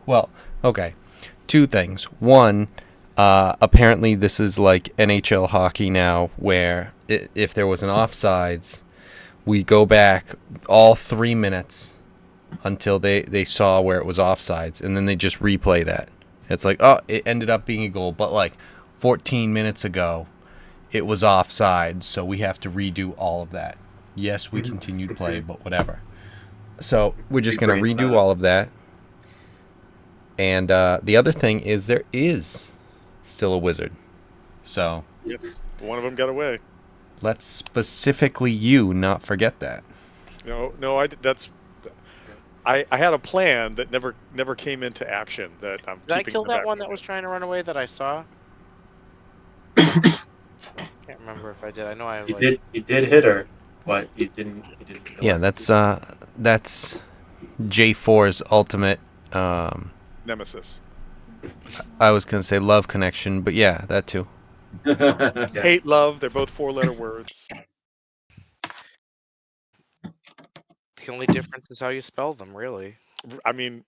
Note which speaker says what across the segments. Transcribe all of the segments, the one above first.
Speaker 1: Well, okay. Two things. One, apparently this is like NHL hockey now, where if there was an offsides, we go back all 3 minutes until they saw where it was offsides, and then they just replay that. It's like, oh, it ended up being a goal, but like 14 minutes ago, it was offside, so we have to redo all of that. Yes, we continued play, but whatever. So we're just
Speaker 2: Big
Speaker 1: going to
Speaker 2: brain
Speaker 1: redo
Speaker 2: about it.
Speaker 1: all of that. And the other thing is there is still a wizard. So
Speaker 3: Yes, one of them got away.
Speaker 1: let's specifically you not forget that.
Speaker 3: No, I had a plan that never came into action that I'm
Speaker 4: Did I
Speaker 3: keeping
Speaker 4: kill
Speaker 3: in the
Speaker 4: that
Speaker 3: back
Speaker 4: one
Speaker 3: of my
Speaker 4: that was
Speaker 3: head.
Speaker 4: trying to run away that I saw? Can't remember if I did. I know I like.
Speaker 2: You did hit her, but you didn't kill
Speaker 1: Yeah,
Speaker 2: her.
Speaker 1: that's J4's ultimate.
Speaker 3: Nemesis.
Speaker 1: I was gonna say love connection, but yeah, that too.
Speaker 2: Yeah.
Speaker 3: Hate, love, they're both 4-letter words.
Speaker 4: The only difference is how you spell them, really.
Speaker 3: I mean,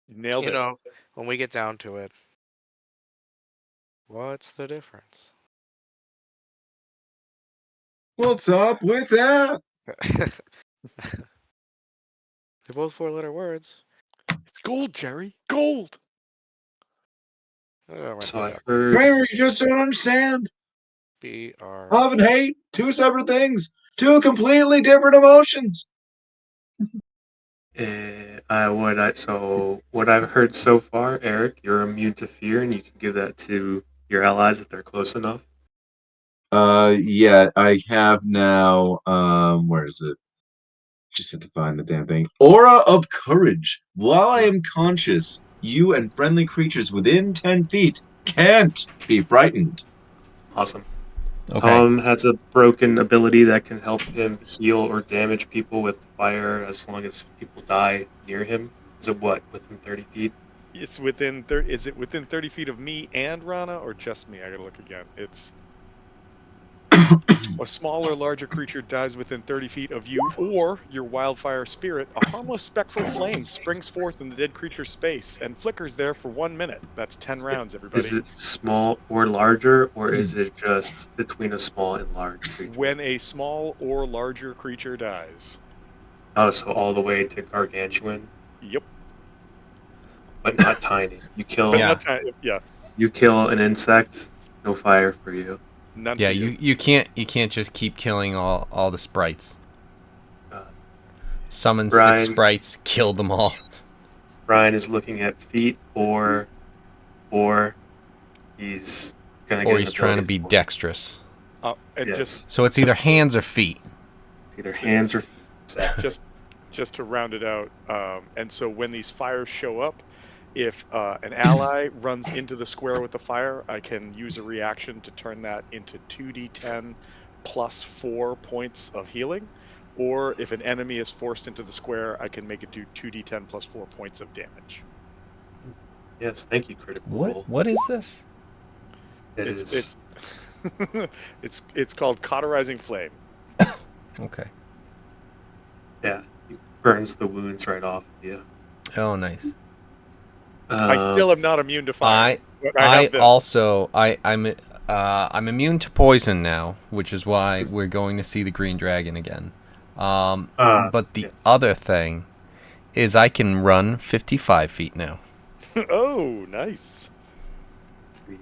Speaker 3: nailed
Speaker 4: You
Speaker 3: it.
Speaker 4: know, when we get down to it. What's the difference?
Speaker 5: What's up with that?
Speaker 4: They're both 4-letter words.
Speaker 3: It's gold, Jerry. Gold.
Speaker 2: So I heard.
Speaker 5: Kramer, you just don't understand.
Speaker 4: BR.
Speaker 5: Love and hate, two separate things, two completely different emotions.
Speaker 2: What I've heard so far, Eric, you're immune to fear, and you can give that to your allies if they're close enough.
Speaker 5: Yeah, I have now. Where is it? Just had to find the damn thing. Aura of courage. While I am conscious, you and friendly creatures within 10 feet can't be frightened.
Speaker 2: Awesome.
Speaker 1: Okay.
Speaker 2: Tom has a broken ability that can help him heal or damage people with fire as long as people die near him. Is it what, within 30 feet?
Speaker 3: It's within 30. Is it within 30 feet of me and Rana, or just me? I gotta look again. It's a small or larger creature dies within 30 feet of you or your wildfire spirit. A harmless spectral flame springs forth in the dead creature's space and flickers there for 1 minute. That's 10 rounds, everybody.
Speaker 2: Is it small or larger, or is it just between a small and large creature?
Speaker 3: When a small or larger creature dies.
Speaker 2: Oh, so all the way to gargantuan,
Speaker 3: Yep.
Speaker 2: but not tiny. You kill,
Speaker 1: Yeah.
Speaker 3: Yeah.
Speaker 2: you kill an insect, no fire for you.
Speaker 3: None
Speaker 1: Yeah,
Speaker 3: for you.
Speaker 1: you can't just keep killing all the sprites. Summon
Speaker 2: Brian's-
Speaker 1: 6 sprites, kill them all.
Speaker 2: Brian is looking at feet, or he's gonna.
Speaker 1: Or
Speaker 2: get
Speaker 1: he's
Speaker 2: an
Speaker 1: trying to
Speaker 2: ability
Speaker 1: be
Speaker 2: for-
Speaker 1: dexterous.
Speaker 3: And
Speaker 2: Yes.
Speaker 1: So it's either hands or feet.
Speaker 2: It's either hands or feet. Exactly.
Speaker 3: just to round it out. And so when these fires show up, if an ally runs into the square with the fire, I can use a reaction to turn that into 2d10 plus 4 points of healing. Or if an enemy is forced into the square, I can make it do 2d10 plus 4 points of damage.
Speaker 2: Yes, thank you, Critical Role.
Speaker 1: What is this?
Speaker 3: It's it's called Cauterizing Flame.
Speaker 1: Okay.
Speaker 2: Yeah, it burns the wounds right off of you.
Speaker 1: Oh, nice.
Speaker 3: I still am not immune to fire. but
Speaker 1: I
Speaker 3: have this.
Speaker 1: also I'm immune to poison now, which is why we're going to see the green dragon again. But the
Speaker 2: yes.
Speaker 1: other thing is I can run 55 feet now.
Speaker 3: Oh, nice.
Speaker 2: Sweet.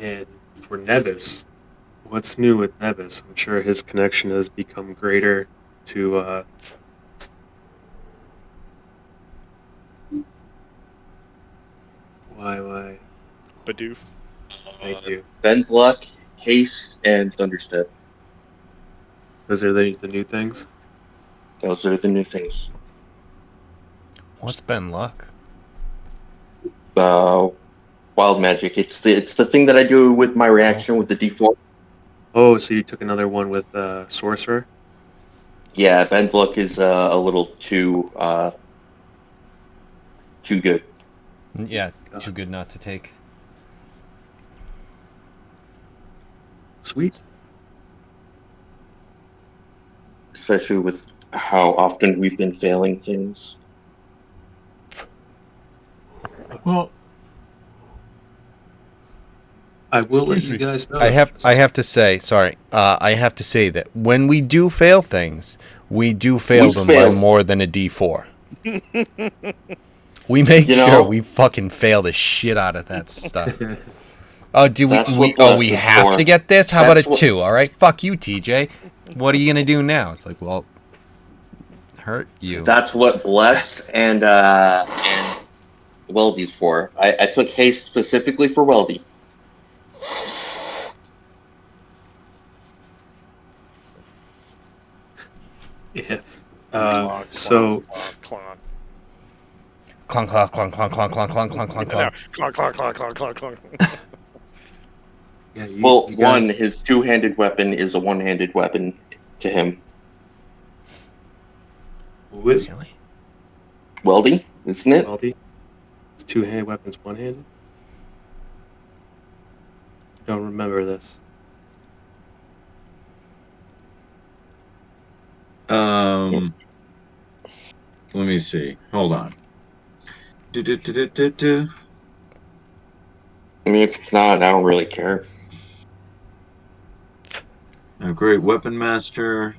Speaker 2: And for Nevis, what's new with Nevis? I'm sure his connection has become greater to. Why?
Speaker 3: Bidoof.
Speaker 2: Thank you.
Speaker 6: Bend Luck, Haste, and Thunderstep.
Speaker 2: Those are the new things.
Speaker 6: Those are the new things.
Speaker 1: What's been luck?
Speaker 6: Wild magic. It's the thing that I do with my reaction with the D4.
Speaker 2: Oh, so you took another one with Sorcerer?
Speaker 6: Yeah, Bend Luck is a little too good.
Speaker 1: Yeah, too good not to take.
Speaker 2: Sweet.
Speaker 6: Especially with how often we've been failing things.
Speaker 1: Well,
Speaker 2: I will let
Speaker 1: excuse
Speaker 2: you
Speaker 1: me.
Speaker 2: guys know.
Speaker 1: I have to say, I have to say that when we do fail things, we do fail them by
Speaker 6: failed.
Speaker 1: more than a D4. We make
Speaker 6: You
Speaker 1: sure
Speaker 6: know?
Speaker 1: we fucking fail the shit out of that stuff. Oh, do we?
Speaker 6: That's what
Speaker 1: We
Speaker 6: bless is
Speaker 1: have
Speaker 6: for.
Speaker 1: to get this? How about
Speaker 6: That's
Speaker 1: a
Speaker 6: what-
Speaker 1: 2? All right, fuck you, TJ. What are you gonna do now? It's like, well, hurt you.
Speaker 6: That's what bless and Weldy's for. I took haste specifically for Weldy.
Speaker 2: Yes.
Speaker 3: Clonk,
Speaker 2: So
Speaker 3: clonk, clonk,
Speaker 1: Clunk, clunk, clunk, clunk, clunk, clunk, clunk, clunk, clunk,
Speaker 3: clonk. No,
Speaker 1: clunk.
Speaker 3: clonk, clonk, clonk, clonk, clonk, clonk.
Speaker 2: yeah,
Speaker 6: Well,
Speaker 2: you guys.
Speaker 6: his two-handed weapon is a one-handed weapon to him.
Speaker 2: Who is
Speaker 1: Really?
Speaker 6: Weldy, isn't it?
Speaker 2: Weldy? It's two-handed weapons, one-handed. Don't remember this.
Speaker 5: Let me see. Hold on. Do.
Speaker 6: I mean, if it's not, I don't really care.
Speaker 5: A great weapon master.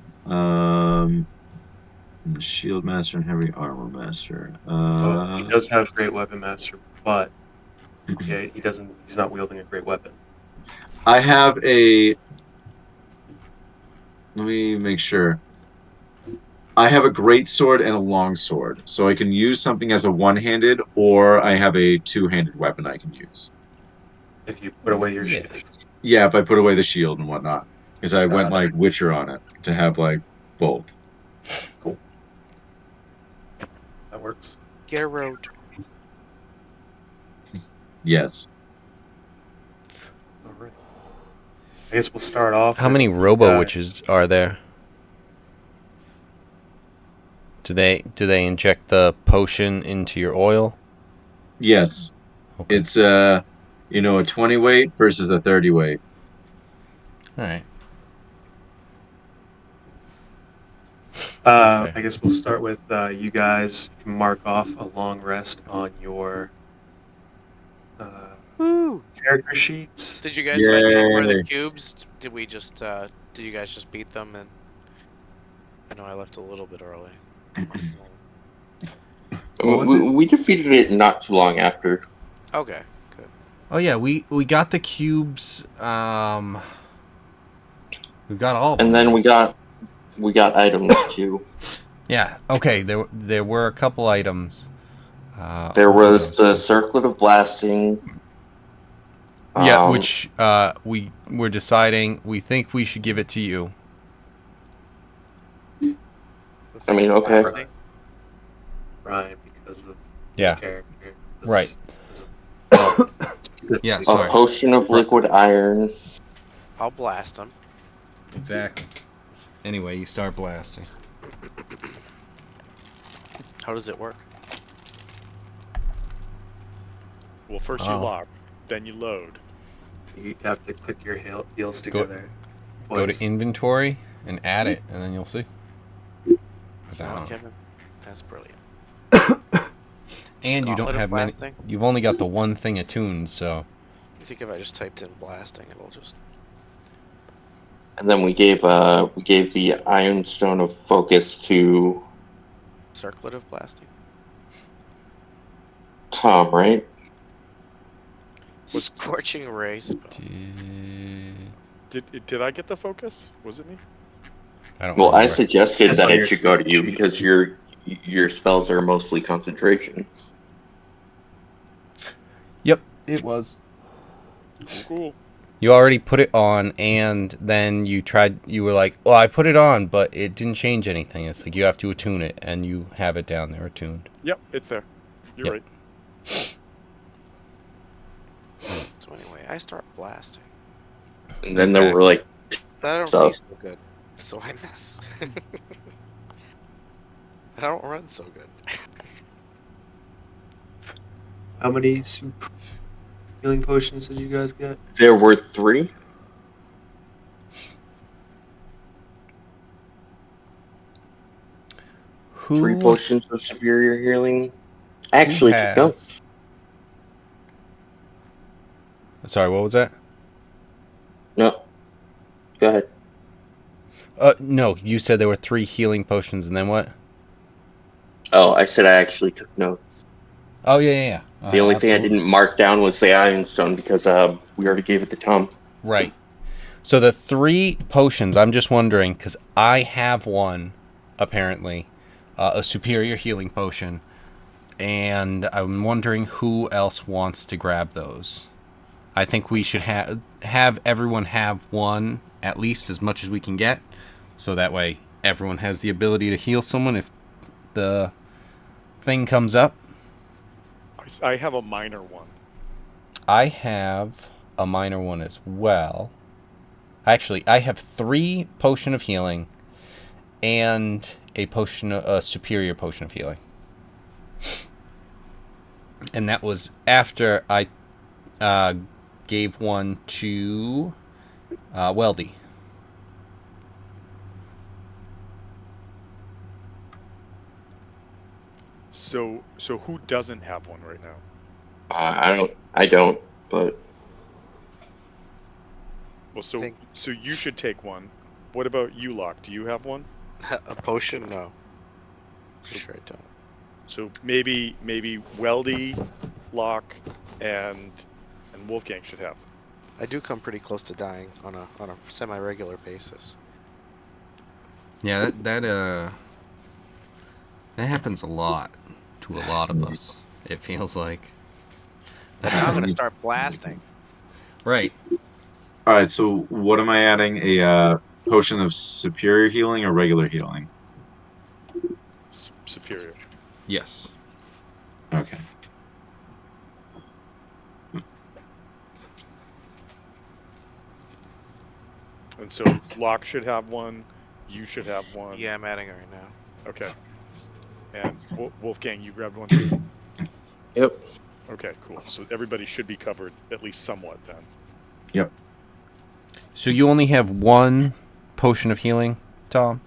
Speaker 5: Shield master and heavy armor master.
Speaker 2: He does have great weapon master, but yeah, he's not wielding a great weapon.
Speaker 5: I have a. Let me make sure. I have a great sword and a long sword, so I can use something as a one-handed, or I have a two-handed weapon I can use.
Speaker 2: If you put away your
Speaker 1: Yeah.
Speaker 2: shield.
Speaker 5: Yeah, if I put away the shield and whatnot, because I went
Speaker 2: Got
Speaker 5: like Witcher on it to have like both.
Speaker 2: Cool. That works.
Speaker 4: Geralt.
Speaker 5: Yes.
Speaker 2: All right. I guess we'll start off.
Speaker 1: How
Speaker 2: with
Speaker 1: many
Speaker 2: you
Speaker 1: robo
Speaker 2: guys.
Speaker 1: witches are there? Do they inject the potion into your oil?
Speaker 5: Yes.
Speaker 1: Okay.
Speaker 5: It's a 20 weight versus a 30 weight.
Speaker 1: All right. That's fair.
Speaker 2: I guess we'll start with you guys can mark off a long rest on your
Speaker 4: Woo!
Speaker 2: character sheets.
Speaker 4: Did you guys find any more of the
Speaker 5: Yay.
Speaker 4: cubes? Did we just did you guys just beat them? And I know I left a little bit early.
Speaker 1: What was it?
Speaker 6: We defeated it not too long after.
Speaker 4: Okay, good.
Speaker 1: Oh yeah, we got the cubes. We've got all of them.
Speaker 6: And then
Speaker 1: right?
Speaker 6: we got items too.
Speaker 1: Yeah. Okay. There were a couple items.
Speaker 6: There
Speaker 1: What were
Speaker 6: was
Speaker 1: those?
Speaker 6: the circlet of blasting.
Speaker 1: Yeah, which we were deciding. We think we should give it to you.
Speaker 6: I mean, okay.
Speaker 2: Ryan, because of
Speaker 1: Yeah.
Speaker 2: his character.
Speaker 1: Right.
Speaker 2: Specifically.
Speaker 1: Yeah,
Speaker 6: A
Speaker 1: sorry.
Speaker 6: potion of liquid iron.
Speaker 4: I'll blast them.
Speaker 1: Exactly. Anyway, you start blasting.
Speaker 4: How does it work?
Speaker 3: Well, first you lock, then you load.
Speaker 2: You have to click your heels together.
Speaker 1: Go to inventory and add it, and then you'll see. 'Cause I
Speaker 4: Oh,
Speaker 1: don't-
Speaker 4: Kevin, that's brilliant.
Speaker 1: And you don't
Speaker 4: Gauntlet of
Speaker 1: have many.
Speaker 4: blasting?
Speaker 1: You've only got the one thing attuned, so.
Speaker 4: You think if I just typed in blasting, it'll just.
Speaker 6: And then we gave the Iron Stone of Focus to
Speaker 4: Circlet of blasting?
Speaker 6: Tom, right?
Speaker 4: Scorching ray spell.
Speaker 3: Did I get the focus? Was it me?
Speaker 1: I don't
Speaker 6: Well, I
Speaker 1: remember.
Speaker 6: suggested
Speaker 2: That's
Speaker 6: that
Speaker 2: on
Speaker 6: it
Speaker 2: your
Speaker 6: should go to you
Speaker 2: sheet.
Speaker 6: because your spells are mostly concentration.
Speaker 1: Yep, it was.
Speaker 3: Cool.
Speaker 1: You already put it on, and then you were like, well, I put it on, but it didn't change anything. It's like you have to attune it, and you have it down there attuned.
Speaker 3: Yep, it's there. You're
Speaker 1: Yep.
Speaker 3: right.
Speaker 4: So anyway, I start blasting.
Speaker 6: And then there were like
Speaker 4: But I don't
Speaker 6: So-
Speaker 4: see so good, so I miss. I don't run so good.
Speaker 2: How many healing potions did you guys get?
Speaker 6: there were 3.
Speaker 1: Who
Speaker 6: 3 potions of superior healing. Actually, no.
Speaker 1: Sorry, what was that?
Speaker 6: No, go ahead.
Speaker 1: No, you said there were 3 healing potions, and then what?
Speaker 6: Oh, I said I actually took notes.
Speaker 1: Oh, yeah.
Speaker 6: The only thing I didn't mark down was the Iron Stone because we already gave it to Tom.
Speaker 1: Right. So the 3 potions, I'm just wondering, because I have one, apparently, a superior healing potion, and I'm wondering who else wants to grab those. I think we should have everyone have one, at least as much as we can get, so that way everyone has the ability to heal someone if the thing comes up.
Speaker 3: I have a minor one.
Speaker 1: I have a minor one as well. Actually, I have 3 potion of healing and a superior potion of healing. And that was after I gave one to Weldy.
Speaker 3: So who doesn't have one right now?
Speaker 6: I don't, but
Speaker 3: Well,
Speaker 4: Think-
Speaker 3: so you should take one. What about you, Locke? Do you have one?
Speaker 4: A potion? No. Sure I don't.
Speaker 3: So maybe Weldy, Locke, and Wolfgang should have them.
Speaker 4: I do come pretty close to dying on a semi-regular basis.
Speaker 1: Yeah, that happens a lot to a lot of us. It feels like.
Speaker 7: But now I'm gonna start blasting.
Speaker 1: Right.
Speaker 5: All right, so what am I adding? A potion of superior healing or regular healing?
Speaker 3: Superior.
Speaker 1: Yes.
Speaker 5: Okay.
Speaker 3: And so Locke should have one. You should have one.
Speaker 7: Yeah, I'm adding it right now.
Speaker 3: Okay. And Wolfgang, you grabbed one too?
Speaker 6: yep.
Speaker 3: Okay, cool. So everybody should be covered at least somewhat then.
Speaker 5: Yep.
Speaker 1: So you only have 1 potion of healing, Tom?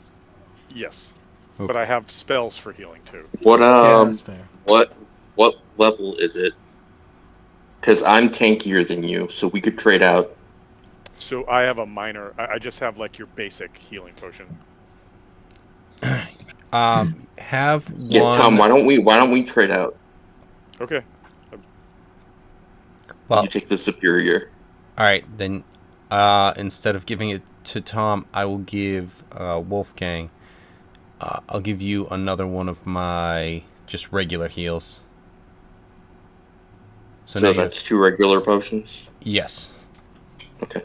Speaker 3: Yes.
Speaker 1: Okay.
Speaker 3: But I have spells for healing too.
Speaker 6: What
Speaker 1: fair.
Speaker 6: what level is it? Because I'm tankier than you, so we could trade out.
Speaker 3: So I have a minor. I just have like your basic healing potion.
Speaker 1: Have
Speaker 6: Yeah,
Speaker 1: one.
Speaker 6: Tom, why don't we trade out?
Speaker 3: Okay.
Speaker 1: Well,
Speaker 6: You take the superior.
Speaker 1: all right, then instead of giving it to Tom, I will give Wolfgang. I'll give you another one of my just regular heals. So now
Speaker 6: That's 2 regular potions.
Speaker 1: yes.
Speaker 6: Okay.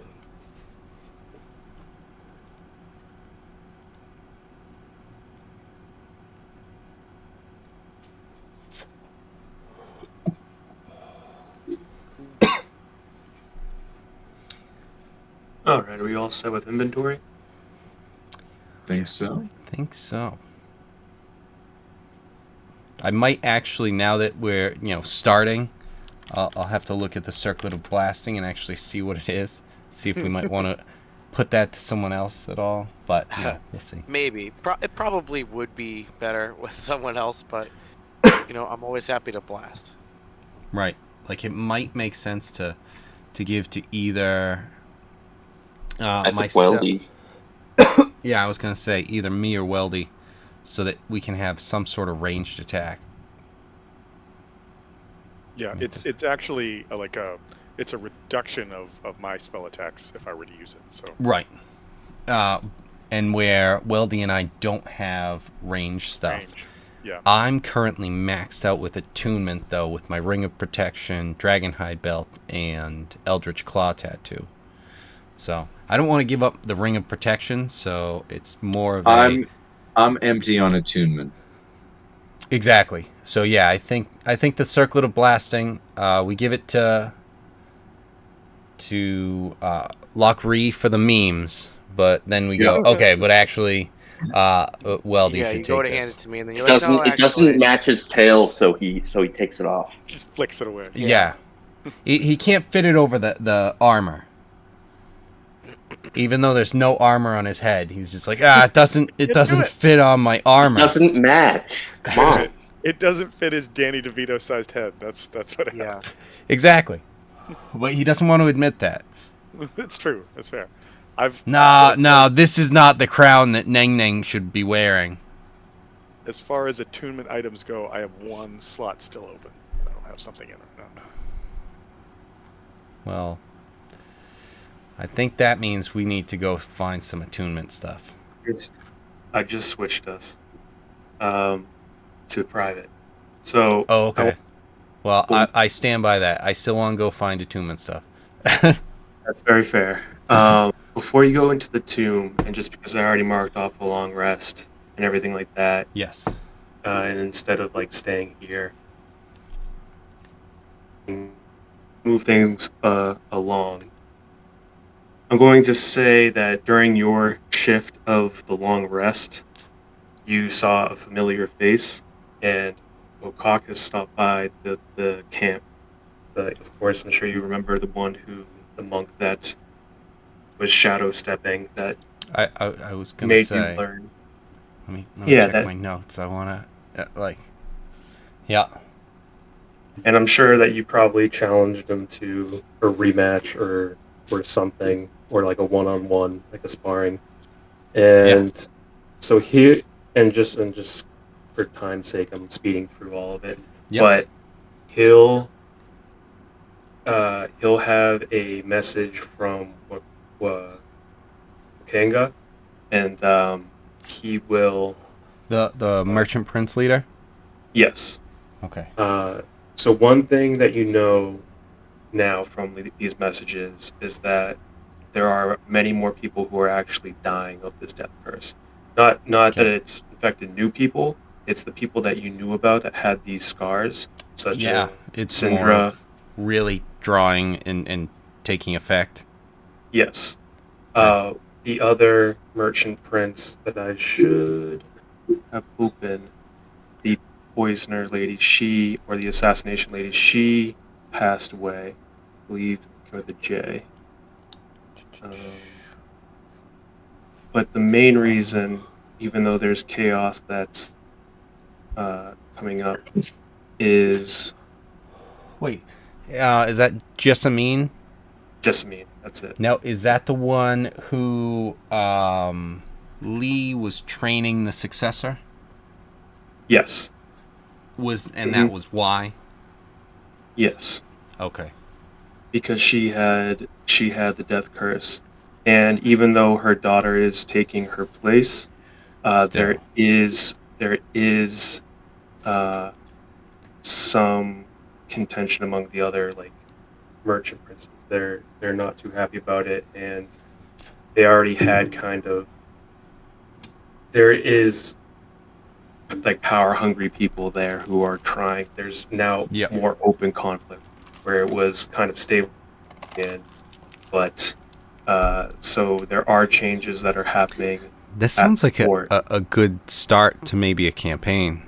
Speaker 2: All right, are we all set with inventory?
Speaker 5: Think so.
Speaker 1: I think so. I might actually, now that we're starting, I'll have to look at the circlet of blasting and actually see what it is. See if we might want to put that to someone else at all. But we'll see.
Speaker 4: Maybe. It probably would be better with someone else, but I'm always happy to blast.
Speaker 1: Right. Like it might make sense to give to either
Speaker 6: I think
Speaker 1: myself.
Speaker 6: Weldy.
Speaker 1: Yeah, I was gonna say either me or Weldy, so that we can have some sort of ranged attack.
Speaker 3: Yeah, it's actually it's a reduction of my spell attacks if I were to use it. So
Speaker 1: Right. And where Weldy and I don't have range stuff.
Speaker 3: range. Yeah.
Speaker 1: I'm currently maxed out with attunement, though, with my Ring of Protection, Dragonhide Belt, and Eldritch Claw Tattoo. So I don't want to give up the Ring of Protection, so it's more of a...
Speaker 5: I'm empty on attunement.
Speaker 1: Exactly. So yeah, I think the Circlet of Blasting, we give it to Lockree for the memes, but then we go, okay, but actually, Weldy
Speaker 7: Yeah,
Speaker 1: should
Speaker 7: you
Speaker 1: take
Speaker 7: go to
Speaker 1: this.
Speaker 7: hand it to me, and then
Speaker 6: It
Speaker 7: you're like,
Speaker 6: doesn't
Speaker 7: no,
Speaker 6: it
Speaker 7: actually,
Speaker 6: doesn't match his tail, so he takes it off.
Speaker 3: Just flicks it away.
Speaker 1: Yeah. He can't fit it over the armor. Even though there's no armor on his head, he's just like, it doesn't fit on my armor.
Speaker 6: It doesn't match. Come on.
Speaker 3: It doesn't fit his Danny DeVito sized head. That's what happened.
Speaker 7: Yeah.
Speaker 1: Exactly. But he doesn't want to admit that.
Speaker 3: It's true. That's fair.
Speaker 1: No, this is not the crown that Neng Neng should be wearing.
Speaker 3: As far as attunement items go, I have one slot still open. I don't have something in it. No.
Speaker 1: Well, I think that means we need to go find some attunement stuff.
Speaker 2: I just switched us to private. So.
Speaker 1: Oh, okay. Well, I stand by that. I still want to go find attunement stuff.
Speaker 2: That's very fair. Before you go into the tomb, and just because I already marked off a long rest and everything like that,
Speaker 1: Yes.
Speaker 2: and instead of like staying here, move things along. I'm going to say that during your shift of the long rest, you saw a familiar face, and Okakis stopped by the camp. But of course, I'm sure you remember the monk that was shadow stepping that
Speaker 1: I was gonna
Speaker 2: made
Speaker 1: say.
Speaker 2: you learn.
Speaker 1: Let me
Speaker 2: Yeah,
Speaker 1: check my notes. I wanna yeah.
Speaker 2: And I'm sure that you probably challenged him to a rematch or something, or like a one-on-one, like a sparring. And so and just for time's sake, I'm speeding through all of it.
Speaker 1: Yep.
Speaker 2: But he'll have a message from Wakanga, and he will.
Speaker 1: The merchant prince leader.
Speaker 2: Yes.
Speaker 1: Okay.
Speaker 2: So one thing that you know now from these messages is that there are many more people who are actually dying of this death curse. Not
Speaker 1: Okay.
Speaker 2: that it's infected new people. It's the people that you knew about that had these scars, such as
Speaker 1: it's more
Speaker 2: Syndra.
Speaker 1: of really drawing and taking effect.
Speaker 2: Yes.
Speaker 1: Okay.
Speaker 2: The other merchant prince that I should have open, the poisoner lady, or the assassination lady, she passed away. I believe with a J. But the main reason, even though there's chaos that's coming up, is
Speaker 1: Wait. Is that Jessamine?
Speaker 2: Jessamine. That's it.
Speaker 1: Now, is that the one who Lee was training the successor?
Speaker 2: Yes.
Speaker 1: That was why?
Speaker 2: Yes.
Speaker 1: Okay.
Speaker 2: Because she had the death curse, and even though her daughter is taking her place, there is some contention among the other merchant princes. They're not too happy about it, and they already had there is power hungry people there who are trying. There's now more open conflict where it was kind of stable again, but so there are changes that are happening.
Speaker 1: This sounds like a good start to maybe a campaign.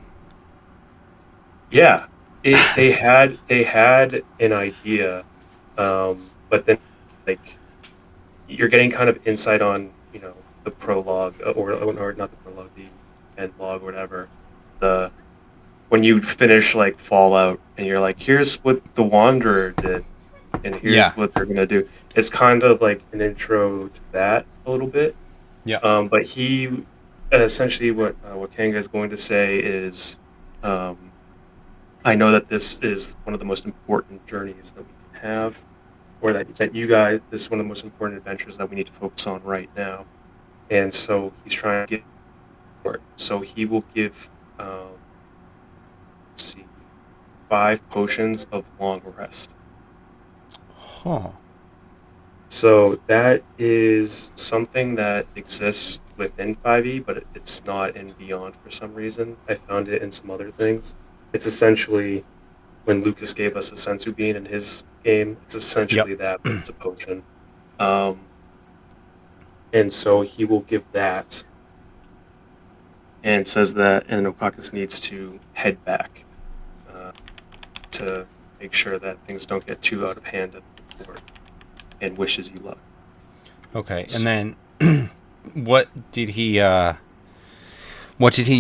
Speaker 2: Yeah, they had an idea, but then you're getting kind of insight on the prologue or not the prologue, the end log or whatever. When you finish Fallout and you're like, here's what the Wanderer did, and here's what they're gonna do. It's kind of like an intro to that a little bit.
Speaker 1: Yeah.
Speaker 2: But he essentially what Kanga is going to say is, I know that this is one of the most important journeys that we can have, or that you guys, this is one of the most important adventures that we need to focus on right now. And so he's trying to get support. So he will give, let's see, 5 potions of long rest.
Speaker 1: Huh.
Speaker 2: So that is something that exists within 5e, but it's not in Beyond for some reason. I found it in some other things. It's essentially when Lucas gave us a sensu bean in his game. It's essentially that, but it's a potion. And so he will give that, and says that Okakis needs to head back to make sure that things don't get too out of hand at the port, and wishes you luck.
Speaker 1: Okay, and then what did he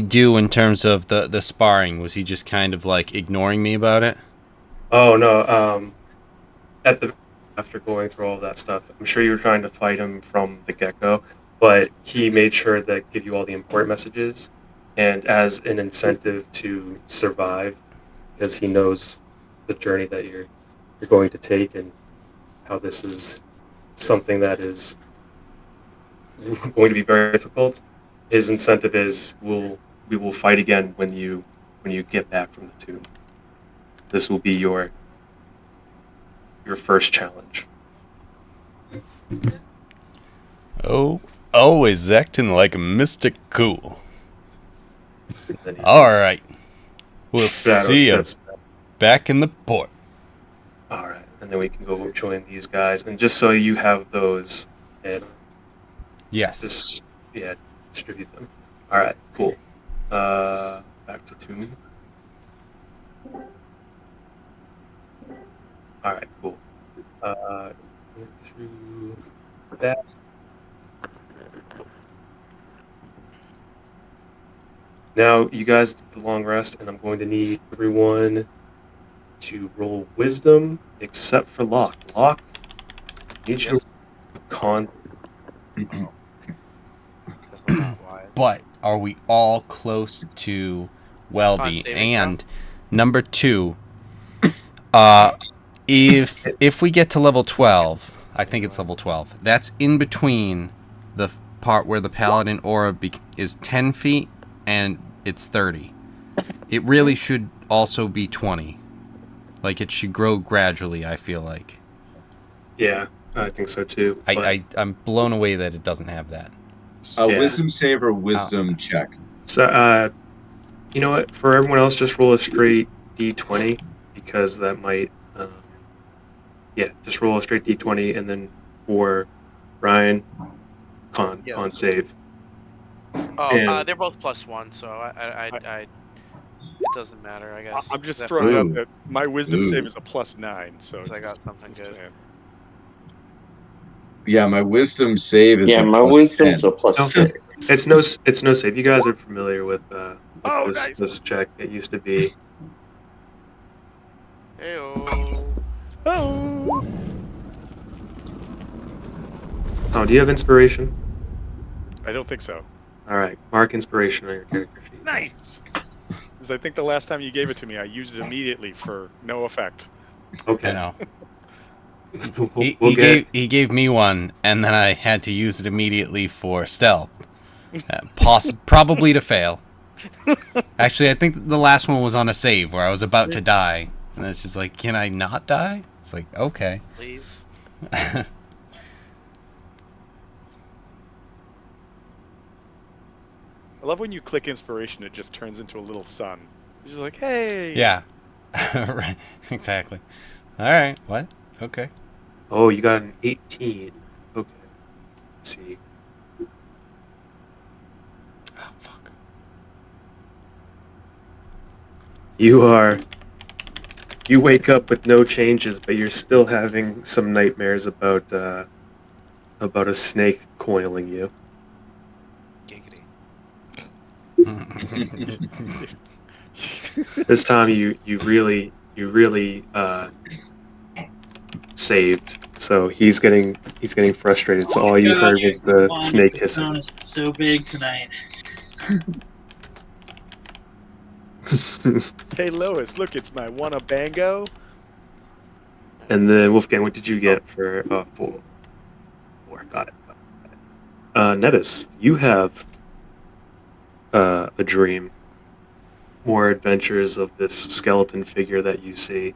Speaker 1: do in terms of the sparring? Was he just kind of ignoring me about it?
Speaker 2: Oh no, at the after going through all of that stuff, I'm sure you were trying to fight him from the get-go, but he made sure to give you all the important messages, and as an incentive to survive, because he knows the journey that you're going to take and how this is something that is going to be very difficult. His incentive is we will fight again when you get back from the tomb. This will be your first challenge.
Speaker 1: Oh, always acting like Mr. Cool.
Speaker 2: And then he
Speaker 1: All
Speaker 2: just
Speaker 1: right. We'll
Speaker 2: shadow
Speaker 1: see you
Speaker 2: steps back.
Speaker 1: back in the port.
Speaker 2: All right, and then we can go join these guys. And just so you have those, and
Speaker 1: Yes.
Speaker 2: just distribute them. All right, cool. Back to tomb. All right, cool. Through that. Now you guys did the long rest, and I'm going to need everyone to roll wisdom except for Locke. Locke, I need you
Speaker 4: Yes.
Speaker 2: to con.
Speaker 4: Oh. 'Cause we're not wise.
Speaker 1: But are we all close to Weldy?
Speaker 4: saving throw?
Speaker 1: And number 2, if we get to level 12, I think it's level 12. That's in between the part where the paladin aura is 10 feet and it's 30. It really should also be 20. Like it should grow gradually, I feel like.
Speaker 2: Yeah, I think so too. but-
Speaker 1: I'm blown away that it doesn't have that.
Speaker 2: Yeah.
Speaker 5: Wisdom save or wisdom check?
Speaker 2: So, you know what? For everyone else, just roll a straight d20 because that might. Just roll a straight d20, and then for Ryan, con save.
Speaker 4: Oh,
Speaker 2: And-
Speaker 4: they're both +1, so I it doesn't matter, I guess.
Speaker 3: I'm just
Speaker 4: That's
Speaker 3: throwing
Speaker 5: Ooh.
Speaker 3: out that my wisdom
Speaker 5: Ooh.
Speaker 3: save is a +9, so
Speaker 4: I got something
Speaker 3: just
Speaker 4: good.
Speaker 3: saying.
Speaker 5: Yeah, my wisdom save is
Speaker 6: Yeah,
Speaker 5: a
Speaker 6: my
Speaker 5: plus
Speaker 6: wisdom's
Speaker 5: 10.
Speaker 6: a plus
Speaker 2: No.
Speaker 6: 6.
Speaker 2: It's no save. You guys are familiar with
Speaker 3: Oh,
Speaker 2: this
Speaker 3: nice.
Speaker 2: this check. It used to be.
Speaker 4: Heyo.
Speaker 3: Oh,
Speaker 2: Oh, do you have inspiration?
Speaker 3: I don't think so.
Speaker 2: All right, mark inspiration on your character sheet.
Speaker 3: Nice. Because I think the last time you gave it to me, I used it immediately for no effect.
Speaker 2: Okay.
Speaker 1: I know.
Speaker 2: We'll get.
Speaker 1: He gave me one, and then I had to use it immediately for stealth. Probably to fail. Actually, I think the last one was on a save where I was about to die. And it's just like, can I not die? It's like, okay.
Speaker 4: Please.
Speaker 3: I love when you click inspiration, it just turns into a little sun. It's just like, hey.
Speaker 1: Yeah. Right. Exactly. All right. What? Okay.
Speaker 2: Oh, you got an 18. Okay. Let's see.
Speaker 1: Oh, fuck.
Speaker 2: You wake up with no changes, but you're still having some nightmares about a snake coiling you.
Speaker 4: Giggity.
Speaker 2: This time you really saved. So he's getting frustrated. So all you heard was the snake hissing.
Speaker 8: It's so big tonight.
Speaker 3: Hey, Lois, look, it's my wanna bango.
Speaker 2: And then Wolfgang, what did you get for 4? 4, got it. Nevis, you have a dream. More adventures of this skeleton figure that you see.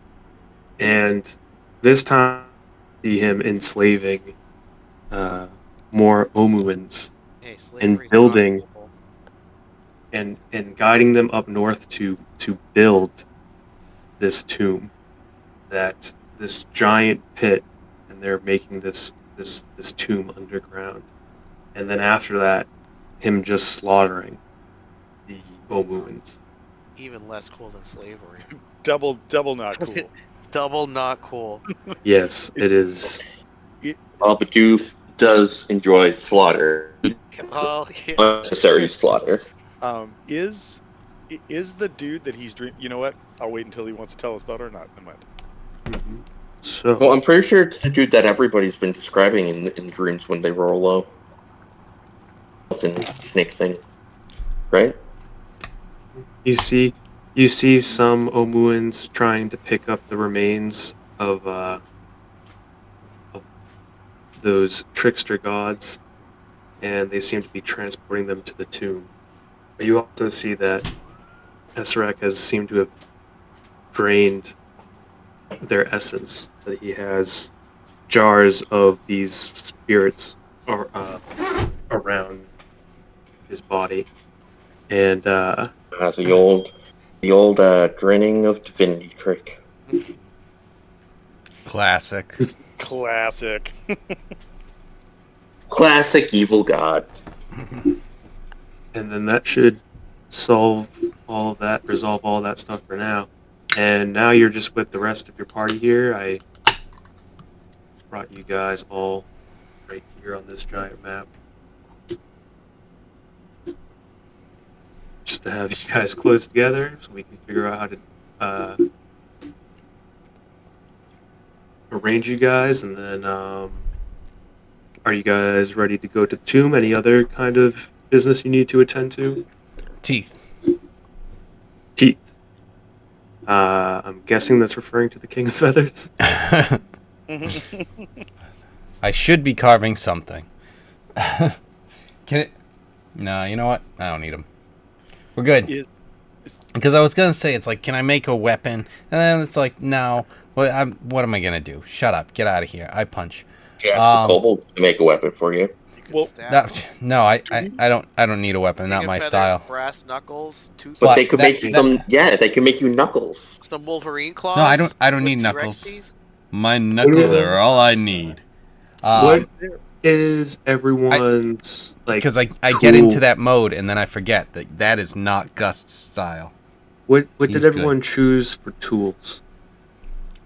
Speaker 2: And this time you see him enslaving more Omuans
Speaker 4: Hey,
Speaker 2: and
Speaker 4: slavery.
Speaker 2: building and guiding them up north to build this tomb, that this giant pit, and they're making this tomb underground. And then after that, him just slaughtering the Omuans.
Speaker 4: Even less cool than slavery.
Speaker 3: Double not cool.
Speaker 4: Double not cool.
Speaker 2: Yes, it is.
Speaker 6: Babadoof does enjoy slaughter.
Speaker 4: Oh, yeah.
Speaker 6: Unnecessary slaughter.
Speaker 3: Is the dude that he's dream? You know what? I'll wait until he wants to tell us about it or not. Never mind.
Speaker 2: Mhm. So
Speaker 6: Well, I'm pretty sure it's the dude that everybody's been describing in dreams when they roll low. Snake thing, right?
Speaker 2: you see some Omuans trying to pick up the remains of those trickster gods, and they seem to be transporting them to the tomb. But you also see that Esrak has seemed to have drained their essence. That he has jars of these spirits around his body, and
Speaker 6: The old draining of divinity trick.
Speaker 1: Classic.
Speaker 3: Classic.
Speaker 6: Classic evil god.
Speaker 2: and then that should resolve all that stuff for now. And now you're just with the rest of your party here. I brought you guys all right here on this giant map. Just to have you guys close together so we can figure out how to arrange you guys. And then, are you guys ready to go to the tomb? Any other kind of business you need to attend to?
Speaker 1: Teeth.
Speaker 2: Teeth. I'm guessing that's referring to the King of Feathers.
Speaker 1: I should be carving something. Can it? No, you know what? I don't need them. We're good. Because I was gonna say, it's like, can I make a weapon? And then it's like, no. What am I gonna do? Shut up. Get out of here. I punch.
Speaker 6: Yeah, ask the kobolds to make a weapon for you.
Speaker 3: Well,
Speaker 1: no, I don't need a weapon.
Speaker 4: King
Speaker 1: Not
Speaker 4: of
Speaker 1: my
Speaker 4: Feathers,
Speaker 1: style.
Speaker 4: Brass knuckles, tooth.
Speaker 6: But they could make you some. Yeah, they can make you knuckles.
Speaker 4: Some Wolverine claws.
Speaker 1: No, I don't need
Speaker 4: with T-Rex
Speaker 1: knuckles.
Speaker 4: teeth.
Speaker 1: My knuckles are all I need.
Speaker 2: What is everyone's
Speaker 1: Because I get into that mode and then I forget that is not Gust's style.
Speaker 2: What
Speaker 1: He's
Speaker 2: did everyone choose for tools?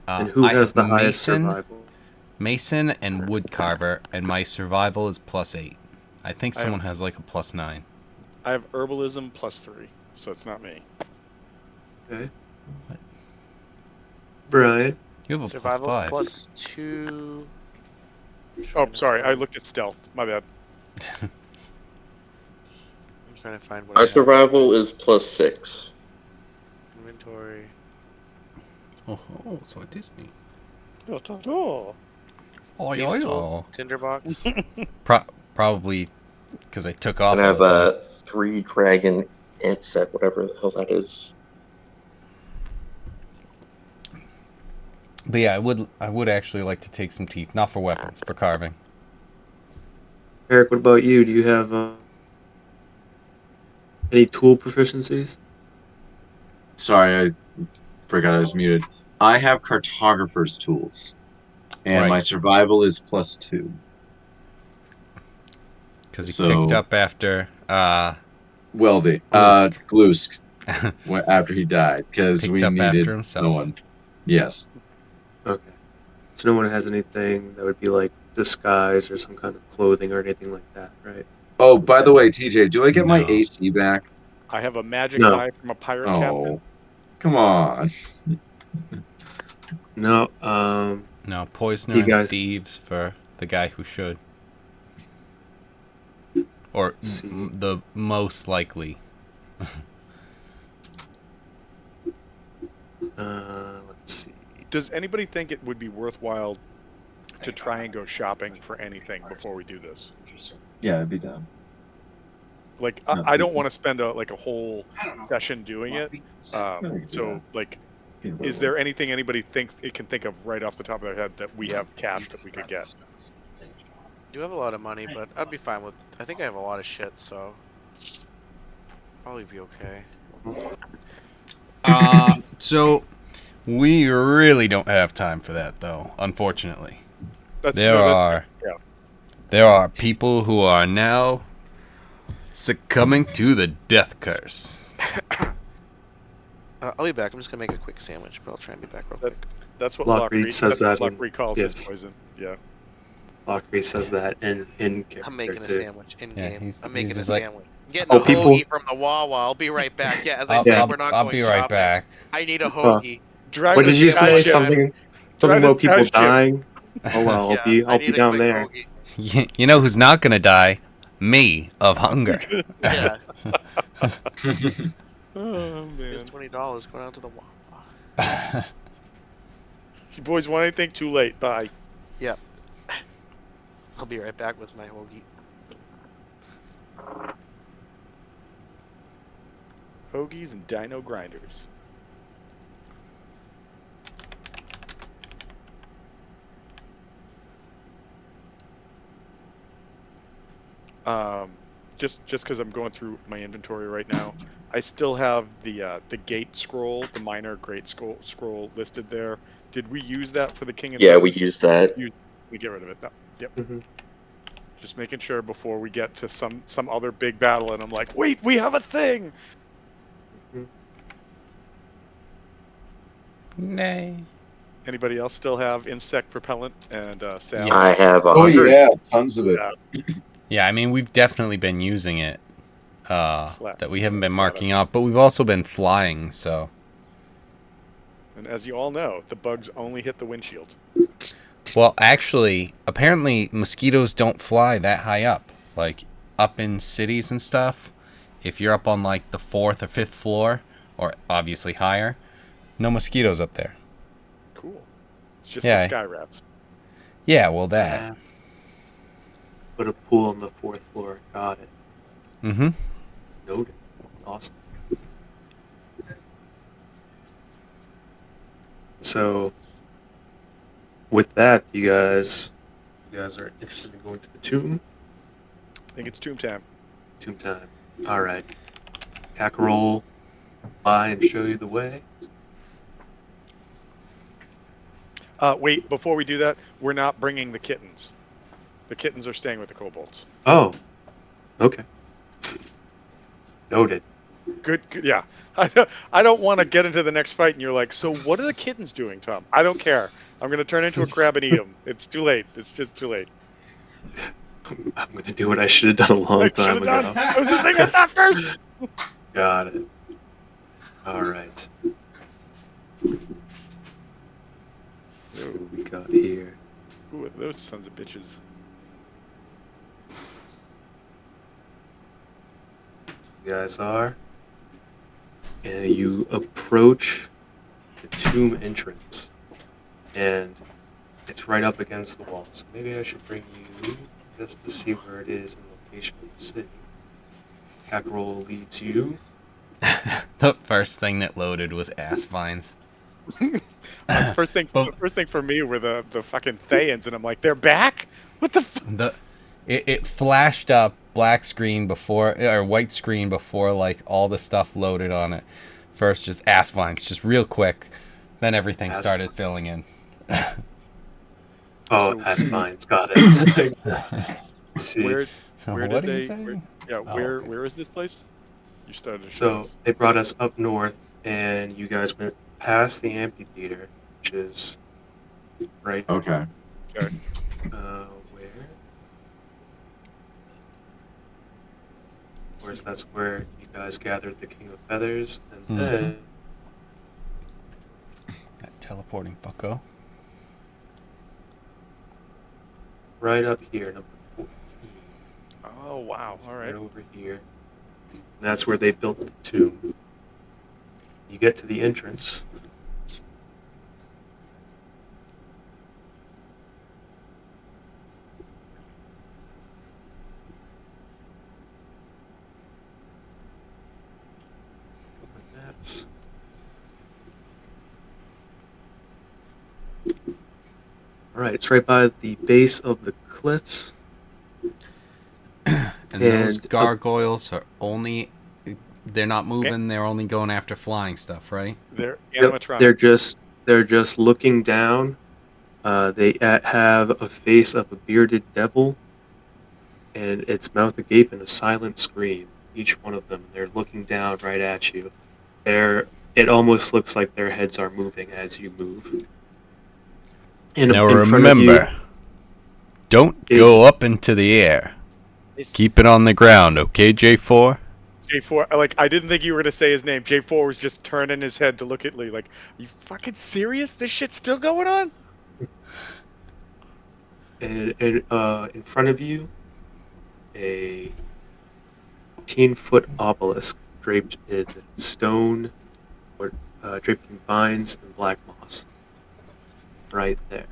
Speaker 2: And who has the highest survival?
Speaker 1: Mason and woodcarver, and my survival is +8. I think someone has like a +9.
Speaker 3: I have herbalism +3, so it's not me.
Speaker 2: Okay.
Speaker 1: What?
Speaker 2: Brian.
Speaker 1: You have a
Speaker 4: Survival's
Speaker 1: +5.
Speaker 4: +2.
Speaker 3: Oh, sorry, I looked at stealth. My bad.
Speaker 4: I'm trying to find what
Speaker 6: Our survival is +6.
Speaker 4: Inventory.
Speaker 1: Oh, so it is me.
Speaker 4: Oh. Tinderbox.
Speaker 1: Probably because I took off.
Speaker 6: And I have a 3 dragon ant set, whatever the hell that is.
Speaker 1: But yeah, I would actually like to take some teeth, not for weapons, for carving.
Speaker 2: Eric, what about you? Do you have any tool proficiencies?
Speaker 5: Sorry, I forgot I was muted. I have cartographer's tools, and my survival is +2.
Speaker 1: Because he picked up after
Speaker 5: Weldy, Glusk, after he died, because we needed someone. Yes.
Speaker 2: Okay. So no one has anything that would be like disguise or some kind of clothing or anything like that, right?
Speaker 5: Oh, by the way, TJ, do I get my AC back?
Speaker 3: I have a magic eye from a pirate captain.
Speaker 5: Come on.
Speaker 2: No,
Speaker 1: no, poisoner and thieves for the guy who should. Or the most likely.
Speaker 2: Let's see.
Speaker 3: Does anybody think it would be worthwhile to try and go shopping for anything before we do this?
Speaker 5: Yeah, it'd be done.
Speaker 3: Like, I don't want to spend a whole session doing it. So, like, is there anything anybody thinks it can think of right off the top of their head that we have cash that we could get?
Speaker 4: You have a lot of money, but I'd be fine with. I think I have a lot of shit, so probably be okay.
Speaker 1: So we really don't have time for that, though. Unfortunately, there are people who are now succumbing to the death curse.
Speaker 4: I'll be back. I'm just gonna make a quick sandwich, but I'll try and be back real quick.
Speaker 3: That's what
Speaker 2: Lockreed says that.
Speaker 3: Lockreed calls his poison. Yeah.
Speaker 2: Lockreed says that in character.
Speaker 4: I'm making a sandwich in game. I'm making a sandwich. Getting
Speaker 2: Oh,
Speaker 4: a hoagie from the Wawa. I'll be right back. Yeah, as I said, we're not
Speaker 1: I'll
Speaker 4: going
Speaker 1: be right
Speaker 4: shopping.
Speaker 1: back.
Speaker 4: I need a hoagie.
Speaker 2: What did you say? Something Talking
Speaker 3: this
Speaker 2: about people
Speaker 3: guy's gym.
Speaker 2: dying. Oh well,
Speaker 4: Yeah, I
Speaker 2: I'll be
Speaker 4: need a
Speaker 2: down
Speaker 4: quick
Speaker 2: there.
Speaker 4: hoagie.
Speaker 1: You know who's not gonna die? Me of hunger.
Speaker 4: Yeah,
Speaker 3: Oh
Speaker 4: here's
Speaker 3: man.
Speaker 4: $20. Go down to the Wawa.
Speaker 3: You boys want anything? Too late. Bye.
Speaker 4: Yep. I'll be right back with my hoagie.
Speaker 3: Hoagies and dino grinders. Just because I'm going through my inventory right now, I still have the gate scroll, the minor great scroll listed there. Did we use that for the king and
Speaker 6: Yeah, we used that.
Speaker 3: we get rid of it? No. Yep.
Speaker 2: Hmm.
Speaker 3: Just making sure before we get to some other big battle, and I'm like, wait, we have a thing.
Speaker 1: Nay.
Speaker 3: Anybody else still have insect propellant and salve?
Speaker 1: Yeah.
Speaker 6: I have
Speaker 5: Oh
Speaker 6: 100.
Speaker 5: yeah, tons of it.
Speaker 1: Yeah, I mean we've definitely been using it.
Speaker 3: Slap.
Speaker 1: That we haven't been
Speaker 3: Slap it.
Speaker 1: marking up, but we've also been flying. So
Speaker 3: And as you all know, the bugs only hit the windshield.
Speaker 1: well, actually, apparently mosquitoes don't fly that high up. Like up in cities and stuff. If you're up on like the 4th or 5th floor, or obviously higher, no mosquitoes up there.
Speaker 3: Cool. It's just
Speaker 1: Yeah.
Speaker 3: the sky rats.
Speaker 1: Yeah, well that.
Speaker 2: Yeah. Put a pool on the 4th floor. Got it.
Speaker 1: Mm-hmm.
Speaker 2: Noted. Awesome. So, with that, you guys are interested in going to the tomb?
Speaker 3: I think it's tomb time.
Speaker 2: Tomb time. All right. Pack roll by and show you the way.
Speaker 3: Wait, before we do that, we're not bringing the kittens. The kittens are staying with the kobolds.
Speaker 2: Oh. Okay. Noted.
Speaker 3: Good. Yeah. I don't want to get into the next fight and you're like, so what are the kittens doing, Tom? I don't care. I'm going to turn into a crab and eat them. It's too late. It's just too late.
Speaker 2: I'm gonna do what I should have done a long time
Speaker 3: should've
Speaker 2: ago.
Speaker 3: done. That was the thing I thought first.
Speaker 2: Got it. All right. So what we got here.
Speaker 3: Who are those sons of bitches?
Speaker 2: You guys are. And you approach the tomb entrance. And it's right up against the wall. So maybe I should bring you just to see where it is in location of the city. Hack roll leads you.
Speaker 1: The first thing that loaded was ass vines.
Speaker 3: First thing for me were the fucking Thayans, and I'm like, they're back? What the
Speaker 1: It flashed up black screen before, or white screen before, like all the stuff loaded on it. First, just ass vines, just real quick. Then everything
Speaker 2: Ass
Speaker 1: started filling in.
Speaker 2: Oh,
Speaker 3: So-
Speaker 2: that's fine. Got it. See.
Speaker 3: Where
Speaker 1: What
Speaker 3: did
Speaker 1: are you
Speaker 3: they?
Speaker 1: saying?
Speaker 3: Where
Speaker 1: okay.
Speaker 3: is this place? You started to show
Speaker 2: So
Speaker 3: us.
Speaker 2: they brought us up north, and you guys went past the amphitheater, which is right.
Speaker 5: Okay.
Speaker 2: Where? Of course, that's where you guys gathered the King of Feathers, and then
Speaker 1: That teleporting fucko.
Speaker 2: right up here, number 14,
Speaker 3: Oh wow! All
Speaker 2: right
Speaker 3: right.
Speaker 2: over here. And that's where they built the tomb. You get to the entrance. Maps. All right, it's right by the base of the cliffs.
Speaker 1: And those
Speaker 2: And,
Speaker 1: gargoyles are only. They're not moving, they're only going after flying stuff, right?
Speaker 3: They're
Speaker 2: Yep,
Speaker 3: animatronics.
Speaker 2: they're just looking down. They have a face of a bearded devil, and its mouth agape in a silent scream. Each one of them, they're looking down right at you. It almost looks like their heads are moving as you move.
Speaker 1: Now
Speaker 2: in front of you
Speaker 1: remember, don't
Speaker 2: is-
Speaker 1: go up into the air. Keep it on the ground, okay, J4?
Speaker 3: J4, like, I didn't think you were gonna say his name. J4 was just turning his head to look at Lee, like, are you fucking serious? This shit's still going on?
Speaker 2: And in front of you, a 15-foot obelisk draped in stone or draped in vines and black moss. Right there.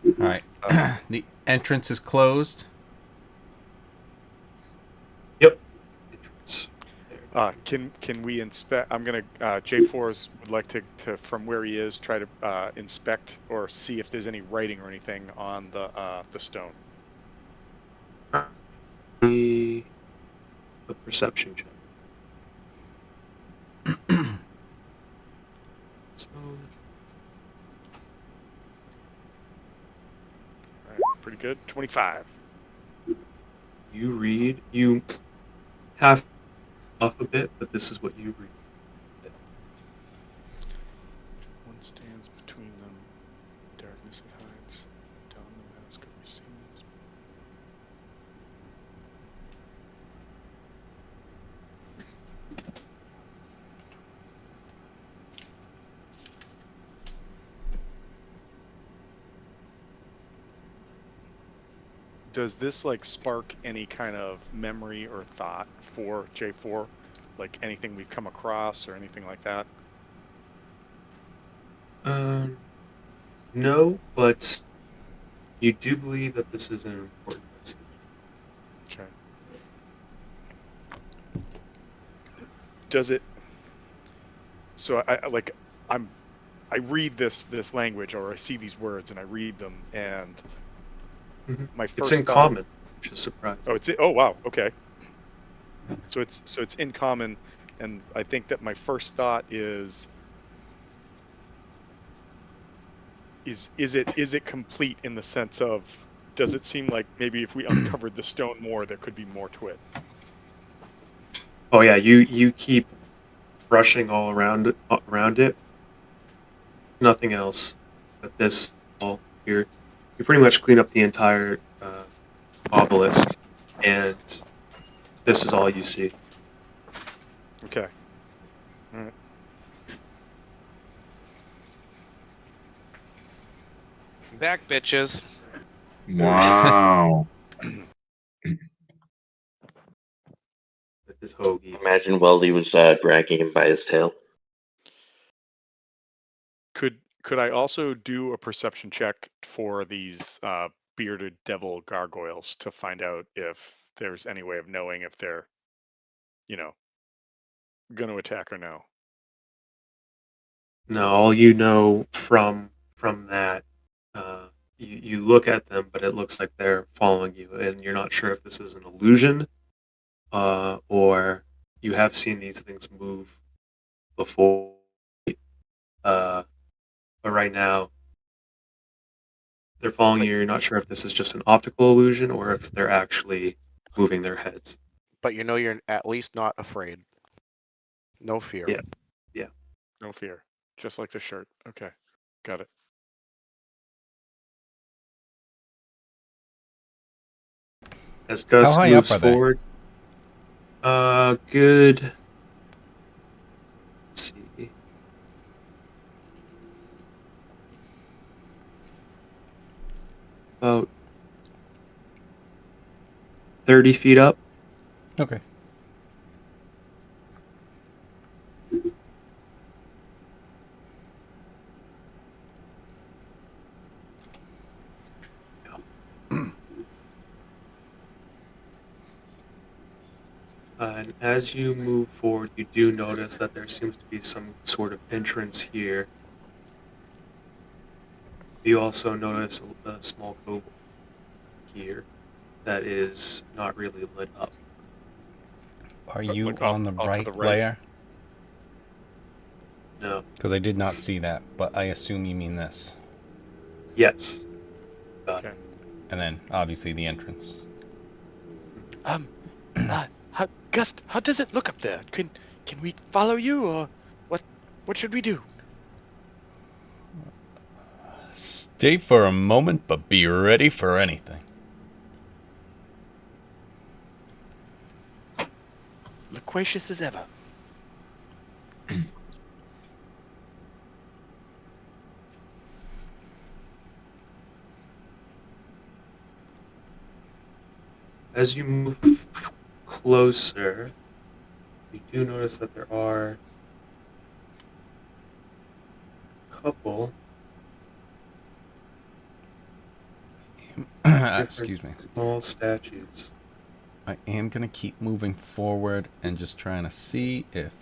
Speaker 1: All right.
Speaker 3: Uh,
Speaker 1: The entrance is closed.
Speaker 2: Yep. Entrance. There.
Speaker 3: can we inspect? I'm gonna J4's would like to from where he is try to inspect or see if there's any writing or anything on the stone.
Speaker 2: A perception check. Stone.
Speaker 3: All right, pretty good. 25.
Speaker 2: You read. You half off a bit, but this is what you read.
Speaker 3: One stands between them. Darkness it hides. Down the mask of receives. Does this like spark any kind of memory or thought for J4? Like anything we've come across or anything like that?
Speaker 2: Um, no, but you do believe that this is an important message.
Speaker 3: Okay. Does it? So I like I'm I read this language or I see these words and I read them and my
Speaker 2: It's
Speaker 3: first
Speaker 2: in
Speaker 3: thought.
Speaker 2: common, which is surprising.
Speaker 3: Oh wow, okay. So it's in common, and I think that my first thought is it complete in the sense of does it seem like maybe if we uncovered the stone more there could be more to it?
Speaker 2: Oh yeah, you keep brushing all around it. Nothing else. But this all here, you pretty much clean up the entire obelisk, and this is all you see.
Speaker 3: Okay. All right.
Speaker 4: Back, bitches.
Speaker 5: Wow.
Speaker 2: With this hoagie.
Speaker 6: Imagine Weldy was dragging him by his tail.
Speaker 3: Could I also do a perception check for these bearded devil gargoyles to find out if there's any way of knowing if they're, you know, going to attack or no?
Speaker 2: No, all you know from that, you look at them, but it looks like they're following you, and you're not sure if this is an illusion, or you have seen these things move before. Uh, but right now, they're following
Speaker 4: But
Speaker 2: you. You're not sure if this is just an optical illusion or if they're actually moving their heads.
Speaker 4: but you know you're at least not afraid. No fear.
Speaker 2: Yeah, yeah.
Speaker 3: No fear. Just like the shirt. Okay. Got it.
Speaker 2: As
Speaker 1: How
Speaker 2: Gus
Speaker 1: high up
Speaker 2: moves
Speaker 1: are they?
Speaker 2: forward, good. Let's see. About 30 feet up.
Speaker 1: Okay.
Speaker 2: And as you move forward, you do notice that there seems to be some sort of entrance here. You also notice a small cove here that is not really lit up.
Speaker 1: Are you
Speaker 3: Like
Speaker 1: on the
Speaker 3: off to
Speaker 1: right
Speaker 3: the right.
Speaker 1: layer?
Speaker 2: No.
Speaker 1: Because I did not see that, but I assume you mean this.
Speaker 2: Yes. Got
Speaker 3: Okay.
Speaker 2: it.
Speaker 1: And then, obviously, the entrance.
Speaker 3: Gus, how does it look up there? Can we follow you or what should we do?
Speaker 1: Stay for a moment, but be ready for anything.
Speaker 3: Loquacious as ever.
Speaker 2: As you move closer, you do notice that there are a couple different
Speaker 1: Excuse me.
Speaker 2: small statues.
Speaker 1: I am going to keep moving forward and just trying to see if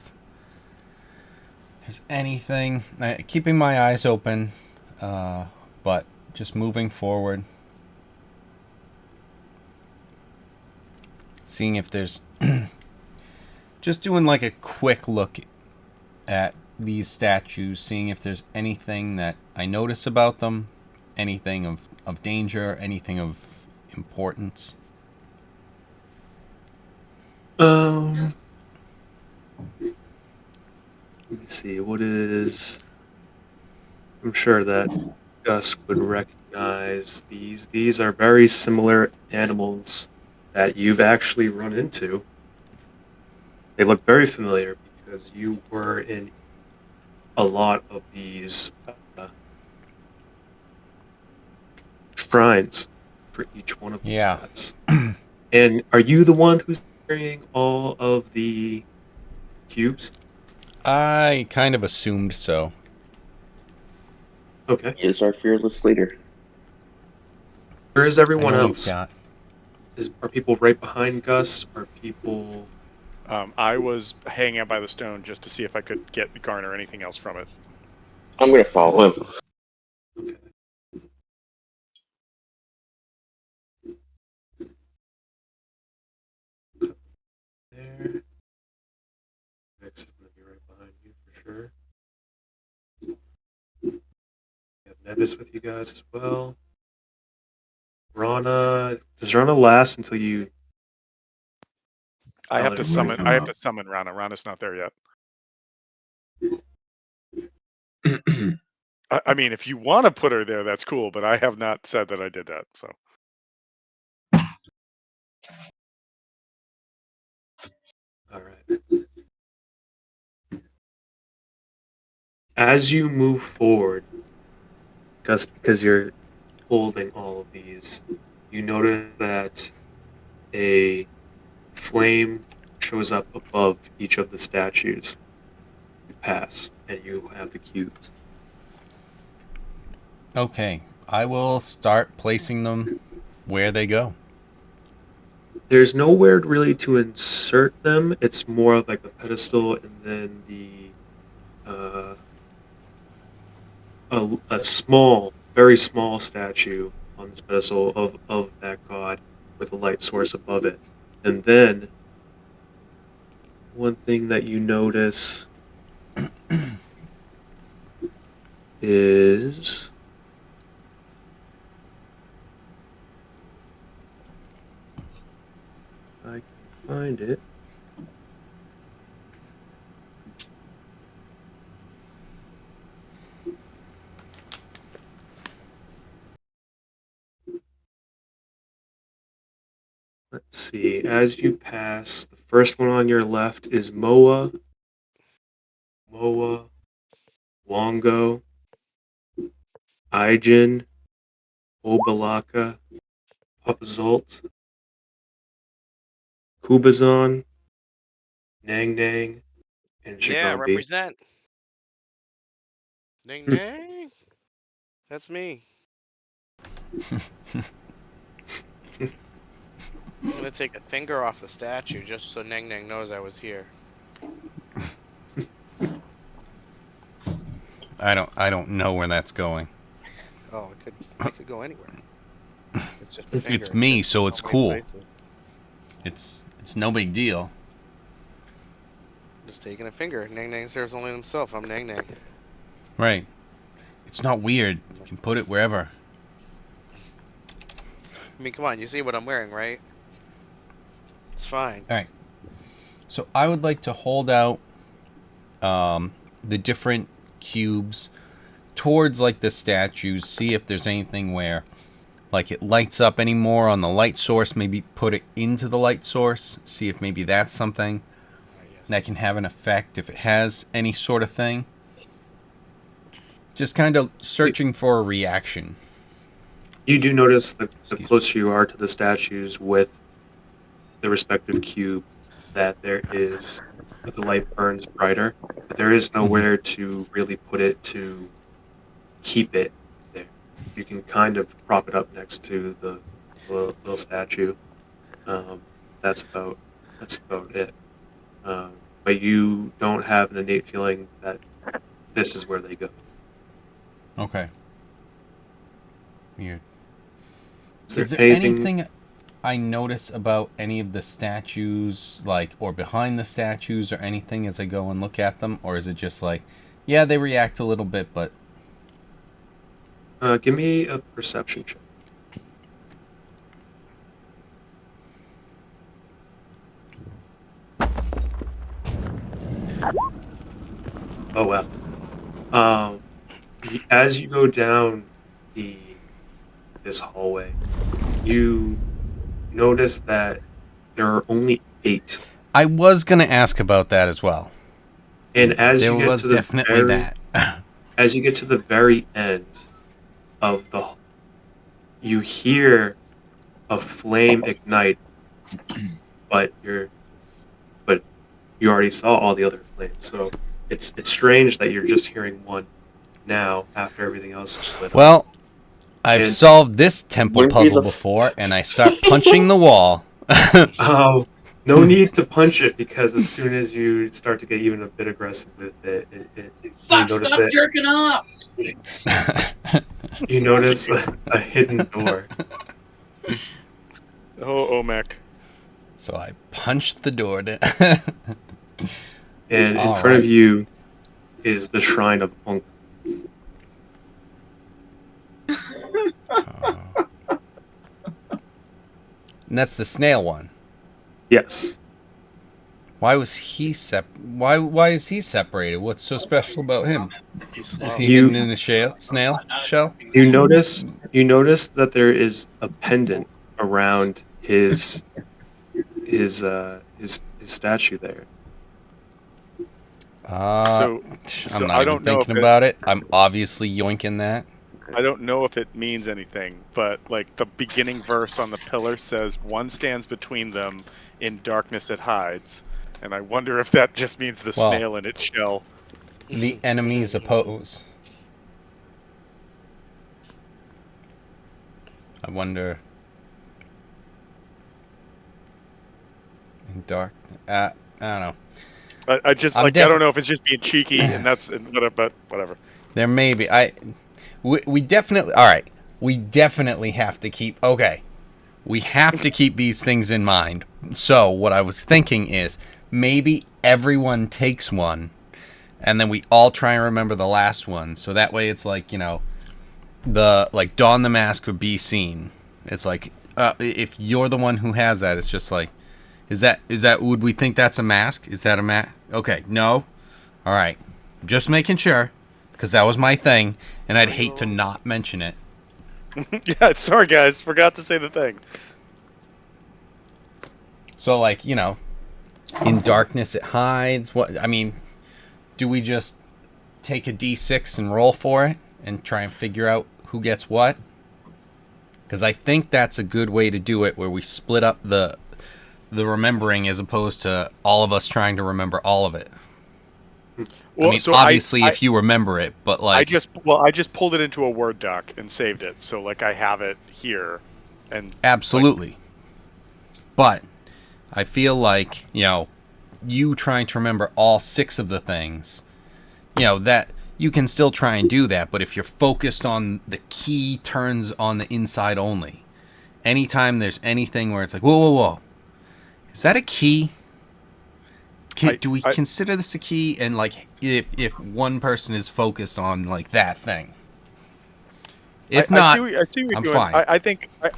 Speaker 1: there's anything. Keeping my eyes open, but just moving forward. Seeing if there's. Just doing like a quick look at these statues, seeing if there's anything that I notice about them, anything of danger, anything of importance.
Speaker 2: Let me see. What is? I'm sure that Gus would recognize these. These are very similar animals that you've actually run into. They look very familiar because you were in a lot of these shrines for each one of these
Speaker 1: Yeah.
Speaker 2: guys. And are you the one who's carrying all of the cubes?
Speaker 1: I kind of assumed so.
Speaker 2: Okay.
Speaker 6: He is our fearless leader.
Speaker 2: Where is
Speaker 1: I
Speaker 2: everyone
Speaker 1: know we've
Speaker 2: else?
Speaker 1: got.
Speaker 2: Are people right behind Gus? Are people?
Speaker 3: I was hanging out by the stone just to see if I could garner anything else from it.
Speaker 6: I'm going to follow him.
Speaker 2: Okay. There. Next is going to be right behind you for sure. You have Nevis with you guys as well. Rana, does Rana last until you?
Speaker 3: I have to
Speaker 2: Right,
Speaker 3: summon.
Speaker 5: come
Speaker 3: I have
Speaker 5: up.
Speaker 3: to summon Rana. Rana's not there yet. I mean, if you want to put her there, that's cool. But I have not said that I did that. So
Speaker 2: All right. As you move forward, Gus, because you're holding all of these, you notice that a flame shows up above each of the statues. You pass, and you have the cubes.
Speaker 1: Okay, I will start placing them where they go.
Speaker 2: There's nowhere really to insert them. It's more of like a pedestal, and then uh, a small, very small statue on this pedestal of that god with a light source above it. And then one thing that you notice is I can find it. Let's see. As you pass, the first one on your left is Moa, Wongo, Ijin, Obalaka, Papazolt, Kubazon, Nang Nang, and
Speaker 4: Yeah,
Speaker 2: Shigambi.
Speaker 4: represent. Ding ding. That's me. I'm gonna take a finger off the statue just so Neng Neng knows I was here.
Speaker 1: I don't know where that's going.
Speaker 4: Oh, it could go anywhere. It's just a
Speaker 1: It's
Speaker 4: finger. It
Speaker 1: me,
Speaker 4: fits
Speaker 1: so
Speaker 4: in
Speaker 1: it's
Speaker 4: so many
Speaker 1: cool.
Speaker 4: places.
Speaker 1: It's no big deal.
Speaker 4: Just taking a finger. Neng Neng serves only himself. I'm Neng Neng.
Speaker 1: Right. It's not weird. You can put it wherever.
Speaker 4: I mean, come on, you see what I'm wearing, right? It's fine.
Speaker 1: All right. So I would like to hold out the different cubes towards like the statues, see if there's anything where like it lights up anymore on the light source, maybe put it into the light source, see if maybe that's something
Speaker 4: Yes.
Speaker 1: that can have an effect if it has any sort of thing. Just kind of searching for a reaction.
Speaker 2: You do notice that the
Speaker 1: Excuse me.
Speaker 2: closer you are to the statues with the respective cube that there is that the light burns brighter, but there is nowhere to really put it to keep it there. You can kind of prop it up next to the little statue. Um, that's about it. Um, but you don't have an innate feeling that this is where they go.
Speaker 1: Okay. Weird.
Speaker 2: Is
Speaker 1: Is
Speaker 2: there
Speaker 1: there
Speaker 2: anything?
Speaker 1: anything I notice about any of the statues, like, or behind the statues, or anything as I go and look at them, or is it just like, yeah, they react a little bit, but
Speaker 2: Give me a perception check. Oh wow. Um, as you go down the this hallway, you notice that there are only 8.
Speaker 1: I was gonna ask about that as well.
Speaker 2: And
Speaker 1: There was definitely that.
Speaker 2: as you get to the very end of you hear a flame ignite, but but you already saw all the other flames. So it's strange that you're just hearing one now after everything else is lit up.
Speaker 1: Well, I've
Speaker 2: And
Speaker 1: solved this temple
Speaker 6: Wouldn't be
Speaker 1: puzzle
Speaker 6: the-
Speaker 1: before, and I start punching the wall.
Speaker 2: no need to punch it, because as soon as you start to get even a bit aggressive with it you notice
Speaker 8: Stop jerking off!
Speaker 2: you notice a hidden door.
Speaker 3: Oh, Omek.
Speaker 1: So I punched the door down.
Speaker 2: And in
Speaker 1: All
Speaker 2: front of
Speaker 1: right.
Speaker 2: you is the shrine of Unk.
Speaker 1: And that's the snail one.
Speaker 2: Yes.
Speaker 1: Why was he Why is he separated? What's so special about him?
Speaker 3: He's
Speaker 1: Is he
Speaker 2: You-
Speaker 1: hidden in the snail shell?
Speaker 2: You notice that there is a pendant around his statue there.
Speaker 3: So
Speaker 1: I'm not
Speaker 3: I
Speaker 1: even
Speaker 3: don't know
Speaker 1: thinking
Speaker 3: if
Speaker 1: about it. I'm obviously yoinking that.
Speaker 3: I don't know if it means anything, but like the beginning verse on the pillar says, "One stands between them, in darkness it hides," and I wonder if that just means the
Speaker 1: Well-
Speaker 3: snail in its shell.
Speaker 1: The enemies oppose. I wonder. In dark. I don't know.
Speaker 3: I just
Speaker 1: I'm
Speaker 3: like I don't know if it's just being cheeky, and but whatever.
Speaker 1: There may be. We definitely. All right. We definitely have to keep. Okay. We have to keep these things in mind. So what I was thinking is maybe everyone takes one, and then we all try and remember the last one. So that way it's like, the like don the mask would be seen. It's like if you're the one who has that, it's just like, is that would we think that's a mask? Is that a mask? Okay, no. All right, just making sure, because that was my thing, and I'd hate to not mention it.
Speaker 3: Yeah, sorry guys, forgot to say the thing.
Speaker 1: So like, in darkness it hides. What I mean, do we just take a d6 and roll for it and try and figure out who gets what? Because I think that's a good way to do it, where we split up the remembering as opposed to all of us trying to remember all of it.
Speaker 3: Well,
Speaker 1: I mean,
Speaker 3: so
Speaker 1: obviously,
Speaker 3: I
Speaker 1: if you remember it, but like,
Speaker 3: I just pulled it into a Word doc and saved it, so like I have it here, and
Speaker 1: absolutely. But I feel like, you trying to remember all 6 of the things, that you can still try and do that. But if you're focused on the key turns on the inside only, anytime there's anything where it's like, whoa, is that a key? Do we consider this a key? And like, if one person is focused on like that thing, if not,
Speaker 3: I see what you're
Speaker 1: I'm
Speaker 3: doing.
Speaker 1: fine.
Speaker 3: I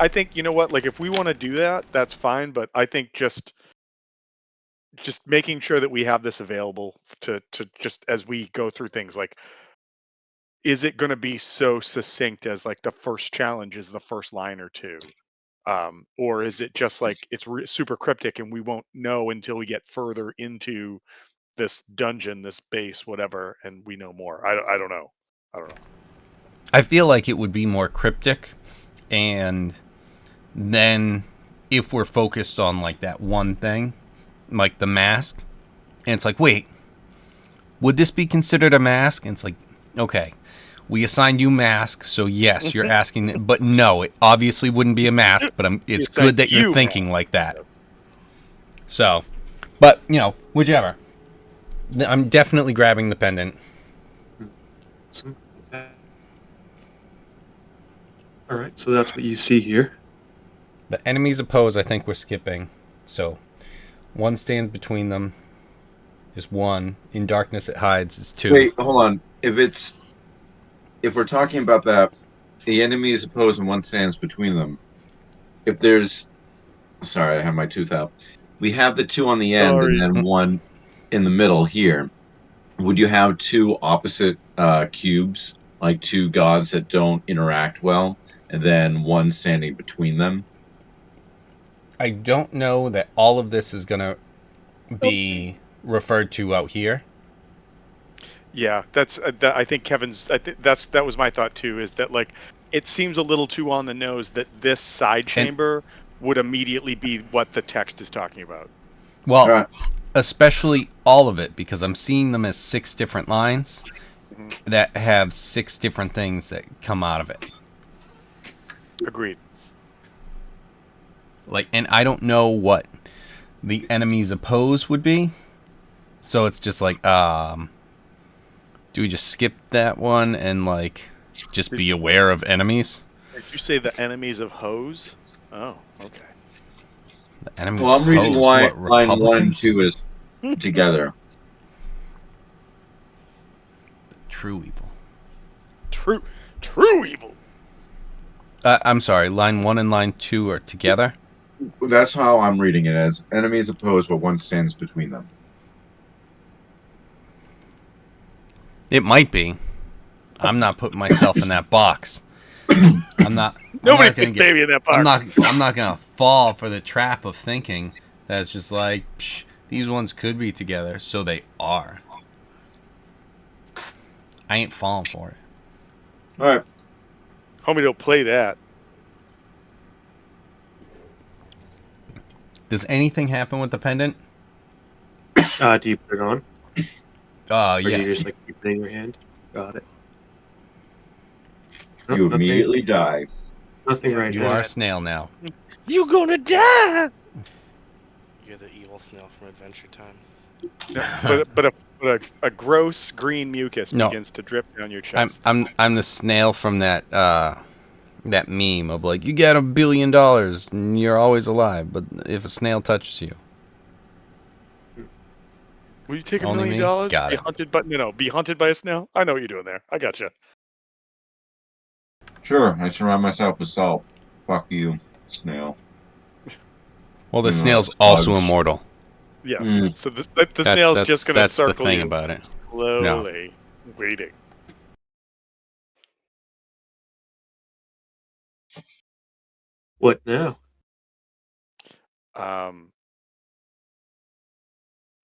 Speaker 3: think you know what, like if we want to do that, that's fine. But I think just making sure that we have this available to just as we go through things, like, is it going to be so succinct as like the first challenge is the first line or two? Or is it just like it's super cryptic and we won't know until we get further into this dungeon, this base, whatever, and we know more? I don't know. I don't know.
Speaker 1: I feel like it would be more cryptic, and then if we're focused on like that one thing, like the mask, and it's like, wait, would this be considered a mask? And it's like, okay, we assigned you mask, so yes, you're asking, but no, it obviously wouldn't be a mask. But it's good that you're thinking like that. So, but whichever. I'm definitely grabbing the pendant.
Speaker 2: Awesome. Okay. All right, so that's what you see here.
Speaker 1: The enemies opposed, I think we're skipping. So, one stands between them is 1. In darkness it hides is 2.
Speaker 5: Wait, hold on. If we're talking about that, the enemy is opposed and one stands between them. If there's, sorry, I have my tooth out. We have the 2 on the end and then 1 in the middle here. Would you have 2 opposite cubes, like 2 gods that don't interact well, and then 1 standing between them?
Speaker 1: I don't know that all of this is going to be referred to out here.
Speaker 3: Yeah, that's. I think Kevin's. That was my thought too. Is that like it seems a little too on the nose that this side chamber would immediately be what the text is talking about.
Speaker 1: Well, especially all of it, because I'm seeing them as 6 different lines that have 6 different things that come out of it.
Speaker 3: Agreed.
Speaker 1: Like, and I don't know what the enemies opposed would be, so it's just like, do we just skip that one and like just be aware of enemies?
Speaker 3: Did you say the enemies of hose? Oh, okay.
Speaker 1: The enemies
Speaker 5: well, I'm reading
Speaker 1: opposed,
Speaker 5: line 1 and 2 is together.
Speaker 1: True evil.
Speaker 3: True evil.
Speaker 1: I'm sorry, line 1 and line 2 are together?
Speaker 5: That's how I'm reading it, as enemies opposed, but 1 stands between them.
Speaker 1: It might be. I'm not putting myself in that box. I'm not.
Speaker 3: Nobody puts baby in that box.
Speaker 1: I'm not gonna fall for the trap of thinking that it's just like, psh, these ones could be together, so they are. I ain't falling for it.
Speaker 5: All right.
Speaker 3: Homie, don't play that.
Speaker 1: Does anything happen with the pendant?
Speaker 2: Do you put it on? Or
Speaker 1: Yes.
Speaker 2: do you just like keep it in your hand? Got it.
Speaker 5: You immediately die.
Speaker 2: Nothing right
Speaker 1: You
Speaker 2: now.
Speaker 1: are a snail now.
Speaker 3: You gonna die?
Speaker 4: You're the evil snail from Adventure Time.
Speaker 3: But a gross green mucus begins to drip down your chest.
Speaker 1: I'm the snail from that that meme of like, you get $1 billion and you're always alive, but if a snail touches you.
Speaker 3: Will you take $1
Speaker 1: Only me?
Speaker 3: million?
Speaker 1: Got
Speaker 3: Be
Speaker 1: it.
Speaker 3: hunted, be hunted by a snail? I know what you're doing there. I gotcha.
Speaker 5: Sure, I surround myself with salt. Fuck you, snail.
Speaker 1: Well, the
Speaker 5: You know,
Speaker 1: snail's
Speaker 5: it's
Speaker 1: also
Speaker 5: bugs.
Speaker 1: immortal.
Speaker 3: Yes. So the snail's just going to
Speaker 1: that's
Speaker 3: circle
Speaker 1: the thing
Speaker 3: you
Speaker 1: about it.
Speaker 3: slowly, waiting.
Speaker 2: What now?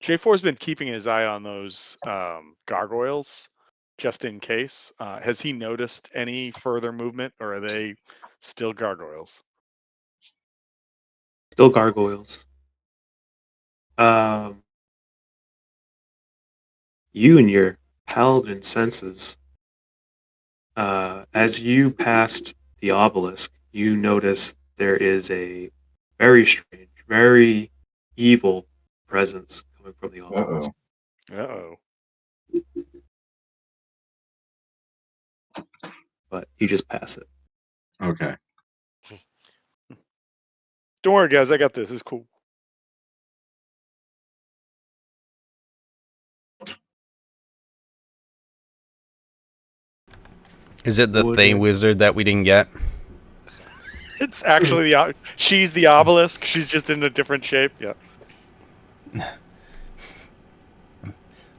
Speaker 3: J4's been keeping his eye on those gargoyles, just in case. Has he noticed any further movement, or are they still gargoyles?
Speaker 2: Still gargoyles. You and your paladin senses. As you passed the obelisk, you notice there is a very strange, very evil presence coming from the obelisk.
Speaker 3: Uh-oh.
Speaker 2: But you just pass it.
Speaker 5: Okay.
Speaker 3: Don't worry, guys. I got this. It's cool.
Speaker 1: Is it the Thay wizard that we didn't get?
Speaker 3: It's actually she's the obelisk. She's just in a different shape. Yeah.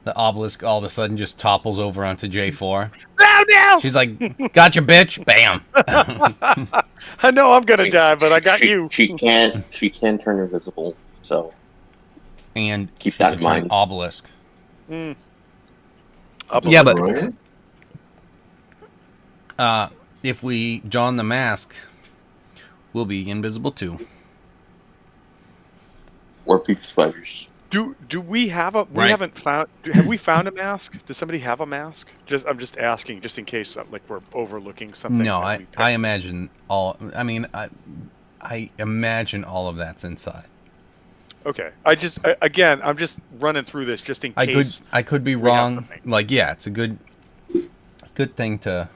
Speaker 1: The obelisk all of a sudden just topples over onto J4.
Speaker 3: No!
Speaker 1: She's like, gotcha, bitch. Bam.
Speaker 3: I know I'm gonna die, but I got you.
Speaker 6: She can turn invisible, so
Speaker 1: And
Speaker 6: keep
Speaker 1: she
Speaker 6: that
Speaker 1: can
Speaker 6: in mind.
Speaker 1: turn obelisk.
Speaker 3: Mm.
Speaker 1: Yeah, but
Speaker 5: Right?
Speaker 1: if we don the mask, we'll be invisible too.
Speaker 6: War Peep spiders.
Speaker 3: Do we have a? We
Speaker 1: Right.
Speaker 3: haven't found. Have we found a mask? Does somebody have a mask? I'm just asking, just in case, like we're overlooking something.
Speaker 1: No,
Speaker 3: that we picked.
Speaker 1: I imagine all. I mean, I imagine all of that's inside.
Speaker 3: Okay. Again, I'm just running through this just in case.
Speaker 1: I could be
Speaker 3: we have
Speaker 1: wrong.
Speaker 3: something.
Speaker 1: Like, yeah, it's a good thing to.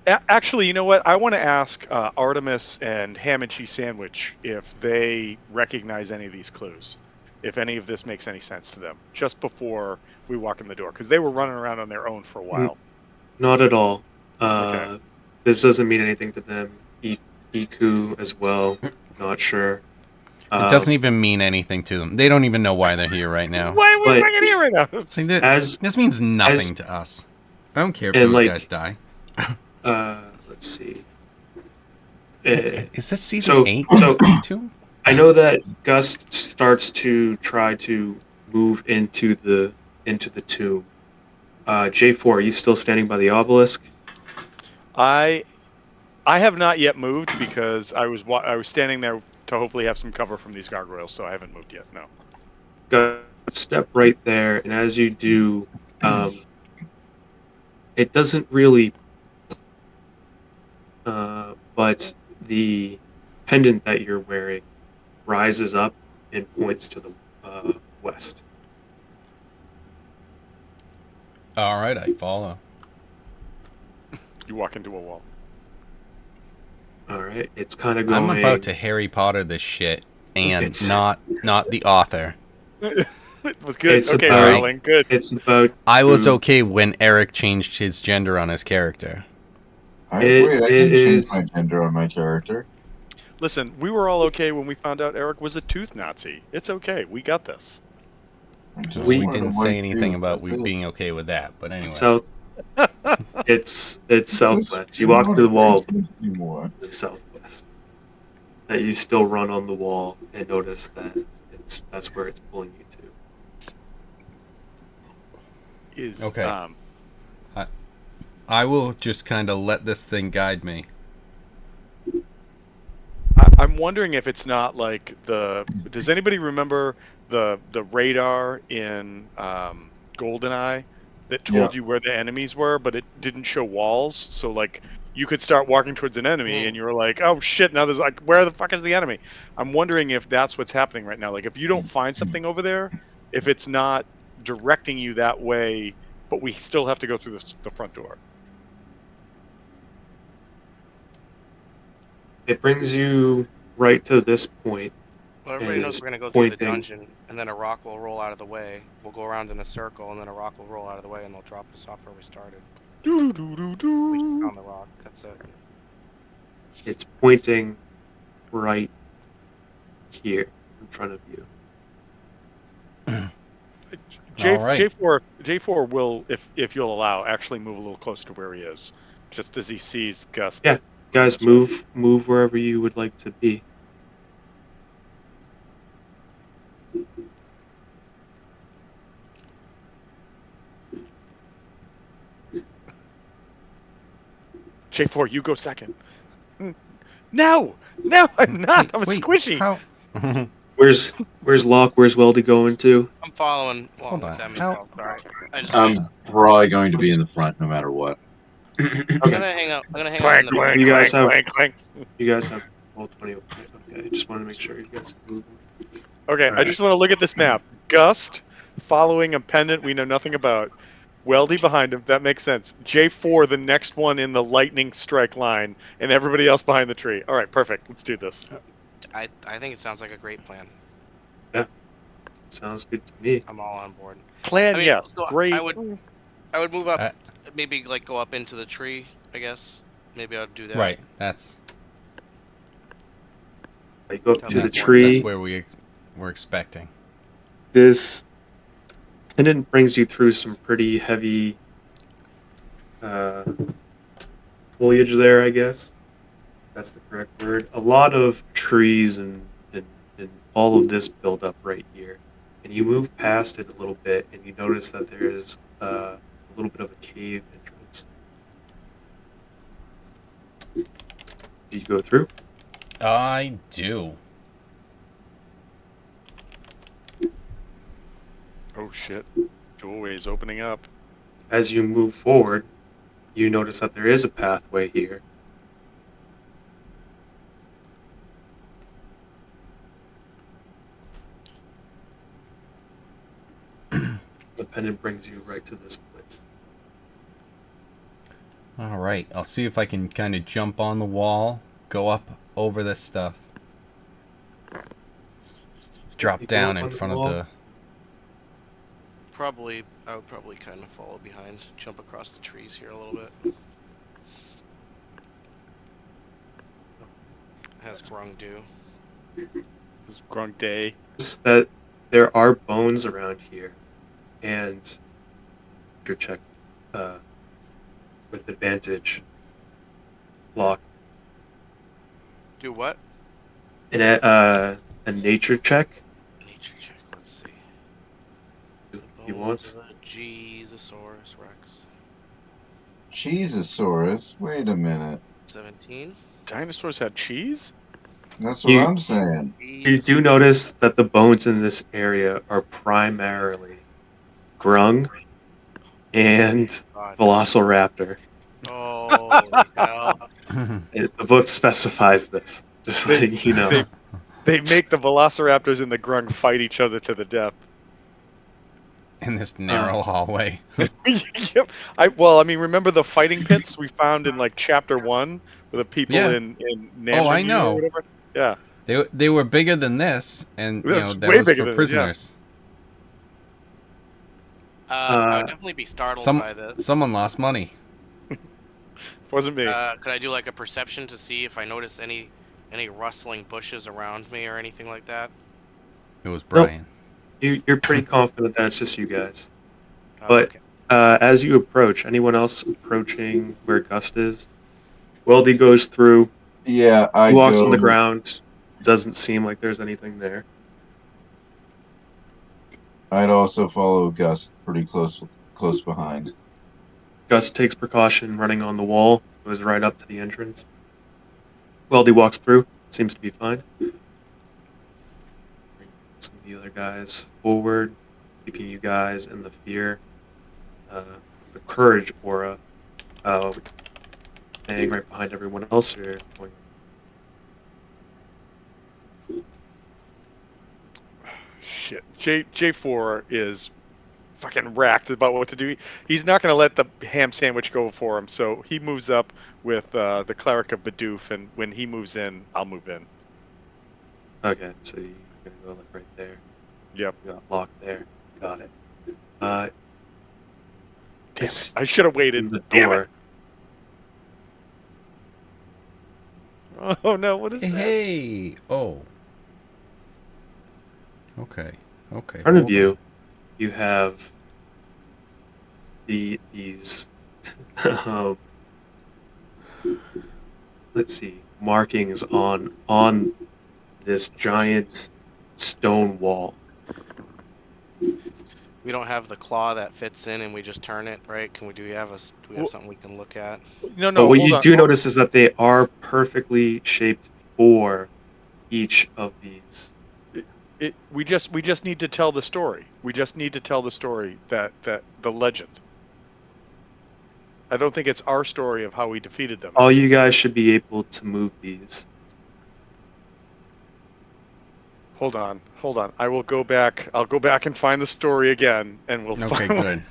Speaker 3: Actually, you know what? I want to ask Artemis and Ham and Cheese Sandwich if they recognize any of these clues, if any of this makes any sense to them, just before we walk in the door, because they were running around on their own for a while.
Speaker 2: Not at all.
Speaker 3: Okay.
Speaker 2: This doesn't mean anything to them. Iku as well. Not sure.
Speaker 1: It doesn't even mean anything to them. They don't even know why they're here right now.
Speaker 3: Why are we
Speaker 2: But-
Speaker 3: fucking here right now?
Speaker 1: It's like that-
Speaker 2: As
Speaker 1: this means nothing to us. I don't care if
Speaker 2: and,
Speaker 1: those
Speaker 2: like,
Speaker 1: guys die.
Speaker 2: let's see.
Speaker 1: Is this season
Speaker 2: So
Speaker 1: 8 too?
Speaker 2: I know that Gus starts to try to move into the tomb. J4, are you still standing by the obelisk?
Speaker 3: I have not yet moved because I was standing there to hopefully have some cover from these gargoyles, so I haven't moved yet. No.
Speaker 2: Gus, step right there, and as you do, it doesn't really. But the pendant that you're wearing rises up and points to the west.
Speaker 1: All right, I follow.
Speaker 3: You walk into a wall.
Speaker 2: All right, it's kind of going.
Speaker 1: I'm about to Harry Potter this shit, and
Speaker 2: It's-
Speaker 1: not the author.
Speaker 3: It was good.
Speaker 2: It's
Speaker 3: Okay,
Speaker 2: about-
Speaker 3: darling. Good.
Speaker 2: It's about.
Speaker 1: I was
Speaker 2: to-
Speaker 1: okay when Eric changed his gender on his character.
Speaker 5: I
Speaker 2: It-
Speaker 5: agree. I
Speaker 2: it
Speaker 5: can change
Speaker 2: is-
Speaker 5: my gender on my character.
Speaker 3: Listen, we were all okay when we found out Eric was a tooth Nazi. It's okay. We got this.
Speaker 5: I just
Speaker 2: We
Speaker 1: We
Speaker 5: wanted
Speaker 1: didn't
Speaker 5: one
Speaker 1: say anything
Speaker 5: too,
Speaker 1: about
Speaker 5: that's
Speaker 1: we
Speaker 5: it.
Speaker 1: being okay with that, but anyway.
Speaker 2: South. It's southwest. You walk to the wall
Speaker 5: Anymore.
Speaker 2: to the southwest. That you still run on the wall and notice that that's where it's pulling you to.
Speaker 3: Is
Speaker 1: Okay. I will just kind of let this thing guide me.
Speaker 3: I'm wondering if it's not like the. Does anybody remember the radar in GoldenEye that told you where the enemies were, but it didn't show walls? So like you could start walking towards an enemy, and you were like, "Oh shit! Now there's like, where the fuck is the enemy?" I'm wondering if that's what's happening right now. Like if you don't find something over there, if it's not directing you that way, but we still have to go through the front door.
Speaker 2: It brings you right to this point.
Speaker 4: Well, everybody
Speaker 2: And
Speaker 4: knows
Speaker 2: it's
Speaker 4: we're gonna go through the
Speaker 2: pointing-
Speaker 4: dungeon, and then a rock will roll out of the way. We'll go around in a circle, and then a rock will roll out of the way, and they'll drop us off where we started. We just found the rock. That's it.
Speaker 2: It's pointing right here in front of you.
Speaker 1: All right.
Speaker 3: J4 will, if you'll allow, actually move a little closer to where he is, just as he sees Gus.
Speaker 2: Yeah. Guys, move wherever you would like to be.
Speaker 3: J4, you go second. No, I'm not. I'm
Speaker 1: Wait,
Speaker 3: squishy.
Speaker 1: How?
Speaker 2: Where's Locke? Where's Weldy going to?
Speaker 4: I'm following. Well,
Speaker 1: Hold on.
Speaker 4: that means
Speaker 1: How-
Speaker 4: sorry. I just,
Speaker 5: I'm probably going to be in the front no matter what.
Speaker 4: I'm gonna hang out. I'm gonna hang out
Speaker 3: Clank,
Speaker 4: in the
Speaker 3: clank,
Speaker 2: You guys
Speaker 3: clank,
Speaker 2: have-
Speaker 3: clank, clank.
Speaker 2: You guys have all 20. Okay, I just want to make sure you guys are moving.
Speaker 3: Okay, I
Speaker 2: Alright.
Speaker 3: just want to look at this map. Gust following a pendant we know nothing about. Weldy behind him. That makes sense. J4, the next one in the lightning strike line, and everybody else behind the tree. All right, perfect. Let's do this.
Speaker 4: I think it sounds like a great plan.
Speaker 2: Sounds good to me.
Speaker 4: I'm all on board.
Speaker 3: Plan,
Speaker 4: I mean,
Speaker 3: yes.
Speaker 4: so
Speaker 3: Great.
Speaker 4: I would move up,
Speaker 1: Uh,
Speaker 4: maybe like go up into the tree. I guess maybe I'd do that.
Speaker 1: Right. That's
Speaker 2: You go up
Speaker 4: Come
Speaker 2: to the
Speaker 4: back.
Speaker 2: tree.
Speaker 1: that's where we're expecting.
Speaker 2: This pendant brings you through some pretty heavy foliage there, I guess. That's the correct word. A lot of trees and all of this build up right here. And you move past it a little bit and you notice that there's a little bit of a cave entrance. Do you go through?
Speaker 1: I do.
Speaker 3: Oh shit! Doorway's opening up.
Speaker 2: As you move forward, you notice that there is a pathway here. The pendant brings you right to this place.
Speaker 1: All right, I'll see if I can kind of jump on the wall, go up over this stuff, drop
Speaker 2: You go
Speaker 1: down
Speaker 2: up
Speaker 1: in
Speaker 2: on the
Speaker 1: front of
Speaker 2: wall.
Speaker 1: the.
Speaker 4: I would probably kind of follow behind, jump across the trees here a little bit. As Grung do.
Speaker 3: This is Grunk Day.
Speaker 2: Notice that there are bones around here, and your check with advantage. Lock.
Speaker 4: Do what?
Speaker 2: And a nature check.
Speaker 4: Nature check. Let's see. The
Speaker 2: You
Speaker 4: bones
Speaker 2: want?
Speaker 4: of a Jesusaurus Rex.
Speaker 5: Cheezosaurus? Wait a minute.
Speaker 4: 17.
Speaker 3: Dinosaurs had cheese?
Speaker 5: That's what
Speaker 2: You
Speaker 5: I'm saying.
Speaker 2: you do notice that the bones in this area are primarily grung and
Speaker 4: God.
Speaker 2: velociraptor.
Speaker 4: Holy hell.
Speaker 2: The book specifies this, just
Speaker 3: They,
Speaker 2: letting you know.
Speaker 3: they make the Velociraptors and the Grung fight each other to the death.
Speaker 1: In this narrow hallway.
Speaker 3: Yep. I mean, remember the fighting pits we found in like chapter 1 with the people
Speaker 1: Yeah.
Speaker 3: in
Speaker 1: Oh, I
Speaker 3: Nanjing
Speaker 1: know.
Speaker 3: or whatever? Yeah.
Speaker 1: They were bigger than this, and
Speaker 3: That's
Speaker 1: that
Speaker 3: way
Speaker 1: was
Speaker 3: bigger
Speaker 1: for
Speaker 3: than this, yeah.
Speaker 1: prisoners.
Speaker 4: I would definitely be startled by this.
Speaker 1: Someone lost money.
Speaker 3: Wasn't me.
Speaker 4: Could I do like a perception to see if I notice any rustling bushes around me or anything like that?
Speaker 1: It was Brian.
Speaker 2: You're pretty confident that it's just you guys.
Speaker 4: Oh,
Speaker 2: But
Speaker 4: okay.
Speaker 2: as you approach, anyone else approaching where Gust is? Weldy goes through.
Speaker 5: Yeah, I
Speaker 2: He walks
Speaker 5: go.
Speaker 2: on the ground. Doesn't seem like there's anything there.
Speaker 5: I'd also follow Gus pretty close behind.
Speaker 2: Gus takes precaution, running on the wall, goes right up to the entrance. Weldy walks through. Seems to be fine. Some of the other guys forward, keeping you guys in the fear, the courage aura, staying right behind everyone else here.
Speaker 3: Shit. J4 is fucking racked about what to do. He's not going to let the ham sandwich go for him, so he moves up with the cleric of Bidoof, and when he moves in, I'll move in.
Speaker 2: Okay, so you're gonna go like right there.
Speaker 3: Yep.
Speaker 2: You got locked there. Got it.
Speaker 3: Damn
Speaker 2: This
Speaker 3: it. I should have
Speaker 2: in
Speaker 3: waited.
Speaker 2: the
Speaker 3: Damn
Speaker 2: door.
Speaker 3: it. Oh no, what is this?
Speaker 1: Hey! Oh. Okay.
Speaker 2: In front of
Speaker 1: hold
Speaker 2: you,
Speaker 1: on.
Speaker 2: you have these. Let's see, markings on this giant stone wall.
Speaker 4: We don't have the claw that fits in, and we just turn it, right? Do we have
Speaker 3: Well-
Speaker 4: something we can look at?
Speaker 3: No,
Speaker 2: But what
Speaker 3: hold
Speaker 2: you
Speaker 3: on.
Speaker 2: do notice is that they are perfectly shaped for each of these.
Speaker 3: We just need to tell the story. We just need to tell the story that the legend. I don't think it's our story of how we defeated them.
Speaker 2: All
Speaker 3: It's-
Speaker 2: you guys should be able to move these.
Speaker 3: Hold on. I will go back. I'll go back and find the story again, and we'll.
Speaker 1: Okay,
Speaker 3: find...
Speaker 1: good.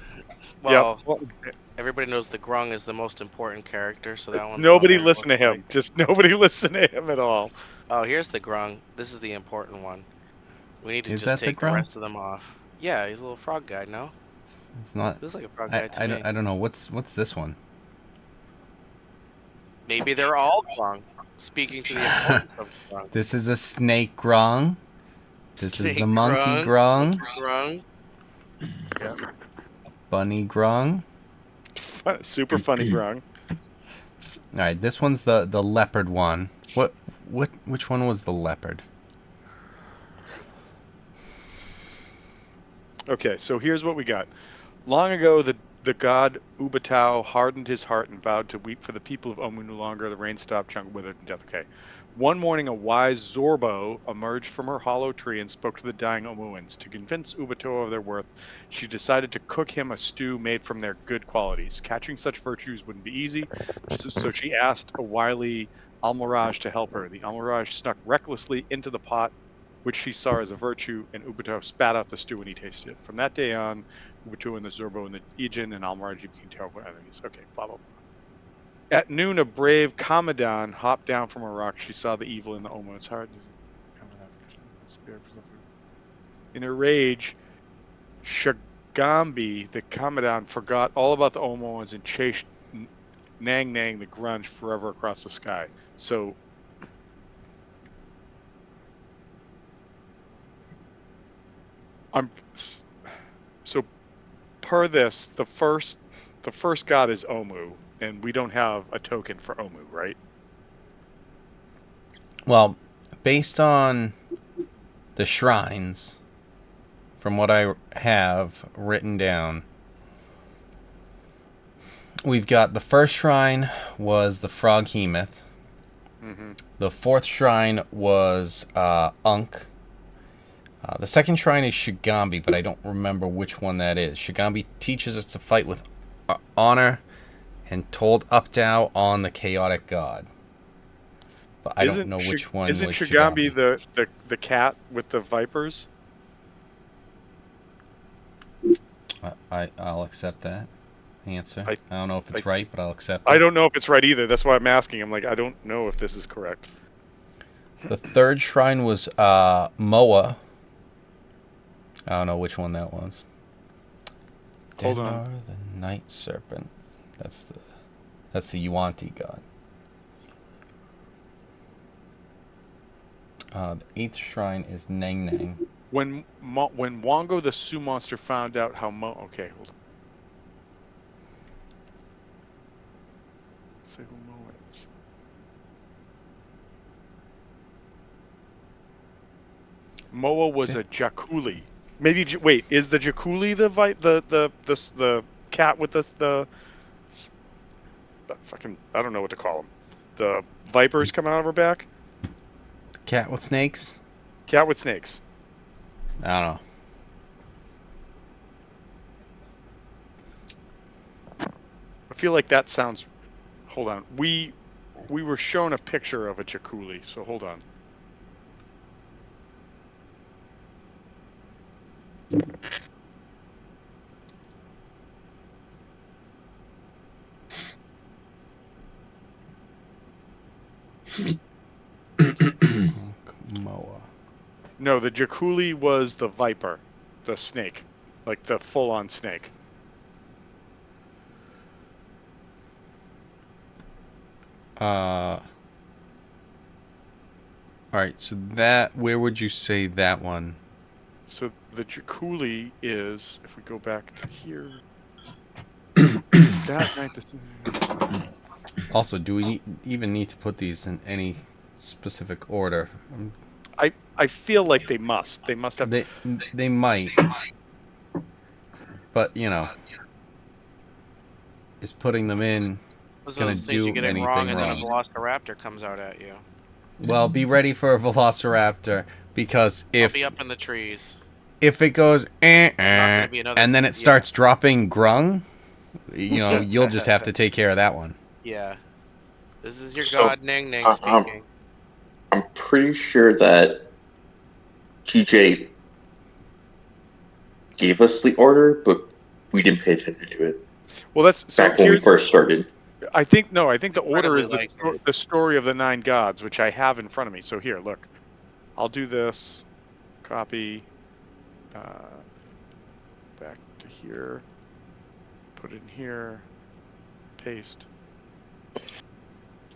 Speaker 4: Well,
Speaker 3: Yep.
Speaker 4: everybody knows the Grung is the most important character, so that one.
Speaker 3: Nobody listen to him. Just nobody listen to him at all.
Speaker 4: Oh, here's the Grung. This is the important one. We need to
Speaker 1: Is
Speaker 4: just
Speaker 1: that the
Speaker 4: take the
Speaker 1: Grung?
Speaker 4: rest of them off. Yeah, he's a little frog guy, no?
Speaker 1: It's not.
Speaker 4: Looks like a frog guy to me.
Speaker 1: I don't know. What's this one?
Speaker 4: Maybe they're all Grung. Speaking to the importance of Grung.
Speaker 1: This is a snake grung. This is
Speaker 4: Snake
Speaker 1: the monkey grung.
Speaker 4: Grung.
Speaker 1: Bunny grung.
Speaker 3: Super funny, Grung.
Speaker 1: All right, this one's the leopard one. Which one was the leopard?
Speaker 3: Okay, so here's what we got. Long ago, The god Ubatao hardened his heart and vowed to weep for the people of Omu no longer. The rain stopped, jungle withered, and death. Okay. One morning, a wise Zorbo emerged from her hollow tree and spoke to the dying Omuans. To convince Ubatao of their worth, she decided to cook him a stew made from their good qualities. Catching such virtues wouldn't be easy, so she asked a wily Almiraj to help her. The Almiraj snuck recklessly into the pot, which she saw as a virtue, and Ubatao spat out the stew when he tasted it. From that day on, Ubuntu and the Zorbo and the Ejin and Almaraji became terrible enemies. Okay, blah, blah, blah. At noon, a brave Kamadan hopped down from a rock. She saw the evil in the Omo's heart. In her rage, Shagambi, the Kamadan, forgot all about the Omoans and chased Nang Nang, the grunge, forever across the sky. So, so per this, the first god is Omu, and we don't have a token for Omu, right?
Speaker 1: Well, based on the shrines, from what I have written down, we've got the first shrine was the Froghemoth.
Speaker 3: Mm-hmm.
Speaker 1: The fourth shrine was Unk. The second shrine is Shigambi, but I don't remember which one that is. Shigambi teaches us to fight with honor and told Updow on the chaotic god. But I don't know which one was
Speaker 3: Shigambi
Speaker 1: Shigambi.
Speaker 3: the cat with the vipers?
Speaker 1: I'll accept that answer.
Speaker 3: I
Speaker 1: don't know if it's right, but I'll accept it.
Speaker 3: I don't know if it's right either. That's why I'm asking. I'm like, I don't know if this is correct.
Speaker 1: The third shrine was Moa. I don't know which one that was.
Speaker 3: Hold
Speaker 1: Denar,
Speaker 3: on.
Speaker 1: the Night Serpent. That's the Yuan-Ti god. The eighth shrine is Nang Nang.
Speaker 3: When Wongo the Sioux monster found out how okay, hold on. Say who Mo is. Moa was a Jakuli. Maybe wait, is the Jakuli the cat with the fucking, I don't know what to call them. The vipers coming out of her back?
Speaker 1: Cat with snakes?
Speaker 3: Cat with snakes.
Speaker 1: I don't know.
Speaker 3: I feel like that sounds. Hold on. We were shown a picture of a Jakuli, so hold on.
Speaker 1: Moa.
Speaker 3: No, the Jakuli was the viper, the snake, like the full-on snake.
Speaker 1: All right, so where would you say that one?
Speaker 3: So the Jakuli is, if we go back to here, that night.
Speaker 1: Also, do we even need to put these in any specific order?
Speaker 3: I feel like they must. They must have.
Speaker 1: They might, but is putting them in
Speaker 4: Those are
Speaker 1: gonna
Speaker 4: those things
Speaker 1: do
Speaker 4: you're getting
Speaker 1: anything
Speaker 4: wrong, and then a
Speaker 1: wrong?
Speaker 4: Velociraptor comes out at you.
Speaker 1: Well, be ready for a Velociraptor, because
Speaker 4: I'll be up in the trees.
Speaker 1: if it goes
Speaker 4: Not gonna be another,
Speaker 1: and then it starts dropping grung, you'll just have to take care of that one.
Speaker 4: Yeah. This is your
Speaker 6: So,
Speaker 4: god Nang Nang speaking.
Speaker 6: I'm pretty sure that TJ gave us the order, but we didn't pay attention to it.
Speaker 3: Well, that's so.
Speaker 6: Back when we first started.
Speaker 3: I think the order is
Speaker 4: Incredibly
Speaker 3: the story of the 9 gods, which I have in front of me. So here, look. I'll do this. Copy. Back to here. Put it in here. Paste.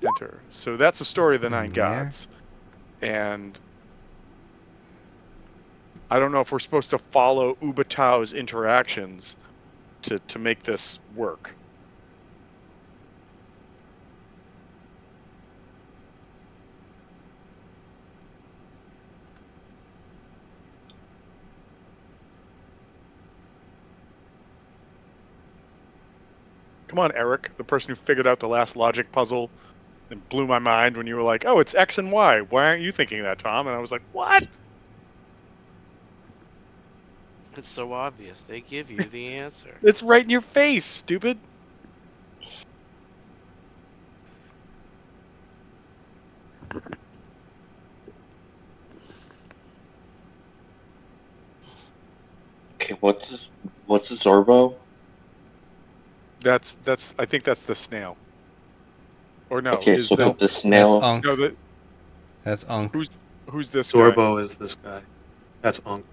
Speaker 3: Enter. So that's the story of the 9 gods. And I don't know if we're supposed to follow Ubatao's interactions to make this work. come on, Eric, the person who figured out the last logic puzzle and blew my mind when you were like, oh, it's X and Y. Why aren't you thinking that, Tom? And I was like, what?
Speaker 7: It's so obvious. They give you the answer.
Speaker 3: It's right in your face, stupid.
Speaker 6: Okay, what's a Zorbo?
Speaker 3: That's I think that's the snail. Or no,
Speaker 6: Okay,
Speaker 3: is
Speaker 6: so
Speaker 3: the
Speaker 1: Nope,
Speaker 6: the
Speaker 1: that's
Speaker 6: snail.
Speaker 1: Unk.
Speaker 3: no the
Speaker 1: That's Unk.
Speaker 3: who's this guy?
Speaker 2: Zorbo is this guy. That's Unk.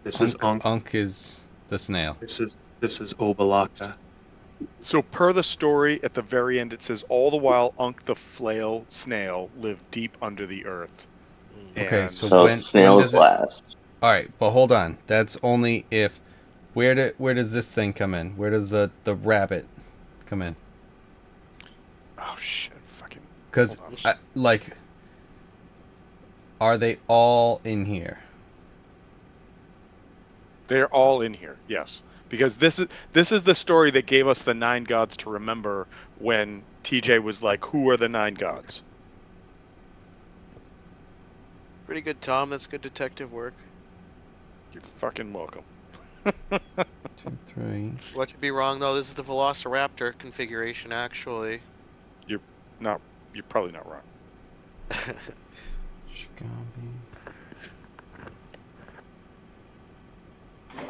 Speaker 2: This is Unk.
Speaker 1: Unk is the snail.
Speaker 2: This is Obalaka.
Speaker 3: So per the story, at the very end, it says all the while Unk the flail snail lived deep under the earth.
Speaker 1: Okay,
Speaker 3: And
Speaker 1: so
Speaker 6: So
Speaker 1: when
Speaker 6: snail
Speaker 1: does
Speaker 6: is
Speaker 1: it?
Speaker 6: last.
Speaker 1: All right, but hold on. That's only if. Where does this thing come in? Where does the rabbit come in?
Speaker 3: oh shit, fucking.
Speaker 1: Because
Speaker 3: Hold on.
Speaker 1: like, are they all in here?
Speaker 3: They're all in here, yes. Because this is the story that gave us the 9 gods to remember when TJ was like, who are the 9 gods?
Speaker 7: Pretty good, Tom. That's good detective work.
Speaker 3: You're fucking welcome.
Speaker 1: 2, 3.
Speaker 7: What could be wrong though? This is the Velociraptor configuration, actually.
Speaker 3: You're probably not wrong.
Speaker 1: Shikabi.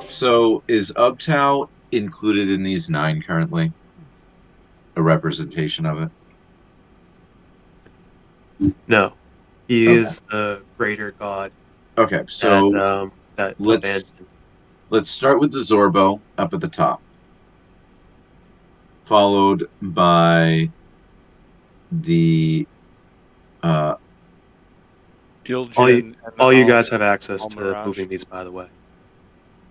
Speaker 5: So is Uptow included in these 9 currently? A representation of it?
Speaker 2: No, he
Speaker 5: Okay.
Speaker 2: is the greater god.
Speaker 5: Okay, so
Speaker 2: that
Speaker 5: let's
Speaker 2: abandoned.
Speaker 5: let's start with the Zorbo up at the top, followed by the
Speaker 3: Il'jin and
Speaker 2: All you
Speaker 3: Al-
Speaker 2: guys have access to
Speaker 3: Almiraj.
Speaker 2: moving these, by the way.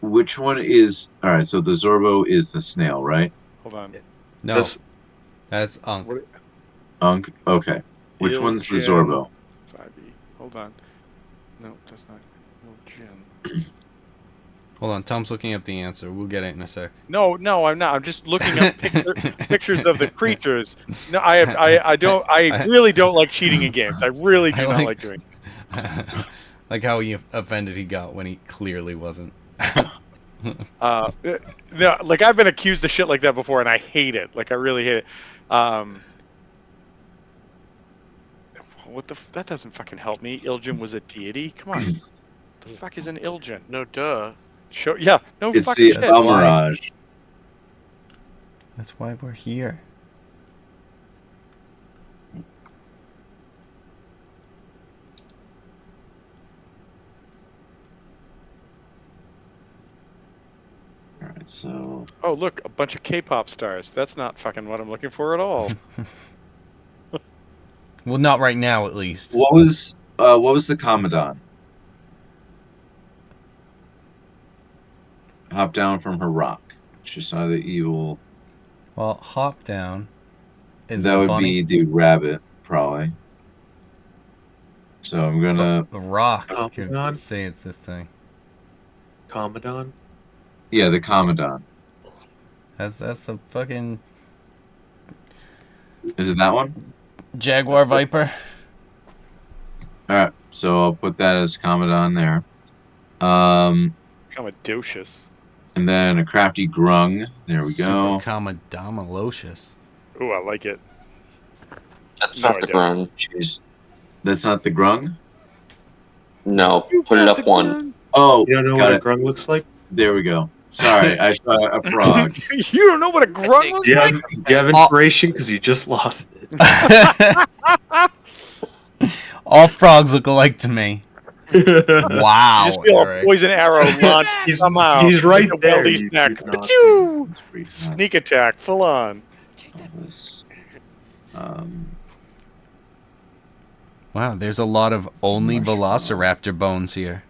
Speaker 5: which one is all right? So the Zorbo is the snail, right?
Speaker 3: Hold on.
Speaker 2: Yeah.
Speaker 1: No,
Speaker 2: This-
Speaker 1: that's Unk.
Speaker 3: What?
Speaker 5: Unk. Okay, which one's the
Speaker 3: Il'jin.
Speaker 5: Zorbo?
Speaker 3: Hold on. No, that's not Il'jin.
Speaker 1: Hold on, Tom's looking up the answer. We'll get it in a sec.
Speaker 3: No, I'm not. I'm just looking up pictures of the creatures. No, I don't. I really don't like cheating in games. I really do not like doing it.
Speaker 1: Like how offended he got when he clearly wasn't.
Speaker 3: No, like I've been accused of shit like that before, and I hate it. Like I really hate it. That doesn't fucking help me. Il'jin was a deity. Come on. The fuck is an Il'jin?
Speaker 7: No, duh.
Speaker 3: Yeah. No
Speaker 5: It's
Speaker 3: fucking
Speaker 5: the
Speaker 3: shit.
Speaker 5: Almiraj.
Speaker 1: That's why we're here.
Speaker 5: All right, so
Speaker 3: Oh, look, a bunch of K-pop stars. That's not fucking what I'm looking for at all.
Speaker 1: Well, not right now, at least.
Speaker 5: what was the Commandant? Hop down from her rock. She saw the evil.
Speaker 1: Well, hop down. Is
Speaker 5: That
Speaker 1: a
Speaker 5: would
Speaker 1: bunny.
Speaker 5: be the rabbit, probably. So I'm gonna.
Speaker 1: The rock
Speaker 2: Commandant?
Speaker 1: could say it's this thing.
Speaker 2: Commandant?
Speaker 5: Yeah, the Commandant.
Speaker 1: That's a fucking
Speaker 5: Is it that one?
Speaker 1: jaguar viper.
Speaker 5: All right, so I'll put that as Commandant there.
Speaker 3: Commodocious.
Speaker 5: And then a crafty grung. There we go.
Speaker 1: Supercomodomalocious.
Speaker 3: Ooh, I like it.
Speaker 6: That's
Speaker 3: No,
Speaker 6: not
Speaker 3: I
Speaker 6: the
Speaker 3: don't.
Speaker 6: grung.
Speaker 5: Jeez, that's not the grung.
Speaker 6: No, put it up one.
Speaker 5: Oh,
Speaker 2: You don't know
Speaker 5: got
Speaker 2: what a
Speaker 5: it.
Speaker 2: grung looks like?
Speaker 5: There we go. Sorry, I saw a frog.
Speaker 3: You don't know what a grung looks
Speaker 2: Do you
Speaker 3: like?
Speaker 2: have inspiration? Because you just lost it.
Speaker 1: All frogs look alike to me. Wow,
Speaker 3: You just feel
Speaker 1: Eric.
Speaker 3: a poison arrow launched somehow.
Speaker 2: He's right
Speaker 3: into
Speaker 2: there.
Speaker 3: Weldy's
Speaker 2: you
Speaker 3: neck.
Speaker 2: Nazi.
Speaker 3: Achoo!
Speaker 5: Let's read
Speaker 3: Sneak attack, full on.
Speaker 5: this.
Speaker 1: Wow, there's a lot of only velociraptor bones here.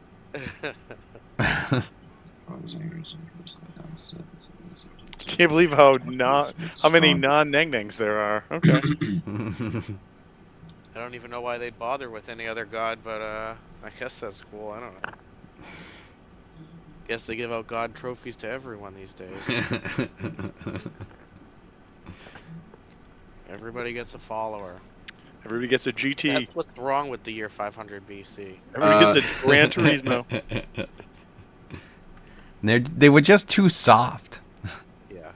Speaker 3: Can't believe how many non-Nengnings there are. Okay.
Speaker 7: I don't even know why they'd bother with any other god, but I guess that's cool. I don't know. Guess they give out god trophies to everyone these days.
Speaker 4: Everybody gets a follower.
Speaker 3: Everybody gets a GT.
Speaker 4: That's what's wrong with the year 500 BC.
Speaker 3: Everybody gets a Gran Turismo.
Speaker 1: They were just too soft.
Speaker 4: Yeah.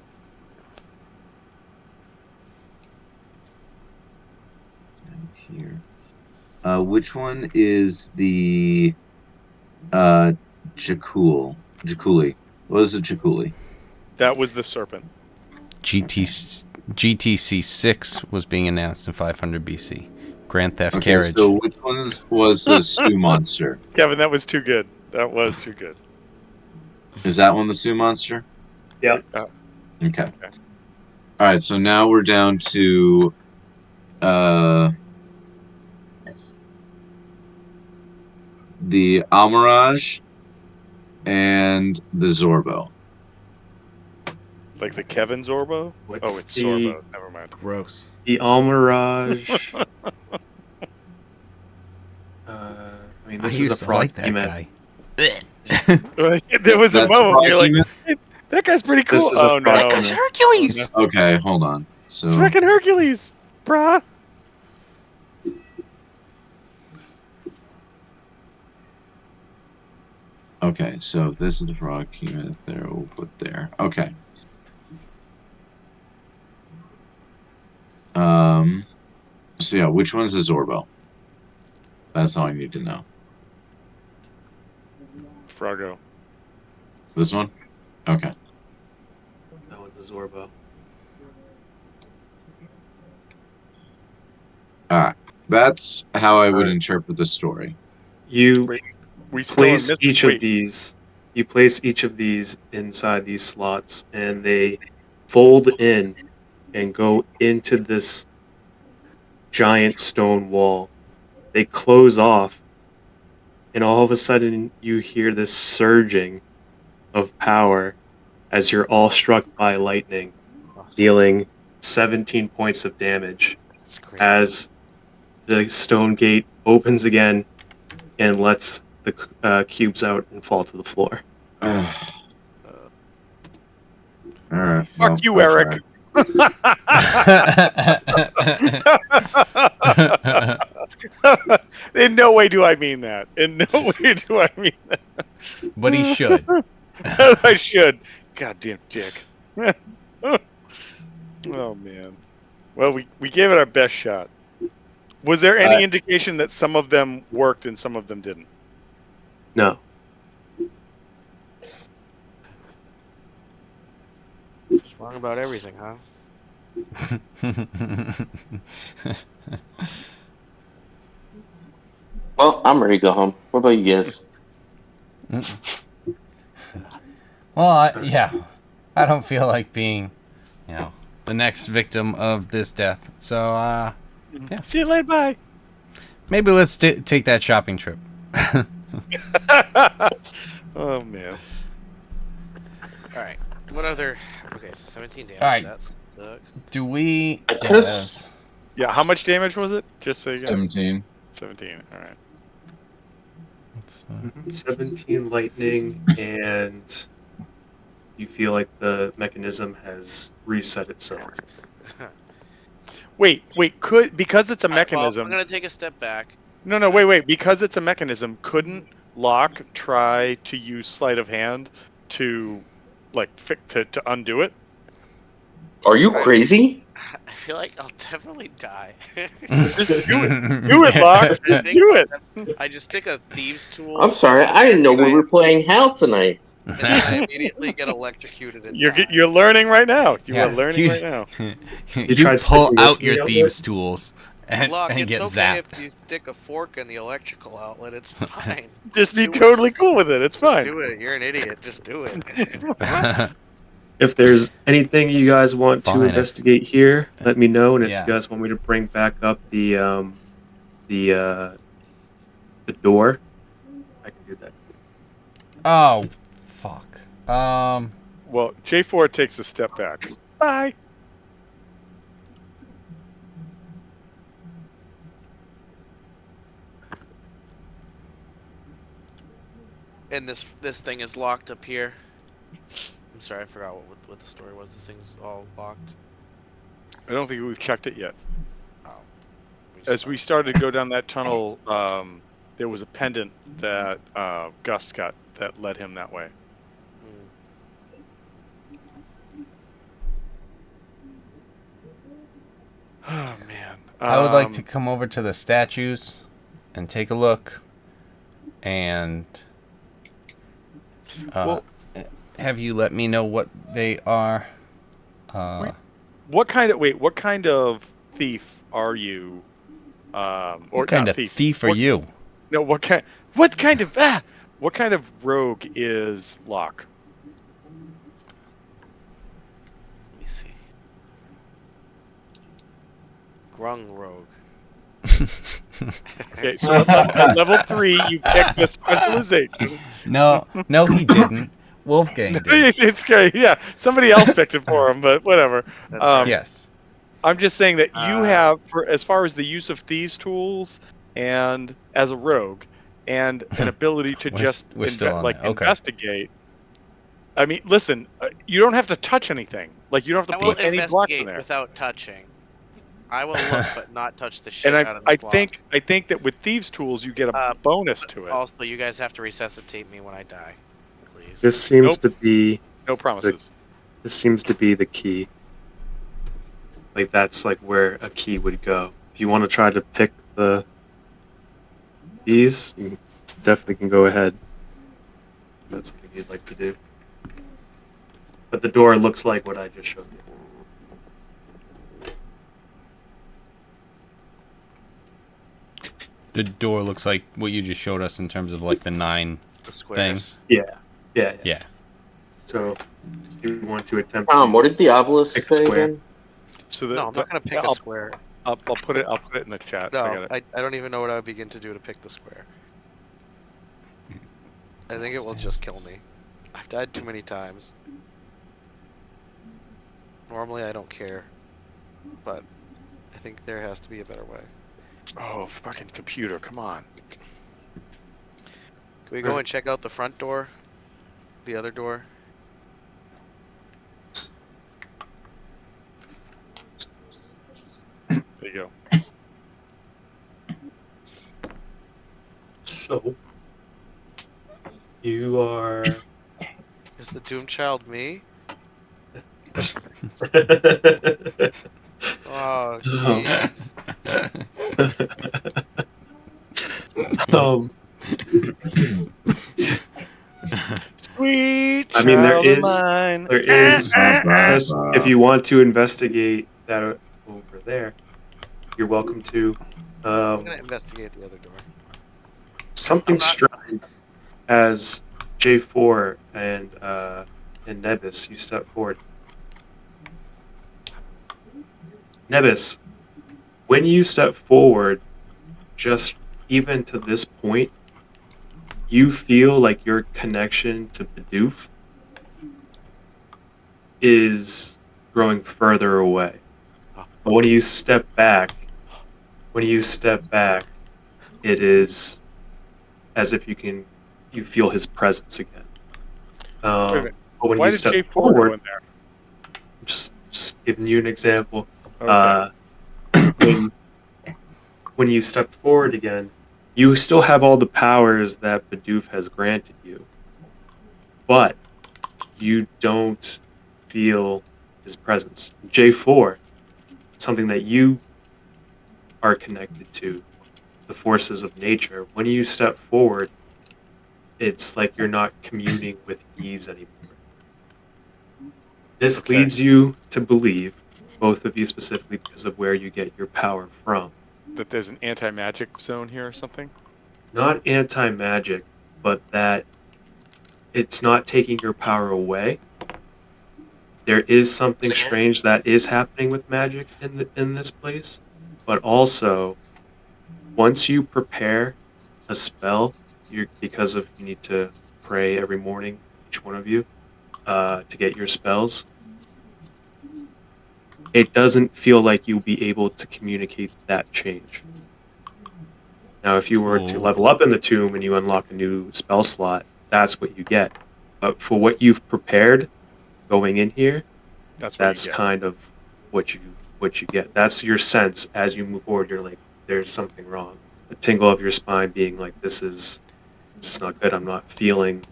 Speaker 5: Here. Which one is the Jakul? Jakuli. What is a Jakuli?
Speaker 3: That was the serpent.
Speaker 1: GTC 6 was being announced in 500 BC. Grand Theft
Speaker 5: Okay,
Speaker 1: Carriage.
Speaker 5: so which one was the Sioux monster?
Speaker 3: Kevin, that was too good. That was too good.
Speaker 5: Is that one the Sioux monster?
Speaker 2: Yeah.
Speaker 5: Okay. All right, so now we're down to the Almirage and the Zorbo.
Speaker 3: Like the Kevin Zorbo?
Speaker 2: What's
Speaker 3: It's
Speaker 2: the
Speaker 3: Zorbo. Never mind.
Speaker 1: Gross.
Speaker 2: the Almirage? I mean,
Speaker 1: I
Speaker 2: this
Speaker 1: used
Speaker 2: is a
Speaker 1: to like
Speaker 2: frog
Speaker 1: that
Speaker 2: guy.
Speaker 3: There was a
Speaker 5: That's
Speaker 3: moment where you're like,
Speaker 5: Rocky
Speaker 3: hey, that guy's pretty cool.
Speaker 2: This is a
Speaker 3: Oh no.
Speaker 2: frog
Speaker 1: It's
Speaker 2: guy.
Speaker 1: Hercules!
Speaker 5: Okay, hold on.
Speaker 3: It's
Speaker 5: So
Speaker 3: fucking Hercules, brah.
Speaker 5: okay, so this is the frog unit there. We'll put there. Okay. So yeah, which one's the Zorbo? That's all I need to know.
Speaker 3: Froggo.
Speaker 5: This one? Okay.
Speaker 2: That one's a Zorbo.
Speaker 5: That's how I would interpret the story.
Speaker 2: You
Speaker 3: Wait, we still
Speaker 2: place
Speaker 3: missed
Speaker 2: each
Speaker 3: wait,
Speaker 2: of these. You place each of these inside these slots, and they fold in and go into this giant stone wall. They close off, and all of a sudden you hear this surging of power as you're all struck by lightning, dealing 17 points of damage
Speaker 4: That's great.
Speaker 2: as the stone gate opens again and lets the cubes out and fall to the floor.
Speaker 5: All right.
Speaker 3: Fuck you, Eric. In no way do I mean that. In no way do I mean that.
Speaker 1: But he should.
Speaker 3: I should. Goddamn dick. Oh man. Well, we gave it our best shot. Was there any indication that some of them worked and some of them didn't?
Speaker 2: No.
Speaker 4: Just wrong about everything, huh?
Speaker 6: Well, I'm ready to go home. What about you guys?
Speaker 1: Well, yeah. I don't feel like being, the next victim of this death. So, yeah.
Speaker 3: See you later. Bye.
Speaker 1: Maybe let's take that shopping trip.
Speaker 3: Oh man.
Speaker 4: All right. What other? Okay, so 17 damage.
Speaker 1: All right.
Speaker 4: That sucks.
Speaker 1: Do we...
Speaker 6: I
Speaker 1: Yeah,
Speaker 6: could've-
Speaker 1: that is-
Speaker 3: Yeah, how much damage was it? Just so you got
Speaker 5: 17.
Speaker 3: 17. All right.
Speaker 2: 17 lightning, and you feel like the mechanism has reset itself.
Speaker 3: Wait, because it's a
Speaker 4: All right, well,
Speaker 3: mechanism.
Speaker 4: I'm gonna take a step back.
Speaker 3: No, wait. Because it's a mechanism, couldn't Locke try to use sleight of hand to, like, to undo it?
Speaker 6: Are you crazy?
Speaker 4: I feel like I'll definitely die.
Speaker 3: Just do it. Do it, Locke. Just do it.
Speaker 4: I just stick a thieves tool.
Speaker 6: I'm sorry, I didn't know we were playing Hal tonight.
Speaker 4: And then I immediately get electrocuted and die.
Speaker 3: You're learning right now. You
Speaker 1: Yeah,
Speaker 3: are learning right now.
Speaker 1: you
Speaker 2: tried
Speaker 1: pull
Speaker 2: sticking
Speaker 1: out
Speaker 2: this
Speaker 1: your
Speaker 2: thing out
Speaker 1: thieves' tools and
Speaker 4: Look, it's
Speaker 1: get
Speaker 4: okay
Speaker 1: zapped.
Speaker 4: if you stick a fork in the electrical outlet. It's fine.
Speaker 3: Just be
Speaker 4: Do it.
Speaker 3: totally cool with it. It's fine.
Speaker 4: Do it. You're an idiot. Just do it.
Speaker 2: If there's anything you guys want
Speaker 1: Fine.
Speaker 2: to investigate here, let me know. And if
Speaker 1: Yeah.
Speaker 2: you guys want me to bring back up the door, I can do that.
Speaker 1: Oh, fuck.
Speaker 3: Well, J4 takes a step back. Bye.
Speaker 4: And this thing is locked up here. I'm sorry, I forgot what the story was. This thing's all locked.
Speaker 3: I don't think we've checked it yet.
Speaker 4: Oh, we just
Speaker 3: As we started to go down that tunnel, there was a pendant that Gus got that led him that way.
Speaker 4: Mm.
Speaker 3: Oh man.
Speaker 1: I would like to come over to the statues and take a look and
Speaker 3: Well-
Speaker 1: have you let me know what they are.
Speaker 3: What kind of thief are you? Or
Speaker 1: What kind
Speaker 3: not
Speaker 1: of thief are
Speaker 3: What-
Speaker 1: you?
Speaker 3: No, what kind of rogue is Locke?
Speaker 4: Let me see. Grung rogue.
Speaker 3: Okay, so at level 3, you pick the specialization.
Speaker 1: No, he didn't. Wolfgang did.
Speaker 3: It's great. Yeah, somebody else picked it for him, but whatever.
Speaker 4: That's right.
Speaker 1: Yes.
Speaker 3: I'm just saying that you
Speaker 4: Uh,
Speaker 3: have, for as far as the use of thieves' tools and as a rogue, and an ability to
Speaker 1: We're still on that. Okay.
Speaker 3: investigate. I mean, listen, you don't have to touch anything. Like you don't have
Speaker 4: I
Speaker 3: to
Speaker 4: will
Speaker 3: put any blocks in
Speaker 4: investigate
Speaker 3: there.
Speaker 4: without touching. I will look, but not touch the shit
Speaker 3: And
Speaker 4: out of
Speaker 3: I
Speaker 4: the block.
Speaker 3: think that with thieves' tools you get a bonus to it.
Speaker 4: Also, you guys have to resuscitate me when I die, please.
Speaker 2: This seems
Speaker 3: Nope.
Speaker 2: to be
Speaker 3: No promises.
Speaker 2: the key. Like that's like where a key would go. If you want to try to pick these, you definitely can go ahead. That's something you'd like to do. But the door looks like what I just showed you.
Speaker 1: The door looks like what you just showed us in terms of like the 9
Speaker 4: The squares.
Speaker 1: thing.
Speaker 2: Yeah. So, if you want to attempt
Speaker 6: Tom,
Speaker 2: to
Speaker 6: what did the obelisk
Speaker 2: pick a
Speaker 6: say
Speaker 2: square.
Speaker 6: again?
Speaker 3: So
Speaker 4: No, I'm not gonna pick a square.
Speaker 3: I'll put it in the chat. I got
Speaker 4: No,
Speaker 3: it.
Speaker 4: I don't even know what I would begin to do to pick the square. I think it will just kill me. I've died too many times. Normally I don't care, but I think there has to be a better way.
Speaker 3: Oh, fucking computer! Come on.
Speaker 4: Can we go and check out the front door? The other door?
Speaker 3: There you go.
Speaker 2: So, you are.
Speaker 4: Is the Doom Child me? Oh, jeez.
Speaker 3: Sweet
Speaker 2: I mean, there
Speaker 3: child of
Speaker 2: is-
Speaker 3: mine.
Speaker 2: there is. If you want to investigate that over there, you're welcome to.
Speaker 4: I'm gonna investigate the other door.
Speaker 2: Something
Speaker 4: I'm not-
Speaker 2: strange as J4 and Nebis, you step forward. Nebis, when you step forward, just even to this point, you feel like your connection to Bidoof is growing further away. But when you step back, it is as if you feel his presence again.
Speaker 3: Wait a minute.
Speaker 2: But when
Speaker 3: Why
Speaker 2: you
Speaker 3: did
Speaker 2: step
Speaker 3: J4
Speaker 2: forward,
Speaker 3: go in there?
Speaker 2: just giving you an example.
Speaker 3: Okay.
Speaker 2: When you step forward again, you still have all the powers that Bidoof has granted you, but you don't feel his presence. J4, something that you are connected to, the forces of nature. When you step forward, it's like you're not communing with ease anymore. This
Speaker 3: Okay.
Speaker 2: leads you to believe, both of you specifically because of where you get your power from,
Speaker 3: That there's an anti-magic zone here or something?
Speaker 2: not anti-magic, but that it's not taking your power away. There is something strange that is happening with magic in this place, but also once you prepare a spell, because of you need to pray every morning, each one of you, to get your spells. It doesn't feel like you'll be able to communicate that change. Now, if you were to
Speaker 1: Ooh.
Speaker 2: level up in the tomb and you unlock a new spell slot, that's what you get. But for what you've prepared going in here,
Speaker 3: That's what
Speaker 2: that's
Speaker 3: you get.
Speaker 2: kind of what you what you get. That's your sense as you move forward. You're like, there's something wrong. A tingle of your spine being like, this is not good. I'm not feeling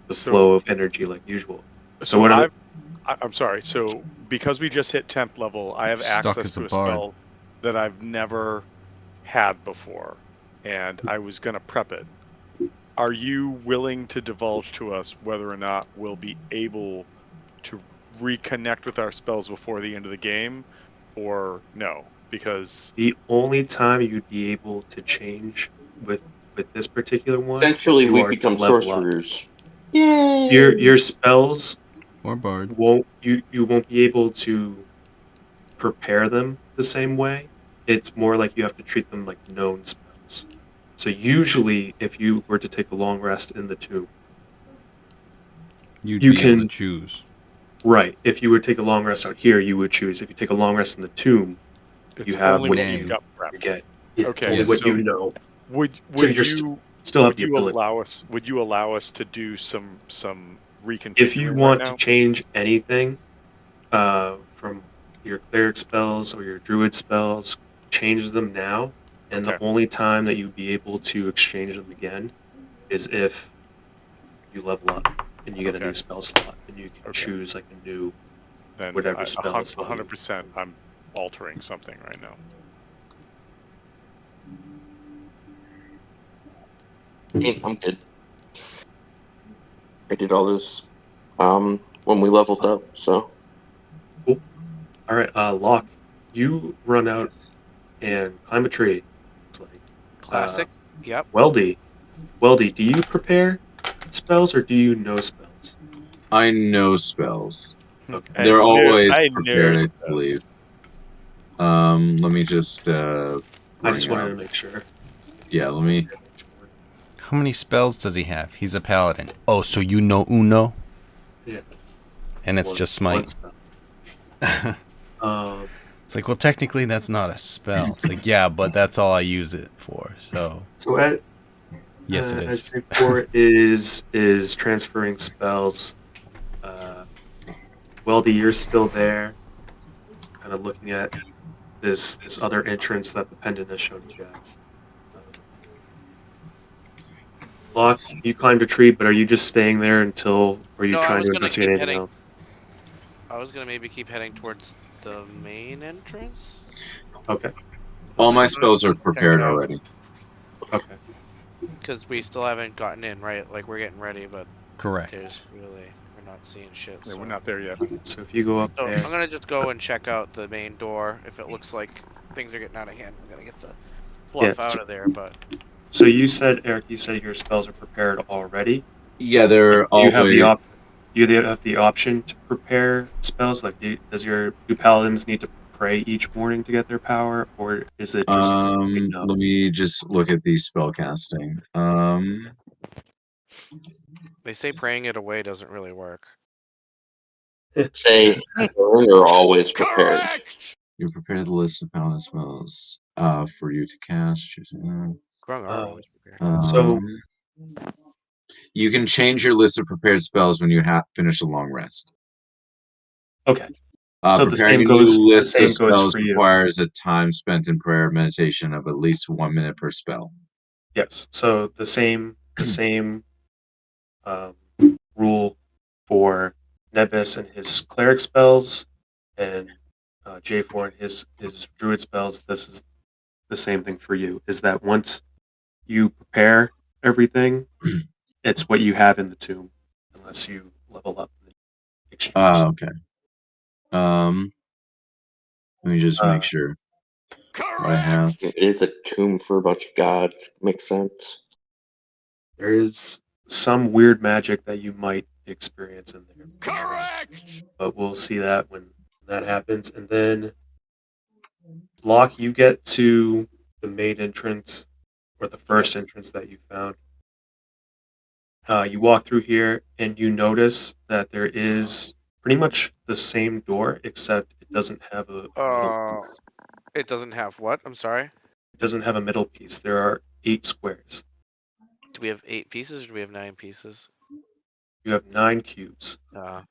Speaker 2: the
Speaker 3: So
Speaker 2: flow of energy like usual. So
Speaker 3: so
Speaker 2: what I'm
Speaker 3: I'm sorry. So because we just hit 10th level, I have
Speaker 1: Stuck
Speaker 3: access
Speaker 1: as a
Speaker 3: to a
Speaker 1: bard.
Speaker 3: spell that I've never had before, and I was gonna prep it. Are you willing to divulge to us whether or not we'll be able to reconnect with our spells before the end of the game, or no? Because
Speaker 2: the only time you'd be able to change with this particular one,
Speaker 6: Essentially,
Speaker 2: you
Speaker 6: we
Speaker 2: are to
Speaker 6: become
Speaker 2: level up.
Speaker 6: sorcerers. Yay!
Speaker 2: Your spells
Speaker 1: Or bard.
Speaker 2: you won't be able to prepare them the same way. It's more like you have to treat them like known spells. So usually, if you were to take a long rest in the tomb,
Speaker 1: You'd
Speaker 2: you
Speaker 1: be able to
Speaker 2: can
Speaker 1: choose.
Speaker 2: right. If you would take a long rest out here, you would choose. If you take a long rest in the tomb,
Speaker 3: it's
Speaker 2: you have
Speaker 3: only
Speaker 2: what
Speaker 3: what we've
Speaker 1: Name.
Speaker 3: got
Speaker 2: you
Speaker 3: prepped.
Speaker 2: get. Yeah, it's
Speaker 3: Okay,
Speaker 2: only
Speaker 1: Yes.
Speaker 2: what you
Speaker 3: so
Speaker 2: know.
Speaker 3: would
Speaker 2: So
Speaker 3: would you
Speaker 2: still have
Speaker 3: would
Speaker 2: the
Speaker 3: you
Speaker 2: ability.
Speaker 3: allow us to do some
Speaker 2: If you
Speaker 3: reconfiguring right
Speaker 2: want to
Speaker 3: now?
Speaker 2: change anything from your cleric spells or your druid spells, change them now. And the
Speaker 3: Okay,
Speaker 2: only time that you'd be able to exchange them again is if you level up and you get a
Speaker 3: okay,
Speaker 2: new spell slot and you can
Speaker 3: okay.
Speaker 2: choose like a new
Speaker 3: Then
Speaker 2: whatever spell is letting you.
Speaker 3: 100% I'm altering something right now.
Speaker 6: I mean, I'm good. I did all this when we leveled up, so
Speaker 2: Cool. All right, Locke, you run out
Speaker 4: Yes.
Speaker 2: and climb a tree. It's like
Speaker 4: Classic. Yep.
Speaker 2: Weldy. Weldy, do you prepare spells or do you know spells?
Speaker 5: I know spells.
Speaker 2: Okay.
Speaker 3: I
Speaker 5: They're
Speaker 3: knew
Speaker 5: always
Speaker 3: I knew
Speaker 5: prepared, I believe.
Speaker 3: spells.
Speaker 5: Let me just
Speaker 2: I just
Speaker 5: bring
Speaker 2: wanted
Speaker 5: up.
Speaker 2: to make sure.
Speaker 5: Yeah, let me.
Speaker 1: How many spells does he have? He's a paladin. Oh, so you know Uno?
Speaker 2: Yeah.
Speaker 1: And it's just
Speaker 2: One
Speaker 1: smite.
Speaker 2: spell.
Speaker 1: It's like, well, technically that's not a spell. It's like, yeah, but that's all I use it for. So,
Speaker 2: So
Speaker 1: yes, it
Speaker 2: as
Speaker 1: is.
Speaker 2: J4 is transferring spells, Weldy, you're still there, kind of looking at this other entrance that the pendant has shown you guys. Locke, you climbed a tree, but are you just staying there until, or are you
Speaker 4: No, I
Speaker 2: trying
Speaker 4: was
Speaker 2: to
Speaker 4: gonna
Speaker 2: investigate
Speaker 4: keep
Speaker 2: anything
Speaker 4: heading.
Speaker 2: else?
Speaker 4: I was gonna maybe keep heading towards the main entrance.
Speaker 2: Okay,
Speaker 4: But
Speaker 5: All
Speaker 4: like,
Speaker 5: my
Speaker 4: I'm gonna
Speaker 5: spells are
Speaker 4: check it
Speaker 5: prepared
Speaker 4: out
Speaker 5: already.
Speaker 2: okay.
Speaker 4: because we still haven't gotten in, right? Like we're getting ready, but there's
Speaker 1: Correct.
Speaker 4: really we're not seeing shit.
Speaker 3: Yeah, we're
Speaker 4: So,
Speaker 3: not there yet.
Speaker 2: So if you go up
Speaker 4: so
Speaker 2: there,
Speaker 4: I'm gonna just go and check out the main door. If it looks like things are getting out of hand, I'm gonna get the
Speaker 2: yeah.
Speaker 4: fluff out of there. But
Speaker 2: So you said, Eric, you said your spells are prepared already.
Speaker 5: Yeah, they're
Speaker 2: Do you have the
Speaker 5: always.
Speaker 2: have the option to prepare spells? Like, do paladins need to pray each morning to get their power, or is it just they know?
Speaker 5: Let me just look at the spell casting.
Speaker 4: they say praying it away doesn't really work.
Speaker 6: say we're always prepared.
Speaker 5: You prepare the list of paladin spells for you to cast. Choosing
Speaker 4: Grung are
Speaker 2: Uh,
Speaker 4: always prepared.
Speaker 2: so
Speaker 5: you can change your list of prepared spells when you finish a long rest.
Speaker 2: okay, so
Speaker 5: Preparing a new
Speaker 2: the
Speaker 5: list of
Speaker 2: same goes
Speaker 5: spells
Speaker 2: for you.
Speaker 5: requires a time spent in prayer or meditation of at least 1 minute per spell.
Speaker 2: Yes. So the same um, rule for Nebis and his cleric spells, and J4 and his druid spells. This is the same thing for you. Is that once you prepare everything, it's what you have in the tomb, unless you level up and exchange.
Speaker 5: Okay. Let me just make
Speaker 2: Uh,
Speaker 5: sure what I have.
Speaker 6: It is a tomb for a bunch of gods. Makes sense.
Speaker 2: there is some weird magic that you might experience in there. Correct. But we'll see that when that happens, and then Locke, you get to the main entrance or the first entrance that you found. You walk through here and you notice that there is pretty much the same door, except it doesn't have a middle piece.
Speaker 4: It doesn't have what? I'm sorry.
Speaker 2: It doesn't have a middle piece. There are 8 squares.
Speaker 4: Do we have 8 pieces or do we have 9 pieces?
Speaker 2: You have 9 cubes.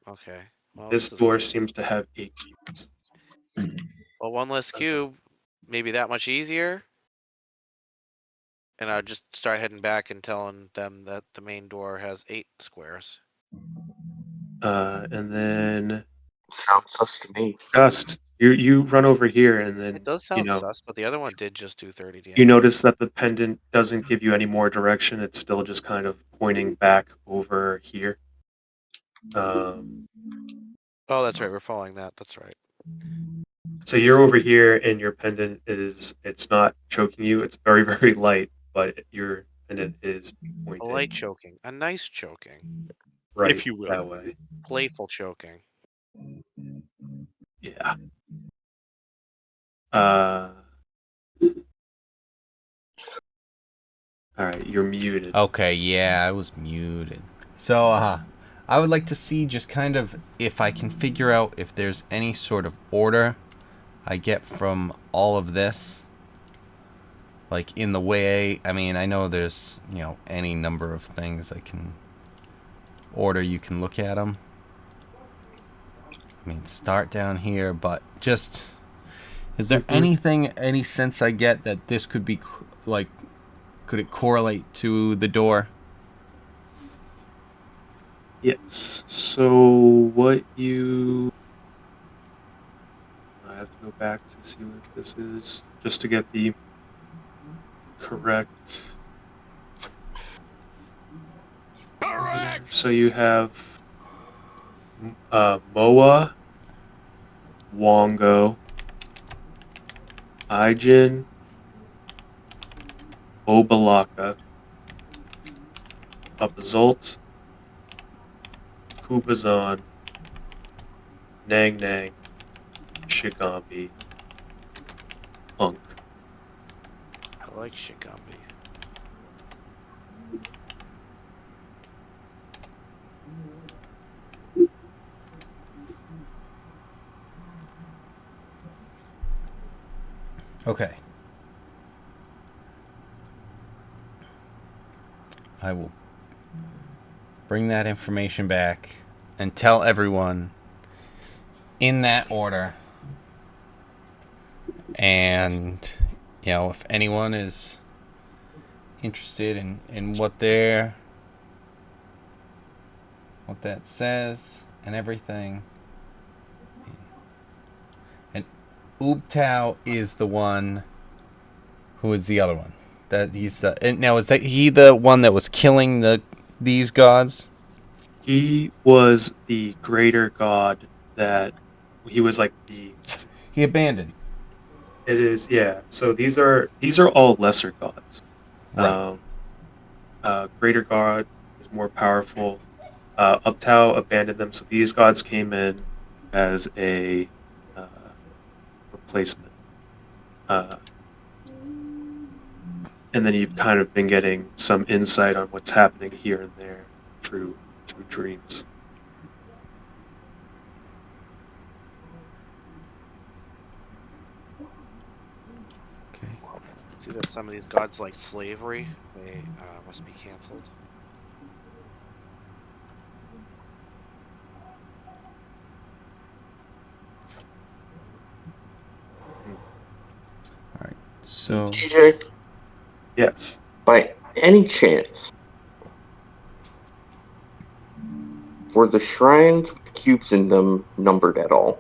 Speaker 4: Okay. Well,
Speaker 2: This
Speaker 4: this is
Speaker 2: door
Speaker 4: weird.
Speaker 2: seems to have 8 cubes.
Speaker 7: Well, one less cube, maybe that much easier. And I'll just start heading back and telling them that the main door has 8 squares.
Speaker 2: And then
Speaker 6: Sounds sus to me.
Speaker 2: Gust, you run over here, and then
Speaker 7: It does sound sus, but the other one did just do 30 damage.
Speaker 2: you notice that the pendant doesn't give you any more direction. It's still just kind of pointing back over here.
Speaker 7: Oh, that's right. We're following that. That's right.
Speaker 2: So you're over here, and your pendant it's not choking you. It's very, very light, but your pendant is
Speaker 7: A
Speaker 2: pointing
Speaker 7: light choking. A nice choking.
Speaker 2: right
Speaker 3: If you will.
Speaker 2: that way.
Speaker 7: Playful choking.
Speaker 2: Yeah. All right, you're muted.
Speaker 1: Okay, yeah, I was muted. So, I would like to see just kind of if I can figure out if there's any sort of order I get from all of this. Like, in the way, I mean, I know there's, any number of things I can order. You can look at them. I mean, start down here, but just... Is there any sense I get that this could be, like... Could it correlate to the door?
Speaker 2: Yes. So what you... I have to go back to see what this is, just to get the correct... Correct! So you have Moa, Wongo, Ijin, Obalaka, Upazult, Kubazan, Nang Nang, Shigambi, Punk.
Speaker 7: I like Shigambi.
Speaker 1: Okay. I will bring that information back and tell everyone in that order. And, if anyone is interested in what that says and everything. And Ubtao is the one who is the other one. That he's the now is that he the one that was killing these gods?
Speaker 2: He was the greater god that he was like the...
Speaker 1: He abandoned.
Speaker 2: It is, yeah. So these are all lesser gods.
Speaker 1: Right.
Speaker 2: Greater god is more powerful. Uptao abandoned them, so these gods came in as a replacement. And then you've kind of been getting some insight on what's happening here and there through dreams.
Speaker 1: Okay.
Speaker 7: See that some of these gods like slavery. They must be canceled.
Speaker 1: All right. So
Speaker 6: TJ,
Speaker 2: Yes.
Speaker 6: by any chance, were the shrines with cubes in them numbered at all?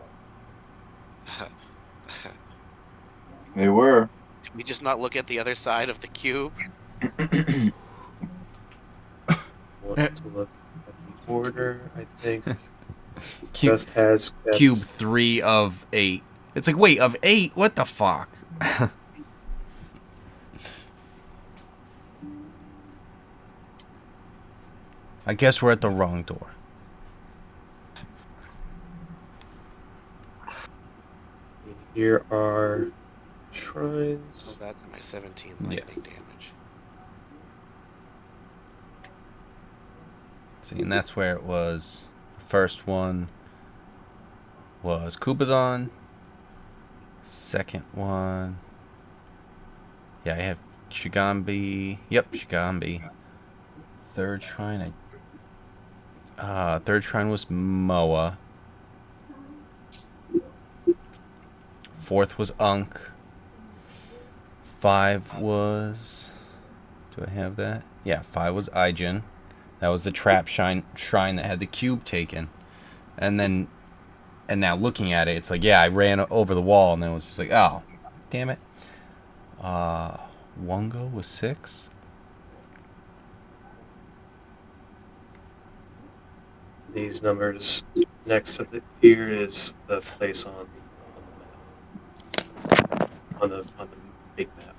Speaker 5: They were.
Speaker 7: Did we just not look at the other side of the cube?
Speaker 2: Want to look at the order, I think.
Speaker 1: cube,
Speaker 2: Just has kept...
Speaker 1: cube 3 of 8. It's like, wait, of 8? What the fuck? I guess we're at the wrong door.
Speaker 2: Here are shrines.
Speaker 7: Oh, that my 17 lightning damage.
Speaker 1: See, and that's where it was. The first one was Kubazan. Second one. Yeah, I have Shigambi. Yep, Shigambi. Third shrine, third shrine was Moa. 4th was Unk. 5 was... Do I have that? Yeah, 5 was Aijin. That was the trap shrine that had the cube taken. And now looking at it, it's like, yeah, I ran over the wall, and then it was just like, oh, damn it. Wongo was 6.
Speaker 2: These numbers next to here is the place on the map. On the big map.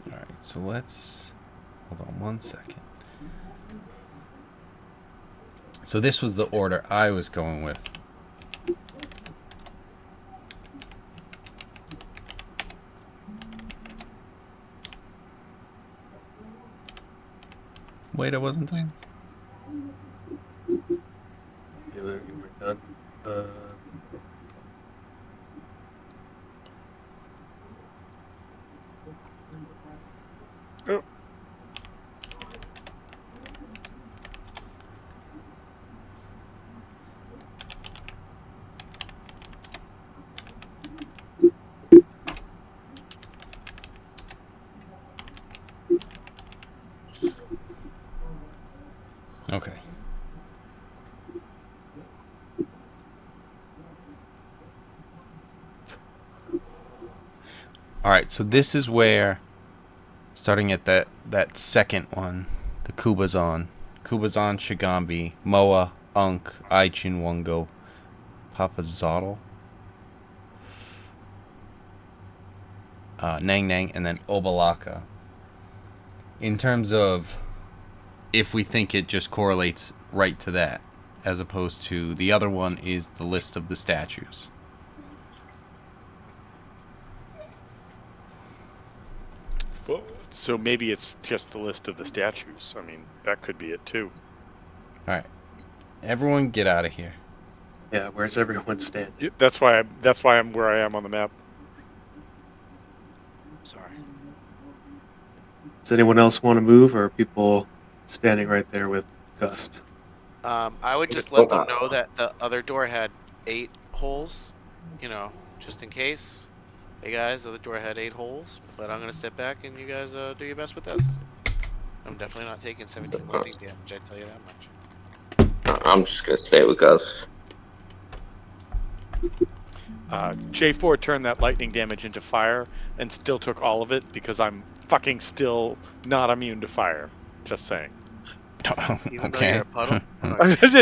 Speaker 1: Alright, so let's... Hold on 1 second. So this was the order I was going with. Wait, I wasn't done.
Speaker 2: You were done.
Speaker 3: Oh.
Speaker 1: Okay. Alright, so this is where, starting at that second one, the Kubazan, Shigambi, Moa, Unk, Aichin, Wongo, Papa Zottle, Nang Nang, and then Obalaka. In terms of if we think it just correlates right to that, as opposed to the other one is the list of the statues.
Speaker 3: Well, so maybe it's just the list of the statues. I mean, that could be it too.
Speaker 1: Alright. Everyone get out of here.
Speaker 2: Yeah, where's everyone standing?
Speaker 3: Yeah, that's why I'm where I am on the map.
Speaker 4: Sorry.
Speaker 2: Does anyone else want to move, or are people standing right there with Gust?
Speaker 7: I would just let them know that the other door had 8 holes, just in case. Hey guys, the other door had 8 holes, but I'm gonna step back and you guys do your best with this. I'm definitely not taking 17 lightning damage, I tell you that much.
Speaker 6: I'm just gonna stay with Gus.
Speaker 3: J4 turned that lightning damage into fire and still took all of it because I'm fucking still not immune to fire. Just saying.
Speaker 7: Even though you're a puddle?
Speaker 3: I'm just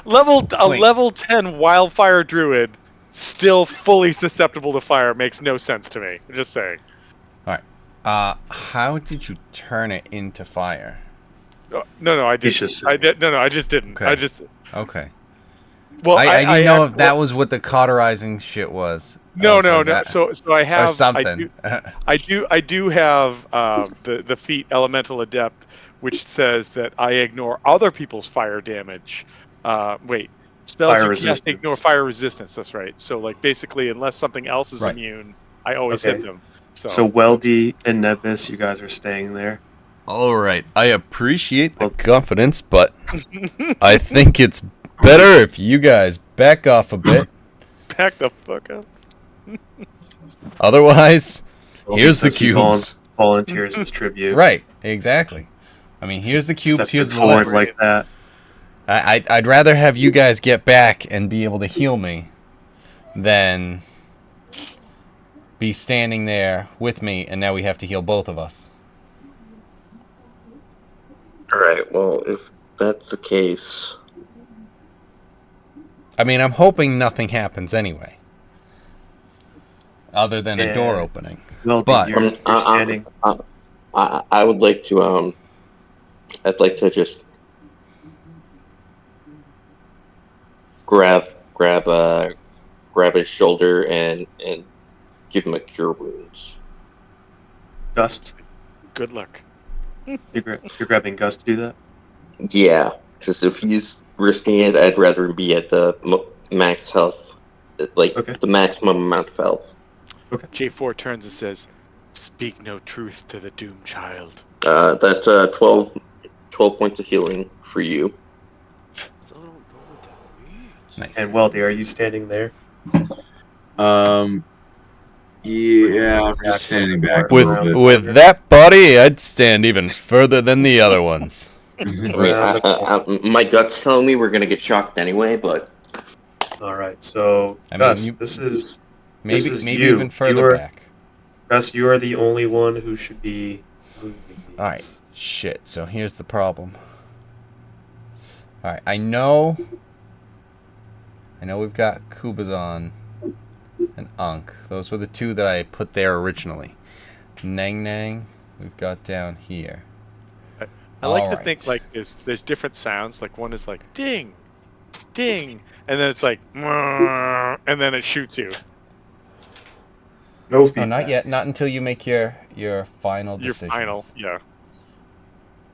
Speaker 3: level 10 wildfire druid, still fully susceptible to fire. Makes no sense to me. I'm just saying.
Speaker 1: Alright. How did you turn it into fire?
Speaker 3: No, I didn't. I just didn't.
Speaker 1: Okay. Okay.
Speaker 3: Well,
Speaker 1: I didn't know if that was what the cauterizing shit was.
Speaker 3: No.
Speaker 1: That,
Speaker 3: so I have
Speaker 1: or something.
Speaker 3: I do have the feat Elemental Adept, which says that I ignore other people's fire damage. Spells
Speaker 2: Fire
Speaker 3: you cast ignore fire resistance. That's right. So like basically, unless something else is immune, I always hit them.
Speaker 2: So Weldy and Nebis, you guys are staying there.
Speaker 1: All right. I appreciate the confidence, but I think it's better if you guys back off a bit.
Speaker 3: Back the fuck up.
Speaker 1: Otherwise, here's the cubes.
Speaker 2: Volunteers as tribute.
Speaker 1: Right. Exactly. I mean, here's the cubes. Here's the
Speaker 2: forward
Speaker 1: list.
Speaker 2: like that.
Speaker 1: I'd rather have you guys get back and be able to heal me than be standing there with me, and now we have to heal both of us.
Speaker 6: Alright, well, if that's the case...
Speaker 1: I mean, I'm hoping nothing happens anyway. Other than a door opening.
Speaker 2: Well,
Speaker 1: but
Speaker 2: you're standing.
Speaker 6: I would like to, I'd like to just grab his shoulder and give him a cure wounds.
Speaker 2: Gust.
Speaker 3: Good luck.
Speaker 2: You're grabbing Gust to do that?
Speaker 6: Yeah, because if he's risking it, I'd rather be at the max health, the maximum amount of health.
Speaker 2: Okay.
Speaker 3: J4 turns and says, "Speak no truth to the doomed child."
Speaker 6: That's 12 points of healing for you.
Speaker 7: Still don't know what that means.
Speaker 1: Nice.
Speaker 2: And Weldy, are you standing there?
Speaker 5: Yeah, I'm just standing back a little bit.
Speaker 1: With that body, I'd stand even further than the other ones.
Speaker 6: I mean, my gut's telling me we're gonna get shocked anyway, but
Speaker 2: All right. So
Speaker 1: I mean,
Speaker 2: Gus,
Speaker 1: you
Speaker 2: this is
Speaker 1: maybe
Speaker 2: you.
Speaker 1: even further back.
Speaker 2: Gus, you are the only one who should be moving these.
Speaker 1: All right. Shit. So here's the problem. All right. I know we've got Kubazan and Unk. Those were the two that I put there originally. Nang Nang, we've got down here.
Speaker 3: I like to think like there's different sounds. Like one is like ding, ding, and then it's like and then it shoots you.
Speaker 2: No feedback.
Speaker 1: No, not yet. Not until you make your final decisions.
Speaker 3: Your final, yeah.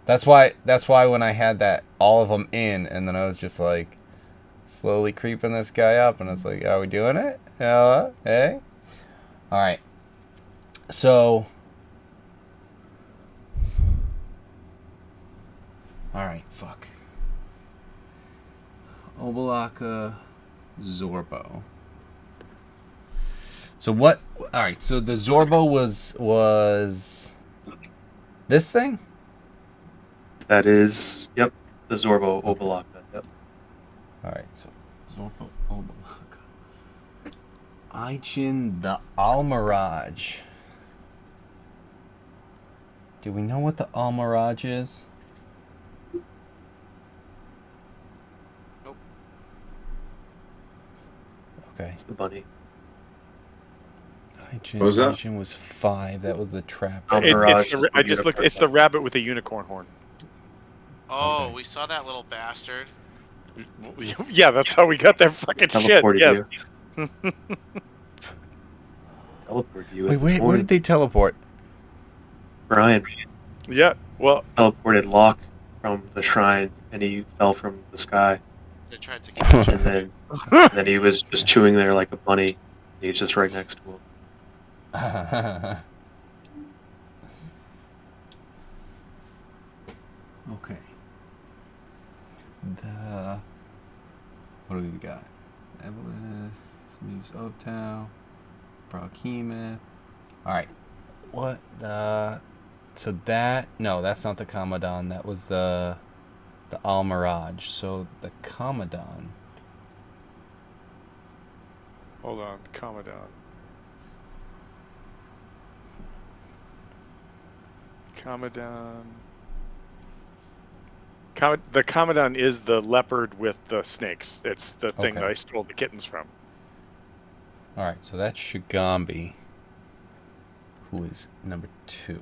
Speaker 1: That's why when I had that all of them in, and then I was just like slowly creeping this guy up, and it's like, are we doing it? Hey. All right. So. All right. Fuck. Obalaka, Zorbo. So what? All right. So the Zorbo was this thing.
Speaker 2: That is, yep, the Zorbo Obalaka. Yep.
Speaker 1: All right. So Zorbo Obalaka. Aichin the Almiraj. Do we know what the Almiraj is?
Speaker 7: Nope.
Speaker 1: Okay.
Speaker 2: It's the bunny.
Speaker 1: Aichin,
Speaker 5: What was that?
Speaker 1: Aichin was 5. That was the trap.
Speaker 3: I just looked. It's the rabbit with the unicorn horn.
Speaker 7: Oh,
Speaker 1: Okay.
Speaker 7: we saw that little bastard.
Speaker 3: Yeah, that's how we got that fucking shit. Yes.
Speaker 2: Teleported you.
Speaker 1: Wait, where did they teleport?
Speaker 2: Brian
Speaker 3: Yeah. Well,
Speaker 2: teleported Locke from the shrine, and he fell from the sky.
Speaker 7: They tried to catch him.
Speaker 2: And then he was just chewing there like a bunny. He's just right next to him.
Speaker 1: Okay. What do we got? Evelyn, Muse Optow, Froghemoth. Alright. What the... So that... No, that's not the Commodon. That was the Almiraj. So the Commodon...
Speaker 3: hold on, Commodon. The Commodon is the leopard with the snakes. It's the thing that I stole the kittens from.
Speaker 1: Alright, so that's Shigambi, who is number 2.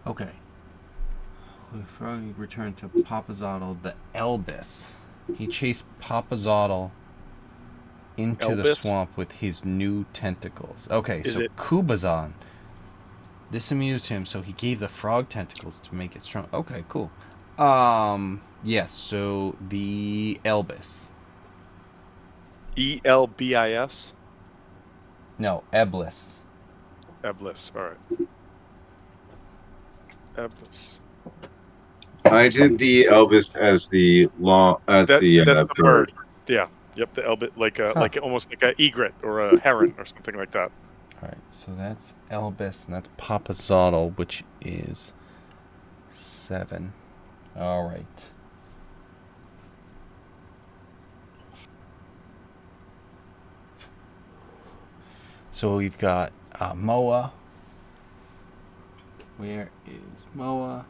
Speaker 1: Okay. Before we return to Papazotl, the Elbis. He chased Papazotl into the swamp with his new tentacles. Okay, so Kubazan. This amused him, so he gave the frog tentacles to make it strong. Okay, cool. Yes, so the Elbis.
Speaker 3: Elbis?
Speaker 1: No, Eblis.
Speaker 3: Eblis, alright. Eblis.
Speaker 5: I did the Elvis as the
Speaker 3: bird. Yeah. Yep, the Elbit, like almost like an egret or a heron or something like that.
Speaker 1: All right, so that's Elbis, and that's Papazotl, which is 7. All right. So we've got Moa. Where is Moa?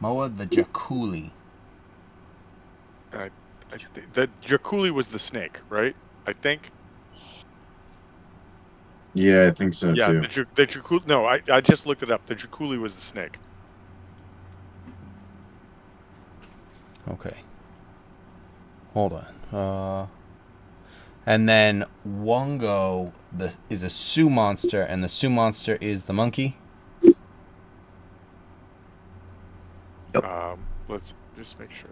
Speaker 1: Moa the Jakuli.
Speaker 3: The Jakuli was the snake, right? I think.
Speaker 5: Yeah, I think so
Speaker 3: yeah,
Speaker 5: too.
Speaker 3: The Jakuli. No, I just looked it up. The Jakuli was the snake.
Speaker 1: Okay. Hold on. And then Wongo is a Sioux monster, and the Sioux monster is the monkey.
Speaker 2: Yep.
Speaker 3: Let's just make sure.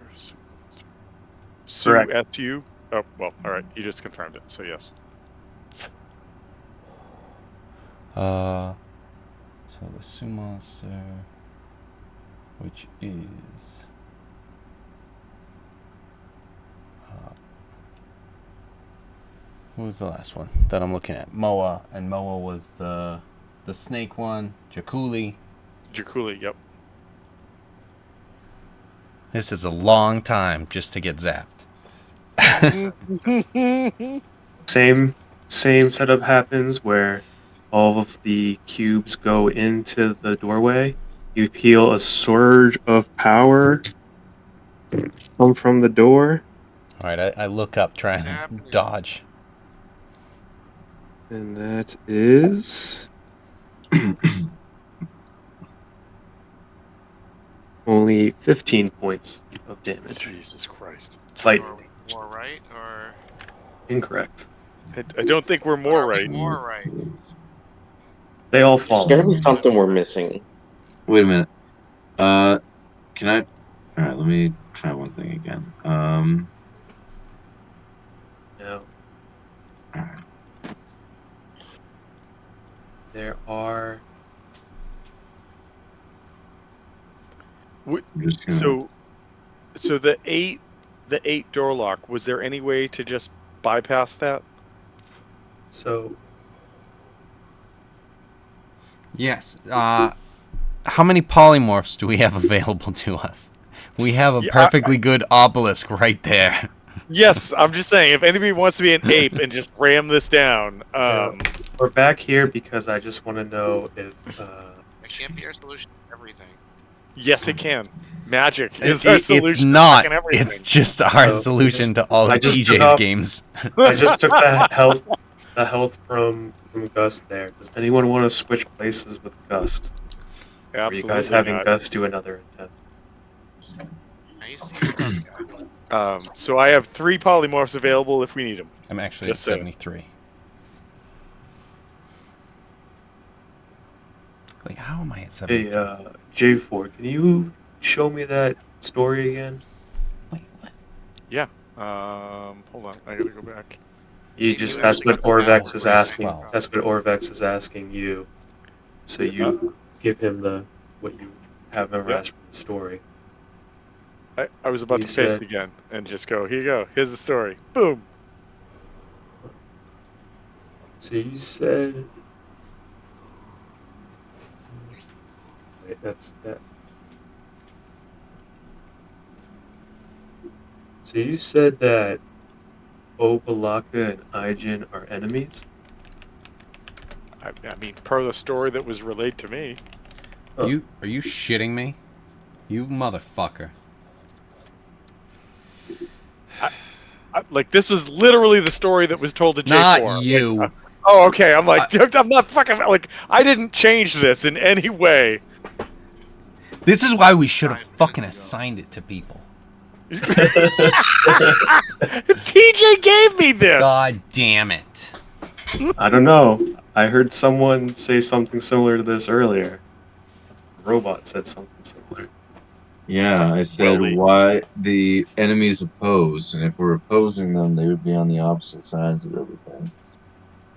Speaker 3: Sioux.
Speaker 2: Correct.
Speaker 3: SU. Oh well, all right. You just confirmed it, so yes.
Speaker 1: So the Sue monster, which is what was the last one that I'm looking at? Moa, and Moa was the snake one. Jakuli.
Speaker 3: Jakuli, yep.
Speaker 1: This is a long time just to get zapped.
Speaker 2: Same setup happens where all of the cubes go into the doorway. You feel a surge of power come from the door,
Speaker 1: All right, I look up trying
Speaker 4: What's
Speaker 1: to
Speaker 4: happening?
Speaker 1: dodge.
Speaker 2: and that is only 15 points of damage.
Speaker 3: Jesus Christ.
Speaker 2: Lightning
Speaker 4: Are we
Speaker 2: damage.
Speaker 4: more right or
Speaker 2: Incorrect.
Speaker 3: I don't think we're more
Speaker 4: are we
Speaker 3: right.
Speaker 4: more right?
Speaker 2: They all
Speaker 6: There's
Speaker 2: fall.
Speaker 6: gotta be something we're missing.
Speaker 5: Wait a minute. Can I? All right, let me try one thing again.
Speaker 2: Now,
Speaker 5: All right.
Speaker 2: there are
Speaker 5: I'm just gonna.
Speaker 3: So the eight door lock, was there any way to just bypass that?
Speaker 2: so
Speaker 1: Yes. How many polymorphs do we have available to us? We have a
Speaker 3: Yeah,
Speaker 1: perfectly good obelisk right there.
Speaker 3: Yes, I'm just saying, if anybody wants to be an ape and just ram this down,
Speaker 2: we're back here because I just want to know if
Speaker 4: It can't be our solution to everything.
Speaker 3: yes, it can. Magic is our
Speaker 1: It's
Speaker 3: solution
Speaker 1: not.
Speaker 3: to fucking everything.
Speaker 1: It's just our
Speaker 2: So,
Speaker 1: solution to all
Speaker 2: I
Speaker 1: of
Speaker 2: just took
Speaker 1: TJ's
Speaker 2: off-
Speaker 1: games.
Speaker 2: I just took the health from Gust there. Does anyone want to switch places with Gust? Or are you guys
Speaker 3: Absolutely
Speaker 2: having
Speaker 3: not.
Speaker 2: Gust do another attempt?
Speaker 4: Nice seeing tough guy.
Speaker 3: So I have 3 polymorphs available if we need them.
Speaker 1: I'm actually
Speaker 3: Just
Speaker 1: at
Speaker 3: saying.
Speaker 1: 73. Wait, how am I at 73?
Speaker 2: Hey, J4, can you show me that story again?
Speaker 1: Wait, what?
Speaker 3: Yeah. Hold on, I gotta go back.
Speaker 2: That's what Orvex is asking.
Speaker 1: Wow.
Speaker 2: That's what Orvex is asking you. So you give him what you have memorized from the story.
Speaker 3: I was about
Speaker 2: You
Speaker 3: to face
Speaker 2: said-
Speaker 3: it again and just go, here you go, here's the story. Boom.
Speaker 2: So you said. Wait, that's that. So you said that Obalaka and Aijin are enemies?
Speaker 3: I mean, per the story that was relayed to me.
Speaker 2: Huh.
Speaker 1: Are you shitting me? You motherfucker.
Speaker 3: Like, this was literally the story that was told to J4.
Speaker 1: Not you.
Speaker 3: Like, oh, okay, I'm like, I'm not fucking, like, I didn't change this in any way.
Speaker 1: This is why we should have fucking assigned it to people.
Speaker 3: TJ gave me this!
Speaker 1: God damn it.
Speaker 2: I don't know. I heard someone say something similar to this earlier. A robot said something similar.
Speaker 5: Yeah, I said
Speaker 3: Welly.
Speaker 5: why the enemies oppose, and if we're opposing them, they would be on the opposite sides of everything.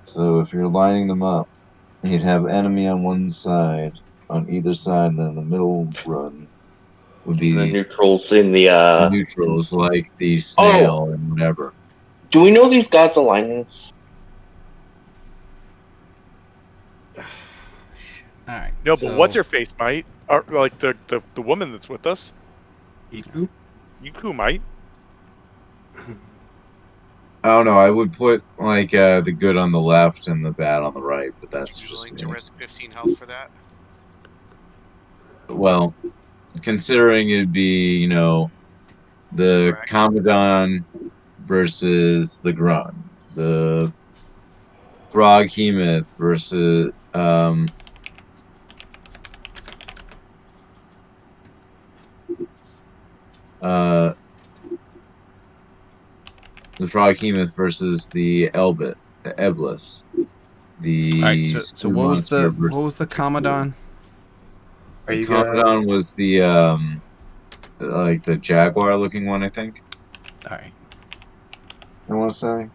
Speaker 5: So if you're lining them up, you'd have enemy on one side, on either side, and then the middle run would
Speaker 6: The
Speaker 5: be
Speaker 6: neutrals in the
Speaker 5: the neutrals, like the snail and whatever.
Speaker 6: Do we know these gods' alignments?
Speaker 1: Alright.
Speaker 3: No, but what's her face might? Or, like, the woman that's with us?
Speaker 2: Iku?
Speaker 3: You might.
Speaker 5: I don't know. I would put like the good on the left and the bad on the right, but that's
Speaker 4: You
Speaker 5: just
Speaker 4: willing
Speaker 5: me.
Speaker 4: to risk 15 health for that?
Speaker 5: Well, considering it'd be, the
Speaker 4: Correct.
Speaker 5: Commandant versus the Grun, the Frog Hemoth versus uh the Frog Hemoth versus the Eblis. The
Speaker 1: Alright, so
Speaker 5: Sea
Speaker 1: what was
Speaker 5: Monster
Speaker 1: the Commandant?
Speaker 2: Are you
Speaker 5: Commandant was the like the jaguar looking one, I think.
Speaker 1: Alright.
Speaker 5: I want to say.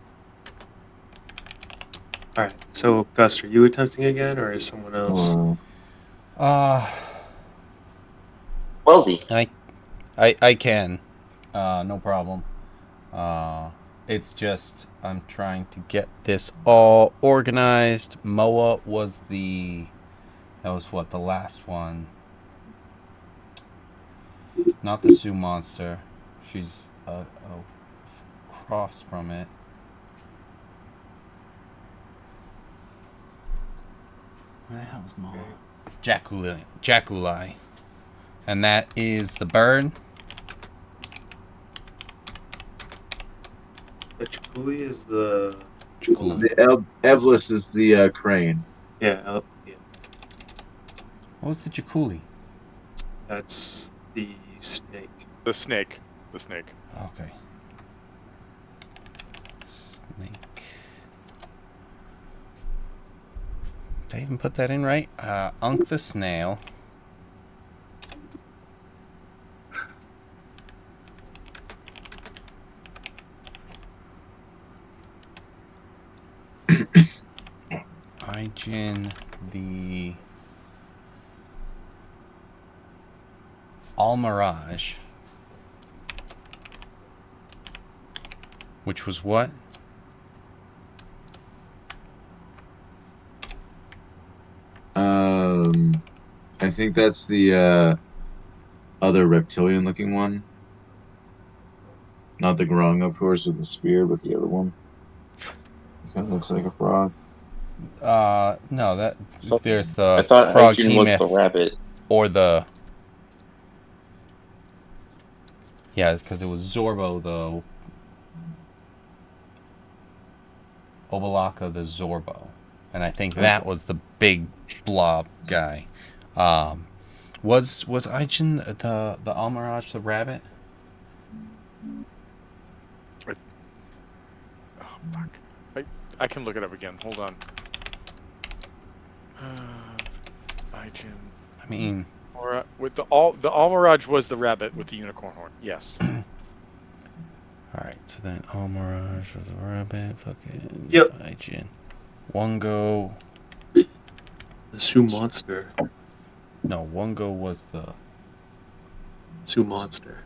Speaker 2: All right. So, Gus, are you attempting again, or is someone else?
Speaker 1: Uh,
Speaker 6: Wealthy.
Speaker 1: I can. No problem. It's just I'm trying to get this all organized. Moa was that was what, the last one. Not the Sioux monster. She's a cross from it. Where the hell is Moa? Jaculi. And that is the bird.
Speaker 2: The Chikuli is the.
Speaker 1: Chikuli.
Speaker 5: The Eblis is the crane.
Speaker 2: Yeah, yeah.
Speaker 1: What was the Jaculi?
Speaker 2: That's the snake.
Speaker 3: The snake. The snake.
Speaker 1: Okay. Snake. Did I even put that in right? Unk the snail. Ijin the Almirage. Which was what?
Speaker 5: I think that's the other reptilian-looking one. Not the Grung, of course, with the spear, but the other one. It kind of looks like a frog.
Speaker 1: No, that
Speaker 6: So,
Speaker 1: there's
Speaker 6: I
Speaker 1: the
Speaker 6: thought
Speaker 1: frog
Speaker 6: Hygiene was the
Speaker 1: hemoth
Speaker 6: rabbit.
Speaker 1: or the because it was Zorbo the Obalaka the Zorbo, and I think that was the big blob guy. Was Ijin the Almirage the rabbit?
Speaker 3: Oh fuck! I can look it up again. Hold on. Ijin.
Speaker 1: I mean,
Speaker 3: Or with the Almirage was the rabbit with the unicorn horn. Yes.
Speaker 1: alright, so then Almirage was a rabbit, fucking
Speaker 2: Yep.
Speaker 1: Ijin. Wungo.
Speaker 2: The Sioux monster.
Speaker 1: No, Wungo was the
Speaker 2: Sioux monster.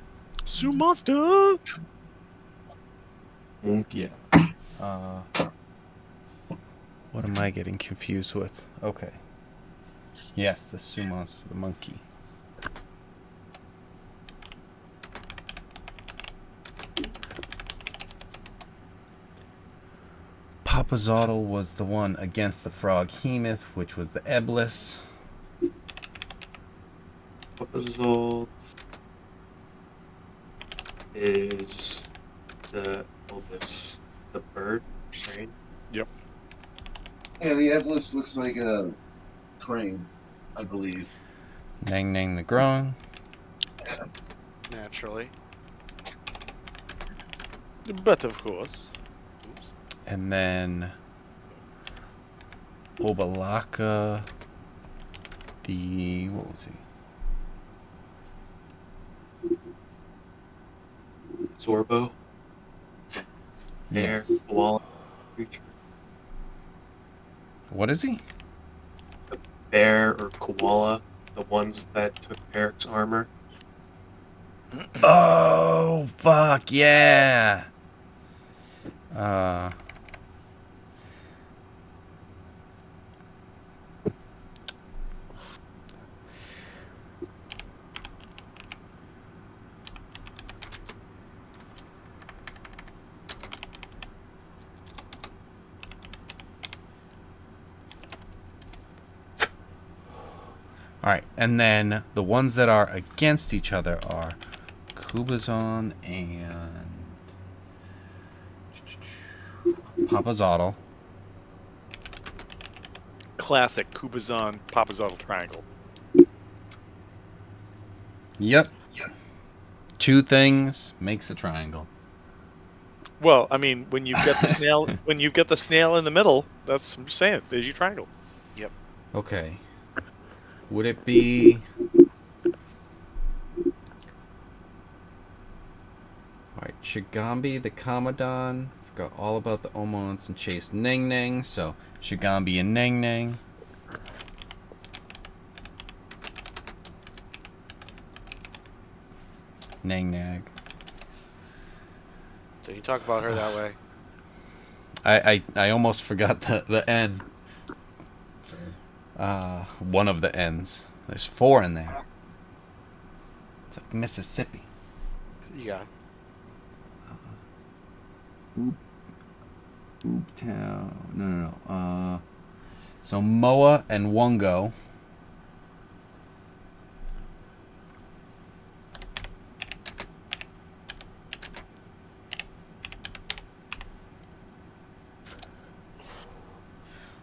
Speaker 3: Sioux monster.
Speaker 2: Monkey.
Speaker 1: what am I getting confused with? Okay. Yes, the Sioux monster, the monkey. Papazotl was the one against the frog hemoth, which was the Eblis.
Speaker 2: Papazotl is the Elvis, the bird, right?
Speaker 3: Yep.
Speaker 5: Yeah, the Eblis looks like a crane, I believe.
Speaker 1: Nang Nang the Grung.
Speaker 4: Naturally.
Speaker 3: But of course.
Speaker 4: Oops.
Speaker 1: And then Obalaka. What was he?
Speaker 2: Zorbo. Bear,
Speaker 1: Yes.
Speaker 2: koala creature.
Speaker 1: What is he?
Speaker 2: The bear or koala, the ones that took Eric's armor.
Speaker 1: Oh, fuck, yeah. Alright, and then the ones that are against each other are Kubazon and Papazotl.
Speaker 3: Classic Kubazon Papazotl triangle.
Speaker 1: Yep. Two things makes a triangle.
Speaker 3: Well, I mean, when you get the snail, when you get the snail in the middle, that's I'm just saying. There's your triangle.
Speaker 4: Yep.
Speaker 1: Okay. Would it be... Alright, Shigambi the Commodon, forgot all about the Omons and chase Neng Neng, so Shigambi and Neng Neng. Nang Nag.
Speaker 7: So you talk about her that way.
Speaker 1: I almost forgot the N. One of the N's. There's 4 in there. It's like Mississippi.
Speaker 7: Yeah.
Speaker 1: Ooptown. No. So Moa and Wungo.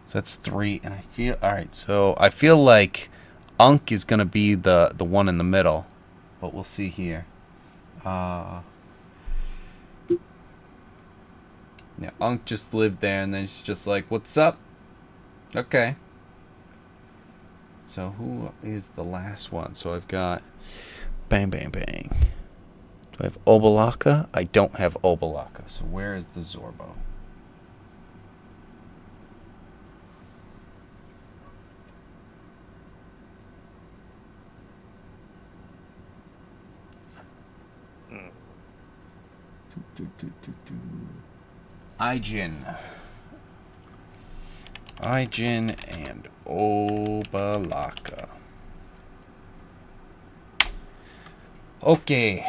Speaker 1: So that's 3, and I feel alright, so I feel like Unk is gonna be the one in the middle. But we'll see here. Yeah, Unk just lived there and then she's just like, what's up? Okay. So who is the last one? So I've got bang bang bang. Do I have Obalaka? I don't have Obalaka. So where is the Zorbo? Ijin and Obalaka. Okay.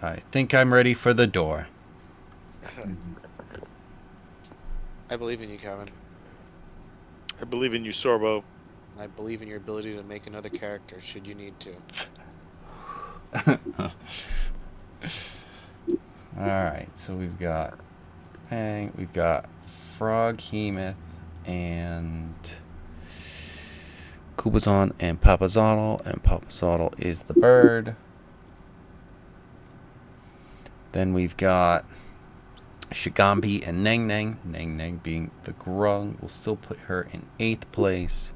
Speaker 1: I think I'm ready for the door.
Speaker 7: I believe in you, Kevin.
Speaker 3: I believe in you, Sorbo.
Speaker 7: I believe in your ability to make another character should you need to.
Speaker 1: Alright, so we've got Pang, we've got Froghemoth and Kubazon and Papazotl, and Papazotl is the bird. Then we've got Shigambi and Neng Neng. Neng Neng being the grung. We'll still put her in 8th place.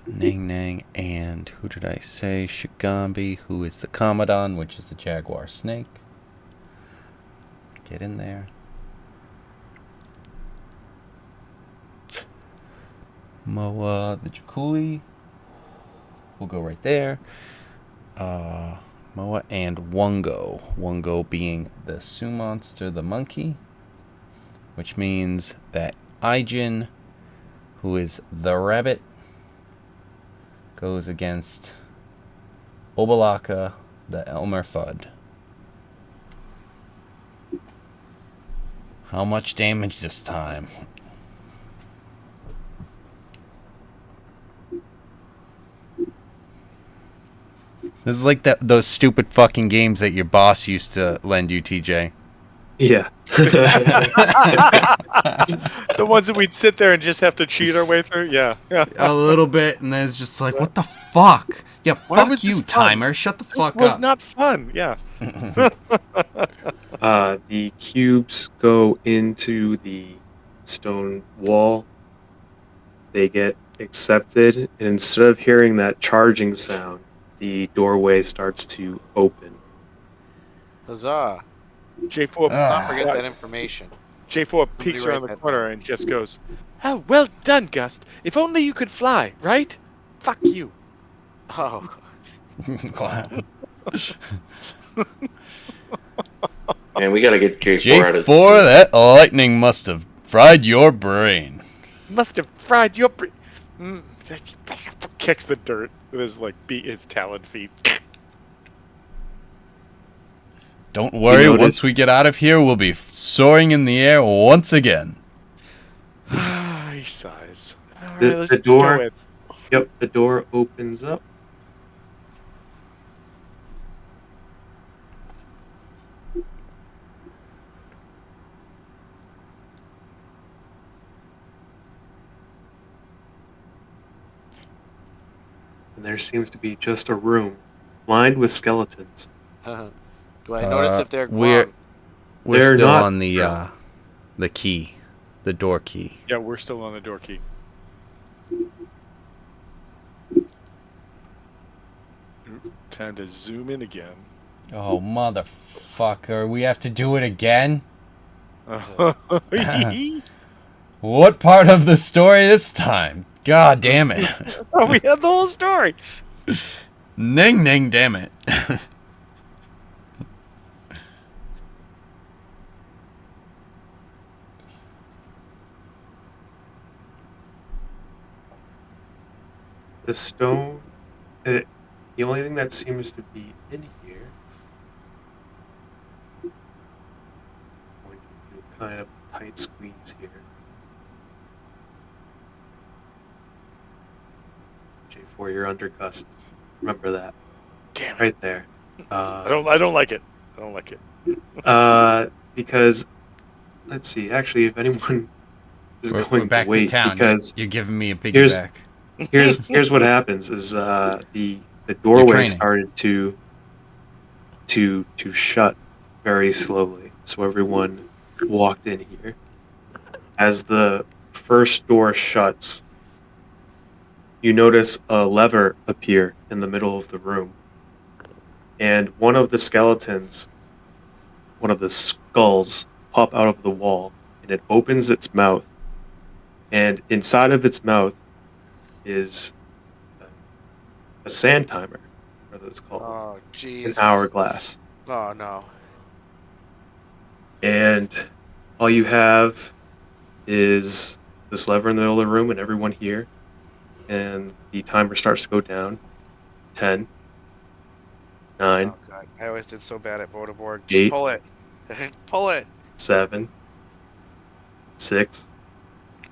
Speaker 1: Neng Neng and who did I say? Shigambi, who is the Commodon, which is the jaguar snake. Get in there. Moa the Jakuli. We'll go right there. Moa and Wungo. Wungo being the Sioux monster, the monkey. Which means that Ijin, who is the rabbit, goes against Obalaka, the Elmer Fudd. How much damage this time? This is like those stupid fucking games that your boss used to lend you, TJ.
Speaker 2: Yeah.
Speaker 3: The ones that we'd sit there and just have to cheat our way through? Yeah.
Speaker 1: A little bit, and then it's just like, what the fuck? Yeah,
Speaker 3: Why
Speaker 1: fuck
Speaker 3: was this
Speaker 1: you,
Speaker 3: fun?
Speaker 1: timer. Shut the fuck
Speaker 3: It was
Speaker 1: up.
Speaker 3: not fun, yeah.
Speaker 2: The cubes go into the stone wall. They get accepted, and instead of hearing that charging sound, the doorway starts to open.
Speaker 7: Huzzah!
Speaker 3: J4,
Speaker 7: Not forget that information.
Speaker 3: J4 peeks around the corner and just goes, "Oh, well done, Gust. If only you could fly, right? Fuck you."
Speaker 7: Oh.
Speaker 6: And we gotta get J4 out of
Speaker 1: J4, that lightning must have fried your brain.
Speaker 3: Must have fried your kicks the dirt with his his talon feet.
Speaker 1: Don't worry,
Speaker 2: notice-
Speaker 1: once we get out of here, we'll be soaring in the air once again.
Speaker 3: He sighs. All right,
Speaker 2: The-
Speaker 3: let's
Speaker 2: the
Speaker 3: just go
Speaker 2: door-
Speaker 3: in.
Speaker 2: Yep, the door opens up. And there seems to be just a room lined with skeletons.
Speaker 7: Do I notice if they're
Speaker 1: We're
Speaker 7: glum?
Speaker 2: They're
Speaker 1: still
Speaker 2: not
Speaker 1: on the key, the door key.
Speaker 3: Yeah, we're still on the door key. Time to zoom in again.
Speaker 1: Oh, motherfucker. We have to do it again? What part of the story this time? God damn it.
Speaker 3: Oh, we had the whole story.
Speaker 1: Ning ning, damn it.
Speaker 2: The stone. The only thing that seems to be in here. I'm going to do kind of a tight squeeze here. J4, you're undercussed. Remember that.
Speaker 3: Damn it.
Speaker 2: Right there.
Speaker 3: I don't like it. I don't like it.
Speaker 2: Because let's see. Actually, if anyone is
Speaker 1: We're
Speaker 2: going
Speaker 1: back
Speaker 2: to wait,
Speaker 1: to town.
Speaker 2: because
Speaker 1: You're giving me a
Speaker 2: here's
Speaker 1: piggyback.
Speaker 2: here's what happens is the
Speaker 1: You're
Speaker 2: doorway
Speaker 1: training.
Speaker 2: started to shut very slowly. So everyone walked in here. As the first door shuts, you notice a lever appear in the middle of the room. And one of the skeletons, one of the skulls, pop out of the wall, and it opens its mouth. And inside of its mouth is a sand timer, or those called,
Speaker 4: Oh,
Speaker 2: an
Speaker 4: Jesus.
Speaker 2: hourglass.
Speaker 4: Oh, no.
Speaker 2: And all you have is this lever in the middle of the room and everyone here. And the timer starts to go down. 10, 9,
Speaker 4: Oh, God. I always did so bad at Vodaborg. Just
Speaker 2: 8,
Speaker 4: pull it. Pull it.
Speaker 2: 7, 6,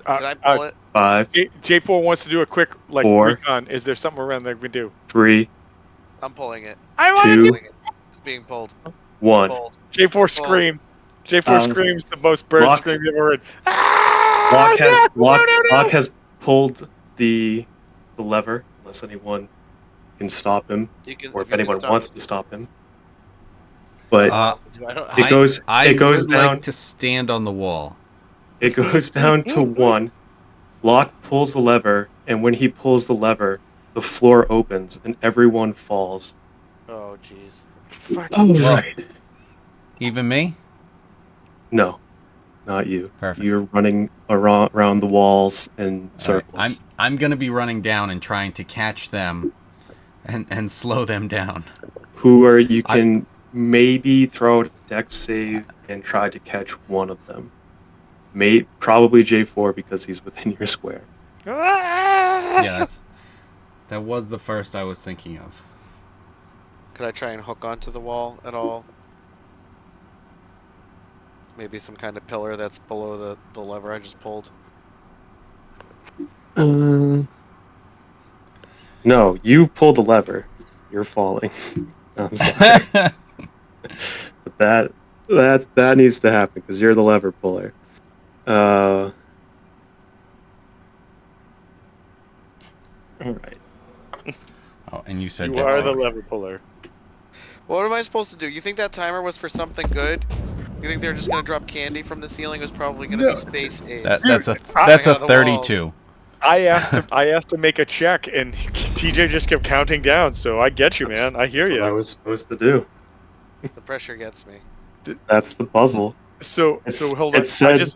Speaker 4: Can I pull it?
Speaker 2: 5,
Speaker 3: J4 wants to do a quick
Speaker 2: 4,
Speaker 3: recon. Is there something around there we can do?
Speaker 2: 3,
Speaker 4: I'm pulling it.
Speaker 3: I want
Speaker 2: 2,
Speaker 3: to do.
Speaker 4: Pulling it. It's being pulled.
Speaker 2: 1.
Speaker 4: Pulled.
Speaker 3: J4
Speaker 4: Pulled.
Speaker 3: screams. J4 screams the most bird
Speaker 2: Locke-
Speaker 3: scream you've ever heard.
Speaker 2: Locke has pulled the lever, unless anyone can stop him,
Speaker 4: You can,
Speaker 2: or
Speaker 4: if
Speaker 2: if
Speaker 4: you can
Speaker 2: anyone
Speaker 4: stop
Speaker 2: wants
Speaker 4: it.
Speaker 2: to stop him.
Speaker 4: I
Speaker 2: But
Speaker 4: don't
Speaker 2: it goes
Speaker 1: I
Speaker 2: it goes
Speaker 1: would
Speaker 2: down
Speaker 1: like to stand on the wall.
Speaker 2: it goes down to 1. Locke pulls the lever, and when he pulls the lever, the floor opens and everyone falls.
Speaker 4: Oh, jeez.
Speaker 2: All right.
Speaker 1: Even me?
Speaker 2: No, not you.
Speaker 1: Perfect.
Speaker 2: You're running around the walls in
Speaker 1: All right.
Speaker 2: circles.
Speaker 1: I'm gonna be running down and trying to catch them and slow them down.
Speaker 2: You can maybe throw out a dex save and try to catch one of them. Probably J4 because he's within your square.
Speaker 1: Yeah, that was the first I was thinking of.
Speaker 4: Could I try and hook onto the wall at all? Maybe some kind of pillar that's below the lever I just pulled.
Speaker 2: No, you pull the lever. You're falling. I'm sorry. But that needs to happen because you're the lever puller. All right.
Speaker 1: Oh, and you said
Speaker 3: You
Speaker 1: dex
Speaker 3: are the
Speaker 1: save.
Speaker 3: lever puller.
Speaker 4: What am I supposed to do? You think that timer was for something good? You think they're just gonna drop candy from the ceiling? It was probably gonna be face aids.
Speaker 1: That's a
Speaker 4: Coming out of the
Speaker 1: 32.
Speaker 3: I asked to make a check, and TJ just kept counting down. So I get you, man. I hear
Speaker 2: That's what I
Speaker 3: you.
Speaker 2: was supposed to do.
Speaker 4: The pressure gets me.
Speaker 2: That's the puzzle.
Speaker 3: So hold on.
Speaker 2: It said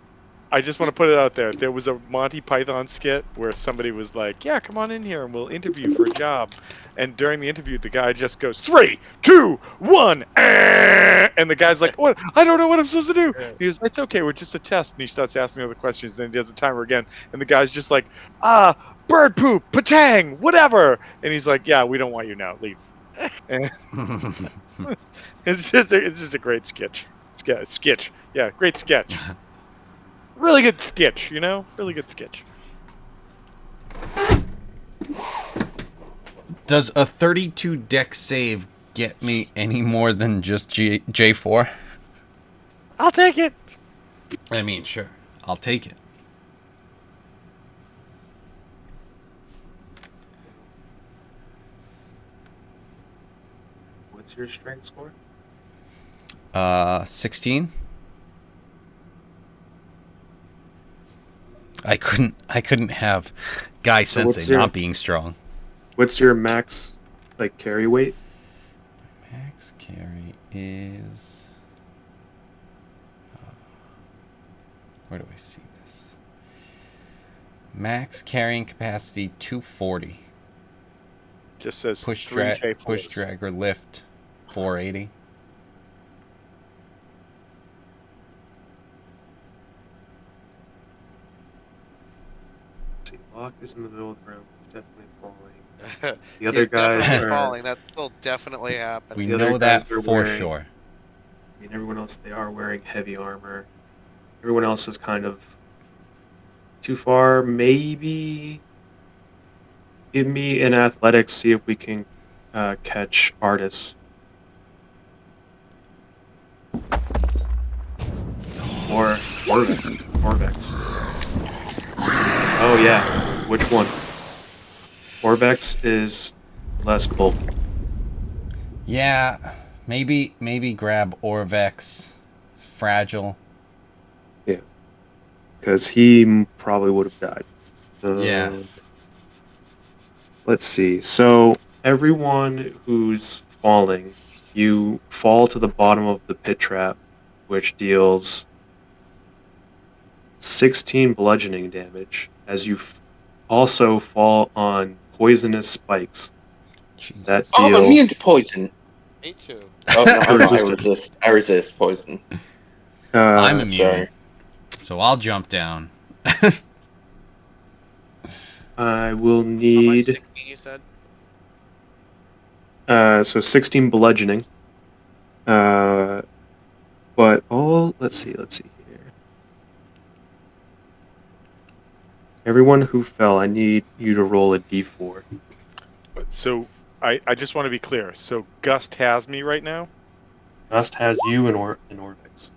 Speaker 3: I just want to put it out there. There was a Monty Python skit where somebody was like, "Yeah, come on in here and we'll interview for a job." And during the interview, the guy just goes, 3, 2, 1, and the guy's like, "What? I don't know what I'm supposed to do." He goes, "It's okay. We're just a test." And he starts asking other questions. Then he does the timer again, and the guy's just like, bird poop, patang, whatever." And he's like, "Yeah, we don't want you now. Leave." And it's just a great sketch. Sketch. Yeah, great sketch. Really good sketch, you know? Really good sketch.
Speaker 1: Does a 32 dex save get me any more than just J4?
Speaker 3: I'll take it.
Speaker 1: I mean, sure. I'll take it.
Speaker 2: What's your strength score?
Speaker 1: 16. I couldn't have Guy
Speaker 2: So
Speaker 1: Sensei
Speaker 2: what's your-
Speaker 1: not being strong.
Speaker 2: What's your max carry weight?
Speaker 1: Max carry is Where do I see this? Max carrying capacity 240.
Speaker 3: Just says
Speaker 1: Push
Speaker 3: 3K
Speaker 1: drag, push
Speaker 3: force.
Speaker 1: drag or lift 480.
Speaker 2: See, Locke is in the middle of the room. He's definitely falling. The other
Speaker 4: He's
Speaker 2: guys
Speaker 4: definitely
Speaker 2: are.
Speaker 4: falling. That's still definitely
Speaker 1: We
Speaker 4: happening.
Speaker 2: The other
Speaker 1: know
Speaker 2: guys
Speaker 1: that
Speaker 2: are
Speaker 1: for
Speaker 2: wearing-
Speaker 1: sure.
Speaker 2: I mean, everyone else, they are wearing heavy armor. Everyone else is kind of too far. Maybe give me an athletics, see if we can catch Artis. Or Orvex. Oh yeah, which one? Orvex is less bulky.
Speaker 1: Yeah, maybe grab Orvex. It's fragile.
Speaker 2: Yeah, because he probably would have died.
Speaker 1: Yeah.
Speaker 2: Let's see. So everyone who's falling, you fall to the bottom of the pit trap, which deals 16 bludgeoning damage as you also fall on poisonous spikes
Speaker 1: Jesus.
Speaker 2: that
Speaker 6: Oh, I'm
Speaker 2: deal.
Speaker 6: immune to poison.
Speaker 4: Me too.
Speaker 6: Oh no, I
Speaker 2: Resistant.
Speaker 6: I resist poison.
Speaker 1: I'm
Speaker 2: Uh,
Speaker 1: immune,
Speaker 6: Sorry.
Speaker 1: so I'll jump down.
Speaker 2: I will
Speaker 4: How much?
Speaker 2: need
Speaker 4: 16 you said?
Speaker 2: so 16 bludgeoning. But let's see here. Everyone who fell, I need you to roll a d4.
Speaker 3: So I just want to be clear. So Gust has me right now?
Speaker 2: Gust has you and Orvex.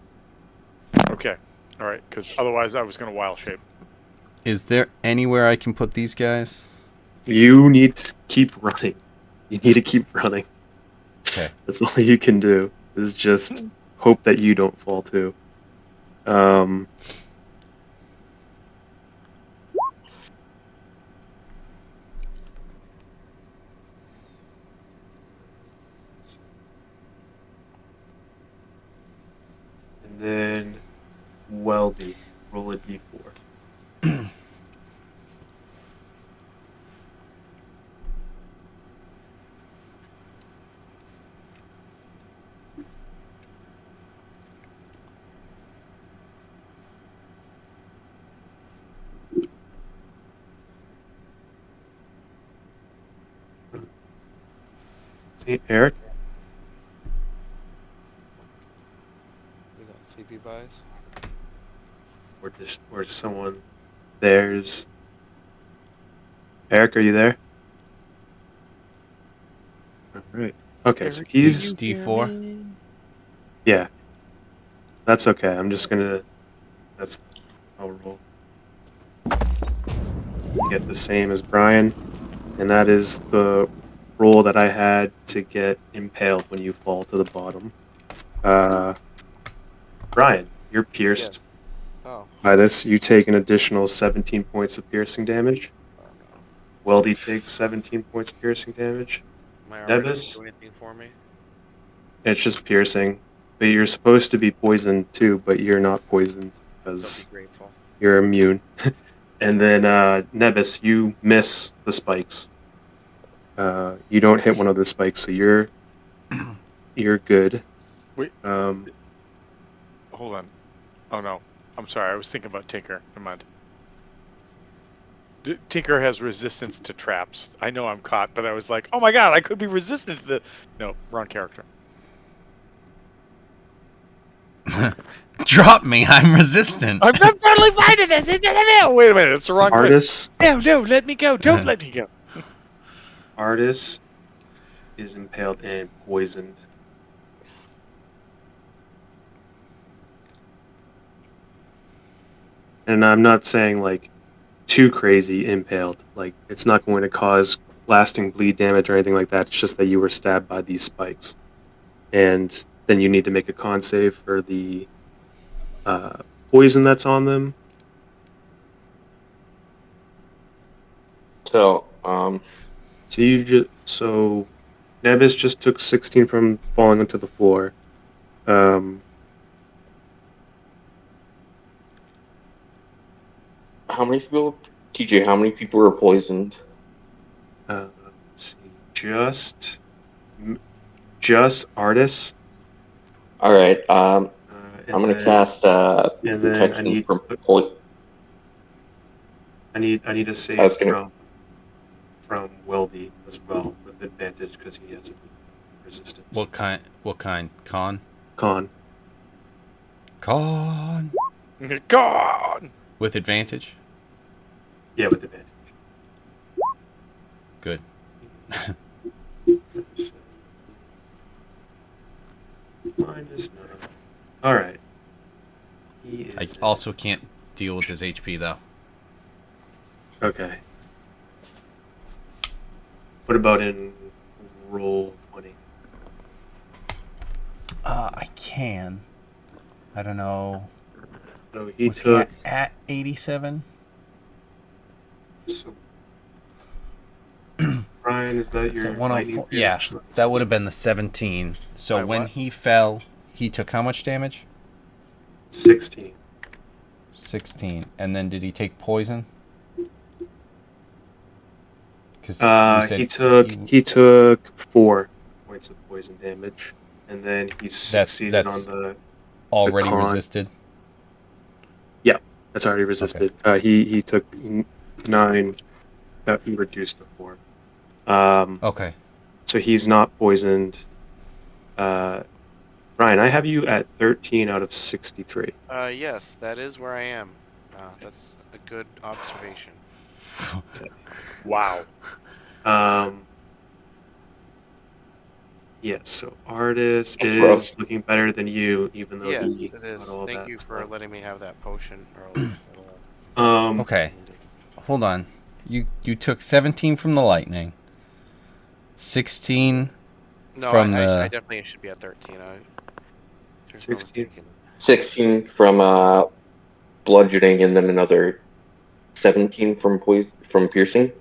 Speaker 3: Okay. All right, because otherwise I was going to wild shape.
Speaker 1: Is there anywhere I can put these guys?
Speaker 2: You need to keep running. You need to keep running.
Speaker 1: Okay.
Speaker 2: That's all you can do. Is just hope that you don't fall too. And then Welby, roll a d4. See, Eric?
Speaker 4: We got CP buys.
Speaker 2: Or someone. There's Eric. Are you there? All right. Okay, so he's
Speaker 1: D4.
Speaker 2: yeah. That's okay. I'm just gonna. That's I'll roll. You get the same as Brian, and that is the roll that I had to get impaled when you fall to the bottom. Brian, you're pierced
Speaker 4: Oh.
Speaker 2: by this. You take an additional 17 points of piercing damage.
Speaker 4: Oh no.
Speaker 2: Weldy takes 17 points of piercing damage.
Speaker 4: My armor doesn't
Speaker 2: Nevis,
Speaker 4: do anything for me.
Speaker 2: it's just piercing. But you're supposed to be poisoned too, but you're not poisoned
Speaker 4: So
Speaker 2: because
Speaker 4: be grateful.
Speaker 2: you're immune. And then Nevis, you miss the spikes. You don't hit one of the spikes, so you're good.
Speaker 3: Wait,
Speaker 2: Um,
Speaker 3: hold on. Oh no. I'm sorry. I was thinking about Tinker. Never mind. Tinker has resistance to traps. I know I'm caught, but I was like, oh my god, I could be resistant to the. No, wrong character.
Speaker 1: Drop me. I'm resistant.
Speaker 3: I'm totally fine to this. No, wait a minute. It's the wrong person.
Speaker 2: Artis,
Speaker 3: No, let me go. Don't let me go.
Speaker 2: Artis is impaled and poisoned. And I'm not saying like too crazy impaled. Like it's not going to cause lasting bleed damage or anything like that. It's just that you were stabbed by these spikes, and then you need to make a con save for the poison that's on them. So Nevis just took 16 from falling onto the floor.
Speaker 6: How many people, TJ? How many people were poisoned?
Speaker 2: Let's see, just artists.
Speaker 6: All right.
Speaker 2: And
Speaker 6: I'm gonna
Speaker 2: then
Speaker 6: cast
Speaker 2: and then
Speaker 6: protection from poison.
Speaker 2: I need a
Speaker 6: I
Speaker 2: save
Speaker 6: was gonna.
Speaker 2: from Weldy as well with advantage because he has a resistance.
Speaker 1: What kind? What kind? Con.
Speaker 2: Con.
Speaker 1: Con.
Speaker 3: God.
Speaker 1: With advantage.
Speaker 2: Yeah, with advantage.
Speaker 1: Good.
Speaker 2: -9. All right. He
Speaker 1: I
Speaker 2: is
Speaker 1: also can't deal with his HP though.
Speaker 2: okay. What about in roll 20?
Speaker 1: I can. I don't know.
Speaker 2: So he
Speaker 1: Was
Speaker 2: took.
Speaker 1: he at 87?
Speaker 2: So, Brian, is that
Speaker 1: Is
Speaker 2: your
Speaker 1: that
Speaker 2: lightning
Speaker 1: 104? Yeah,
Speaker 2: reaction?
Speaker 1: that would have been the 17. So
Speaker 7: By
Speaker 1: when
Speaker 7: what?
Speaker 1: he fell, he took how much damage?
Speaker 2: 16.
Speaker 1: 16. And then did he take poison? Because you said
Speaker 2: He took 4 points of poison damage, and then he succeeded
Speaker 1: that's
Speaker 2: on the
Speaker 1: already
Speaker 2: con.
Speaker 1: resisted.
Speaker 2: Yeah, that's already resisted. He took 9 that he reduced to 4.
Speaker 1: Okay.
Speaker 2: So he's not poisoned. Ryan, I have you at 13 out of 63.
Speaker 7: Yes, that is where I am. That's a good observation.
Speaker 3: Wow.
Speaker 2: Yes, so artist
Speaker 6: That's rough.
Speaker 2: is looking better than you, even though
Speaker 7: Yes,
Speaker 2: he
Speaker 7: it
Speaker 2: got
Speaker 7: is.
Speaker 2: all
Speaker 7: Thank
Speaker 2: that
Speaker 7: you for
Speaker 2: stuff.
Speaker 7: letting me have that potion early.
Speaker 1: Okay. Hold on. You took 17 from the lightning. 16
Speaker 7: No,
Speaker 1: from
Speaker 7: I
Speaker 1: the
Speaker 7: definitely should be at 13. There's
Speaker 2: 16.
Speaker 7: no mistaking.
Speaker 6: 16 from bludgeoning, and then another 17 from piercing.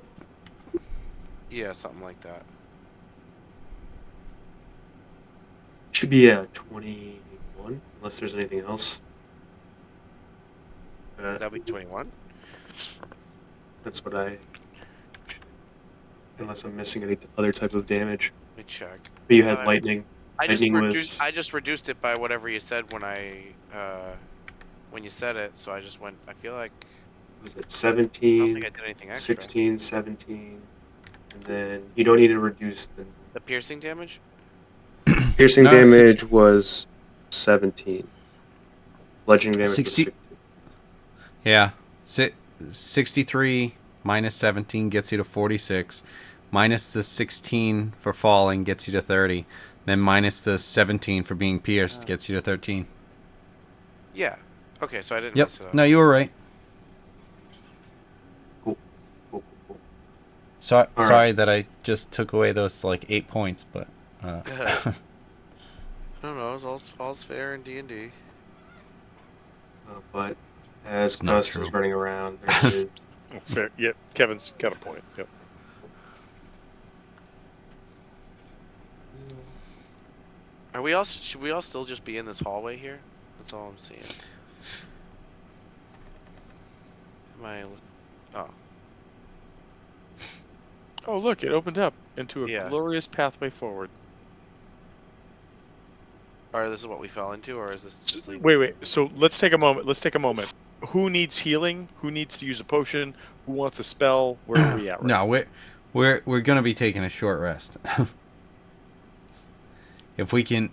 Speaker 7: Yeah, something like that.
Speaker 2: Should be a 21, unless there's anything else.
Speaker 7: That'll be 21.
Speaker 2: That's what I. Unless I'm missing any other type of damage.
Speaker 7: Let me check.
Speaker 2: But you had lightning.
Speaker 7: I just
Speaker 2: Lightning
Speaker 7: reduced.
Speaker 2: was.
Speaker 7: I just reduced it by whatever you said when when you said it. So I just went. I feel like
Speaker 2: Was it
Speaker 7: I don't
Speaker 2: 17,
Speaker 7: think I did anything extra.
Speaker 2: 16, 17, and then you don't need to reduce
Speaker 7: The piercing damage.
Speaker 2: piercing
Speaker 1: No,
Speaker 2: damage was 17. Bludgeoning damage
Speaker 1: 60
Speaker 2: was 16.
Speaker 1: Yeah. 63 minus 17 gets you to 46. Minus the 16 for falling gets you to 30. Then minus the 17 for being pierced gets you to 13.
Speaker 7: Yeah. Okay, so I didn't
Speaker 1: Yep.
Speaker 7: mess it up.
Speaker 1: No, you were right.
Speaker 2: Cool.
Speaker 1: Sorry
Speaker 2: right.
Speaker 1: that I just took away those like 8 points, but
Speaker 7: I don't know. It's all's fair in D&D.
Speaker 2: But as
Speaker 1: It's not
Speaker 2: Gus is
Speaker 1: true.
Speaker 2: running around, there is.
Speaker 3: That's fair. Yeah, Kevin's got a point. Yep.
Speaker 7: Should we all still just be in this hallway here? That's all I'm seeing. Oh.
Speaker 3: Oh, look, it opened up into a
Speaker 7: Yeah.
Speaker 3: glorious pathway forward.
Speaker 7: Or this is what we fell into, or is this just leaving?
Speaker 3: Wait. So let's take a moment. Who needs healing? Who needs to use a potion? Who wants a spell? Where are we at right now?
Speaker 1: no, we're gonna be taking a short rest. If we can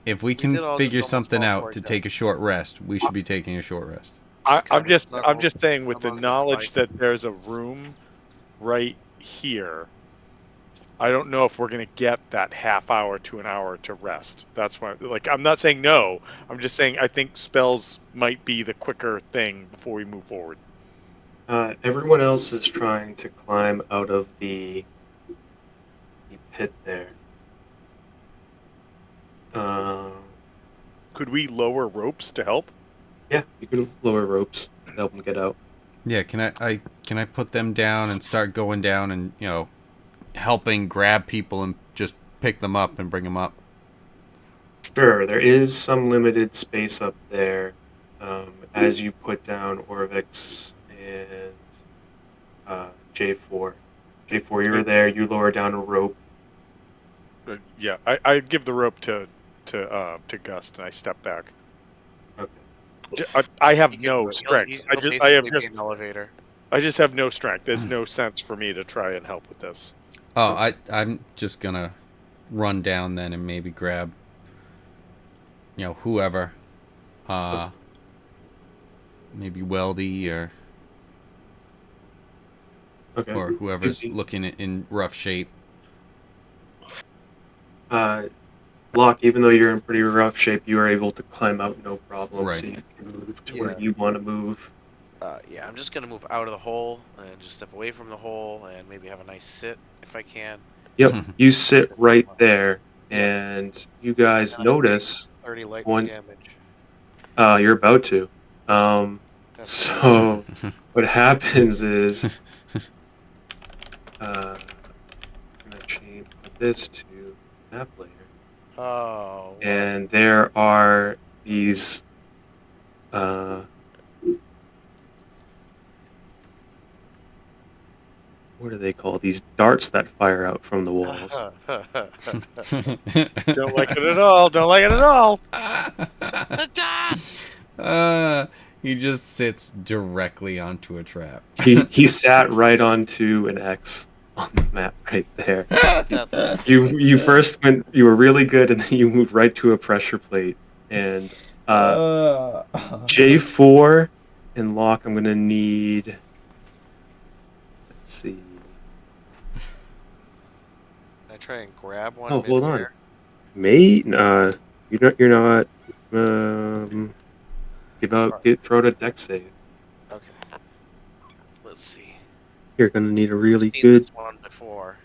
Speaker 1: figure something out to take a short rest, we should be taking a short rest.
Speaker 3: I'm just saying, with the knowledge that there's a room right here, I don't know if we're gonna get that half hour to an hour to rest. That's why, like, I'm not saying no. I'm just saying I think spells might be the quicker thing before we move forward.
Speaker 2: Everyone else is trying to climb out of the pit there.
Speaker 3: Could we lower ropes to help?
Speaker 2: Yeah, you can lower ropes to help them get out.
Speaker 1: Yeah, can I put them down and start going down and helping grab people and just pick them up and bring them up?
Speaker 2: Sure, there is some limited space up there as you put down Orvix and J4. J4, you were there. You lower down a rope.
Speaker 3: Yeah, I give the rope to Gust, and I step back.
Speaker 2: Okay.
Speaker 3: I have
Speaker 4: He can
Speaker 3: no
Speaker 4: do it.
Speaker 3: strength.
Speaker 4: He'll basically be an elevator.
Speaker 3: I just have no strength. There's no sense for me to try and help with this.
Speaker 1: Oh, I'm just gonna run down then and maybe grab, whoever. Maybe Weldy
Speaker 2: Okay.
Speaker 1: or whoever's looking in rough shape.
Speaker 2: Locke, even though you're in pretty rough shape, you are able to climb out no problem.
Speaker 1: Right.
Speaker 2: So you can move to
Speaker 4: Yeah.
Speaker 2: where you want to move.
Speaker 7: Yeah, I'm just gonna move out of the hole and just step away from the hole and maybe have a nice sit if I can.
Speaker 2: Yep. You sit right there,
Speaker 7: Yeah.
Speaker 2: and you guys notice
Speaker 7: 30 lightning
Speaker 2: one.
Speaker 7: damage.
Speaker 2: You're about to.
Speaker 7: That's
Speaker 2: So what happens is, I'm gonna put this to map layer,
Speaker 7: Oh, what?
Speaker 2: and there are these. What do they call these darts that fire out from the walls?
Speaker 3: Don't like it at all. Don't like it at all.
Speaker 7: The dots!
Speaker 1: He just sits directly onto a trap.
Speaker 2: He sat right onto an X on the map right there. You first went, you were really good, and then you moved right to a pressure plate. And J4 and Locke, I'm gonna need. Let's see.
Speaker 7: I try and grab one.
Speaker 2: Oh, hold on.
Speaker 7: mid-air?
Speaker 2: Mate, you're not. Throw it a deck save.
Speaker 7: Okay. Let's see.
Speaker 2: You're gonna need a really
Speaker 7: I've seen
Speaker 2: good.
Speaker 7: this one before.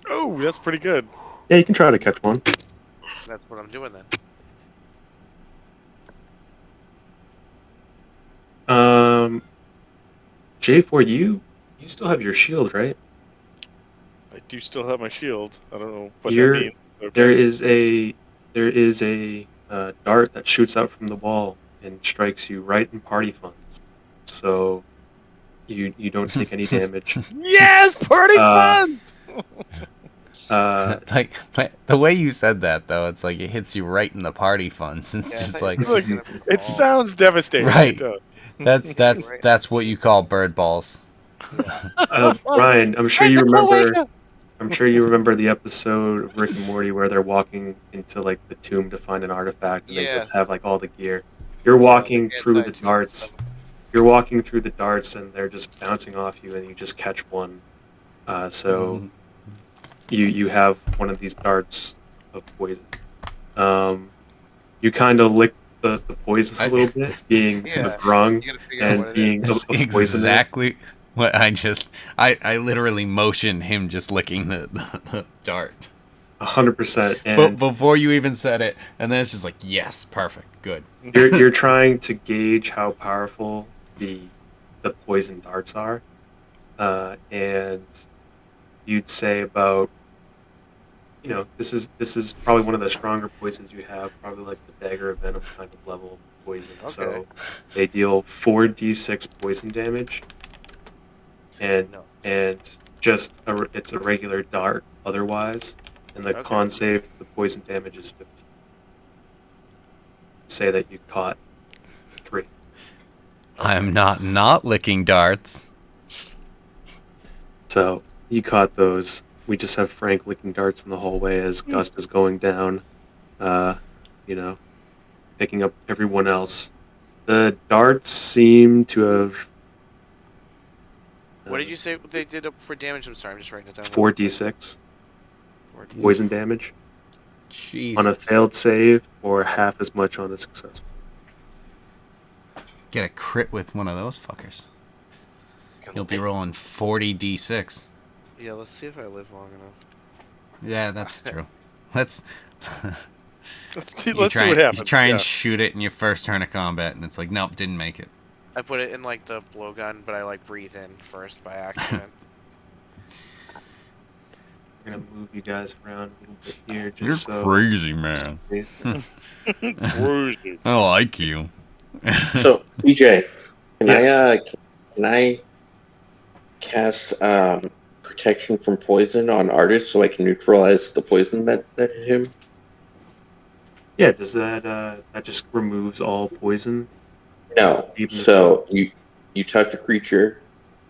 Speaker 3: Oh, that's pretty good.
Speaker 2: Yeah, you can try to catch one.
Speaker 7: That's what I'm doing then.
Speaker 2: J4, you still have your shield, right?
Speaker 3: I do still have my shield. I don't know what
Speaker 2: You're-
Speaker 3: that means. Okay.
Speaker 2: There is a dart that shoots out from the wall and strikes you right in party funds. So you don't take any damage.
Speaker 3: Yes, party funds.
Speaker 1: Like the way you said that though, it's like it hits you right in the party funds. It's
Speaker 7: Yeah, I
Speaker 1: just
Speaker 7: thought
Speaker 1: like
Speaker 7: you were gonna be
Speaker 3: It
Speaker 7: bald.
Speaker 3: sounds devastating.
Speaker 1: Right.
Speaker 3: It does.
Speaker 1: that's what you call bird balls.
Speaker 2: Ryan, I'm sure you remember. I'm sure you remember the episode of Rick and Morty where they're walking into like the tomb to find an artifact, and they just have
Speaker 7: Yes.
Speaker 2: like all the gear. You're walking through the
Speaker 7: anti-tomb
Speaker 2: darts.
Speaker 7: stuff.
Speaker 2: You're walking through the darts, and they're just bouncing off you, and you just catch one. So you have one of these darts of poison. You kind of lick the poison a little bit, being
Speaker 7: Yeah.
Speaker 2: withdrawn
Speaker 7: You gotta figure out what
Speaker 2: and
Speaker 7: it
Speaker 2: being
Speaker 7: is.
Speaker 2: a poison.
Speaker 1: Exactly what I literally motioned him just licking the dart.
Speaker 2: 100%.
Speaker 1: But
Speaker 2: And
Speaker 1: before you even said it, and then it's just like, yes, perfect, good.
Speaker 2: you're trying to gauge how powerful the poison darts are, and you'd say about, this is probably one of the stronger poisons you have, probably like the dagger of venom kind of level poison.
Speaker 7: Okay.
Speaker 2: So they deal 4d6 poison damage, and
Speaker 7: No.
Speaker 2: just it's a regular dart otherwise, and the
Speaker 7: Okay.
Speaker 2: con save for the poison damage is 15. Say that you caught 3.
Speaker 1: I am not licking darts.
Speaker 2: So you caught those. We just have Frank licking darts in the hallway as Gust is going down, picking up everyone else. The darts seem to have
Speaker 7: What did you say they did up for damage? I'm sorry, I'm just writing it down.
Speaker 2: 4d6
Speaker 7: 4D6.
Speaker 2: poison damage
Speaker 1: Jesus.
Speaker 2: on a failed save, or half as much on a successful.
Speaker 1: Get a crit with one of those fuckers. You'll be rolling 40d6.
Speaker 7: Yeah, let's see if I live long enough.
Speaker 1: Yeah, that's true. Let's
Speaker 3: Let's see.
Speaker 1: you
Speaker 3: Let's
Speaker 1: try,
Speaker 3: see what happens.
Speaker 1: You try
Speaker 3: Yeah.
Speaker 1: and shoot it in your first turn of combat, and it's like, nope, didn't make it.
Speaker 7: I put it in like the blowgun, but I like breathe in first by accident.
Speaker 2: I'm gonna move you guys around a little bit here,
Speaker 1: You're
Speaker 2: just so.
Speaker 1: crazy, man.
Speaker 3: Crazy.
Speaker 1: I like you.
Speaker 6: So, EJ, can
Speaker 2: Yes.
Speaker 6: can I cast protection from poison on artists so I can neutralize the poison that hit him?
Speaker 2: Yeah. Does that just removes all poison,
Speaker 6: No.
Speaker 2: even if he's?
Speaker 6: So you touch a creature.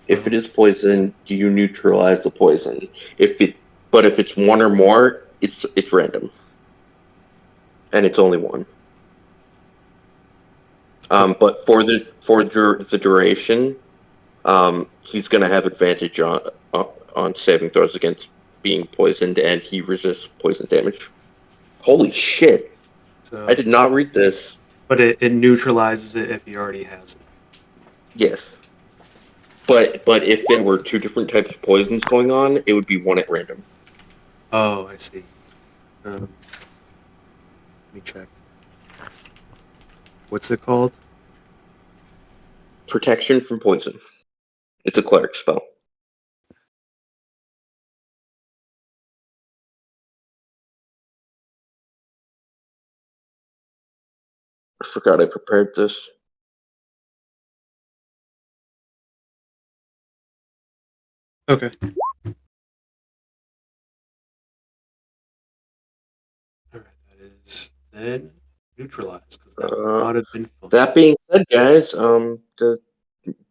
Speaker 6: If
Speaker 2: Uh-huh.
Speaker 6: it is poison, do you neutralize the poison? If it's one or more, it's random, and it's only one.
Speaker 2: Okay.
Speaker 6: But the duration, he's going to have advantage on saving throws against being poisoned, and he resists poison damage. Holy shit! I
Speaker 2: So,
Speaker 6: did not read this.
Speaker 2: but it neutralizes it if he already has it.
Speaker 6: Yes, but if there were two different types of poisons going on, it would be one at random.
Speaker 2: Oh, I see. Let me check. What's it called?
Speaker 6: Protection from poison. It's a cleric spell. I forgot I prepared this.
Speaker 2: Okay. All right. That is then neutralized because that would
Speaker 6: Uh,
Speaker 2: not have been fun.
Speaker 6: that being said, guys,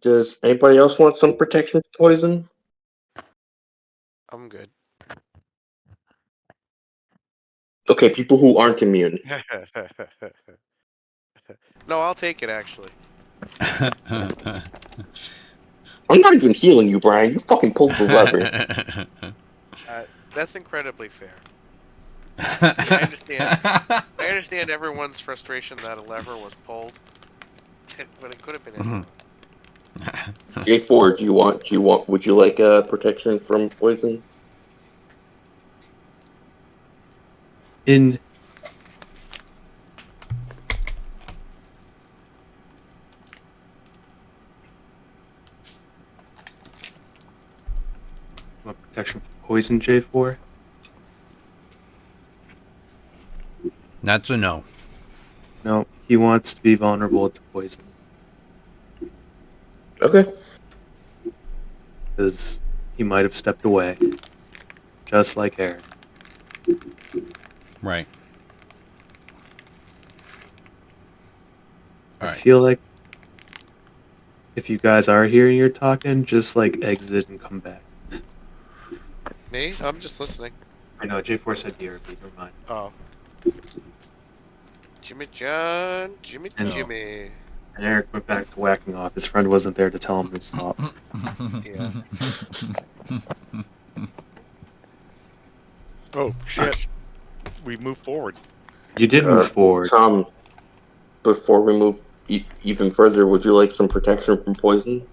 Speaker 6: does anybody else want some protection from poison?
Speaker 7: I'm good.
Speaker 6: Okay, people who aren't immune.
Speaker 7: No, I'll take it actually.
Speaker 6: I'm not even healing you, Brian. You fucking pulled the lever.
Speaker 7: That's incredibly fair. I understand. I understand everyone's frustration that a lever was pulled, but it could have been anyone.
Speaker 6: J4, would you like protection from poison?
Speaker 2: In what protection from poison, J4?
Speaker 1: That's a no.
Speaker 2: No, he wants to be vulnerable to poison
Speaker 6: Okay.
Speaker 2: because he might have stepped away, just like Aaron.
Speaker 1: Right.
Speaker 2: I
Speaker 1: All right.
Speaker 2: feel like if you guys are hearing you're talking, just like exit and come back.
Speaker 7: Me? I'm just listening.
Speaker 2: I know J4 said DRB. Never mind.
Speaker 7: Oh. Jimmy John, Jimmy
Speaker 2: And,
Speaker 1: No.
Speaker 7: Jimmy.
Speaker 2: and Eric went back to whacking off. His friend wasn't there to tell him to stop.
Speaker 7: Yeah.
Speaker 3: Oh shit! We move forward.
Speaker 2: You did move forward.
Speaker 6: Tom, before we move even further, would you like some protection from poison?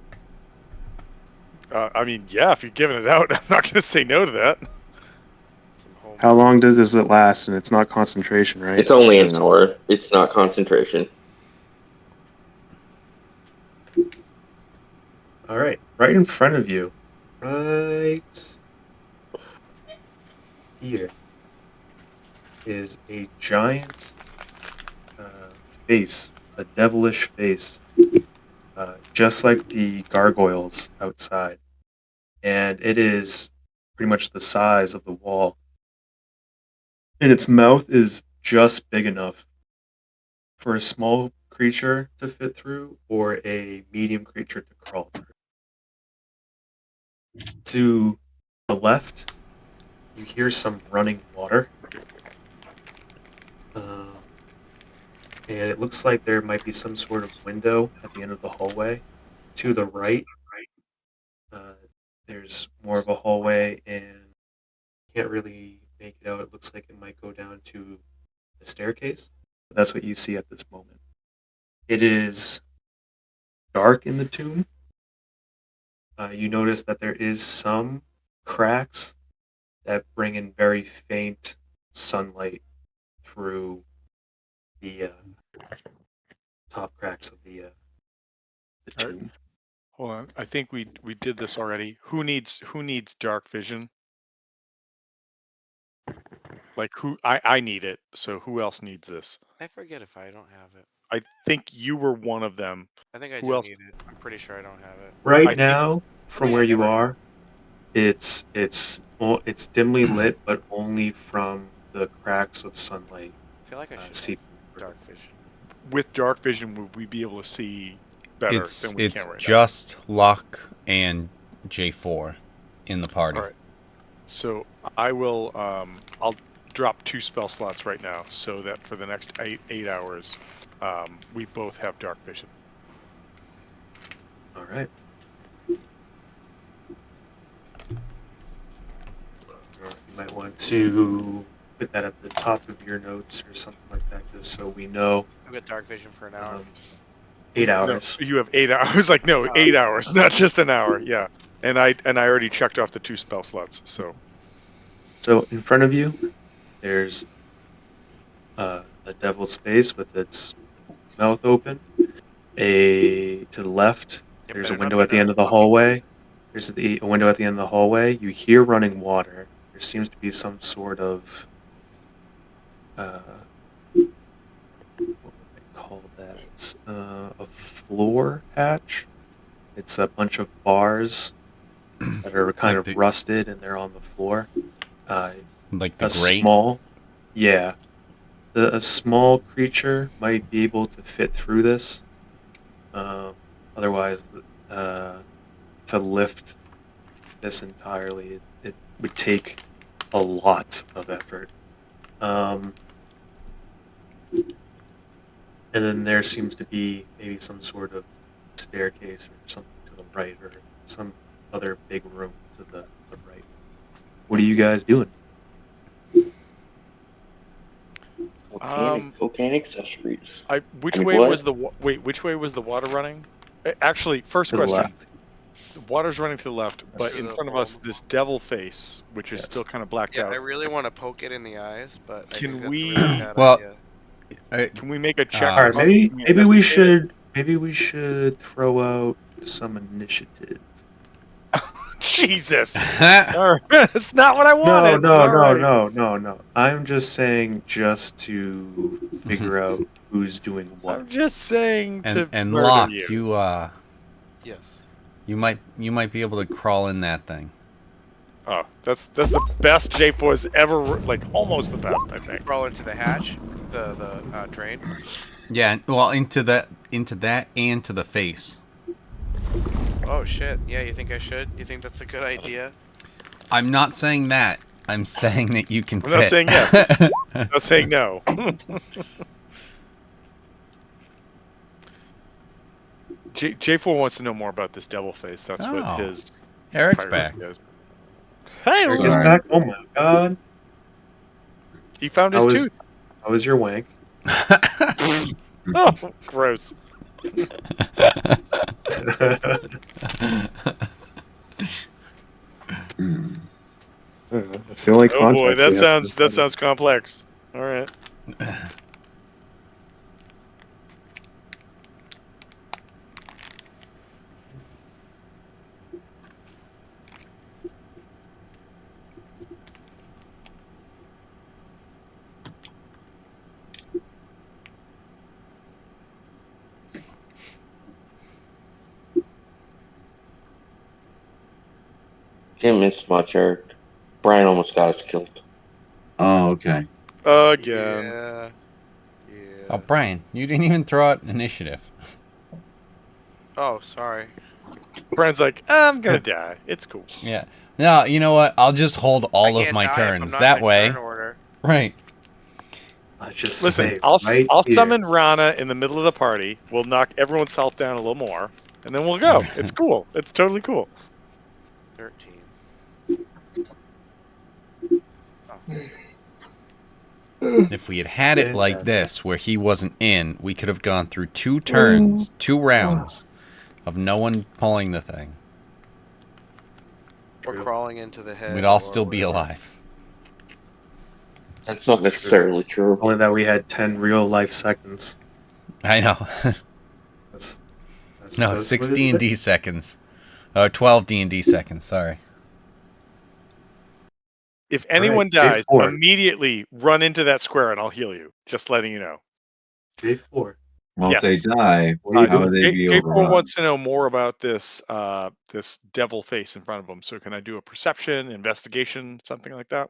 Speaker 3: I mean, yeah, if you're giving it out, I'm not gonna say no to that.
Speaker 7: Some home.
Speaker 2: How long does it last? And it's not concentration, right?
Speaker 6: It's only an hour. It's not concentration.
Speaker 2: All right, right in front of you, right here, is a giant face, a devilish face, just like the gargoyles outside. And it is pretty much the size of the wall. And its mouth is just big enough for a small creature to fit through or a medium creature to crawl through. To the left, you hear some running water. Um, and it looks like there might be some sort of window at the end of the hallway. To the right, uh, there's more of a hallway, and can't really make it out. It looks like it might go down to the staircase. But that's what you see at this moment. It is dark in the tomb. You notice that there is some cracks that bring in very faint sunlight through the top cracks of the
Speaker 3: All right,
Speaker 2: tomb.
Speaker 3: hold on. I think we did this already. Who needs dark vision? Like who? I need it. So who else needs this?
Speaker 7: I forget if I don't have it.
Speaker 3: I think you were one of them.
Speaker 4: I think I
Speaker 3: Who
Speaker 4: do
Speaker 3: else?
Speaker 4: need it. I'm pretty sure I don't have it.
Speaker 2: Right
Speaker 3: I think-
Speaker 2: now, from
Speaker 4: think
Speaker 2: where
Speaker 4: I
Speaker 2: you
Speaker 4: never-
Speaker 2: are, it's dimly lit, but only from the cracks of sunlight.
Speaker 4: I feel like I should
Speaker 2: seeping through.
Speaker 4: dark vision.
Speaker 3: With dark vision, would we be able to see better than we
Speaker 1: It's
Speaker 3: can right
Speaker 1: just Luck and J4 in the party.
Speaker 3: All right. now? So I will. I'll drop 2 spell slots right now, so that for the next 8 hours, we both have dark vision.
Speaker 2: All right. You might want to put that at the top of your notes or something like that, just so we know.
Speaker 4: I've got dark vision for an hour.
Speaker 2: 8
Speaker 3: No,
Speaker 2: hours.
Speaker 3: you have 8 hours. I was like, no,
Speaker 4: Oh.
Speaker 3: 8 hours, not just an hour. Yeah, and I already checked off the 2 spell slots. So
Speaker 2: So in front of you, there's a devil's face with its mouth open. To the left,
Speaker 4: It
Speaker 2: there's a
Speaker 4: better not
Speaker 2: window
Speaker 4: be
Speaker 2: at the end of the
Speaker 4: that.
Speaker 2: hallway. There's a window at the end of the hallway. You hear running water. There seems to be some sort of what would I call that? A floor hatch. It's a bunch of bars that are kind
Speaker 1: Like
Speaker 2: of
Speaker 1: the-
Speaker 2: rusted and they're on the floor.
Speaker 1: Like the
Speaker 2: A
Speaker 1: grate.
Speaker 2: small, yeah. A small creature might be able to fit through this. Otherwise, to lift this entirely, it would take a lot of effort. And then there seems to be maybe some sort of staircase or something to the right, or some other big room to the right. What are you guys doing?
Speaker 6: Cocaine accessories.
Speaker 3: which
Speaker 6: I mean,
Speaker 3: way
Speaker 6: what?
Speaker 3: was the which way was the water running? Actually, first
Speaker 2: To the
Speaker 3: question.
Speaker 2: left.
Speaker 3: Water's running to the left, but
Speaker 2: Yes.
Speaker 3: in
Speaker 4: To the
Speaker 3: front of us,
Speaker 4: hole.
Speaker 3: this devil face, which is
Speaker 2: Yes.
Speaker 3: still kind of blacked
Speaker 4: Yeah,
Speaker 3: out.
Speaker 4: I really want to poke it in the eyes, but I
Speaker 3: Can
Speaker 4: think that's
Speaker 3: we-
Speaker 4: a really bad
Speaker 1: Well,
Speaker 4: idea.
Speaker 3: Can we make a check?
Speaker 1: All
Speaker 2: All right,
Speaker 3: on-
Speaker 2: maybe
Speaker 3: can
Speaker 2: maybe we
Speaker 3: investigate it?
Speaker 2: should throw out some initiative.
Speaker 3: Jesus, that's not what I
Speaker 2: No,
Speaker 3: wanted.
Speaker 2: no,
Speaker 3: All
Speaker 2: no,
Speaker 3: right.
Speaker 2: no. I'm just saying just to figure out who's doing what.
Speaker 3: I'm just saying to
Speaker 1: and
Speaker 3: murder
Speaker 1: Locke,
Speaker 3: you.
Speaker 4: Yes.
Speaker 1: you might be able to crawl in that thing.
Speaker 3: Oh, that's the best J4's ever. Like almost the best, I think.
Speaker 4: Crawl into the hatch, the drain.
Speaker 1: Yeah, well, into that and to the face.
Speaker 4: Oh shit! Yeah, you think I should? You think that's a good idea?
Speaker 1: I'm not saying that. I'm saying that you can
Speaker 3: I'm
Speaker 1: fit.
Speaker 3: not saying yes. I'm not saying no. J4 wants to know more about this devil face. That's what
Speaker 1: Oh.
Speaker 3: his
Speaker 1: Eric's
Speaker 3: priority
Speaker 1: back.
Speaker 3: is. Hey,
Speaker 2: Eric
Speaker 3: look,
Speaker 2: is
Speaker 5: Sorry.
Speaker 2: back. Oh my god.
Speaker 3: he found his tooth.
Speaker 2: How was your wank?
Speaker 3: Oh, gross.
Speaker 2: That's the only
Speaker 3: Oh boy, that sounds complex. All right.
Speaker 6: Didn't miss much, Eric. Brian almost got us killed.
Speaker 5: Oh, okay.
Speaker 3: Again.
Speaker 4: Yeah.
Speaker 1: Oh, Brian, you didn't even throw out initiative.
Speaker 4: Oh, sorry.
Speaker 3: Brian's like, I'm gonna die. It's cool.
Speaker 1: Yeah. No, you know what? I'll just hold
Speaker 4: I
Speaker 1: all of
Speaker 4: can't
Speaker 1: my
Speaker 4: die if I'm
Speaker 1: turns
Speaker 4: not
Speaker 1: that
Speaker 4: in my
Speaker 1: way.
Speaker 4: turn order.
Speaker 1: Right.
Speaker 2: Just
Speaker 3: Listen,
Speaker 2: say
Speaker 3: I'll
Speaker 2: right here.
Speaker 3: summon Rana in the middle of the party. We'll knock everyone's health down a little more, and then we'll go. It's cool. It's totally cool.
Speaker 4: 13.
Speaker 1: If we had it like this, where he wasn't in, we could have gone through 2 turns, 2 rounds of no one pulling the thing.
Speaker 4: Or
Speaker 2: True.
Speaker 4: crawling into the head.
Speaker 1: We'd all
Speaker 4: or
Speaker 1: still be
Speaker 4: whatever.
Speaker 1: alive.
Speaker 6: That's not necessarily true.
Speaker 2: Only that we had 10 real life seconds.
Speaker 1: I know.
Speaker 2: That's
Speaker 1: No,
Speaker 2: that's
Speaker 1: 6
Speaker 2: what it
Speaker 1: D&D seconds. 12 D&D seconds, sorry.
Speaker 3: If anyone dies,
Speaker 2: J4.
Speaker 3: immediately run into that square and I'll heal you. Just letting you know.
Speaker 2: J4.
Speaker 5: Well, if they
Speaker 3: Yes.
Speaker 5: die,
Speaker 2: What are you
Speaker 5: how
Speaker 2: doing?
Speaker 5: would they be
Speaker 3: J4
Speaker 5: overrun?
Speaker 3: wants to know more about this this devil face in front of him. So can I do a perception, investigation, something like that?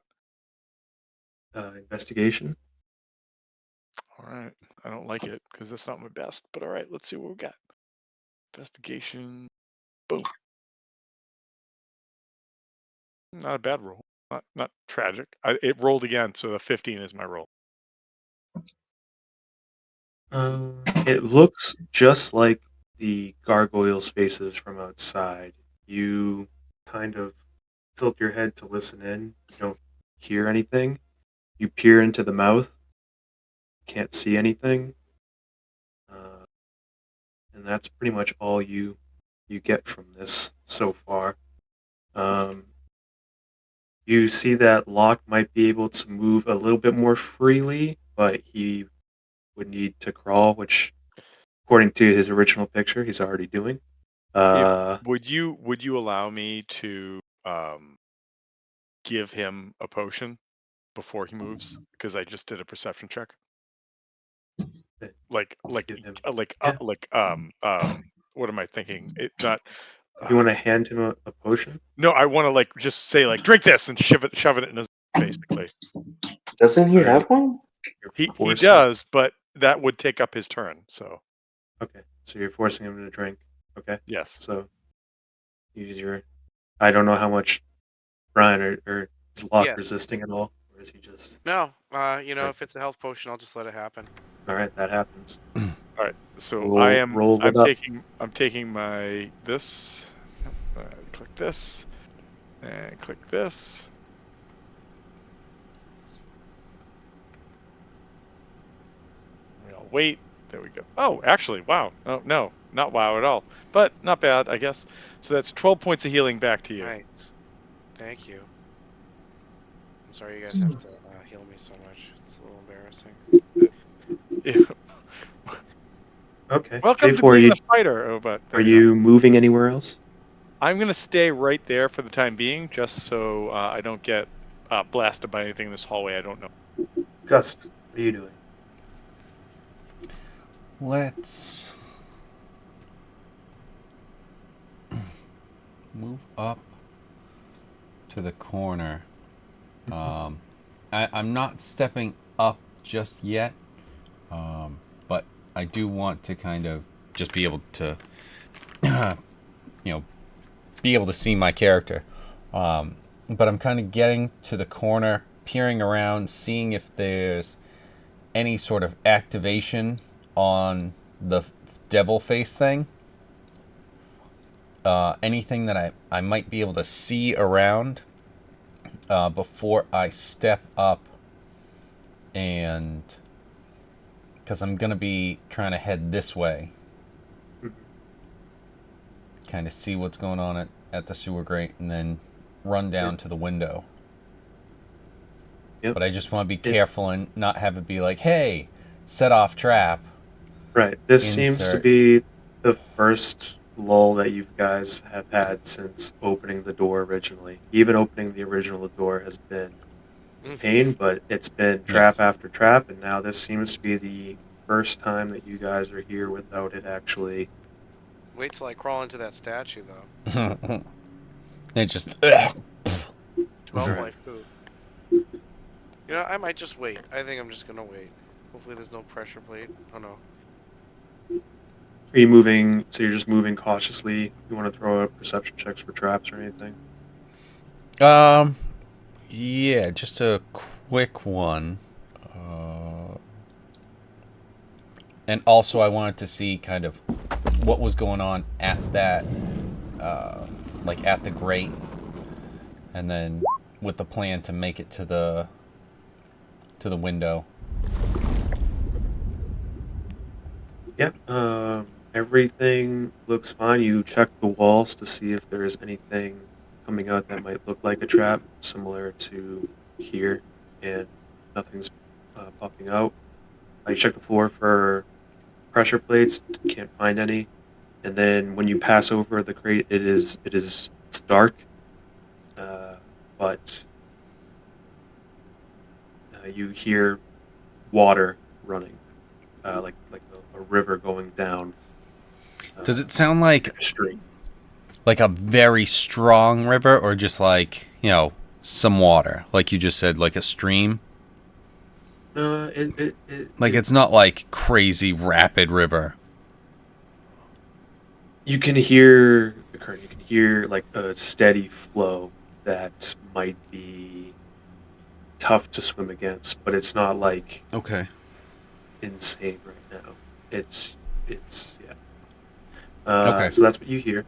Speaker 2: Investigation.
Speaker 3: All right. I don't like it because that's not my best. But all right, let's see what we got. Investigation. Boom. Not a bad roll. Not tragic. It rolled again, so the 15 is my roll.
Speaker 2: It looks just like the gargoyles' faces from outside. You kind of tilt your head to listen in. You don't hear anything. You peer into the mouth. Can't see anything. Uh, and that's pretty much all you get from this so far. Um, you see that Locke might be able to move a little bit more freely, but he would need to crawl, which, according to his original picture, he's already doing.
Speaker 3: If
Speaker 2: Uh,
Speaker 3: would you allow me to give him a potion before he moves? Because I just did a perception check. Like like
Speaker 2: give him,
Speaker 3: like
Speaker 2: yeah.
Speaker 3: what am I thinking? It not
Speaker 2: You want to hand him a potion?
Speaker 3: no, I want to like just say like drink this and shove it in his basically.
Speaker 6: Doesn't he
Speaker 2: All right,
Speaker 6: have one?
Speaker 2: you're
Speaker 3: He
Speaker 2: forcing.
Speaker 3: does, but that would take up his turn. So
Speaker 2: Okay, so you're forcing him to drink. Okay,
Speaker 3: yes.
Speaker 2: so use your. I don't know how much Brian or is Locke
Speaker 4: Yes.
Speaker 2: resisting at all, or is he just?
Speaker 4: No,
Speaker 2: Okay.
Speaker 4: if it's a health potion, I'll just let it happen.
Speaker 2: All right, that happens.
Speaker 3: All right. So
Speaker 2: Roll it up.
Speaker 3: I'm taking my this. Yep, click this and click this. I'll wait. There we go. Oh, actually, wow. Oh no, not wow at all. But not bad, I guess. So that's 12 points of healing back to you.
Speaker 4: Nice. Thank you. I'm sorry you guys have to heal me so much. It's a little embarrassing.
Speaker 2: Okay,
Speaker 3: Welcome to
Speaker 2: J4,
Speaker 3: being the fighter. Oh, but
Speaker 2: are
Speaker 3: there you go.
Speaker 2: you moving anywhere else?
Speaker 3: I'm gonna stay right there for the time being, just so I don't get blasted by anything in this hallway. I don't know.
Speaker 2: Gus, what are you doing?
Speaker 1: Let's move up to the corner. I'm not stepping up just yet, but I do want to kind of just be able to, you know, be able to see my character. But I'm kind of getting to the corner, peering around, seeing if there's any sort of activation on the devil face thing. Anything that I might be able to see around before I step up, and because I'm going to be trying to head this way,
Speaker 2: Mhm.
Speaker 1: kind of see what's going on at the sewer grate, and then run down to the window.
Speaker 2: Yep.
Speaker 1: But I just want to be careful and not have it be like, hey, set off trap.
Speaker 2: Right. This seems to
Speaker 1: Insert.
Speaker 2: be the first lull that you guys have had since opening the door originally. Even opening the original door has been pain, but it's been trap
Speaker 1: Yes.
Speaker 2: after trap, and now this seems to be the first time that you guys are here without it actually.
Speaker 4: Wait till I crawl into that statue, though.
Speaker 1: It just.
Speaker 4: 12
Speaker 2: Alright.
Speaker 4: life food. I might just wait. I think I'm just gonna wait. Hopefully there's no pressure plate. Oh no.
Speaker 2: Are you moving? So you're just moving cautiously. You want to throw up perception checks for traps or anything?
Speaker 1: um. Yeah, just a quick one. Uh, and also, I wanted to see kind of what was going on at that, like at the grate, and then with the plan to make it to the window.
Speaker 2: Yeah. Everything looks fine. You check the walls to see if there's anything coming out that might look like a trap, similar to here, and nothing's popping out. You check the floor for pressure plates. Can't find any. And then when you pass over the crate, it's dark, uh, but you hear water running, like a a river going down.
Speaker 1: Does it sound like
Speaker 2: a stream?
Speaker 1: like a very strong river, or just like, some water, like you just said, like a stream? Like it's not like crazy rapid river.
Speaker 2: You can hear the current. You can hear like a steady flow that might be tough to swim against, but it's not like
Speaker 1: Okay.
Speaker 2: insane right now. It's yeah.
Speaker 1: Okay.
Speaker 2: So that's what you hear,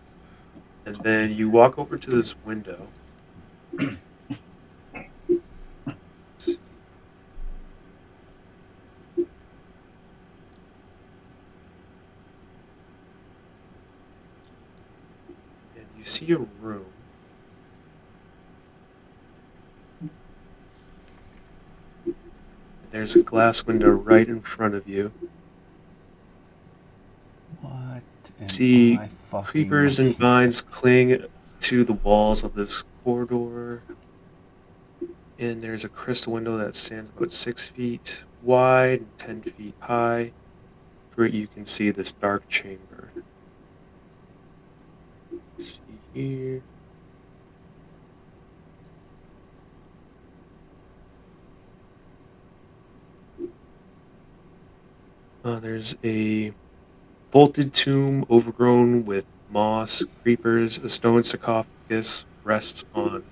Speaker 2: and then you walk over to this window. And you see a room. There's a glass window right in front of you.
Speaker 1: What?
Speaker 2: See creepers and vines cling to the walls of this corridor. And there's a crystal window that stands about 6 feet wide and 10 feet high. Through it, you can see this dark chamber. See here. There's a vaulted tomb overgrown with moss, creepers. A stone sarcophagus rests on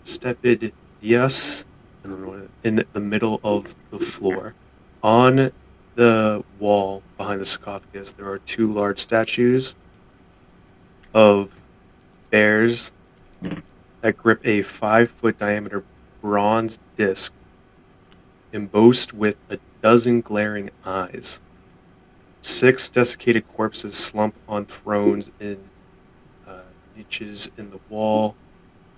Speaker 2: stepid dias in the middle of the floor. On the wall behind the sarcophagus, there are two large statues of bears that grip a 5-foot diameter bronze disc embossed with a dozen glaring eyes. 6 desiccated corpses slump on thrones in niches in the wall.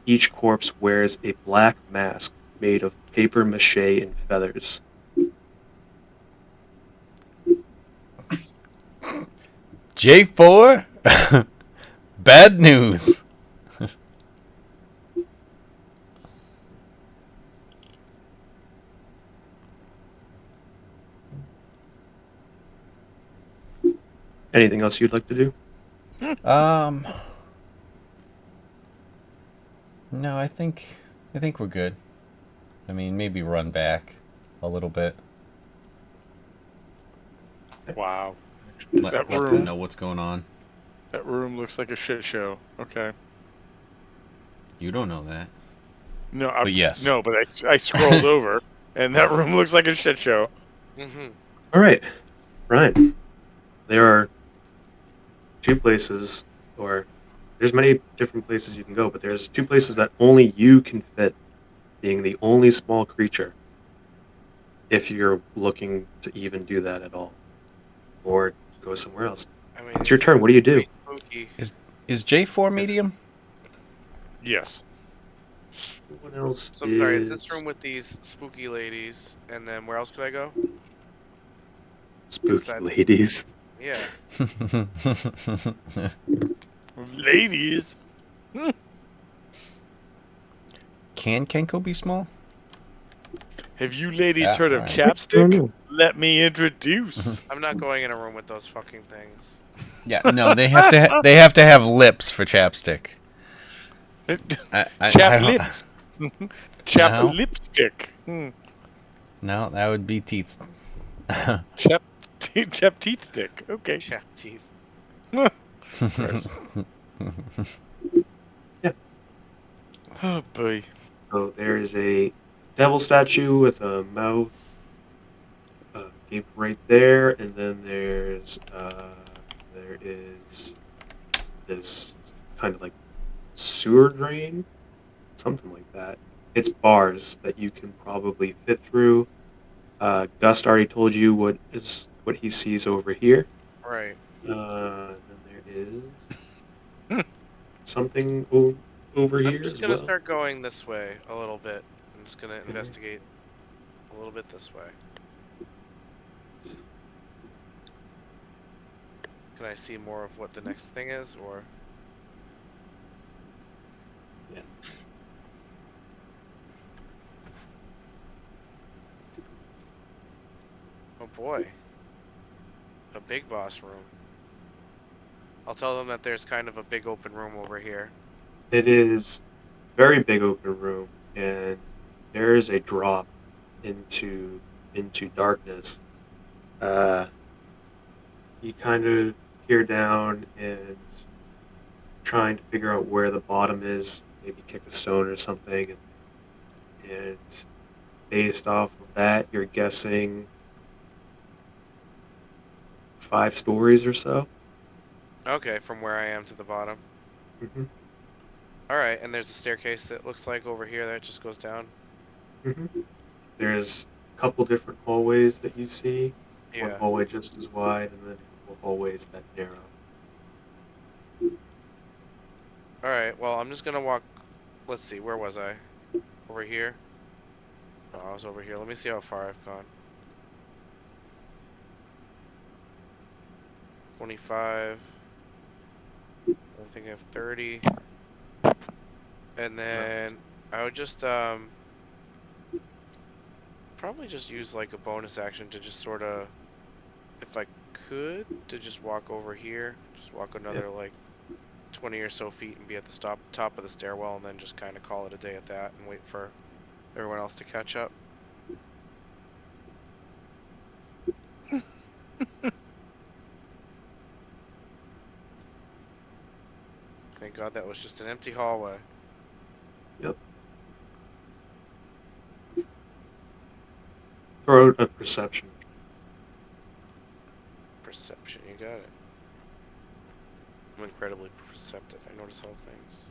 Speaker 2: Each corpse wears a black mask made of paper mache and feathers.
Speaker 1: J4? Bad news.
Speaker 2: Anything else you'd like to do?
Speaker 1: No, I think we're good. I mean, maybe run back a little bit.
Speaker 3: Wow.
Speaker 1: Let
Speaker 3: That
Speaker 1: them
Speaker 3: room.
Speaker 1: know what's going on.
Speaker 3: That room looks like a shit show. Okay.
Speaker 1: You don't know that.
Speaker 3: No,
Speaker 1: But yes.
Speaker 3: No, but I scrolled over, and that room looks like a shit show.
Speaker 7: Mm-hmm.
Speaker 2: All right, Ryan. There are 2 places, or there's many different places you can go, but there's 2 places that only you can fit, being the only small creature, if you're looking to even do that at all, or go somewhere else.
Speaker 4: I mean,
Speaker 2: It's your turn. What do you do?
Speaker 4: Spooky.
Speaker 1: Is J4 medium?
Speaker 3: Yes.
Speaker 2: What else
Speaker 4: So I'm sorry, this room with these spooky ladies, and then where else could I go?
Speaker 2: spooky
Speaker 4: that-
Speaker 2: ladies?
Speaker 4: Yeah.
Speaker 3: Ladies.
Speaker 1: Can Kenko be small?
Speaker 3: Have you ladies
Speaker 1: Yeah,
Speaker 3: heard of
Speaker 1: alright.
Speaker 3: chapstick? Let me introduce.
Speaker 4: I'm not going in a room with those fucking things.
Speaker 1: Yeah, no, they have to they have to have lips for chapstick. I
Speaker 3: Chap
Speaker 1: don't-
Speaker 3: lips. Chap
Speaker 1: No.
Speaker 3: lipstick. Hmm.
Speaker 1: No, that would be teeth.
Speaker 3: Chap teeth stick. Okay.
Speaker 4: Chap teeth.
Speaker 3: Gross.
Speaker 2: Yeah.
Speaker 3: Oh boy.
Speaker 2: So there is a devil statue with a mouth gaped right there, and then there is this kind of like sewer drain, something like that. It's bars that you can probably fit through. Gust already told you what he sees over here.
Speaker 4: Right.
Speaker 2: Then there is something over here
Speaker 4: I'm just
Speaker 2: as
Speaker 4: gonna
Speaker 2: well.
Speaker 4: start going this way a little bit. I'm just gonna investigate a little bit this way. Can I see more of what the next thing is, or?
Speaker 2: Yeah.
Speaker 4: Oh boy. big boss room. I'll tell them that there's kind of a big open room over here.
Speaker 2: It is a very big open room, and there is a drop into darkness. You kind of peer down and trying to figure out where the bottom is. Maybe kick a stone or something, and based off of that, you're guessing 5 stories or so.
Speaker 4: Okay, from where I am to the bottom.
Speaker 2: Mm-hmm.
Speaker 4: All right, and there's a staircase that looks like over here that just goes down.
Speaker 2: Mm-hmm. There's a couple different hallways that you see. One
Speaker 4: Yeah.
Speaker 2: hallway just as wide, and then a couple hallways that narrow.
Speaker 4: All right. Well, I'm just gonna walk. Let's see. Where was I? Over here. No, I was over here. Let me see how far I've gone. 25. I think I have 30. And then I would just probably just use like a bonus action to just sort of, if I could, to just walk over here. Just walk another like 20 or so feet and be at the top of the stairwell, and then just kind of call it a day at that and wait for everyone else to catch up. Thank God that was just an empty hallway.
Speaker 2: Yep. Throw out a perception.
Speaker 4: Perception, you got it. I'm incredibly perceptive. I notice all things.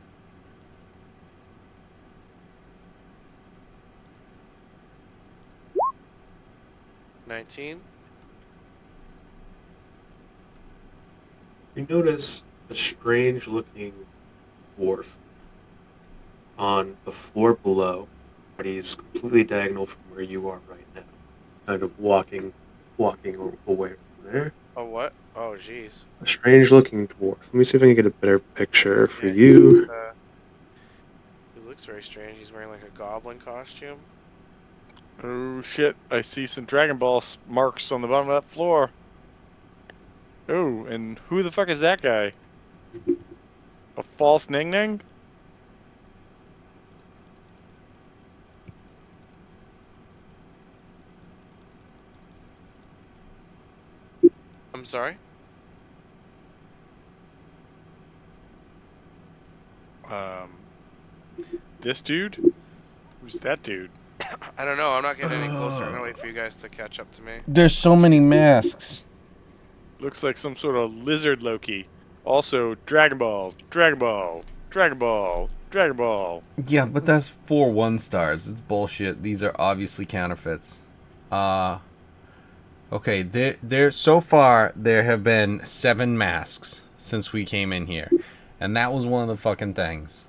Speaker 4: $19.
Speaker 2: You notice a strange-looking dwarf on the floor below, but he's completely diagonal from where you are right now, kind of walking away from there.
Speaker 4: Oh, what? Oh, jeez.
Speaker 2: A strange-looking dwarf. Let me see if I can get a better picture for
Speaker 4: Yeah,
Speaker 2: you.
Speaker 4: he looks very strange. He's wearing like a goblin costume.
Speaker 3: Oh shit! I see some Dragon Ball marks on the bottom of that floor. Oh, and who the fuck is that guy? A false Ning Ning?
Speaker 4: I'm sorry?
Speaker 3: This dude? Who's that dude?
Speaker 4: I don't know. I'm not getting any closer. I'm gonna wait for you guys to catch up to me.
Speaker 1: There's so many masks.
Speaker 3: Looks like some sort of lizard Loki. Also, Dragon Ball, Dragon Ball, Dragon Ball, Dragon Ball.
Speaker 1: Yeah, but that's 4 1-stars. It's bullshit. These are obviously counterfeits. Okay, there so far there have been 7 masks since we came in here. And that was one of the fucking things.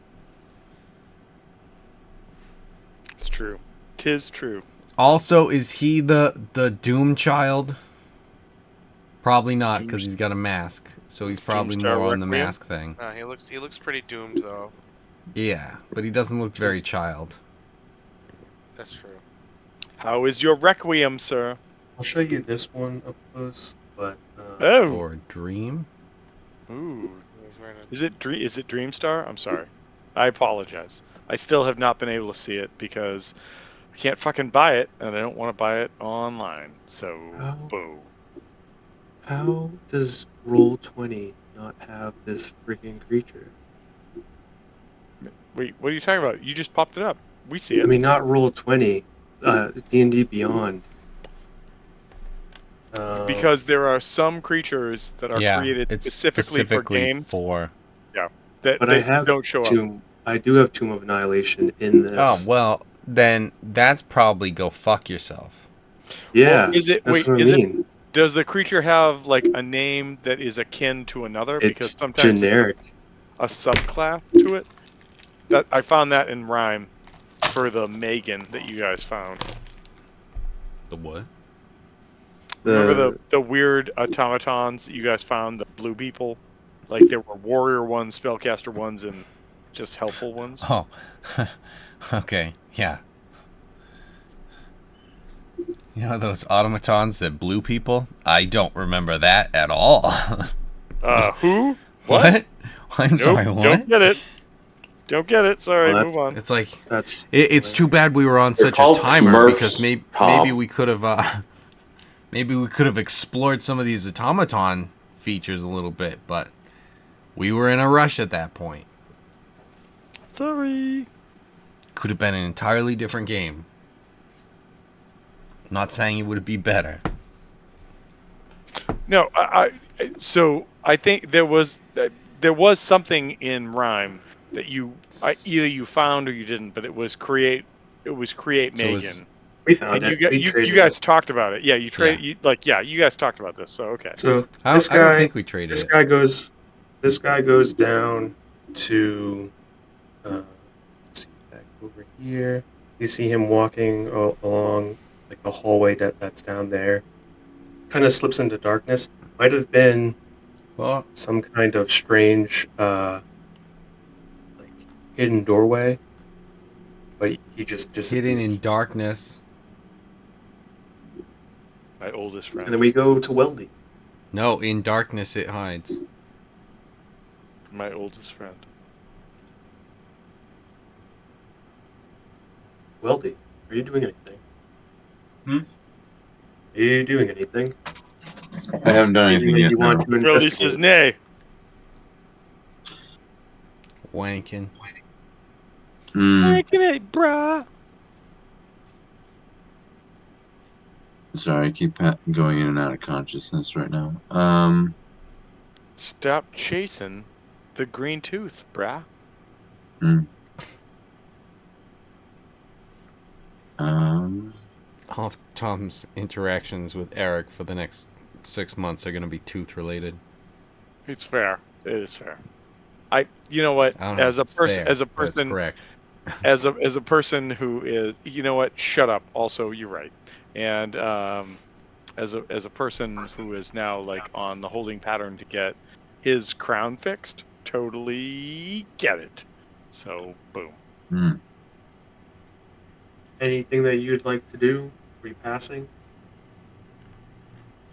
Speaker 3: It's true. 'Tis true.
Speaker 1: Also, is he the Doom child? Probably not, because he's got a mask. So he's probably
Speaker 3: Doomstar
Speaker 1: more on the
Speaker 3: Requiem?
Speaker 1: mask thing.
Speaker 4: He looks pretty doomed though.
Speaker 1: Yeah, but he doesn't look very child.
Speaker 4: That's true.
Speaker 3: How is your Requiem, sir?
Speaker 2: I'll show you this one up close, but
Speaker 3: Oh.
Speaker 1: Or Dream?
Speaker 3: Ooh.
Speaker 4: He's wearing a...
Speaker 3: Is it Dreamstar? I'm sorry. I apologize. I still have not been able to see it because I can't fucking buy it, and I don't want to buy it online. So, boo.
Speaker 2: how does Roll20 not have this freaking creature?
Speaker 3: Wait, what are you talking about? You just popped it up. We see it.
Speaker 2: I mean, not Roll20. D&D Beyond.
Speaker 3: Because there are some creatures that are created
Speaker 1: it's
Speaker 3: specifically for games. That
Speaker 2: but I have
Speaker 3: don't show up.
Speaker 2: I do have Tomb of Annihilation in this.
Speaker 1: Oh, well, then that's probably go fuck yourself.
Speaker 2: Yeah,
Speaker 3: Well, is it?
Speaker 2: that's
Speaker 3: Wait,
Speaker 2: what I
Speaker 3: is
Speaker 2: mean.
Speaker 3: it? Does the creature have like a name that is akin to another? Because
Speaker 2: It's
Speaker 3: sometimes
Speaker 2: generic.
Speaker 3: it's a subclass to it. That I found that in Rhyme for the Megan that you guys found.
Speaker 1: The what?
Speaker 3: Remember the weird automatons that you guys found, the blue people? Like there were warrior ones, spellcaster ones, and just helpful ones.
Speaker 1: Oh, okay, yeah. You know those automatons that blew people? I don't remember that at all.
Speaker 3: Who?
Speaker 1: What? I'm
Speaker 3: Nope,
Speaker 1: sorry, what?
Speaker 3: don't get it. Don't get it. Sorry,
Speaker 2: Well,
Speaker 3: move on.
Speaker 1: It's like
Speaker 2: That's
Speaker 1: it's too bad we were on
Speaker 6: They're
Speaker 1: such a
Speaker 6: called
Speaker 1: timer because
Speaker 6: Smurfs,
Speaker 1: maybe
Speaker 6: Tom.
Speaker 1: we could have maybe we could have explored some of these automaton features a little bit, but we were in a rush at that point.
Speaker 3: Sorry.
Speaker 1: Could have been an entirely different game. Not saying it would be better.
Speaker 3: No, so I think there was something in Rhyme that either you found or you didn't, but it was create
Speaker 1: So it
Speaker 3: Megan.
Speaker 1: was
Speaker 2: we found
Speaker 3: And
Speaker 2: it. We
Speaker 3: you
Speaker 2: traded
Speaker 3: guys
Speaker 2: it.
Speaker 3: talked about it. Yeah, you trade
Speaker 1: Yeah.
Speaker 3: you guys talked about this. So okay.
Speaker 2: So
Speaker 1: I
Speaker 2: this
Speaker 1: don't
Speaker 2: guy,
Speaker 1: think we traded
Speaker 2: this
Speaker 1: it.
Speaker 2: guy goes, this guy goes down to, let's see, back over here. You see him walking along like the hallway that's down there. Kind of slips into darkness. Might have been
Speaker 1: Well,
Speaker 2: some kind of strange, like hidden doorway, but he just disappears.
Speaker 1: hidden in darkness.
Speaker 3: My oldest
Speaker 2: And then
Speaker 3: friend.
Speaker 2: we go to Weldy.
Speaker 1: No, in darkness it hides.
Speaker 3: My oldest friend.
Speaker 2: Weldy, are you doing anything?
Speaker 5: Hmm?
Speaker 2: Are you doing anything?
Speaker 5: I haven't done
Speaker 2: Anything
Speaker 5: anything
Speaker 2: that
Speaker 5: yet.
Speaker 2: you
Speaker 5: No.
Speaker 2: want to
Speaker 3: Really says
Speaker 2: investigate?
Speaker 3: nay.
Speaker 1: Wanking.
Speaker 3: Making it, bruh.
Speaker 5: Sorry, I keep going in and out of consciousness right now.
Speaker 3: Stop chasing the green tooth, bruh.
Speaker 5: Hmm. Um.
Speaker 1: All of Tom's interactions with Eric for the next 6 months are going to be tooth related.
Speaker 3: It's fair. It is fair. You know what?
Speaker 1: I don't know if it's fair, but it's correct.
Speaker 3: as a person who is, you know what? Shut up. Also, you're right. And as a person who is now like on the holding pattern to get his crown fixed, totally get it. So boom.
Speaker 5: Hmm.
Speaker 2: Anything that you'd like to do? Repassing?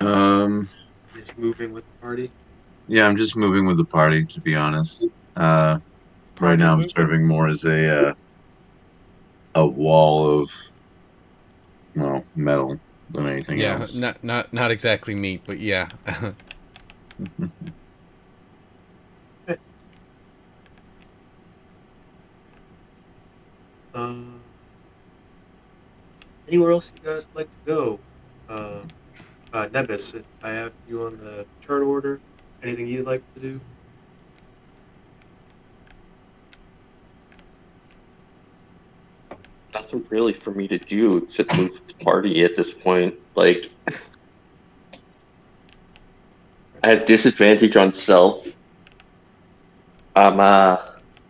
Speaker 2: Just moving with the party?
Speaker 5: Yeah, I'm just moving with the party, to be honest. Right
Speaker 3: Party
Speaker 5: now, I'm
Speaker 3: moving.
Speaker 5: serving more as a wall of metal than anything
Speaker 1: Yeah,
Speaker 5: else.
Speaker 1: not exactly meat, but yeah.
Speaker 2: Uh, Anywhere else you guys would like to go? Nebus, I have you on the turn order. Anything you'd like to do?
Speaker 6: Nothing really for me to do except move the party at this point. Like, I have disadvantage on stealth.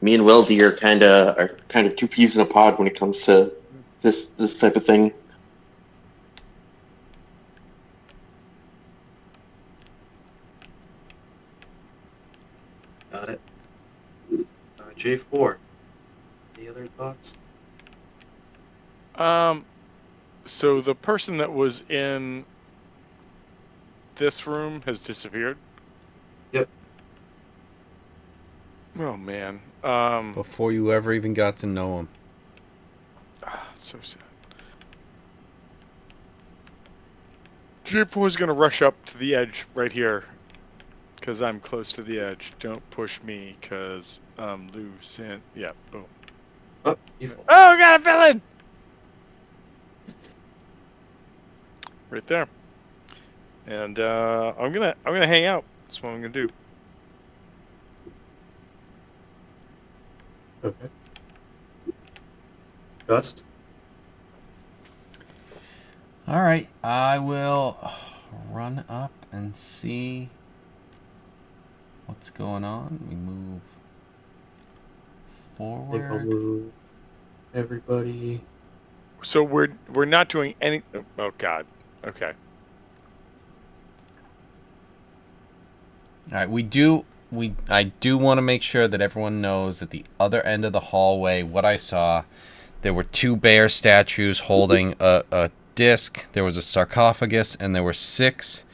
Speaker 6: Me and Weldy are kind of two peas in a pod when it comes to this type of thing.
Speaker 2: Got it. J4. Any other thoughts?
Speaker 3: So the person that was in this room has disappeared.
Speaker 2: Yep.
Speaker 3: Oh man.
Speaker 1: Before you ever even got to know him.
Speaker 3: So sad. J4 is gonna rush up to the edge right here, cause I'm close to the edge. Don't push me, cause I'm loose and yeah, boom.
Speaker 2: Oh, you fall.
Speaker 3: Oh, got a villain! Right there. And I'm gonna hang out. That's what I'm gonna do.
Speaker 2: Okay. Gust?
Speaker 1: All right, I will run up and see what's going on. We move
Speaker 2: I think I'll
Speaker 1: forward.
Speaker 2: move everybody.
Speaker 3: So we're not doing any. Oh God. Okay.
Speaker 1: All right, I do want to make sure that everyone knows at the other end of the hallway what I saw. There were two bear statues holding a disc, there was a sarcophagus, and there were 6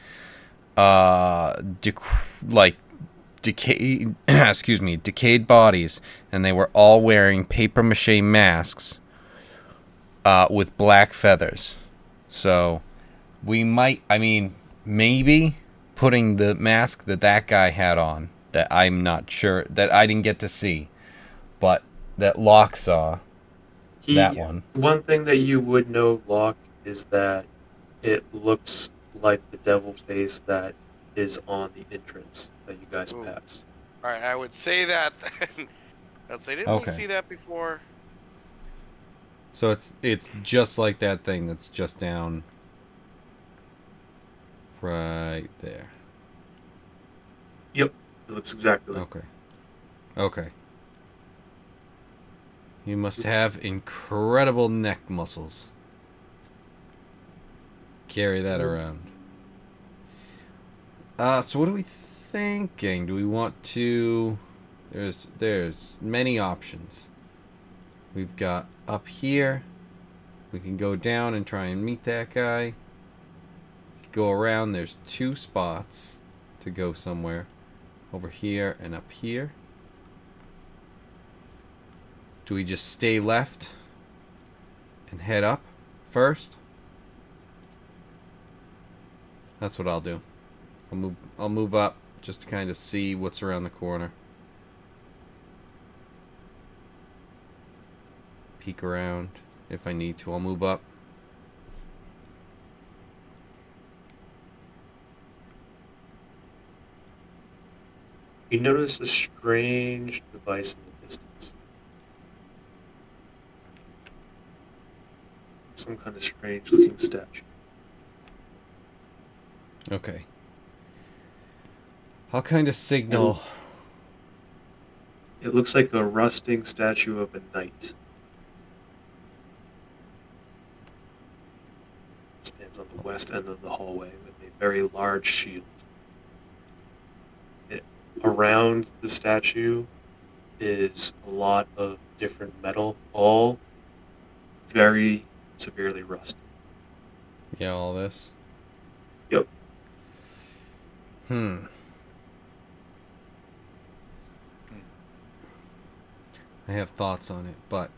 Speaker 1: decayed decayed bodies, and they were all wearing paper mache masks with black feathers. So we might, maybe putting the mask that guy had on, that I'm not sure, that I didn't get to see, but that Locke saw, that one.
Speaker 2: One thing that you would know, Locke, is that it looks like the devil face that is on the entrance that you guys
Speaker 4: Ooh.
Speaker 2: passed.
Speaker 4: All right, I would say that then. I'd say, didn't we
Speaker 1: Okay.
Speaker 4: see that before?
Speaker 1: So it's just like that thing that's just down right there.
Speaker 2: Yep, it looks exactly like.
Speaker 1: Okay. You must have incredible neck muscles. Carry that around. So what are we thinking? Do we want to... There's many options. We've got up here. We can go down and try and meet that guy. We can go around. There's 2 spots to go somewhere. Over here and up here. Do we just stay left and head up first? That's what I'll do. I'll move up just to kind of see what's around the corner. Peek around if I need to. I'll move up.
Speaker 2: You notice a strange device in the distance. Some kind of strange looking statue.
Speaker 1: Okay. I'll kind of signal.
Speaker 2: It looks like a rusting statue of a knight. It stands on the west end of the hallway with a very large shield. Around the statue is a lot of different metal, all very severely rusted.
Speaker 1: Yeah, all this.
Speaker 2: Yep.
Speaker 1: I have thoughts on it, but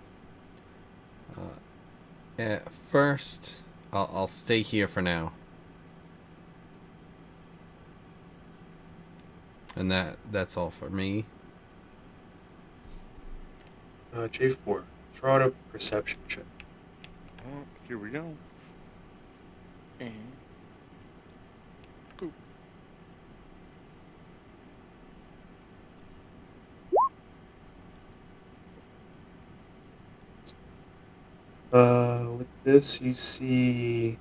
Speaker 1: at first, I'll stay here for now. And that's all for me.
Speaker 2: J4, throw out a perception check.
Speaker 3: Oh, here we go. And boop.
Speaker 2: With this, you see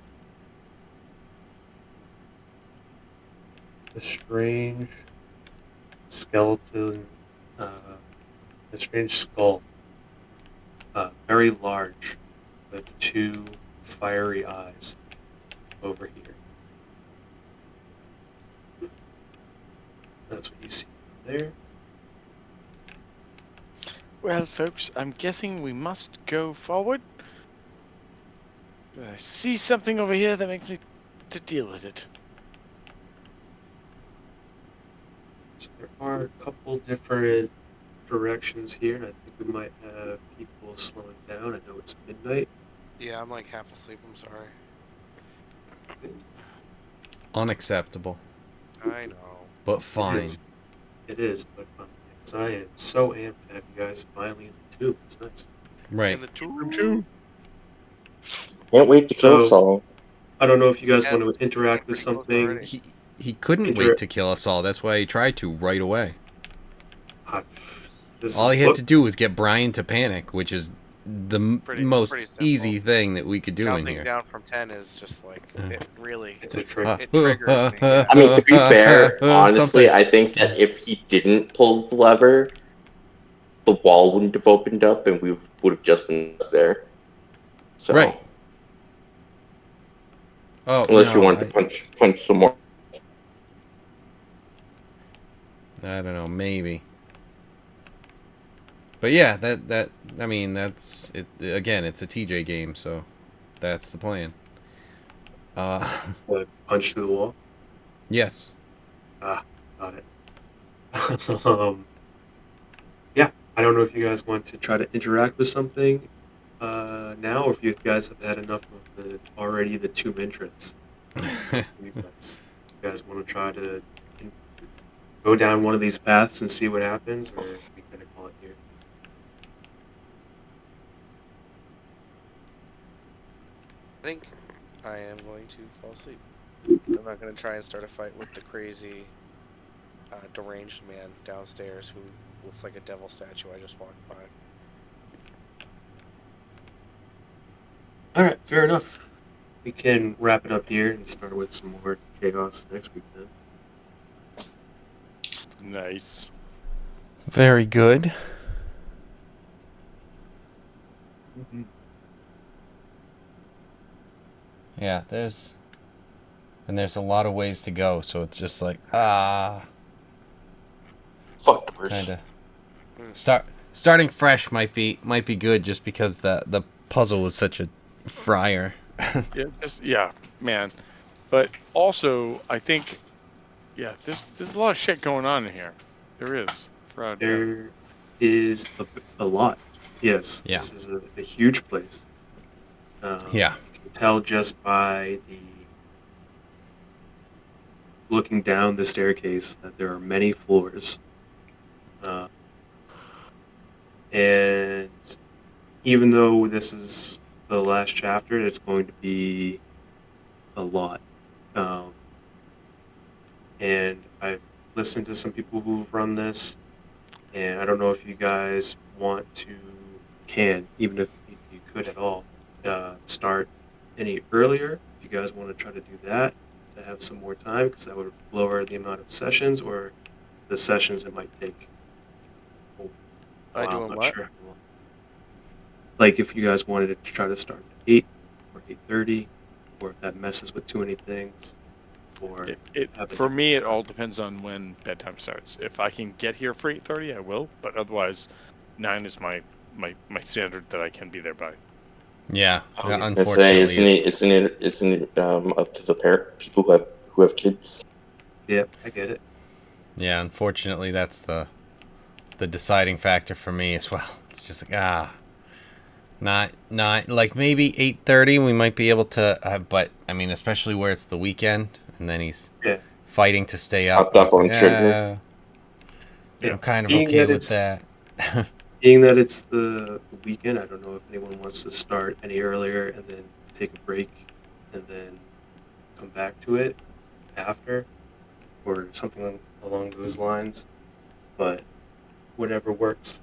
Speaker 2: a strange skeleton, a strange skull, very large, with 2 fiery eyes over here. That's what you see there.
Speaker 8: Well, folks, I'm guessing we must go forward. I see something over here that makes me to deal with it.
Speaker 2: So there are a couple different directions here, and I think we might have people slowing down. I know it's midnight.
Speaker 4: Yeah, I'm like half asleep. I'm sorry.
Speaker 1: Unacceptable,
Speaker 4: I know.
Speaker 1: but fine.
Speaker 2: It is, but because I am so amped to have you guys finally in the tube. It's nice.
Speaker 1: Right.
Speaker 4: In the
Speaker 3: Room
Speaker 4: two.
Speaker 3: 2.
Speaker 6: Can't wait to kill
Speaker 2: So-
Speaker 6: Saul.
Speaker 2: I don't know if you guys
Speaker 4: Yeah,
Speaker 2: want to interact with
Speaker 4: pretty close
Speaker 2: something.
Speaker 4: already.
Speaker 1: He couldn't wait to kill us all. That's why he tried to right away. All he had to do was get Brian to panic, which is the most
Speaker 4: pretty simple.
Speaker 1: easy thing that we could do in
Speaker 4: Counting
Speaker 1: here.
Speaker 4: down from 10 is just like it really.
Speaker 2: It's a trick.
Speaker 4: It triggers me.
Speaker 6: I mean, to be fair, honestly,
Speaker 1: something.
Speaker 6: I think that if he didn't pull the lever, the wall wouldn't have opened up, and we would have just been up there. So,
Speaker 1: Right. Oh,
Speaker 6: unless you
Speaker 1: no,
Speaker 6: wanted to punch some more.
Speaker 1: I don't know, maybe. But yeah, that's it. Again, it's a TJ game, so that's the plan.
Speaker 2: Like, punch through the wall.
Speaker 1: Yes.
Speaker 2: Got it. Yeah, I don't know if you guys want to try to interact with something now, or if you guys have had enough of the tomb entrance. It's up to you guys. You guys want to try to go down one of these paths and see what happens, or we kind of call it here?
Speaker 4: I think I am going to fall asleep. I'm not going to try and start a fight with the crazy, deranged man downstairs who looks like a devil statue I just walked by.
Speaker 2: All right, fair enough. We can wrap it up here and start with some more chaos next week then.
Speaker 8: Nice.
Speaker 1: Very good. Yeah, there's a lot of ways to go, so it's just like
Speaker 6: Fuck doors.
Speaker 1: kind of starting fresh might be good just because the puzzle was such a fryer.
Speaker 8: Yeah, man. But also, I think, there's a lot of shit going on in here. There is.
Speaker 2: There is a lot. Yes,
Speaker 1: Yeah.
Speaker 2: This is a huge place.
Speaker 1: Yeah.
Speaker 2: You can tell just by the looking down the staircase that there are many floors. And even though this is the last chapter, it's going to be a lot. And I've listened to some people who've run this, and I don't know if you guys even if you could at all, start any earlier. If you guys want to try to do that to have some more time, because that would lower the amount of sessions, or the sessions it might take.
Speaker 4: By doing
Speaker 2: I'm not
Speaker 4: what?
Speaker 2: sure how long. Like if you guys wanted to try to start at 8 or 8:30, or if that messes with too many things, or
Speaker 8: For me, it all depends on when bedtime starts. If I can get here for 8:30, I will. But otherwise, 9 is my standard that I can be there by.
Speaker 1: Yeah.
Speaker 6: I was gonna
Speaker 1: Unfortunately,
Speaker 6: say, isn't it up to the people who have kids?
Speaker 2: Yeah, I get it.
Speaker 1: Yeah, unfortunately, that's the deciding factor for me as well. It's just like not like maybe 8:30 we might be able to, but I mean, especially where it's the weekend and then he's fighting to stay up.
Speaker 6: Up on sugar.
Speaker 1: I'm kind of
Speaker 2: Being
Speaker 1: okay
Speaker 2: that
Speaker 1: with
Speaker 2: it's-
Speaker 1: that.
Speaker 2: Being that it's the weekend, I don't know if anyone wants to start any earlier and then take a break and then come back to it after, or something along those lines. But whatever works.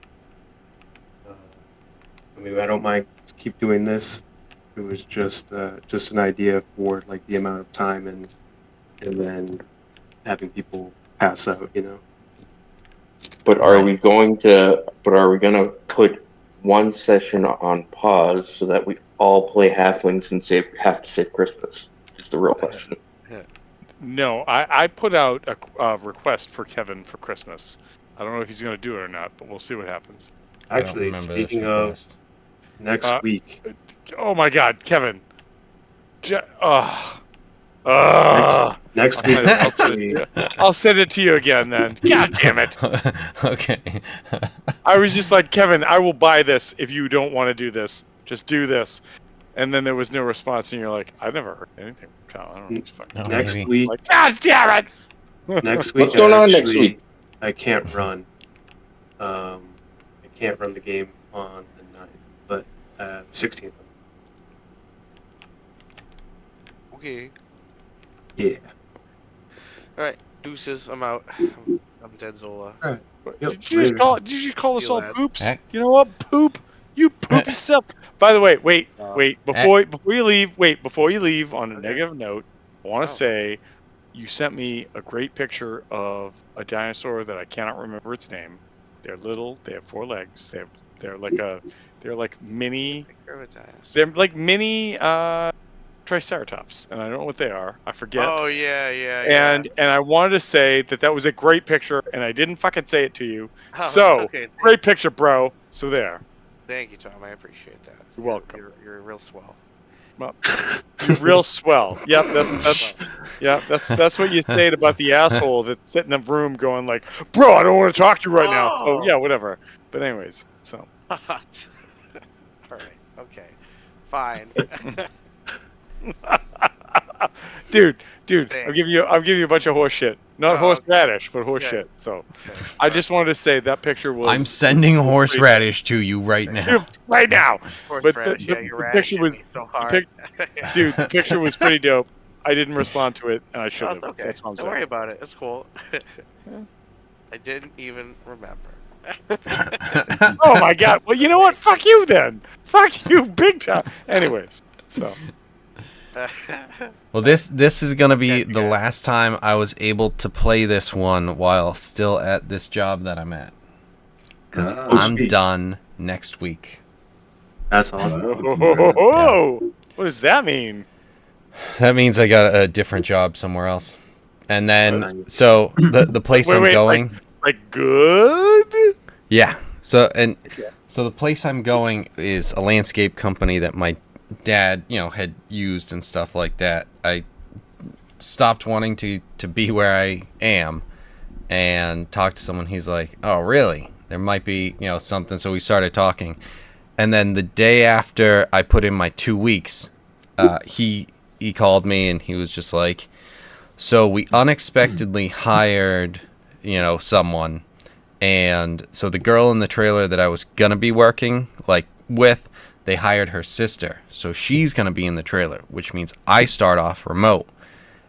Speaker 2: I mean, I don't mind keep doing this. It was just an idea for like the amount of time and then having people pass out,
Speaker 6: But are
Speaker 1: Right.
Speaker 6: we going to? But are we gonna put one session on pause so that we all play halflings and have to save Christmas? Is the real question.
Speaker 8: No, I put out a request for Kevin for Christmas. I don't know if he's going to do it or not, but we'll see what happens.
Speaker 1: I don't
Speaker 2: Actually,
Speaker 1: remember this
Speaker 2: speaking of
Speaker 1: request.
Speaker 2: next week,
Speaker 8: Oh my God, Kevin!
Speaker 2: next week, actually,
Speaker 8: I'll send it to you again then. God damn it!
Speaker 1: Okay.
Speaker 8: I was just like, Kevin, I will buy this if you don't want to do this. Just do this. And then there was no response, and you're like, I've never heard anything from Kyle. I don't know. He's fucking
Speaker 2: next
Speaker 1: maybe.
Speaker 2: week,
Speaker 8: like, God damn it!
Speaker 2: next week,
Speaker 6: What's going on next week?
Speaker 2: I can't run. I can't run the game on the 9th, but 16th.
Speaker 4: Okay.
Speaker 2: Yeah.
Speaker 4: All right. Deuces. I'm out. I'm dead, Zola.
Speaker 2: All right. Yep,
Speaker 8: Did you call us
Speaker 4: Feel
Speaker 8: all
Speaker 4: that.
Speaker 8: poops?
Speaker 1: Heck.
Speaker 8: You know what? Poop. You poop yourself. By the way, wait. Before you leave, on a
Speaker 4: Okay.
Speaker 8: negative note, I want
Speaker 4: Oh.
Speaker 8: to say you sent me a great picture of a dinosaur that I cannot remember its name. They're little. They have 4 legs. They're like mini. They're like mini triceratops, and I don't know what they are. I forget.
Speaker 4: Oh yeah.
Speaker 8: And I wanted to say that was a great picture, and I didn't fucking say it to you.
Speaker 4: Oh,
Speaker 8: So
Speaker 4: okay,
Speaker 8: great
Speaker 4: thanks.
Speaker 8: picture, bro. So there.
Speaker 4: Thank you, Tom. I appreciate that.
Speaker 8: You're welcome.
Speaker 4: You're real swell.
Speaker 8: Well, you're real swell. Yep, that's what you say about the asshole that's sitting in the room going like, bro, I don't want to talk to you right now. Oh yeah, whatever. But anyways, so
Speaker 7: All right. Okay. Fine.
Speaker 8: dude,
Speaker 7: Thanks.
Speaker 8: I'll give you a bunch of horse shit. Not
Speaker 7: Oh,
Speaker 8: horseradish, but horse
Speaker 7: okay.
Speaker 8: shit. So
Speaker 7: Okay.
Speaker 8: I just wanted to say that picture was
Speaker 1: I'm sending
Speaker 8: was pretty-
Speaker 1: horseradish to you right now.
Speaker 8: Dude, right now. But
Speaker 7: Horseradish, yeah, you're
Speaker 8: the picture
Speaker 7: radishing
Speaker 8: was
Speaker 7: me so hard.
Speaker 8: dude, the picture was pretty dope. I didn't respond to it, and I should
Speaker 7: Oh,
Speaker 8: have.
Speaker 7: it's okay.
Speaker 8: That's all I'm
Speaker 7: Don't
Speaker 8: saying.
Speaker 7: worry about it. It's cool. I didn't even remember.
Speaker 8: Oh my god. Well, you know what? Fuck you then. Fuck you, big time. Anyways, so
Speaker 1: Well, this is gonna be
Speaker 7: Okay,
Speaker 1: the
Speaker 7: yeah.
Speaker 1: last time I was able to play this one while still at this job that I'm at, because
Speaker 5: Ah.
Speaker 1: I'm
Speaker 2: sweet.
Speaker 1: done next week.
Speaker 2: That's awesome.
Speaker 8: oh, what does that mean?
Speaker 1: That means I got a different job somewhere else, and then
Speaker 2: Nice.
Speaker 1: so the place I'm
Speaker 8: Wait,
Speaker 1: going.
Speaker 8: Like good?
Speaker 1: Yeah. So the place I'm going is a landscape company that my dad, had used and stuff like that. I stopped wanting to be where I am and talked to someone. He's like, "Oh, really? There might be, something." So we started talking. And then the day after I put in my 2 weeks, he called me and he was just like, "So we unexpectedly hired, someone." And so the girl in the trailer that I was gonna be working with, they hired her sister. So she's gonna be in the trailer, which means I start off remote.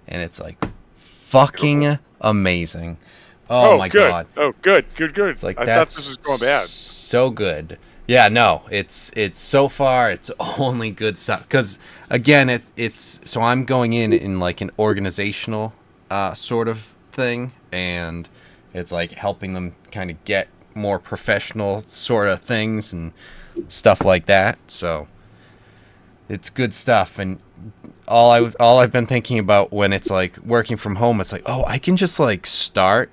Speaker 1: And it's like fucking amazing. Oh my
Speaker 8: good.
Speaker 1: god.
Speaker 8: Oh, good.
Speaker 1: It's like
Speaker 8: I thought
Speaker 1: that's
Speaker 8: this was going bad.
Speaker 1: so good. Yeah, no, it's so far it's only good stuff. Because again, it's so I'm going in like an organizational sort of thing, and it's like helping them kind of get more professional sort of things and stuff like that. So it's good stuff. And all I've been thinking about when it's like working from home, it's like, oh, I can just like start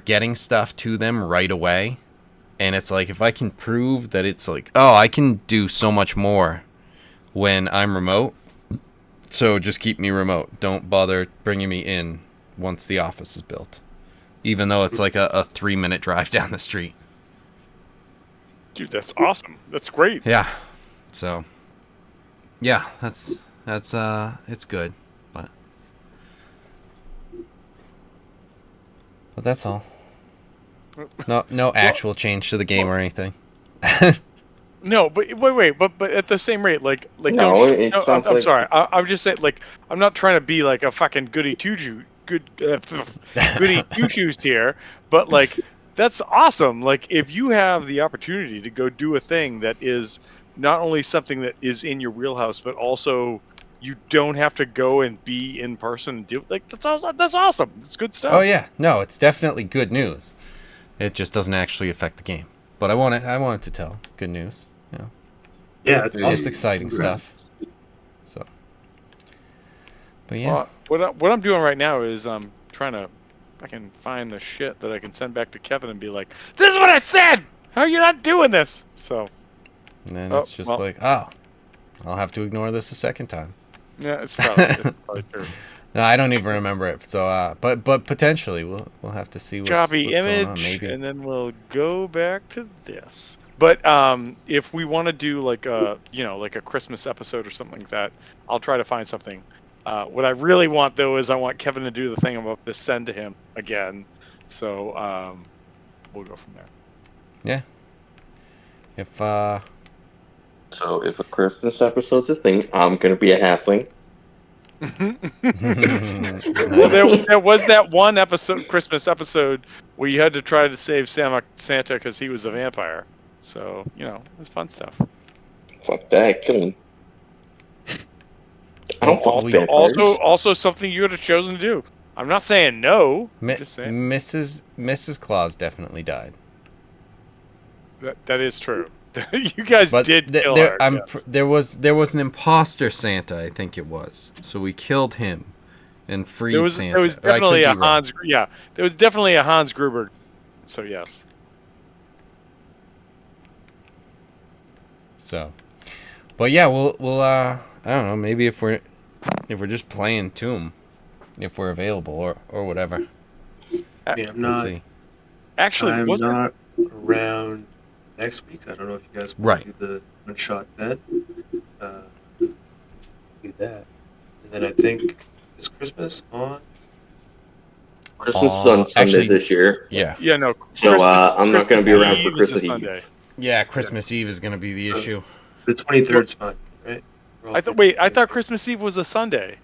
Speaker 1: getting stuff to them right away. And it's like, if I can prove that it's like, oh, I can do so much more when I'm remote. So just keep me remote. Don't bother bringing me in once the office is built. Even though it's like a 3-minute drive down the street.
Speaker 8: Dude, that's awesome. That's great.
Speaker 1: Yeah. So, yeah, that's it's good. But that's all. No actual change to the game or anything.
Speaker 8: No, but wait, but at the same rate, like
Speaker 6: No,
Speaker 8: don't
Speaker 6: it
Speaker 8: no,
Speaker 6: sounds
Speaker 8: I'm
Speaker 6: like-
Speaker 8: sorry. I'm just saying, like, I'm not trying to be like a fucking goody two shoes here, but like that's awesome. Like if you have the opportunity to go do a thing that is not only something that is in your wheelhouse, but also you don't have to go and be in person and do like that's awesome. That's awesome. It's good stuff.
Speaker 1: Oh yeah, no, it's definitely good news. It just doesn't actually affect the game. But I wanted to tell good news.
Speaker 2: Yeah, it's
Speaker 5: Hey,
Speaker 1: Most
Speaker 2: awesome.
Speaker 1: exciting
Speaker 5: congrats.
Speaker 1: stuff. So, but yeah,
Speaker 8: What I'm doing right now is I'm trying to fucking find the shit that I can send back to Kevin and be like, "This is what I said. How are you not doing this?" So
Speaker 1: and then
Speaker 8: oh,
Speaker 1: it's just
Speaker 8: well.
Speaker 1: like, oh, I'll have to ignore this a second time.
Speaker 8: yeah, it's probably true.
Speaker 1: No, I don't even remember it. So, but potentially we'll have to see what's
Speaker 8: Choppy
Speaker 1: going on.
Speaker 8: image,
Speaker 1: Maybe.
Speaker 8: and then we'll go back to this. But if we want to do like a like a Christmas episode or something like that, I'll try to find something. What I really want though is I want Kevin to do the thing I'm about to send to him again. So we'll go from there.
Speaker 1: Yeah. If
Speaker 6: So if a Christmas episode's a thing, I'm gonna be a halfling.
Speaker 8: Well, there was that one Christmas episode, where you had to try to save Santa because he was a vampire. So it was fun stuff.
Speaker 6: Fuck that, kill him. I don't fuck
Speaker 1: Also-
Speaker 6: vampires.
Speaker 8: Also something you would have chosen to do. I'm not saying no. I'm just saying
Speaker 1: Mrs. Claus definitely died.
Speaker 8: that is true. You guys
Speaker 1: But
Speaker 8: did kill her. Yes.
Speaker 1: there was an imposter Santa, I think it was. So we killed him and freed Santa.
Speaker 8: There was
Speaker 1: Or I could
Speaker 8: definitely
Speaker 1: be
Speaker 8: a
Speaker 1: wrong.
Speaker 8: Hans. Yeah, there was definitely a Hans Gruber. So yes.
Speaker 1: So, But yeah, we'll I don't know, maybe if we're just playing Tomb, if we're available or whatever.
Speaker 2: I mean,
Speaker 8: Actually,
Speaker 2: I'm
Speaker 8: wasn't
Speaker 2: not around next week. I don't know if you guys want
Speaker 1: Right.
Speaker 2: to do the one shot then. Do that, and then I think is Christmas on.
Speaker 6: Christmas is on Sunday
Speaker 1: Actually,
Speaker 6: this year,
Speaker 1: yeah.
Speaker 8: yeah, no.
Speaker 6: so
Speaker 8: Christmas,
Speaker 6: I'm not going
Speaker 8: Christmas
Speaker 6: to be around for
Speaker 8: Eve is a
Speaker 6: Christmas Eve.
Speaker 8: Sunday.
Speaker 1: Yeah, Christmas Eve is going to be the
Speaker 2: So-
Speaker 1: issue.
Speaker 2: The 23rd's fine, right? We're all
Speaker 8: I thought.
Speaker 2: good.
Speaker 8: Wait, I thought Christmas Eve was a Sunday,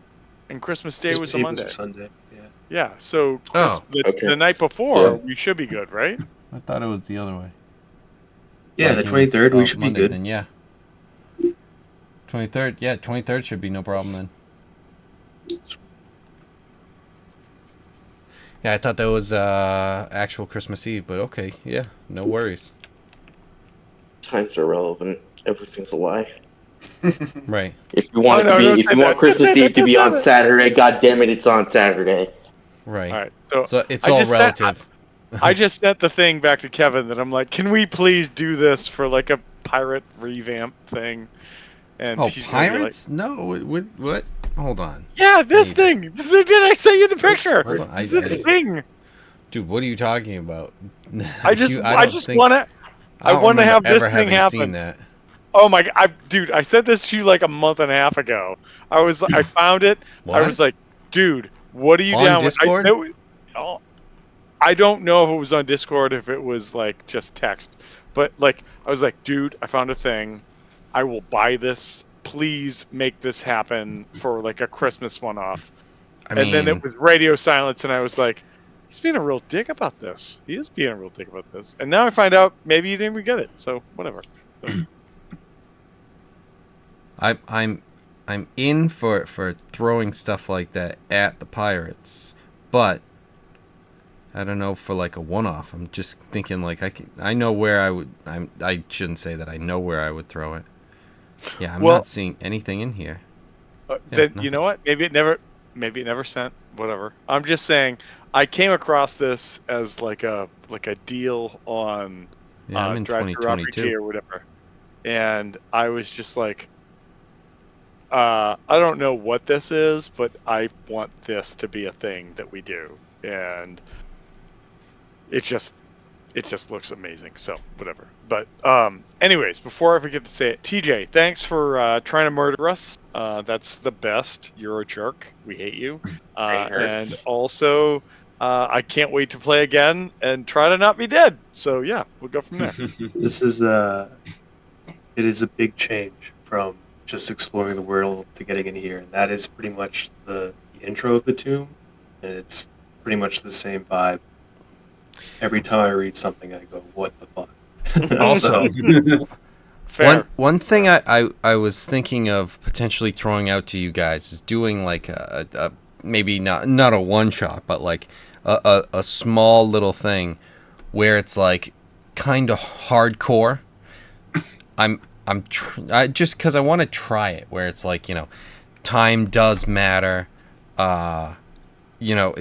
Speaker 8: and Christmas Day was
Speaker 2: Christmas
Speaker 8: a
Speaker 2: Eve
Speaker 8: Monday.
Speaker 2: was a Sunday. Yeah.
Speaker 8: Yeah, so
Speaker 1: Oh.
Speaker 6: Okay.
Speaker 8: the night before
Speaker 6: Yeah.
Speaker 8: we should be good, right?
Speaker 1: I thought it was the other way.
Speaker 2: Yeah, the 23rd we should be good.
Speaker 1: Then yeah. 23rd, yeah, 23rd should be no problem then. Yeah, I thought that was actual Christmas Eve, but okay, yeah, no worries.
Speaker 6: Times are relevant. Everything's a lie.
Speaker 1: Right.
Speaker 6: If you want
Speaker 8: Oh, no, don't
Speaker 6: if
Speaker 8: say
Speaker 6: you
Speaker 8: that.
Speaker 6: want Christmas
Speaker 8: Don't say
Speaker 6: Eve
Speaker 8: that,
Speaker 6: to be
Speaker 8: don't
Speaker 6: on
Speaker 8: say that.
Speaker 6: Saturday, God damn it, it's on Saturday.
Speaker 1: Right.
Speaker 8: All right, so
Speaker 1: So it's
Speaker 8: I
Speaker 1: all
Speaker 8: just sent-
Speaker 1: relative.
Speaker 8: I just sent the thing back to Kevin that I'm like, can we please do this for like a pirate revamp thing? And
Speaker 1: Oh,
Speaker 8: he's gonna be like,
Speaker 1: pirates? No, what? Hold on.
Speaker 8: yeah, this
Speaker 1: Maybe.
Speaker 8: thing. Did I send you the picture?
Speaker 1: Hold on,
Speaker 8: This is the thing.
Speaker 1: Dude, what are you talking about?
Speaker 8: I just
Speaker 1: don't think-
Speaker 8: want to. I
Speaker 1: don't
Speaker 8: want to
Speaker 1: remember
Speaker 8: have this
Speaker 1: ever
Speaker 8: thing
Speaker 1: having
Speaker 8: happen.
Speaker 1: seen that.
Speaker 8: Oh my god, dude! I said this to you like a month and a half ago. I found it.
Speaker 1: What?
Speaker 8: I was like, dude, what are you
Speaker 1: On
Speaker 8: down
Speaker 1: Discord?
Speaker 8: with? I don't know if it was on Discord, if it was like just text, but like I was like, dude, I found a thing. I will buy this. Please make this happen for like a Christmas one-off. And then it was radio silence, and I was like, he's being a real dick about this. He is being a real dick about this. And now I find out maybe he didn't even get it. So whatever.
Speaker 1: I'm in for throwing stuff like that at the pirates, but I don't know for like a one-off. I'm just thinking like I know where I would. I shouldn't say that I know where I would throw it. Yeah, I'm
Speaker 8: Well-
Speaker 1: not seeing anything in here.
Speaker 8: Then
Speaker 1: nothing.
Speaker 8: you know what? Maybe it never sent. Whatever. I'm just saying. I came across this as like a deal on
Speaker 1: Yeah, I'm in
Speaker 8: Drive Thru
Speaker 1: 2022.
Speaker 8: RPG or whatever, and I was just like, I don't know what this is, but I want this to be a thing that we do, and it just looks amazing. So whatever. But anyways, before I forget to say it, TJ, thanks for trying to murder us. That's the best. You're a jerk. We hate you. And also, I can't wait to play again and try to not be dead. So yeah, we'll go from there.
Speaker 2: This is it is a big change from just exploring the world to getting in here, and that is pretty much the intro of the tomb, and it's pretty much the same vibe. Every time I read something, I go, "What the fuck?"
Speaker 1: Also,
Speaker 8: Fair.
Speaker 1: one thing I was thinking of potentially throwing out to you guys is doing like a maybe not a one shot, but like a small little thing where it's like kind of hardcore. Just because I want to try it, where it's like, you know, time does matter. You know,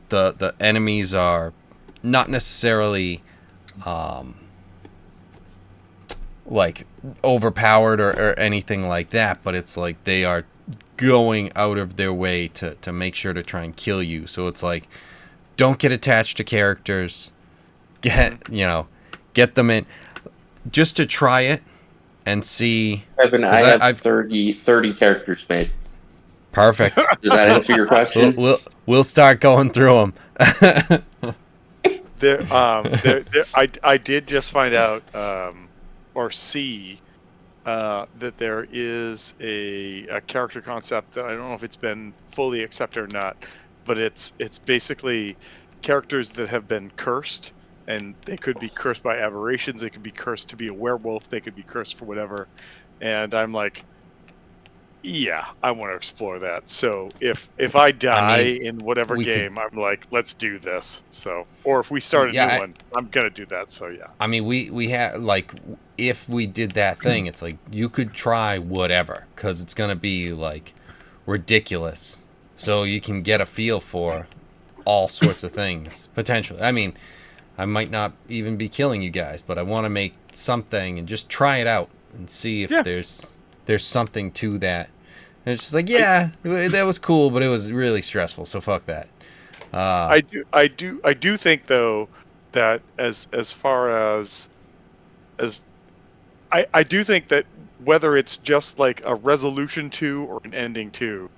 Speaker 1: the enemies are not necessarily like overpowered or anything like that, but it's like they are going out of their way to make sure to try and kill you. So it's like, don't get attached to characters. Get them in just to try it and see.
Speaker 6: Evan, I have
Speaker 1: I've
Speaker 6: 30 characters made.
Speaker 1: Perfect.
Speaker 6: Does that answer your question?
Speaker 1: We'll start going through them.
Speaker 8: I did just find out or see that there is a character concept that I don't know if it's been fully accepted or not, but it's basically characters that have been cursed, and they could be cursed by aberrations, they could be cursed to be a werewolf, they could be cursed for whatever, and I'm like, yeah, I want to explore that. So if I die in whatever game, I'm like, let's do this. So, or if we start a new one, I'm gonna do that. So yeah.
Speaker 1: I mean, we have like, if we did that thing, it's like you could try whatever, because it's gonna be like ridiculous. So you can get a feel for all sorts of things potentially. I mean, I might not even be killing you guys, but I want to make something and just try it out and see if there's there's something to that. And it's just like, yeah, that was cool, but it was really stressful. So fuck that.
Speaker 8: I do think though that as far as I do think that whether it's just like a resolution to or an ending to,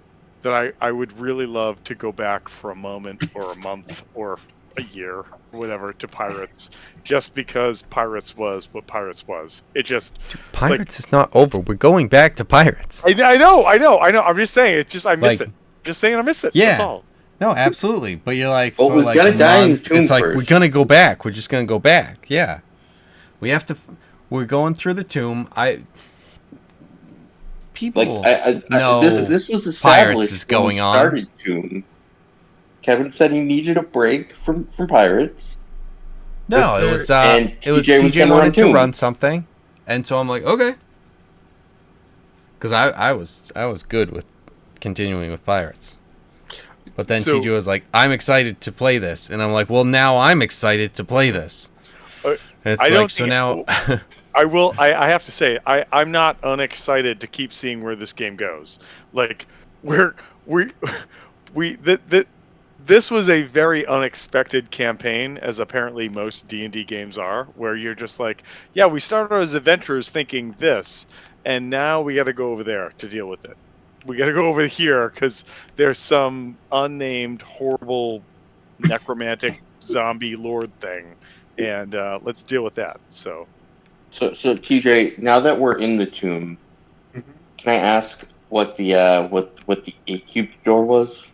Speaker 8: that I would really love to go back for a moment or a month or a year or whatever to Pirates, just because Pirates was what Pirates was. It just like
Speaker 1: Pirates is not over. We're going back to Pirates.
Speaker 8: I know. I'm just saying it's just I miss
Speaker 1: Like,
Speaker 8: it. Just saying I miss it.
Speaker 1: yeah.
Speaker 8: That's all.
Speaker 1: No, absolutely. But you're like,
Speaker 6: Well,
Speaker 1: for
Speaker 6: we've
Speaker 1: like
Speaker 6: gotta
Speaker 1: a
Speaker 6: die in the
Speaker 1: month,
Speaker 6: tomb
Speaker 1: it's like,
Speaker 6: first.
Speaker 1: we're going to go back. We're just going to go back. Yeah. We have to, we're going through the tomb. People know
Speaker 6: this was established
Speaker 1: Pirates is
Speaker 6: when we
Speaker 1: going on.
Speaker 6: started Tomb. Kevin said he needed a break from Pirates.
Speaker 1: No, it was
Speaker 6: And
Speaker 1: it was
Speaker 6: TJ was
Speaker 1: TJ
Speaker 6: gonna
Speaker 1: wanted
Speaker 6: run
Speaker 1: to
Speaker 6: Tomb.
Speaker 1: run something, and so I'm like, okay, because I was good with continuing with Pirates, but then
Speaker 8: So-
Speaker 1: TJ was like, I'm excited to play this, and I'm like, well, now I'm excited to play this. It's
Speaker 8: I
Speaker 1: like,
Speaker 8: don't
Speaker 1: so
Speaker 8: think
Speaker 1: now
Speaker 8: I will. I have to say, I'm not unexcited to keep seeing where this game goes. Like, we're we we this was a very unexpected campaign, as apparently most D&D games are, where you're just like, yeah, we started as adventurers thinking this, and now we got to go over there to deal with it. We got to go over here because there's some unnamed horrible necromantic zombie lord thing, and let's deal with that. So.
Speaker 6: So TJ, now that we're in the tomb,
Speaker 2: Mhm.
Speaker 6: can I ask what the what the A-cube door was?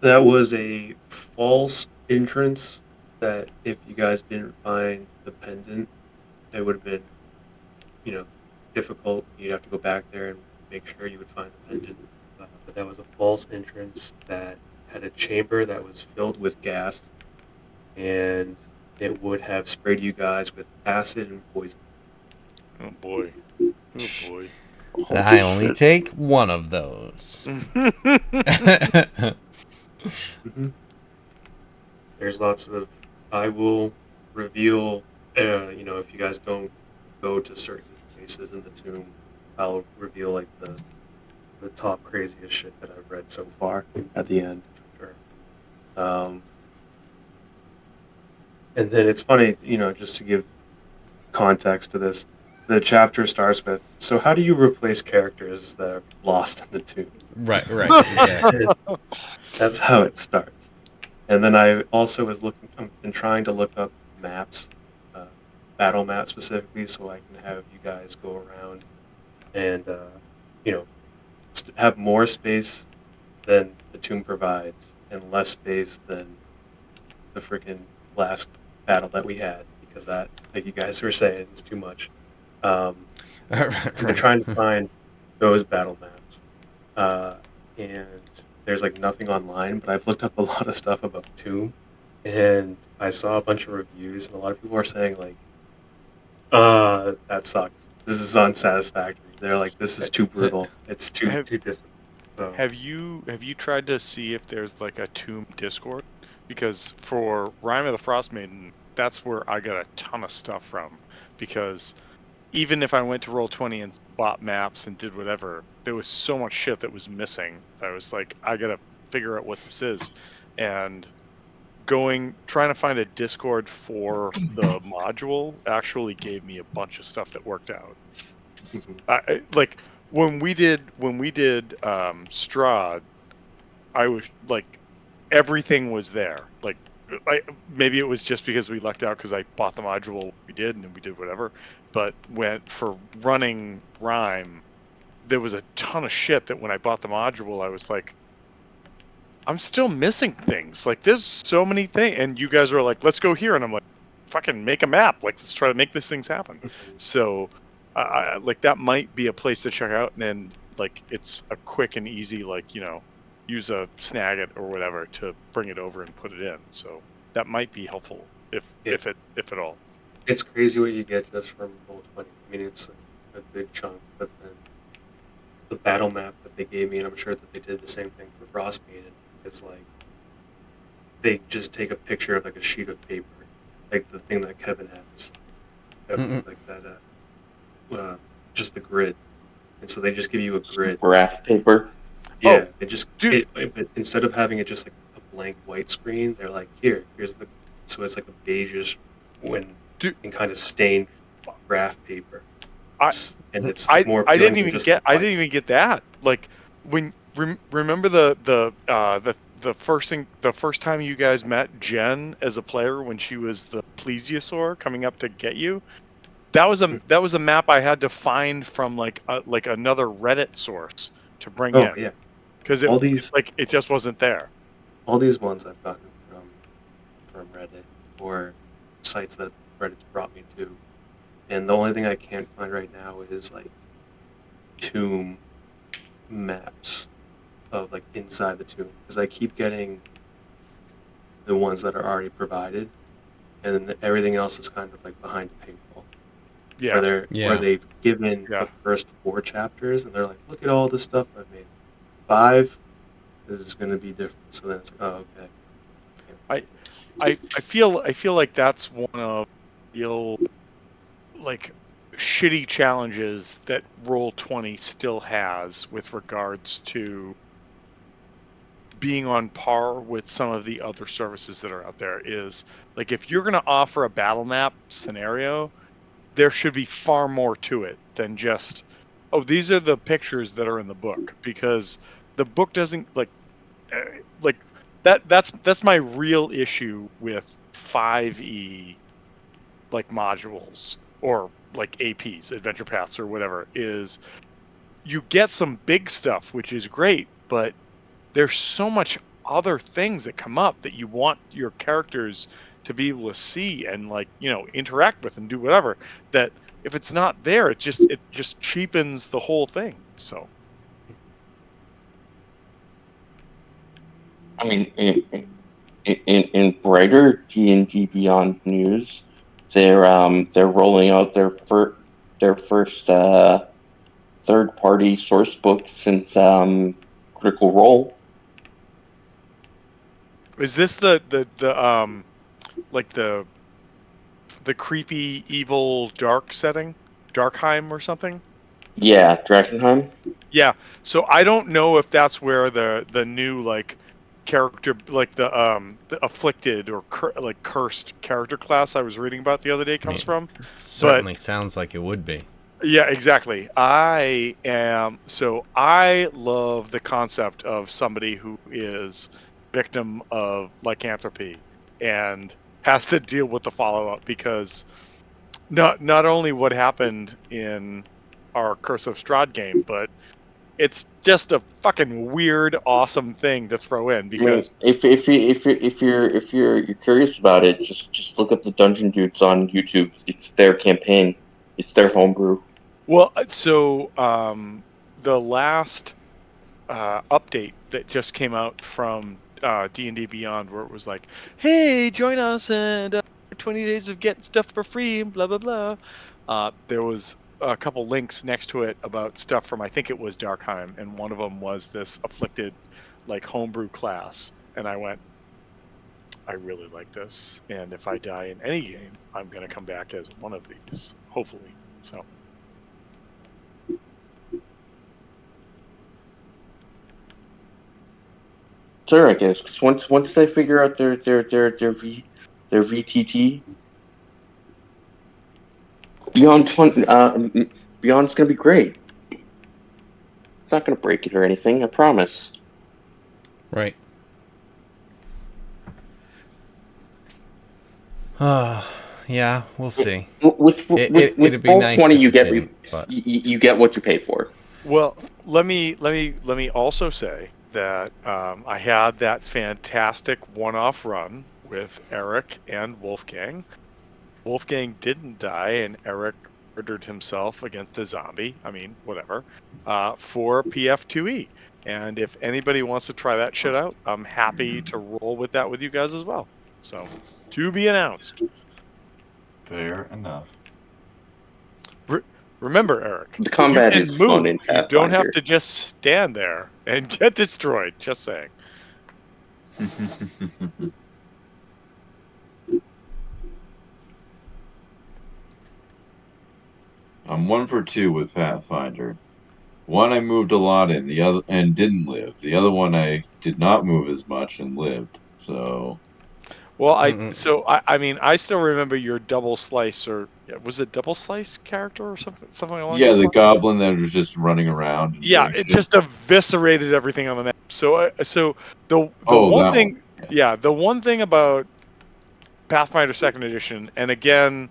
Speaker 2: That was a false entrance that if you guys didn't find the pendant, it would have been, difficult. You'd have to go back there and make sure you would find the pendant. But that was a false entrance that had a chamber that was filled with gas, and it would have sprayed you guys with acid and poison.
Speaker 8: Oh boy. Oh boy.
Speaker 1: I only take one of those.
Speaker 2: Mm-hmm. There's lots of. I will reveal. If you guys don't go to certain places in the tomb, I'll reveal like the top craziest shit that I've read so far at the end for sure. And then it's funny, just to give context to this, the chapter starts with, so how do you replace characters that are lost in the tomb?
Speaker 1: Right. Yeah.
Speaker 2: That's how it starts. And then I also I've been trying to look up maps, battle maps specifically, so I can have you guys go around and, have more space than the tomb provides and less space than the freaking last battle that we had, because that, like you guys were saying, is too much. I've been trying to find those battle maps, and there's like nothing online, but I've looked up a lot of stuff about Tomb, and I saw a bunch of reviews, and a lot of people are saying like, that sucks. This is unsatisfactory. They're like, this is too brutal. It's too difficult. So,
Speaker 8: Have you tried to see if there's like a Tomb Discord? Because for Rime of the Frost Maiden, that's where I got a ton of stuff from. Because even if I went to Roll20 and bought maps and did whatever, there was so much shit that was missing. I was like, I gotta figure out what this is. And trying to find a Discord for the module actually gave me a bunch of stuff that worked out. Like when we did Strahd, I was like, everything was there. Like maybe it was just because we lucked out because I bought the module we did and we did whatever. But for running Rime, there was a ton of shit that when I bought the module, I was like, I'm still missing things. Like there's so many things, and you guys were like, let's go here, and I'm like, fucking make a map. Like let's try to make these things happen. So like that might be a place to check out, and then like it's a quick and easy, like, use a snag it or whatever to bring it over and put it in. So that might be helpful if at all.
Speaker 2: it's crazy what you get just from Roll20. I mean, it's a good chunk, but then the battle map that they gave me, and I'm sure that they did the same thing for Frostmaiden, is like they just take a picture of like a sheet of paper, like the thing that Kevin has, like that just the grid, and so they just give you a grid.
Speaker 6: Graph paper.
Speaker 2: Yeah,
Speaker 8: Oh,
Speaker 2: they just
Speaker 8: dude.
Speaker 2: but instead of having it just like a blank white screen, they're like, here's the, so it's like a beigeish when
Speaker 8: Dude,
Speaker 2: and kind of stained graph paper,
Speaker 8: I
Speaker 2: and it's more
Speaker 8: I
Speaker 2: appealing than just the
Speaker 8: I
Speaker 2: white.
Speaker 8: didn't even get that. Like when remember the first thing, the first time you guys met Jen as a player when she was the plesiosaur coming up to get you. That was a map I had to find from like another Reddit source to bring
Speaker 2: Oh
Speaker 8: in
Speaker 2: yeah,
Speaker 8: because
Speaker 2: all these
Speaker 8: it just wasn't there.
Speaker 2: all these ones I've gotten from Reddit or sites that Reddit's brought me to, and the only thing I can't find right now is like tomb maps of like inside the tomb because I keep getting the ones that are already provided, and then everything else is kind of like behind a paywall,
Speaker 8: Yeah,
Speaker 2: where
Speaker 1: Yeah.
Speaker 2: they've given
Speaker 8: yeah.
Speaker 2: the first 4 chapters, and they're like, look at all the stuff I've made. 5 is going to be different. So then it's like, oh okay.
Speaker 8: I I feel like that's one of the like shitty challenges that Roll20 still has with regards to being on par with some of the other services that are out there is like if you're going to offer a battle map scenario, there should be far more to it than just, oh, these are the pictures that are in the book, because the book doesn't uh, like that's my real issue with 5e like modules or like APs, adventure paths or whatever, is you get some big stuff which is great, but there's so much other things that come up that you want your characters to be able to see and like, interact with and do whatever, that if it's not there, it just cheapens the whole thing. So
Speaker 6: I mean, in brighter D&D Beyond news, they're rolling out their first third party source book since Critical Role.
Speaker 8: is this the like the creepy evil dark setting, Darkheim or something?
Speaker 6: Yeah, Drakenheim.
Speaker 8: Yeah. So I don't know if that's where the new like character, like the afflicted or like cursed character class I was reading about the other day
Speaker 1: I
Speaker 8: comes
Speaker 1: mean,
Speaker 8: from.
Speaker 1: it
Speaker 8: But
Speaker 1: certainly sounds like it would be.
Speaker 8: yeah, exactly. I love the concept of somebody who is victim of lycanthropy and has to deal with the follow up, because not only what happened in our Curse of Strahd game, but it's just a fucking weird, awesome thing to throw in
Speaker 6: I mean,
Speaker 8: because,
Speaker 6: if you're curious about it, just look up the Dungeon Dudes on YouTube. It's their campaign. It's their homebrew.
Speaker 8: well, the last update that just came out from D&D Beyond, where it was like, hey, join us and 20 days of getting stuff for free and blah blah blah. There was a couple links next to it about stuff from, I think it was Darkheim, and one of them was this afflicted like homebrew class, and I went, I really like this, and if I die in any game, I'm going to come back as one of these, hopefully. So
Speaker 6: Sure, I guess, because once they figure out their VTT, Beyond 20, Beyond's gonna be great. It's not gonna break it or anything. I promise.
Speaker 1: Right. Yeah, we'll see. It'd
Speaker 6: With
Speaker 1: be
Speaker 6: roll
Speaker 1: nice
Speaker 6: 20,
Speaker 1: if it didn't, but
Speaker 6: you get what you pay for.
Speaker 8: well, let me also say that I had that fantastic one-off run with Eric and Wolfgang. Wolfgang didn't die, and Eric murdered himself against a zombie. I mean, whatever. For PF2E, and if anybody wants to try that shit out, I'm happy to roll with that with you guys as well. So, to be announced.
Speaker 5: Fair enough.
Speaker 8: Re- Remember, Eric,
Speaker 6: The
Speaker 8: you
Speaker 6: combat
Speaker 8: can
Speaker 6: is fun
Speaker 8: move.
Speaker 6: in
Speaker 8: You don't have
Speaker 6: Pathfinder.
Speaker 8: to just stand there and get destroyed. Just saying.
Speaker 5: I'm 1 for 2 with Pathfinder. One I moved a lot in, the other and didn't live. The other one I did not move as much and lived. So
Speaker 8: Well, I mean, I still remember your double slice, or was it double slice character or something along
Speaker 5: yeah,
Speaker 8: those
Speaker 5: the
Speaker 8: lines?
Speaker 5: goblin that was just running around and
Speaker 8: Yeah,
Speaker 5: doing
Speaker 8: it
Speaker 5: shit.
Speaker 8: just eviscerated everything on the map. So the
Speaker 5: Oh,
Speaker 8: one
Speaker 5: that one.
Speaker 8: thing, yeah, the one thing about Pathfinder Second Edition, and again,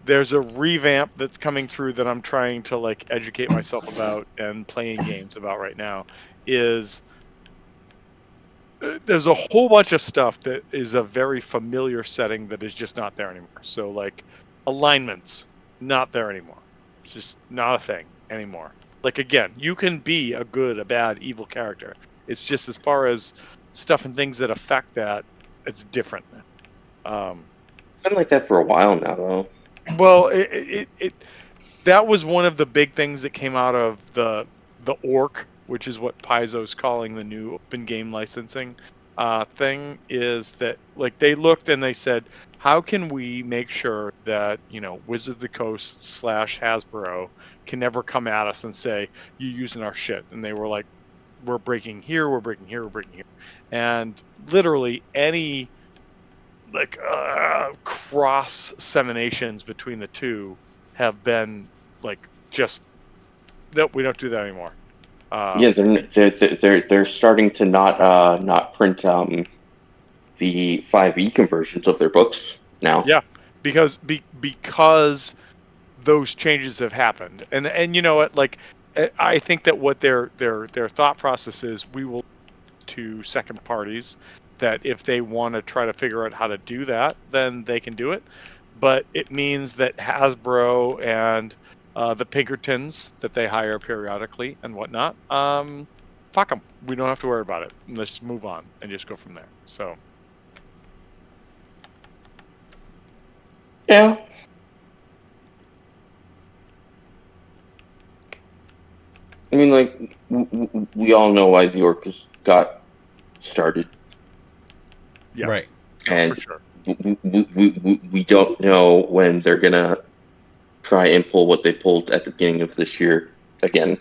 Speaker 8: there's a revamp that's coming through that I'm trying to like educate myself about and playing games about right now, is there's a whole bunch of stuff that is a very familiar setting that is just not there anymore. So like alignments, not there anymore. It's just not a thing anymore. Like again, you can be a good, a bad, evil character. It's just as far as stuff and things that affect that, it's different. Um,
Speaker 6: It's been like that for a while now, though.
Speaker 8: well, it that was one of the big things that came out of the orc, which is what Paizo's calling the new open game licensing thing, is that like they looked and they said, how can we make sure that, you know, Wizard of the Coast slash Hasbro can never come at us and say, you're using our shit? And they were like, we're breaking here, we're breaking here, we're breaking here. And literally any like cross seminations between the two have been like just nope, we don't do that anymore.
Speaker 6: Yeah,
Speaker 8: Um,
Speaker 6: they're starting to not print the 5e conversions of their books now.
Speaker 8: yeah, because those changes have happened, and you know what, like I think that what their thought process is, we will to second parties that if they want to try to figure out how to do that, then they can do it. But it means that Hasbro and the Pinkertons that they hire periodically and whatnot, fuck them. We don't have to worry about it. Let's move on and just go from there. So
Speaker 6: Yeah. I mean, like, we all know why the Orcas got started,
Speaker 8: yeah,
Speaker 1: Right.
Speaker 8: no, for
Speaker 6: and
Speaker 8: sure.
Speaker 6: we don't know when they're gonna try and pull what they pulled at the beginning of this year again,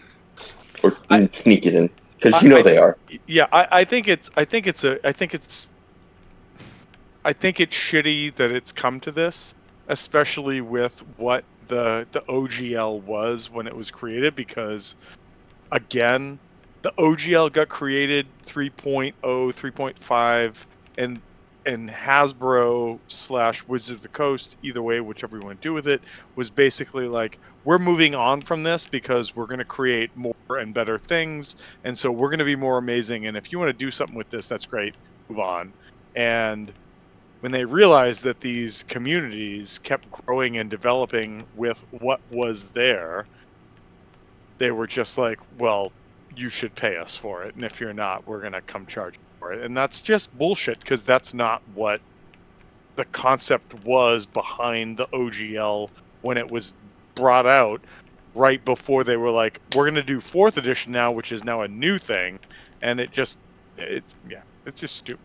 Speaker 6: or
Speaker 8: I,
Speaker 6: sneak it in, because
Speaker 8: I,
Speaker 6: you know
Speaker 8: I
Speaker 6: they are.
Speaker 8: yeah, I think it's shitty that it's come to this, especially with what the OGL was when it was created, because again, the OGL got created 3.0, 3.5, and Hasbro slash Wizard of the Coast, either way, whichever you want to do with it, was basically like, we're moving on from this because we're going to create more and better things, and so we're going to be more amazing. And if you want to do something with this, that's great. Move on. And when they realized that these communities kept growing and developing with what was there, they were just like, well, you should pay us for it. And if you're not, we're going to come charge you for it. And that's just bullshit, because that's not what the concept was behind the OGL when it was brought out right before they were like, we're going to do fourth edition now, which is now a new thing. And yeah, it's just stupid.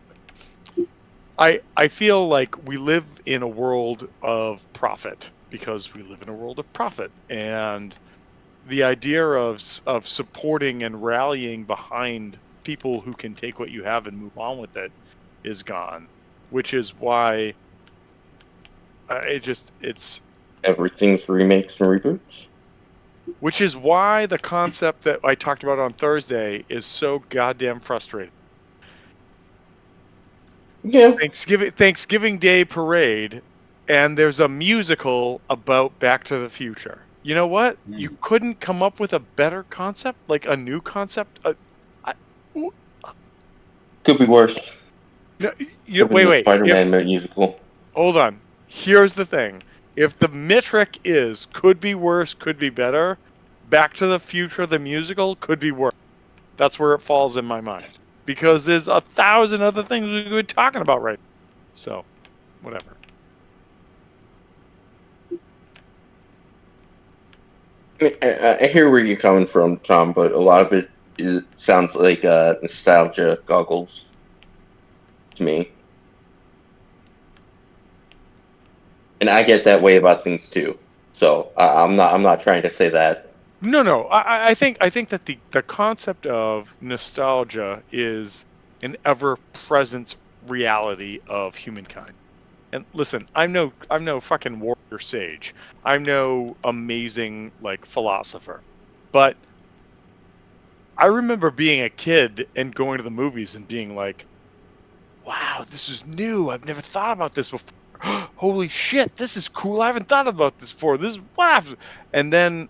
Speaker 8: I feel like we live in a world of profit because we live in a world of profit, and the idea of supporting and rallying behind people who can take what you have and move on with it is gone, which is why it's
Speaker 6: Everything's remakes and reboots.
Speaker 8: which is why the concept that I talked about on Thursday is so goddamn frustrating.
Speaker 6: Yeah,
Speaker 8: Thanksgiving Day parade, and there's a musical about Back to the Future. You know what? You couldn't come up with a better concept, like a new concept. I, w-
Speaker 6: could be worse.
Speaker 8: no,
Speaker 6: Could have been
Speaker 8: wait,
Speaker 6: the
Speaker 8: wait.
Speaker 6: Spider-Man musical.
Speaker 8: Hold on. Here's the thing. If the metric is could be worse, could be better, Back to the Future, the musical, could be worse. That's where it falls in my mind. Because there's 1,000 other things we could be talking about right now. So, whatever.
Speaker 6: I mean, I hear where you're coming from, Tom, but a lot of sounds like nostalgia goggles to me, and I get that way about things too. So I'm not trying to say that.
Speaker 8: No. I think that the concept of nostalgia is an ever-present reality of humankind. And listen, I'm no fucking warrior sage. I'm no amazing like philosopher. But I remember being a kid and going to the movies and being like, "Wow, this is new. I've never thought about this before. Holy shit, this is cool. I haven't thought about this before. This is wow." And then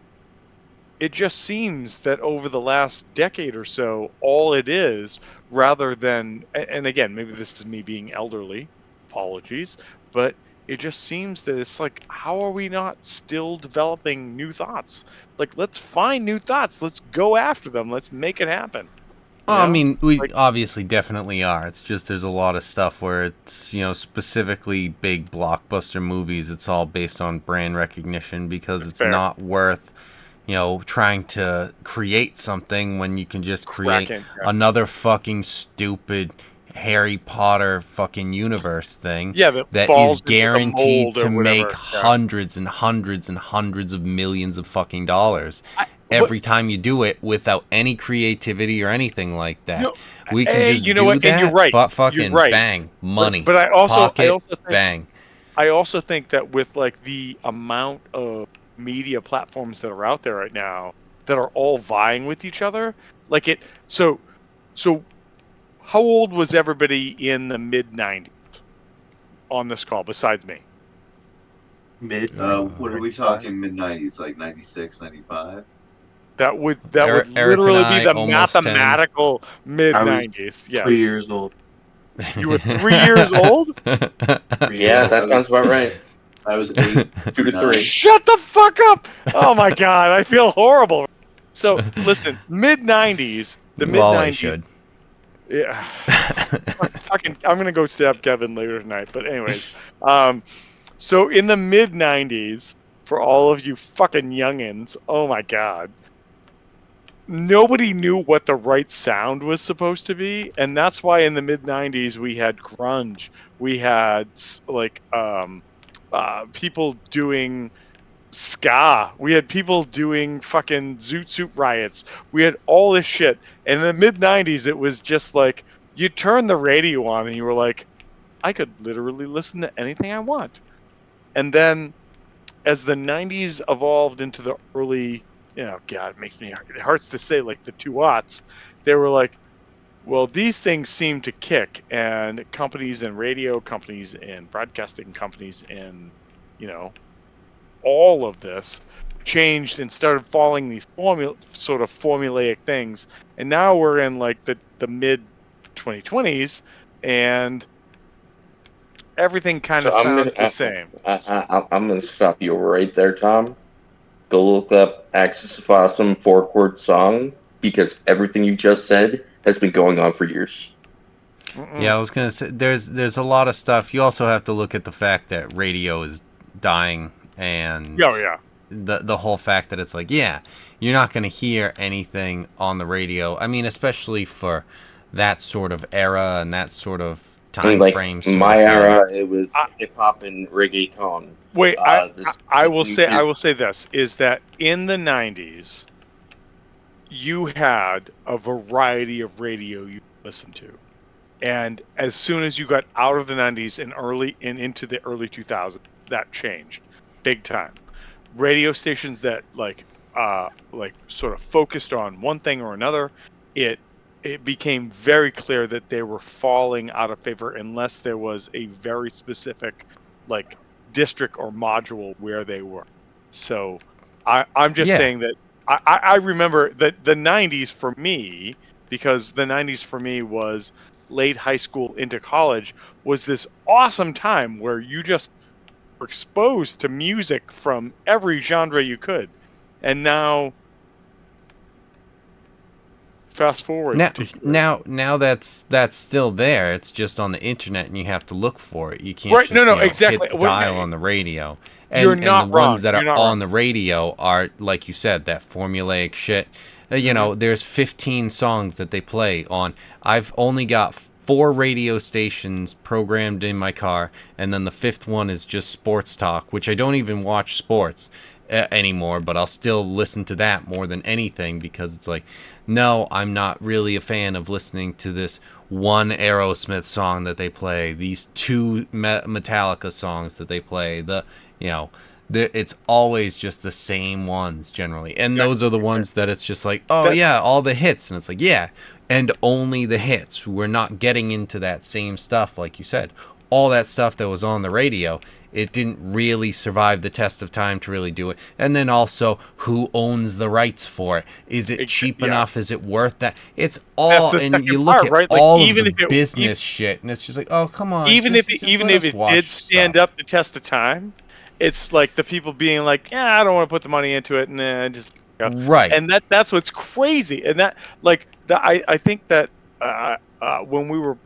Speaker 8: it just seems that over the last decade or so, all it is, rather than, and again, maybe this is me being elderly, apologies, but it just seems that it's like, how are we not still developing new thoughts? Like, let's find new thoughts. Let's go after them. Let's make it happen. You
Speaker 1: Well, I
Speaker 8: know?
Speaker 1: mean, we
Speaker 8: Like,
Speaker 1: obviously definitely are. It's just there's a lot of stuff where it's, specifically big blockbuster movies, it's all based on brand recognition because
Speaker 8: it's
Speaker 1: it's
Speaker 8: fair.
Speaker 1: not worth, trying to create something when you can just create
Speaker 8: Cracking.
Speaker 1: another fucking stupid Harry Potter fucking universe thing
Speaker 8: Yeah, that
Speaker 1: that is
Speaker 8: falls into the
Speaker 1: guaranteed
Speaker 8: mold
Speaker 1: to
Speaker 8: or
Speaker 1: make
Speaker 8: whatever. Yeah.
Speaker 1: hundreds and hundreds and hundreds of millions of fucking dollars
Speaker 8: But
Speaker 1: every time you do it without any creativity or anything like that.
Speaker 8: no,
Speaker 1: We can
Speaker 8: hey,
Speaker 1: just
Speaker 8: you know
Speaker 1: do
Speaker 8: what? And you're
Speaker 1: that,
Speaker 8: right.
Speaker 1: but
Speaker 8: You're
Speaker 1: fucking
Speaker 8: right.
Speaker 1: bang, money,
Speaker 8: But I
Speaker 1: pocket,
Speaker 8: also think
Speaker 1: bang.
Speaker 8: that with like the amount of media platforms that are out there right now that are all vying with each other, like it. So how old was everybody in the mid '90s on this call besides me?
Speaker 2: Mid
Speaker 5: What are we
Speaker 2: 95.
Speaker 5: talking? Mid 90s, like 96, 95?
Speaker 8: That would
Speaker 1: Eric and
Speaker 8: literally be
Speaker 1: I
Speaker 8: the
Speaker 1: almost 10.
Speaker 8: mathematical mid
Speaker 2: I was
Speaker 8: '90s.
Speaker 2: 3
Speaker 8: Yes,
Speaker 2: years old.
Speaker 8: you were 3 years old.
Speaker 2: 3 years
Speaker 6: Yeah,
Speaker 2: old.
Speaker 6: that sounds about right.
Speaker 5: I was 8,
Speaker 6: 2 to 3.
Speaker 5: 9.
Speaker 8: Shut the fuck up! Oh my god, I feel horrible. So listen, mid '90s, the
Speaker 1: You
Speaker 8: mid
Speaker 1: always
Speaker 8: '90s.
Speaker 1: should.
Speaker 8: Yeah, fucking. I'm gonna go stab Kevin later tonight. But anyways, um, so in the mid '90s, for all of you fucking youngins, oh my god, nobody knew what the right sound was supposed to be, and that's why in the mid '90s we had grunge, we had people doing ska. We had people doing fucking Zoot Suit riots. We had all this shit. And in the mid '90s, it was just like you turn the radio on and you were like, I could literally listen to anything I want. And then as the '90s evolved into the early, God, it hurts to say like the two aughts. They were like, well, these things seem to kick, and companies and radio companies and broadcasting companies and you know all of this changed and started following these sort of formulaic things, and now we're in like the mid 2020s, and everything kind
Speaker 6: So
Speaker 8: of sounds the same.
Speaker 6: I'm gonna stop you right there, Tom. Go look up Axis of Awesome 4-chord song because everything you just said has been going on for years.
Speaker 1: Yeah, I was gonna say there's a lot of stuff. You also have to look at the fact that radio is dying, and
Speaker 8: Oh yeah.
Speaker 1: the whole fact that it's like, yeah, you're not gonna hear anything on the radio. I mean, especially for that sort of era and that sort of
Speaker 6: I mean,
Speaker 1: time
Speaker 6: like
Speaker 1: frame sort
Speaker 6: my
Speaker 1: of thing.
Speaker 6: era, it was
Speaker 8: I,
Speaker 6: hip hop and reggaeton.
Speaker 8: wait, I
Speaker 6: This
Speaker 8: will
Speaker 6: new
Speaker 8: say
Speaker 6: kid,
Speaker 8: this is that in the '90s you had a variety of radio you listened to. And as soon as you got out of the '90s and early and into the early 2000s, that changed big time. Radio stations that like sort of focused on one thing or another, it it became very clear that they were falling out of favor unless there was a very specific like district or module where they were. So I'm just
Speaker 1: Yeah,
Speaker 8: saying that I remember that the '90s for me, because the '90s for me was late high school into college, was this awesome time where you just were exposed to music from every genre you could. And now fast forward
Speaker 1: now
Speaker 8: to here.
Speaker 1: now that's still there. It's just on the internet, and you have to look for it. You can't
Speaker 8: Right, no,
Speaker 1: just
Speaker 8: no,
Speaker 1: hit
Speaker 8: exactly.
Speaker 1: the dial on the radio.
Speaker 8: You're
Speaker 1: And the
Speaker 8: not
Speaker 1: ones
Speaker 8: wrong.
Speaker 1: that
Speaker 8: You're
Speaker 1: are
Speaker 8: not wrong.
Speaker 1: on the radio are, like you said, that formulaic shit.
Speaker 8: Mhm.
Speaker 1: There's 15 songs that they play on. I've only got 4 radio stations programmed in my car, and then the fifth one is just sports talk, which I don't even watch sports. anymore, but I'll still listen to that more than anything because it's like, no, I'm not really a fan of listening to this one Aerosmith song that they play, these two Metallica songs that they play. It's always just the same ones generally, and those are the ones that it's just like, oh yeah, all the hits, and it's like, yeah, and only the hits. We're not getting into that same stuff, like you said. All that stuff that was on the radio, it didn't really survive the test of time to really do it. And then also, who owns the rights for it? Is it cheap enough? Is it worth that? It's all, and you look at
Speaker 8: right?
Speaker 1: all of the business shit, and it's just like, oh, come on.
Speaker 8: Even if it did stand up the test of time, it's like the people being like, yeah, I don't want to put the money into it, and just
Speaker 1: right.
Speaker 8: And that's what's crazy, and that I think that when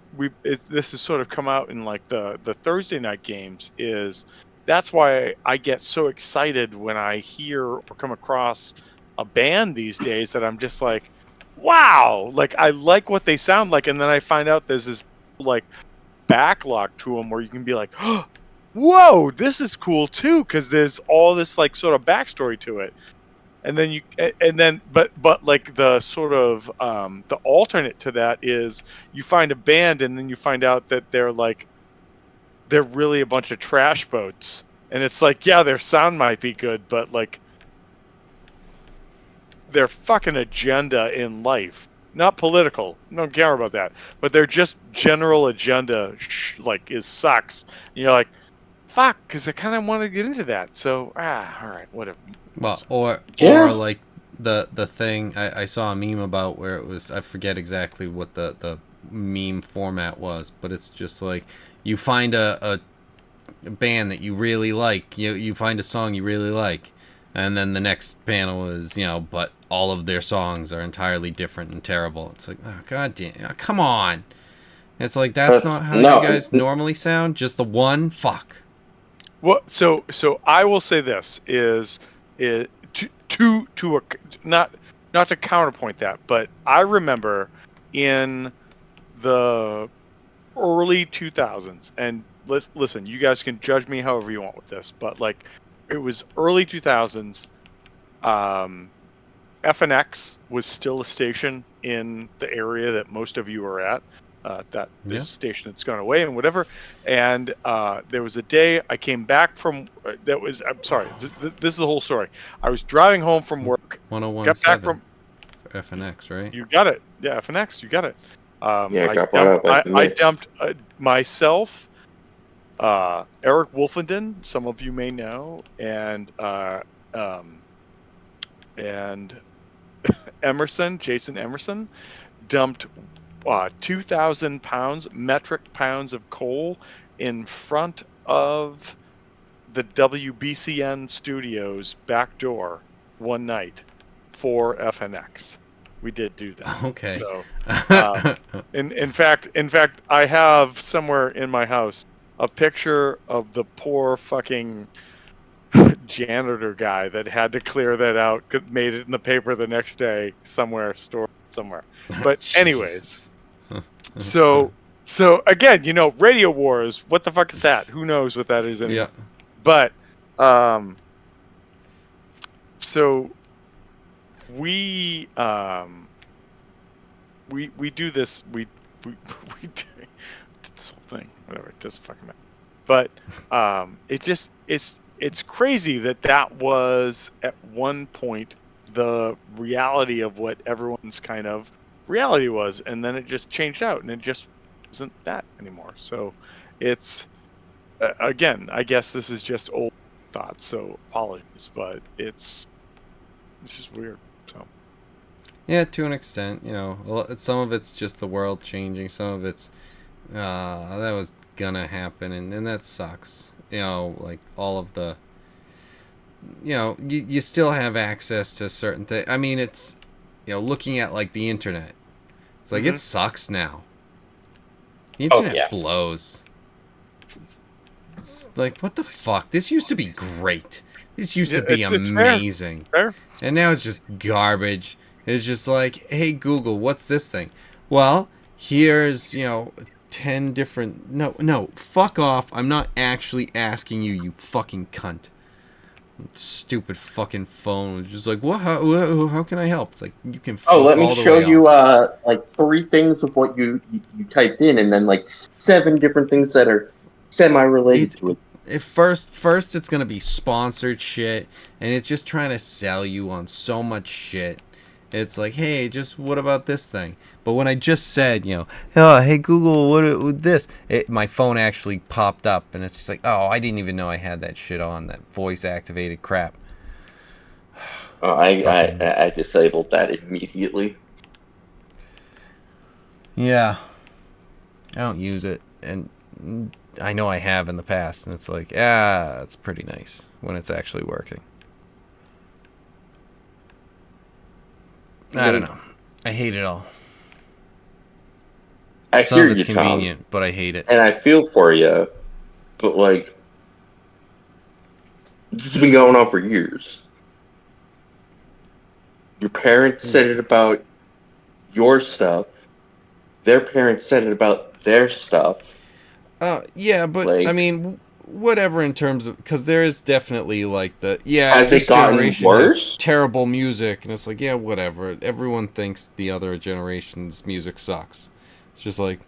Speaker 8: this has sort of come out in like the Thursday night games, is that's why I get so excited when I hear or come across a band these days that I'm just like, wow, like I like what they sound like, and then I find out there's this like backlog to them where you can be like, oh, whoa, this is cool too, because there's all this like sort of backstory to it. And then but like the sort of the alternate to that is you find a band and then you find out that they're really a bunch of trash boats, and it's like, yeah, their sound might be good, but like their fucking agenda in life, not political, don't care about that, but their just general agenda is sucks. And you're like, fuck, because I kind of want to get into that, so all right, whatever.
Speaker 1: Well, or like the thing I saw a meme about where it was, I forget exactly what the meme format was, but it's just like, you find a band that you really like, you find a song you really like, and then the next panel is, but all of their songs are entirely different and terrible. It's like, oh, god damn, come on. It's like, that's not how you guys normally sound, just the one? Fuck.
Speaker 8: Well, so I will say this is not to counterpoint that, but I remember in the early 2000s, and listen, you guys can judge me however you want with this, but like it was early 2000s. FNX was still a station in the area that most of you are at. That is a station that's gone away and whatever. And there was a day I came back from I'm sorry, this is the whole story. I was driving home from work.
Speaker 1: 101.7
Speaker 8: got back from
Speaker 1: FNX, right?
Speaker 8: You got it. Yeah, FNX, you got it.
Speaker 6: I
Speaker 8: dumped myself, Eric Wolfenden, some of you may know, and Jason Emerson, dumped 2,000 metric pounds of coal in front of the WBCN studios back door one night for FNX. We did do that.
Speaker 1: Okay.
Speaker 8: So, in fact, I have somewhere in my house a picture of the poor fucking janitor guy that had to clear that out, made it in the paper the next day somewhere, stored somewhere. But anyways, so again, Radio Wars, what the fuck is that? Who knows what that is anymore? Yeah. But so we do this, we do this whole thing, whatever, it doesn't fucking matter. But it's crazy that was at one point the reality of what everyone's kind of reality was, and then it just changed out, and it just isn't that anymore. So it's again, I guess this is just old thoughts, so apologies, but it's just weird. So
Speaker 1: yeah, to an extent, some of it's just the world changing, some of it's that was gonna happen, and that sucks. Like all of the, you still have access to certain things. I mean, it's, looking at like the internet, it's like, it sucks now. The internet blows. It's like, what the fuck? This used to be great. This used to be amazing.
Speaker 8: It's fair.
Speaker 1: And now it's just garbage. It's just like, hey Google, what's this thing? Well, here's, 10 different... No, fuck off. I'm not actually asking you, you fucking cunt. Stupid fucking phone was just like, what? How can I help? It's like, you can.
Speaker 6: Oh,
Speaker 1: Fuck
Speaker 6: let me
Speaker 1: all the
Speaker 6: show
Speaker 1: way
Speaker 6: you
Speaker 1: off.
Speaker 6: like 3 things of what you typed in, and then like 7 different things that are semi-related
Speaker 1: It,
Speaker 6: to it.
Speaker 1: first it's gonna be sponsored shit, and it's just trying to sell you on so much shit. It's like, hey, just what about this thing? But when I just said, oh, hey Google, what this? My phone actually popped up, and it's just like, oh, I didn't even know I had that shit on, that voice activated crap.
Speaker 6: Oh, I,
Speaker 1: Fucking
Speaker 6: I I disabled that immediately.
Speaker 1: yeah, I don't use it, and I know I have in the past, and it's like, it's pretty nice when it's actually working. I don't know. I hate it all.
Speaker 6: I
Speaker 1: Some
Speaker 6: hear
Speaker 1: of it's
Speaker 6: you, Tom,
Speaker 1: convenient, but I hate it.
Speaker 6: and I feel for you, but like this has been going on for years. Your parents said it about your stuff. Their parents said it about their stuff.
Speaker 1: Yeah, but I
Speaker 6: Like,
Speaker 1: mean, whatever in terms of, because there is definitely like
Speaker 6: has
Speaker 1: this
Speaker 6: it gotten
Speaker 1: generation has
Speaker 6: worse?
Speaker 1: terrible music, and it's like, yeah, whatever. Everyone thinks the other generation's music sucks. It's just like,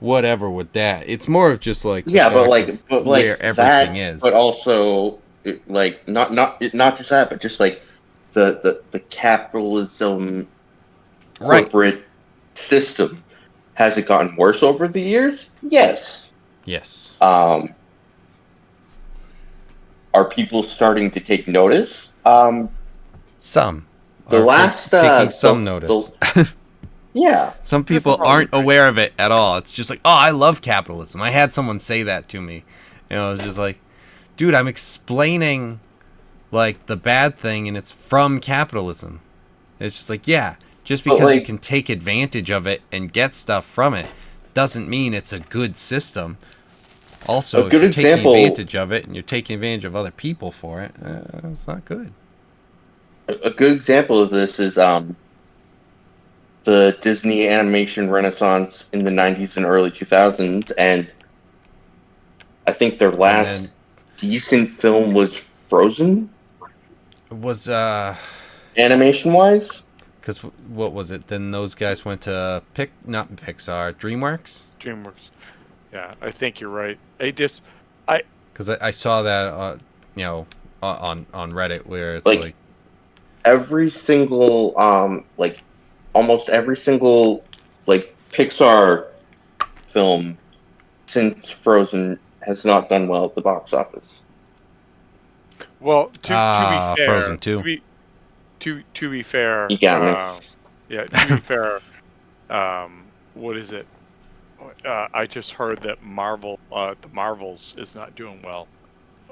Speaker 1: whatever with that. It's more of just like the
Speaker 6: Yeah,
Speaker 1: fact of
Speaker 6: but
Speaker 1: where
Speaker 6: like
Speaker 1: everything
Speaker 6: that, but
Speaker 1: is.
Speaker 6: also like not just that, but just like the capitalism
Speaker 1: Right.
Speaker 6: corporate system. Has it gotten worse over the years? Yes.
Speaker 1: Yes.
Speaker 6: Are people starting to take notice?
Speaker 1: Some
Speaker 6: The
Speaker 1: are
Speaker 6: last
Speaker 1: taking some notice.
Speaker 6: yeah,
Speaker 1: Some
Speaker 3: That's
Speaker 1: people
Speaker 3: probably
Speaker 1: aren't
Speaker 3: right.
Speaker 1: aware of it at all. It's just like, oh, I love capitalism. I had someone say that to me. It's just like, dude, I'm explaining like the bad thing, and it's from capitalism. It's just like, yeah, just
Speaker 6: but
Speaker 1: because you
Speaker 6: like
Speaker 1: can take advantage of it and get stuff from it doesn't mean it's a good system.
Speaker 6: a
Speaker 1: Also, if
Speaker 6: good
Speaker 1: you're taking
Speaker 6: example,
Speaker 1: advantage of it and you're taking advantage of other people for it, it's not good.
Speaker 6: a good example of this is the Disney animation renaissance in the 90s and early 2000s, and I think their
Speaker 1: And
Speaker 6: last
Speaker 1: then
Speaker 6: decent film was Frozen,
Speaker 1: it was
Speaker 6: animation wise.
Speaker 1: because what was it? Then those guys went to not Pixar, DreamWorks.
Speaker 3: DreamWorks. Yeah, I think you're right. I
Speaker 1: Because I saw that, on Reddit where it's
Speaker 6: Like
Speaker 1: like,
Speaker 6: every single, like almost every single like Pixar film since Frozen has not done well at the box office.
Speaker 3: well, to be fair,
Speaker 1: Frozen 2.
Speaker 3: to be fair,
Speaker 6: You got me.
Speaker 3: yeah, to be fair, what is it? I just heard that the Marvels is not doing well.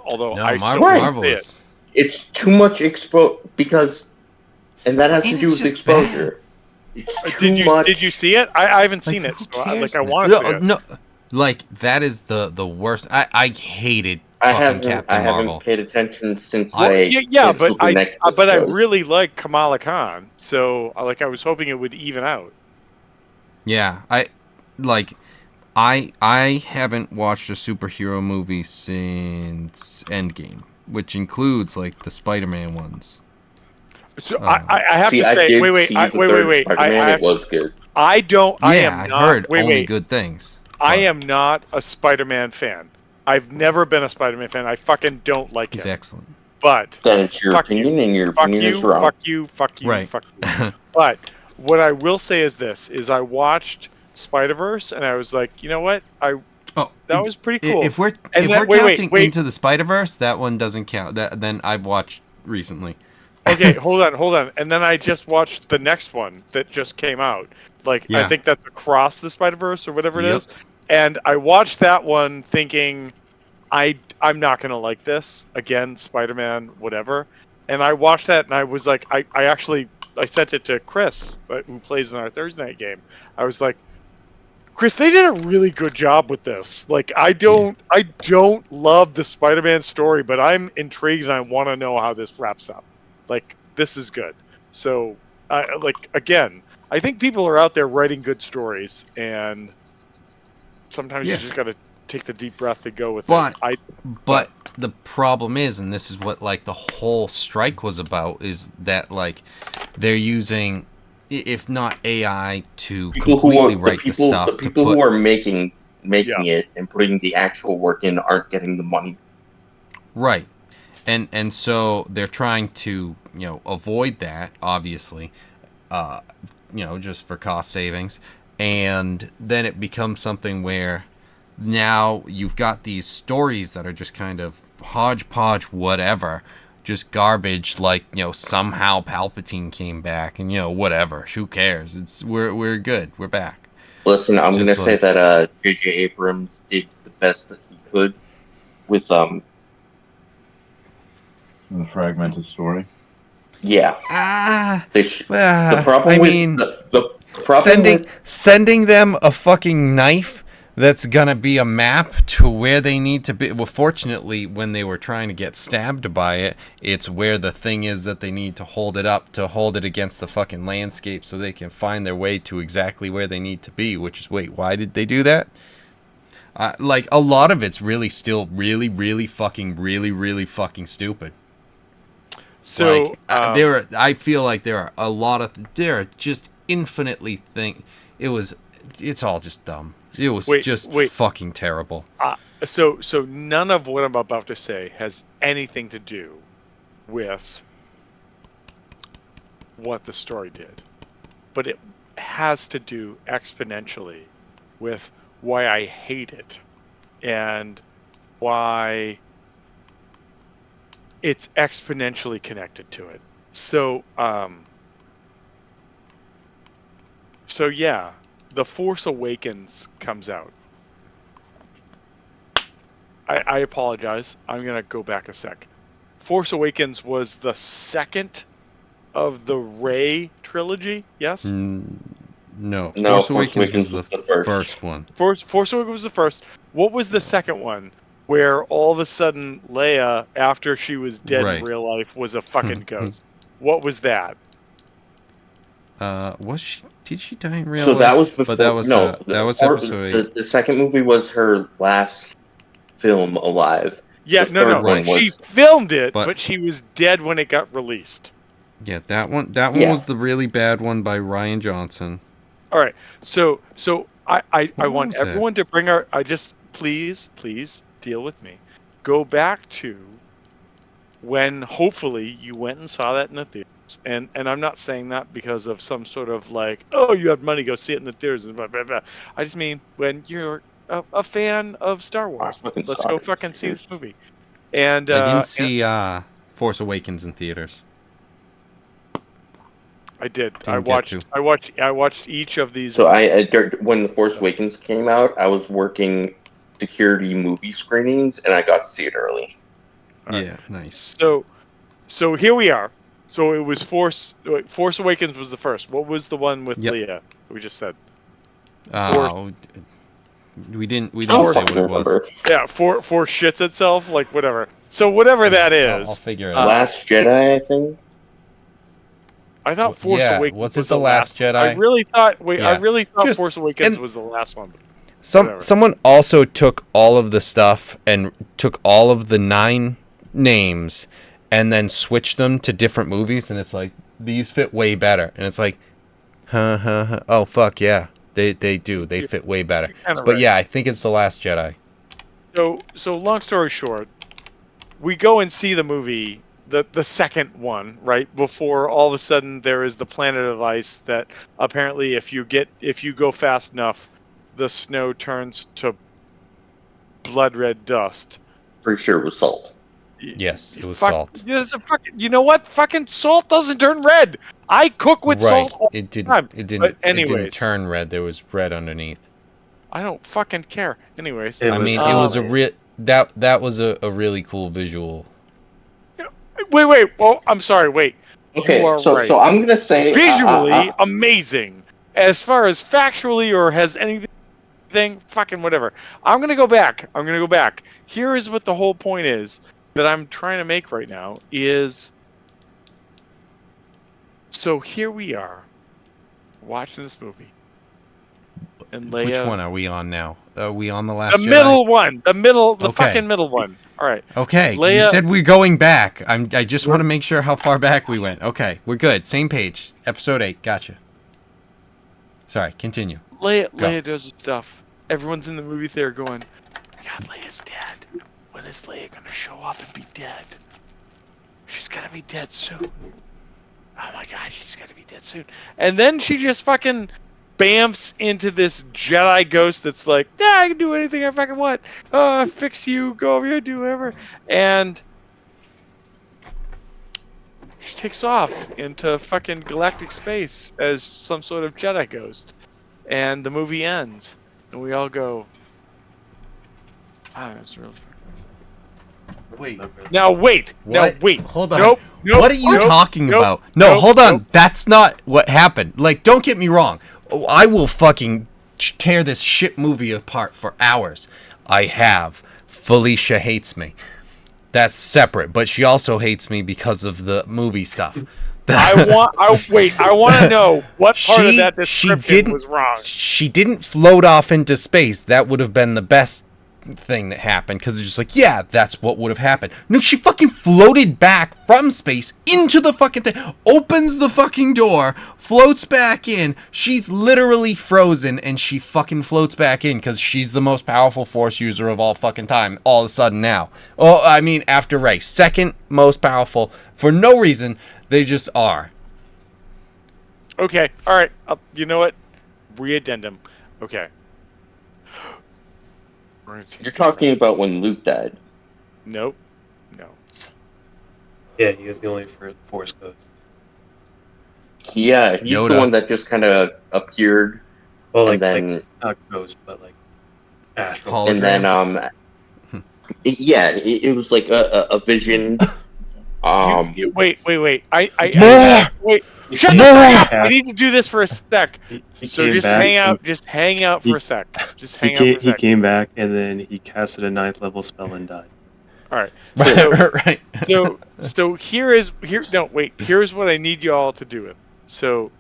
Speaker 3: Although
Speaker 1: No,
Speaker 3: I still want
Speaker 6: Right.
Speaker 3: to see it.
Speaker 1: Marvelous.
Speaker 6: It's too much because, and that has to
Speaker 1: And
Speaker 6: do
Speaker 1: it's
Speaker 6: with
Speaker 1: just bad.
Speaker 6: exposure. It's
Speaker 3: Did
Speaker 6: too
Speaker 3: you
Speaker 6: much.
Speaker 3: see it? I haven't
Speaker 1: Like,
Speaker 3: seen it,
Speaker 1: who
Speaker 3: so I
Speaker 1: cares now?
Speaker 3: want to see
Speaker 1: No,
Speaker 3: it.
Speaker 1: no, like, that is the worst. I hated
Speaker 6: I
Speaker 1: fucking
Speaker 6: haven't I
Speaker 1: Captain
Speaker 6: haven't
Speaker 1: Marvel.
Speaker 6: paid attention since
Speaker 1: I
Speaker 3: Well,
Speaker 6: they
Speaker 3: yeah,
Speaker 6: canceled the Netflix
Speaker 3: but I
Speaker 6: shows.
Speaker 3: really like Kamala Khan, so I was hoping it would even out.
Speaker 1: Yeah, like I haven't watched a superhero movie since Endgame, which includes like the Spider-Man ones.
Speaker 3: So
Speaker 1: Uh,
Speaker 3: I have
Speaker 6: See,
Speaker 3: to
Speaker 6: I
Speaker 3: say,
Speaker 6: did see the third
Speaker 3: wait.
Speaker 6: Spider-Man.
Speaker 3: I
Speaker 6: It
Speaker 3: have to.
Speaker 6: was good.
Speaker 3: I
Speaker 1: yeah,
Speaker 3: am
Speaker 1: I
Speaker 3: not.
Speaker 1: heard only
Speaker 3: Wait.
Speaker 1: good things,
Speaker 3: I
Speaker 1: but
Speaker 3: am not a Spider-Man fan. I've never been a Spider-Man fan. I fucking don't like
Speaker 1: he's
Speaker 3: him.
Speaker 1: excellent.
Speaker 3: But
Speaker 6: Then it's your
Speaker 3: fuck you,
Speaker 6: opinion, and your
Speaker 3: fuck
Speaker 6: opinion is
Speaker 3: you,
Speaker 6: wrong.
Speaker 3: fuck you, fuck you,
Speaker 1: Right.
Speaker 3: fuck you. But what I will say is this: is I watched Spider-Verse and I was like, you know what?
Speaker 1: Oh,
Speaker 3: That was pretty cool. And
Speaker 1: if
Speaker 3: then
Speaker 1: we're counting
Speaker 3: wait.
Speaker 1: Into the Spider-Verse, that one doesn't count. That then I've watched recently.
Speaker 3: Okay, hold on. And then I just watched the next one that just came out. Like I
Speaker 1: Yeah.
Speaker 3: think that's Across the Spider-Verse or whatever it
Speaker 1: Yep.
Speaker 3: is. And I watched that one thinking I'm not gonna like this again, Spider-Man, whatever. And I watched that and I was like, I actually I sent it to Chris, who plays in our Thursday night game. I was like, Chris, they did a really good job with this. Like, I don't love the Spider-Man story, but I'm intrigued and I want to know how this wraps up. Like, this is good. So, like again, I think people are out there writing good stories, and sometimes you
Speaker 1: Yeah.
Speaker 3: just got to take the deep breath and go with it.
Speaker 1: But
Speaker 3: But
Speaker 1: the problem is, and this is what like the whole strike was about, is that like they're using, if not AI to
Speaker 6: People who
Speaker 1: completely
Speaker 6: are
Speaker 1: write the stuff,
Speaker 6: the
Speaker 1: to
Speaker 6: people
Speaker 1: put
Speaker 6: who are making
Speaker 3: Yeah.
Speaker 6: it and putting the actual work in aren't getting the money.
Speaker 1: right, and so they're trying to avoid that, obviously, just for cost savings, and then it becomes something where now you've got these stories that are just kind of hodgepodge, whatever, just garbage. Like somehow Palpatine came back, and whatever. Who cares? We're good. We're back.
Speaker 6: Listen, I'm
Speaker 1: Just
Speaker 6: gonna say
Speaker 1: like
Speaker 6: that J.J. Abrams did the best that he could with
Speaker 5: The fragmented story.
Speaker 6: yeah. They the
Speaker 1: I
Speaker 6: problem with
Speaker 1: mean,
Speaker 6: the problem with
Speaker 1: sending them a fucking knife that's gonna be a map to where they need to be. Well, fortunately, when they were trying to get stabbed by it, it's where the thing is that they need to hold it up, to hold it against the fucking landscape so they can find their way to exactly where they need to be. Which is, wait, why did they do that? Like, a lot of it's really still really, really fucking stupid.
Speaker 3: So
Speaker 1: Like, I feel like there are just infinitely it's all just dumb. It was just fucking terrible.
Speaker 3: So none of what I'm about to say has anything to do with what the story did, but it has to do exponentially with why I hate it and why it's exponentially connected to it. So yeah, The Force Awakens comes out. I apologize. I'm gonna go back a sec. Force Awakens was the second of the Rey trilogy. Yes.
Speaker 1: No,
Speaker 6: no
Speaker 1: Force Awakens was the
Speaker 6: first.
Speaker 1: first one.
Speaker 3: Force Awakens was the first. What was the second one? Where all of a sudden Leia, after she was dead in
Speaker 1: Right.
Speaker 3: real life, was a fucking ghost. What was that?
Speaker 1: Was she? Did she die in real
Speaker 6: So
Speaker 1: life?
Speaker 6: that was
Speaker 1: But
Speaker 6: before. No,
Speaker 1: that was episode 8.
Speaker 6: the second movie was her last film alive.
Speaker 3: Yeah,
Speaker 6: The third
Speaker 1: Right.
Speaker 6: one
Speaker 3: She
Speaker 6: was
Speaker 3: filmed it,
Speaker 1: But
Speaker 3: but she was dead when it got released.
Speaker 1: yeah, that one
Speaker 6: yeah.
Speaker 1: was the really bad one by Ryan Johnson.
Speaker 3: All right. So I
Speaker 1: What
Speaker 3: want
Speaker 1: was that?
Speaker 3: everyone to bring our I just please deal with me. Go back to when hopefully you went and saw that in the theaters. And I'm not saying that because of some sort of like, oh, you have money, go see it in the theaters and blah blah blah. I just mean when you're a fan of Star
Speaker 6: I
Speaker 3: Wars.
Speaker 6: fucking
Speaker 3: Let's
Speaker 6: saw
Speaker 3: go
Speaker 6: it in
Speaker 3: fucking see this
Speaker 6: theaters.
Speaker 3: movie. And
Speaker 1: I didn't see Force Awakens in theaters.
Speaker 3: I did.
Speaker 1: Didn't get to.
Speaker 3: I watched each of these.
Speaker 6: So when The Force Awakens came out, I was working security movie screenings, and I got to see it early.
Speaker 3: All right.
Speaker 1: Yeah, nice.
Speaker 3: So here we are. So it was Force Awakens was the first. What was the one with
Speaker 1: Yep.
Speaker 3: Leia? We just said.
Speaker 1: We didn't
Speaker 6: I don't
Speaker 1: say what
Speaker 6: fucking
Speaker 1: it was.
Speaker 6: remember.
Speaker 3: Yeah, Force shits itself, like whatever. So whatever that
Speaker 1: I'll
Speaker 3: is.
Speaker 1: figure it out.
Speaker 6: Last Jedi, I think.
Speaker 3: I thought Force
Speaker 1: Yeah,
Speaker 3: Awakens
Speaker 1: was it
Speaker 3: was
Speaker 1: the
Speaker 3: the last
Speaker 1: Last
Speaker 3: one. I
Speaker 1: Jedi?
Speaker 3: really thought I
Speaker 1: Yeah.
Speaker 3: really thought
Speaker 1: Just-
Speaker 3: Force Awakens
Speaker 1: and-
Speaker 3: was the last one. Whatever.
Speaker 1: Someone also took all of the stuff and took all of the 9 names and then switched them to different movies, and it's like, these fit way better. And it's like, oh fuck yeah, they do. They fit way better.
Speaker 3: You're kinda
Speaker 1: But
Speaker 3: right.
Speaker 1: yeah, I think it's the Last Jedi.
Speaker 3: So long story short, we go and see the movie, the second one, right? Before all of a sudden there is the planet of ice that apparently if you go fast enough, the snow turns to blood red dust.
Speaker 6: Pretty sure it was salt.
Speaker 1: Yes, it was salt.
Speaker 3: You know what? Fucking salt doesn't turn red. I cook with
Speaker 1: Right.
Speaker 3: salt all
Speaker 1: It
Speaker 3: the time.
Speaker 1: didn't. It didn't.
Speaker 3: But
Speaker 1: It didn't
Speaker 3: anyways,
Speaker 1: turn red. There was red underneath.
Speaker 3: I don't fucking care. Anyways,
Speaker 2: It
Speaker 1: I
Speaker 2: was
Speaker 1: mean, it was
Speaker 2: great.
Speaker 1: that was a really cool visual.
Speaker 3: wait. Well, I'm sorry. Wait.
Speaker 6: Okay,
Speaker 3: You are
Speaker 6: so
Speaker 3: right.
Speaker 6: so I'm gonna say
Speaker 3: Visually amazing. As far as factually or has anything, fucking whatever. I'm gonna go back. Here is what the whole point is that I'm trying to make right now is. So here we are, watching this movie.
Speaker 8: And Leia.
Speaker 1: Which one are we on now? Are we on the Last
Speaker 8: The
Speaker 1: Jedi?
Speaker 8: middle one. The
Speaker 1: Okay.
Speaker 8: fucking middle one. All right.
Speaker 1: Okay,
Speaker 8: Leia,
Speaker 1: you said we're going back. I just want to make sure how far back we went. Okay, we're good. Same page. Episode 8. Gotcha. Sorry, continue.
Speaker 8: Leia does the stuff. Everyone's in the movie theater going, God, Leia's dead. When is Leia going to show up and be dead? She's going to be dead soon. Oh my God, she's going to be dead soon. And then she just fucking bamfs into this Jedi ghost that's like, yeah, I can do anything I fucking want. Fix you, go over here, do whatever. And she takes off into fucking galactic space as some sort of Jedi ghost. And the movie ends. And we all go, wow, that's really fucking...
Speaker 1: Wait.
Speaker 8: Now wait.
Speaker 1: What?
Speaker 8: Now wait.
Speaker 1: Hold on.
Speaker 8: Nope.
Speaker 1: What are you talking about? No, hold on. That's not what happened. Like, don't get me wrong. I will fucking tear this shit movie apart for hours. I have. Felicia hates me. That's separate, but she also hates me because of the movie stuff.
Speaker 8: I want to know what part of that description was wrong.
Speaker 1: She didn't float off into space. That would have been the best thing that happened, because it's just like, yeah, that's what would have happened. No, she fucking floated back from space into the fucking thing, opens the fucking door, floats back in. She's literally frozen, and she fucking floats back in because she's the most powerful Force user of all fucking time. All of a sudden now. Oh, I mean, after Rey, second most powerful for no reason. They just are.
Speaker 8: Okay, all right. You know what? Re-addendum. Okay.
Speaker 6: You're talking about when Luke died.
Speaker 8: Nope. No.
Speaker 2: Yeah, he was the only Force ghost.
Speaker 6: Yeah, he's
Speaker 1: Yoda.
Speaker 6: the one that just kind of appeared,
Speaker 2: Well,
Speaker 6: and then
Speaker 2: like not ghost, but like astral.
Speaker 6: and then it was like a vision.
Speaker 8: Wait. Wait. Wait.
Speaker 2: He
Speaker 8: Shut
Speaker 2: came
Speaker 8: the fuck up!
Speaker 2: back.
Speaker 8: I need to do this for a sec.
Speaker 2: He
Speaker 8: So
Speaker 2: came
Speaker 8: just
Speaker 2: back
Speaker 8: hang out.
Speaker 2: and
Speaker 8: Just hang out for a sec. Just
Speaker 2: He
Speaker 8: hang out for a
Speaker 2: came, he
Speaker 8: sec.
Speaker 2: came back and then he casted a 9th level spell and died.
Speaker 8: All right.
Speaker 1: Right.
Speaker 8: So here's what I need you all to do with. So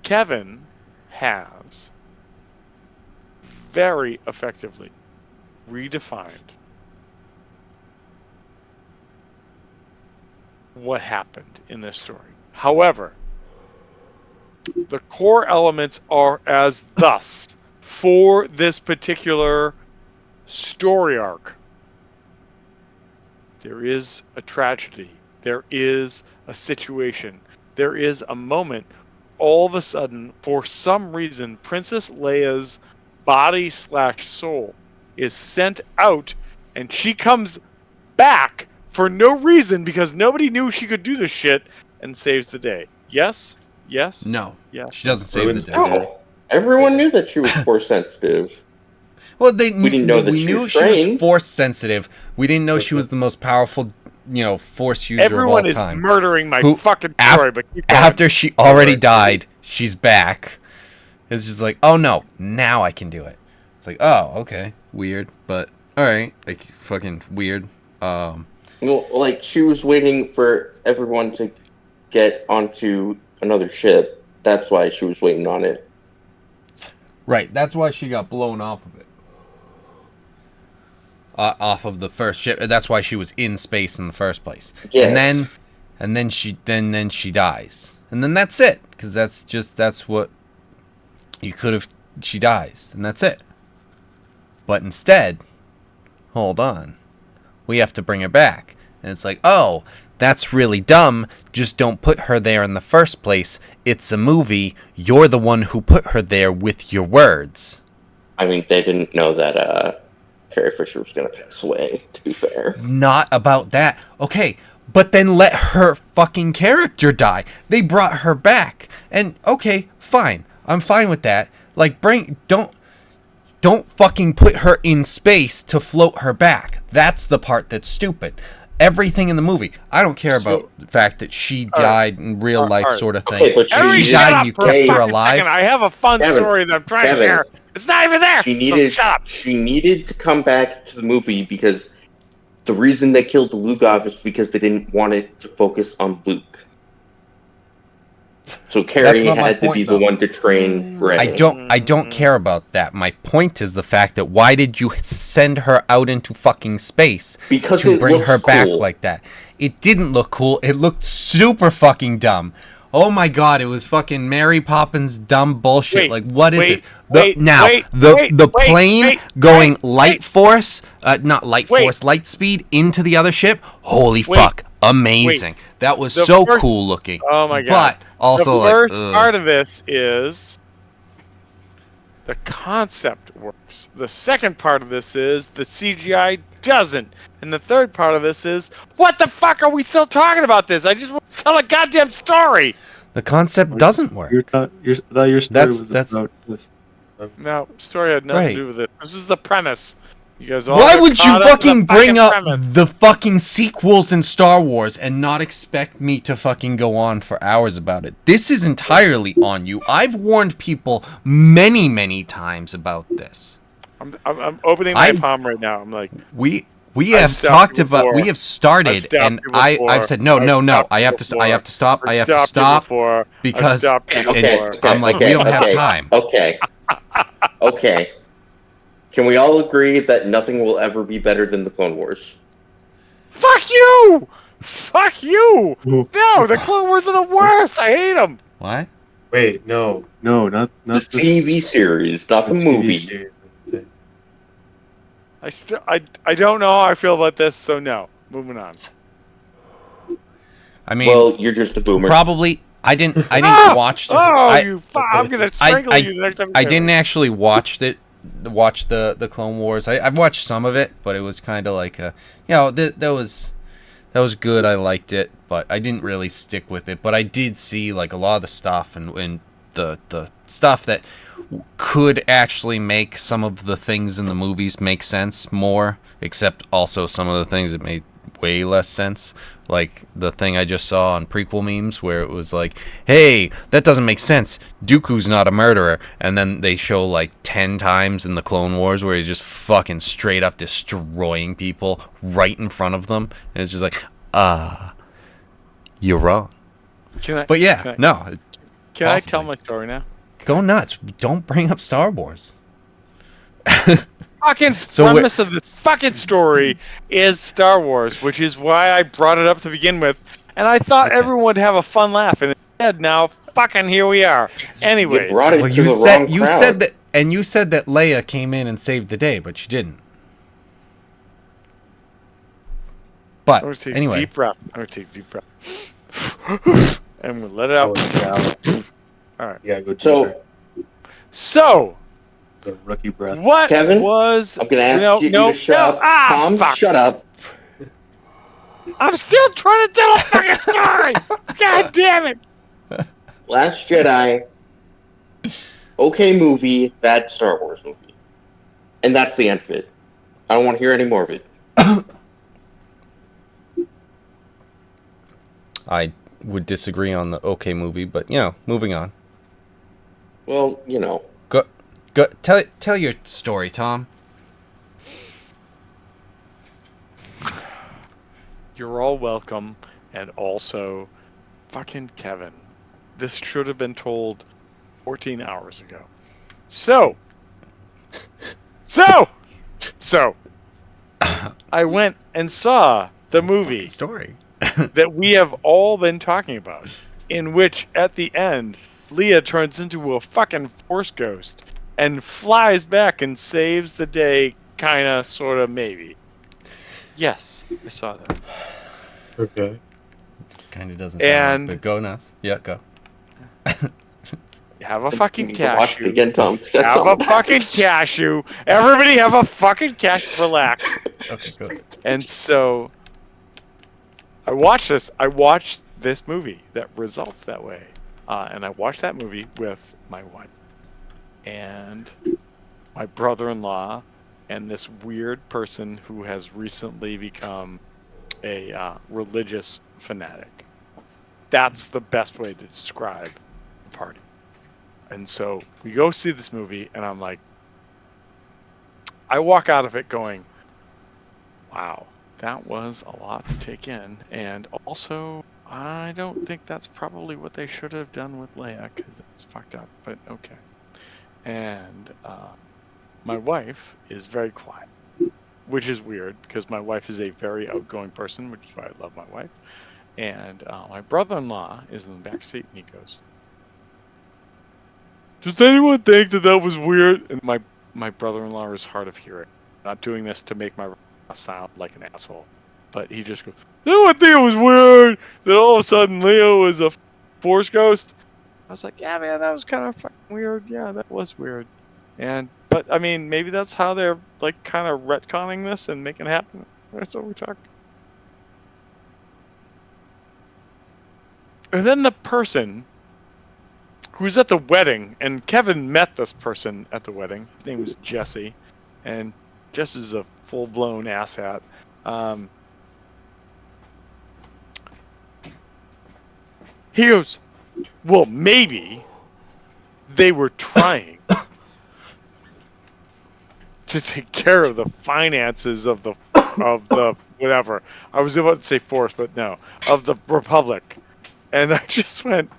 Speaker 8: Kevin has very effectively redefined what happened in this story. However, the core elements are as thus for this particular story arc. There is a tragedy. There is a situation. There is a moment. All of a sudden, for some reason, Princess Leia's body/soul is sent out, and she comes back for no reason because nobody knew she could do this shit, and saves the day. Yes? Yes?
Speaker 1: No.
Speaker 8: Yes.
Speaker 1: She doesn't save
Speaker 2: Ruins
Speaker 1: the
Speaker 2: the
Speaker 1: day.
Speaker 2: day.
Speaker 6: Oh, everyone knew that she was Force sensitive.
Speaker 1: Well,
Speaker 6: We didn't know that
Speaker 1: we
Speaker 6: she
Speaker 1: knew
Speaker 6: was
Speaker 1: she was
Speaker 6: trained.
Speaker 1: Force sensitive. We didn't know she was the most powerful, Force user
Speaker 8: Everyone
Speaker 1: of all
Speaker 8: is
Speaker 1: time.
Speaker 8: murdering my
Speaker 1: Who-
Speaker 8: fucking
Speaker 1: af-
Speaker 8: story, but keep going.
Speaker 1: After she already died, she's back. It's just like, oh no, now I can do it. It's like, oh, okay, weird, but all right, like fucking weird.
Speaker 6: Well, like she was waiting for everyone to get onto another ship. That's why she was waiting on it.
Speaker 1: Right, that's why she got blown off of it. Off of the first ship. That's why she was in space in the first place.
Speaker 6: Yes.
Speaker 1: And then she dies, and then that's it, because that's what you could have. She dies, and that's it. But instead, hold on, we have to bring her back, and it's like, oh, that's really dumb. Just don't put her there in the first place. It's a movie. You're the one who put her there with your words.
Speaker 6: I mean, they didn't know that Carrie Fisher was going to pass away, to be fair.
Speaker 1: Not about that. Okay, but then let her fucking character die. They brought her back. And okay, fine. I'm fine with that. Like, don't fucking put her in space to float her back. That's the part that's stupid. Everything in the movie. I don't care about the fact that she died in real life, sort of thing.
Speaker 6: Okay, but
Speaker 8: Everybody
Speaker 1: she
Speaker 8: shut
Speaker 1: died,
Speaker 8: up
Speaker 1: you
Speaker 8: for a
Speaker 1: kept her
Speaker 8: fucking
Speaker 1: alive.
Speaker 8: second. I have a fun
Speaker 6: Kevin,
Speaker 8: story that I'm trying to
Speaker 6: Kevin,
Speaker 8: share. It's not even there. So shut up.
Speaker 6: She needed to come back to the movie because the reason they killed the Lugov is because they didn't want it to focus on Luke. So Carrie
Speaker 1: not my
Speaker 6: had to be
Speaker 1: point,
Speaker 6: the
Speaker 1: though.
Speaker 6: one to train Ray.
Speaker 1: I don't care about that. My point is the fact that why did you send her out into fucking space
Speaker 6: Because
Speaker 1: to
Speaker 6: it
Speaker 1: bring
Speaker 6: looks
Speaker 1: her back
Speaker 6: cool.
Speaker 1: like that? It didn't look cool. It looked super fucking dumb. Oh my god, it was fucking Mary Poppins dumb bullshit.
Speaker 8: Wait,
Speaker 1: like what is
Speaker 8: wait,
Speaker 1: this? The
Speaker 8: wait,
Speaker 1: now
Speaker 8: wait,
Speaker 1: the
Speaker 8: wait,
Speaker 1: the
Speaker 8: wait,
Speaker 1: plane
Speaker 8: wait,
Speaker 1: going
Speaker 8: wait,
Speaker 1: light
Speaker 8: wait.
Speaker 1: force, not light
Speaker 8: Wait.
Speaker 1: force, light speed into the other ship. Holy
Speaker 8: Wait.
Speaker 1: fuck. Amazing. That was
Speaker 8: The
Speaker 1: so
Speaker 8: first-
Speaker 1: cool looking.
Speaker 8: Oh my god.
Speaker 1: But also
Speaker 8: The first
Speaker 1: like
Speaker 8: part of this is the concept works. The second part of this is the CGI doesn't. And the third part of this is, what the fuck are we still talking about this? I just want to tell a goddamn story.
Speaker 1: the concept doesn't work.
Speaker 2: I thought your story
Speaker 1: That's-
Speaker 2: was
Speaker 1: that's-
Speaker 2: about this.
Speaker 8: No, story had nothing
Speaker 1: Right.
Speaker 8: to do with it. This was the premise. You guys all
Speaker 1: Why
Speaker 8: got
Speaker 1: would you
Speaker 8: caught up in the
Speaker 1: fucking bring up
Speaker 8: premise.
Speaker 1: the fucking sequels in Star Wars and not expect me to fucking go on for hours about it? This is entirely on you. I've warned people many, many times about this.
Speaker 8: I'm opening my
Speaker 1: I've-
Speaker 8: palm right now. I'm like,
Speaker 1: We
Speaker 8: I've
Speaker 1: have
Speaker 8: stopped
Speaker 1: talked
Speaker 8: you
Speaker 1: about
Speaker 8: before.
Speaker 1: we have started
Speaker 8: stopped
Speaker 1: and
Speaker 8: you
Speaker 1: I've
Speaker 8: before.
Speaker 1: said no.
Speaker 8: I've
Speaker 1: I have
Speaker 8: stopped
Speaker 1: to
Speaker 8: you
Speaker 1: I have to stop. I have to
Speaker 8: stopped you
Speaker 1: stop
Speaker 8: before. I've
Speaker 1: because
Speaker 8: stopped you
Speaker 1: and
Speaker 8: before.
Speaker 1: I'm like, we don't have time.
Speaker 6: Okay. Okay. Can we all agree that nothing will ever be better than the Clone Wars?
Speaker 8: Fuck you! Fuck you! No, the Clone Wars are the worst. I hate them.
Speaker 1: What?
Speaker 2: Wait, no, not
Speaker 6: The
Speaker 2: this
Speaker 6: TV series, not the
Speaker 2: TV
Speaker 6: movie.
Speaker 2: series.
Speaker 8: I don't know how I feel about this, so no. Moving on.
Speaker 1: I mean,
Speaker 6: Well, you're just a boomer.
Speaker 1: probably I didn't watch.
Speaker 8: I'm gonna strangle you the next time.
Speaker 1: I didn't actually watch the Clone Wars. I watched some of it, but it was kind of like that was good. I liked it, but I didn't really stick with it. But I did see like a lot of the stuff and the stuff that could actually make some of the things in the movies make sense more, except also some of the things that made way less sense. Like the thing I just saw on prequel memes where it was like, hey, that doesn't make sense. Dooku's not a murderer. And then they show like 10 times in the Clone Wars where he's just fucking straight up destroying people right in front of them. And it's just like, you're wrong. But yeah, no.
Speaker 8: Can I tell my story now?
Speaker 1: Go nuts. Don't bring up Star Wars.
Speaker 8: Fucking premise of this fucking story is Star Wars, which is why I brought it up to begin with. And I thought everyone would have a fun laugh. And instead, now, fucking here we are. Anyways.
Speaker 6: You brought it to
Speaker 1: you
Speaker 6: the
Speaker 1: said
Speaker 6: wrong
Speaker 1: you
Speaker 6: crowd.
Speaker 1: said that, and you said that Leia came in and saved the day, but she didn't. But
Speaker 8: I'm going to take
Speaker 1: anyway,
Speaker 8: a deep breath. I'm going to take a deep breath. And we'll let it out. All right.
Speaker 2: Yeah, go
Speaker 8: So,
Speaker 2: the rookie breath.
Speaker 8: what
Speaker 6: Kevin,
Speaker 8: was...
Speaker 6: I'm gonna ask you to shut up. Tom,
Speaker 8: fuck.
Speaker 6: shut up.
Speaker 8: I'm still trying to tell a fucking story! God damn it!
Speaker 6: Last Jedi, okay movie, bad Star Wars movie. And that's the end of it. I don't want to hear any more of it.
Speaker 1: I would disagree on the okay movie, but moving on.
Speaker 6: Well, you know.
Speaker 1: Go tell your story, Tom.
Speaker 8: You're all welcome, and also, fucking Kevin. This should have been told 14 hours ago. So, I went and saw the movie
Speaker 1: Story.
Speaker 8: that we have all been talking about, in which, at the end, Leia turns into a fucking Force ghost and flies back and saves the day, kinda, sorta, maybe. Yes, I saw that.
Speaker 2: Okay.
Speaker 1: Kind of doesn't sound like, but go nuts. Yeah, go.
Speaker 8: Have a fucking
Speaker 6: You can watch it
Speaker 8: cashew.
Speaker 6: again, Tom.
Speaker 8: Have a fucking cashew. Everybody have a fucking cashew. Relax.
Speaker 1: Okay, go.
Speaker 8: And so, I watched this movie that results that way. And I watched that movie with my wife and my brother-in-law and this weird person who has recently become a religious fanatic. That's the best way to describe the party. And so we go see this movie, and I'm like, I walk out of it going, wow, that was a lot to take in. And also, I don't think that's probably what they should have done with Leia, because that's fucked up, but okay. And my wife is very quiet, which is weird, because my wife is a very outgoing person, which is why I love my wife. And my brother-in-law is in the back seat, and he goes, "Does anyone think that was weird?" And my brother-in-law is hard of hearing. Not doing this to make my sound like an asshole, but he just goes, "Does anyone think it was weird that all of a sudden Leo was a Force ghost?" I was like, "Yeah, man, that was kind of fucking weird. Yeah, that was weird." But I mean, maybe that's how they're like kind of retconning this and making it happen. That's what we talked. And then the person who's at the wedding, and Kevin met this person at the wedding. His name was Jesse, and Jesse's a full-blown asshat. He goes, "Well, maybe they were trying to take care of the finances of the whatever." I was about to say Force, but no, of the Republic. And I just went,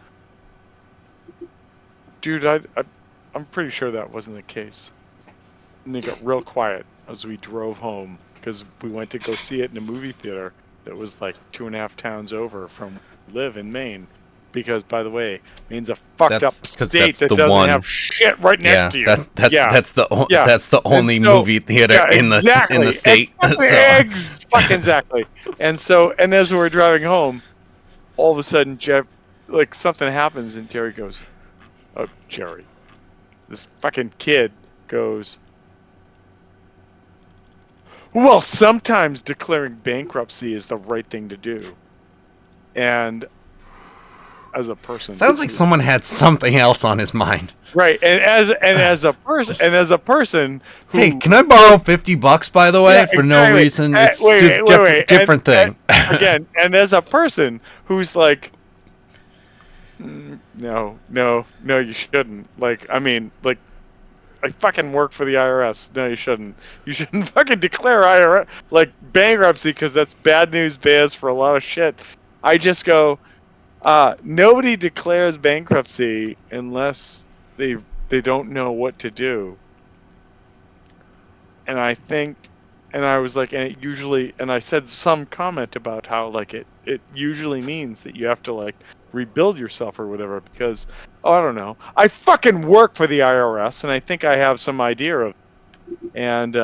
Speaker 8: "Dude, I'm pretty sure that wasn't the case." And they got real quiet as we drove home, because we went to go see it in a movie theater that was like 2.5 towns over from where we live in Maine. Because, by the way, Maine's a fucked up state that doesn't have shit right next to you.
Speaker 1: That's the only movie theater in the state.
Speaker 8: Exactly. And as we're driving home, all of a sudden, Jeff, like, something happens, and Jerry goes, "Oh, Jerry, this fucking kid goes, well, sometimes declaring bankruptcy is the right thing to do." And as a person,
Speaker 1: sounds like someone had something else on his mind.
Speaker 8: Right, and as a person who,
Speaker 1: hey, can I borrow $50, by the way, for no reason? It's just different thing.
Speaker 8: Again, and as a person who's like, no, you shouldn't. Like, I mean, like, I fucking work for the IRS. No, you shouldn't. You shouldn't fucking declare IRS like bankruptcy, because that's bad news bears for a lot of shit. I just go, nobody declares bankruptcy unless they don't know what to do. And I think, and I was like, and it usually, and I said some comment about how like it usually means that you have to like rebuild yourself or whatever, because, oh, I don't know, I fucking work for the IRS, and I think I have some idea of it. And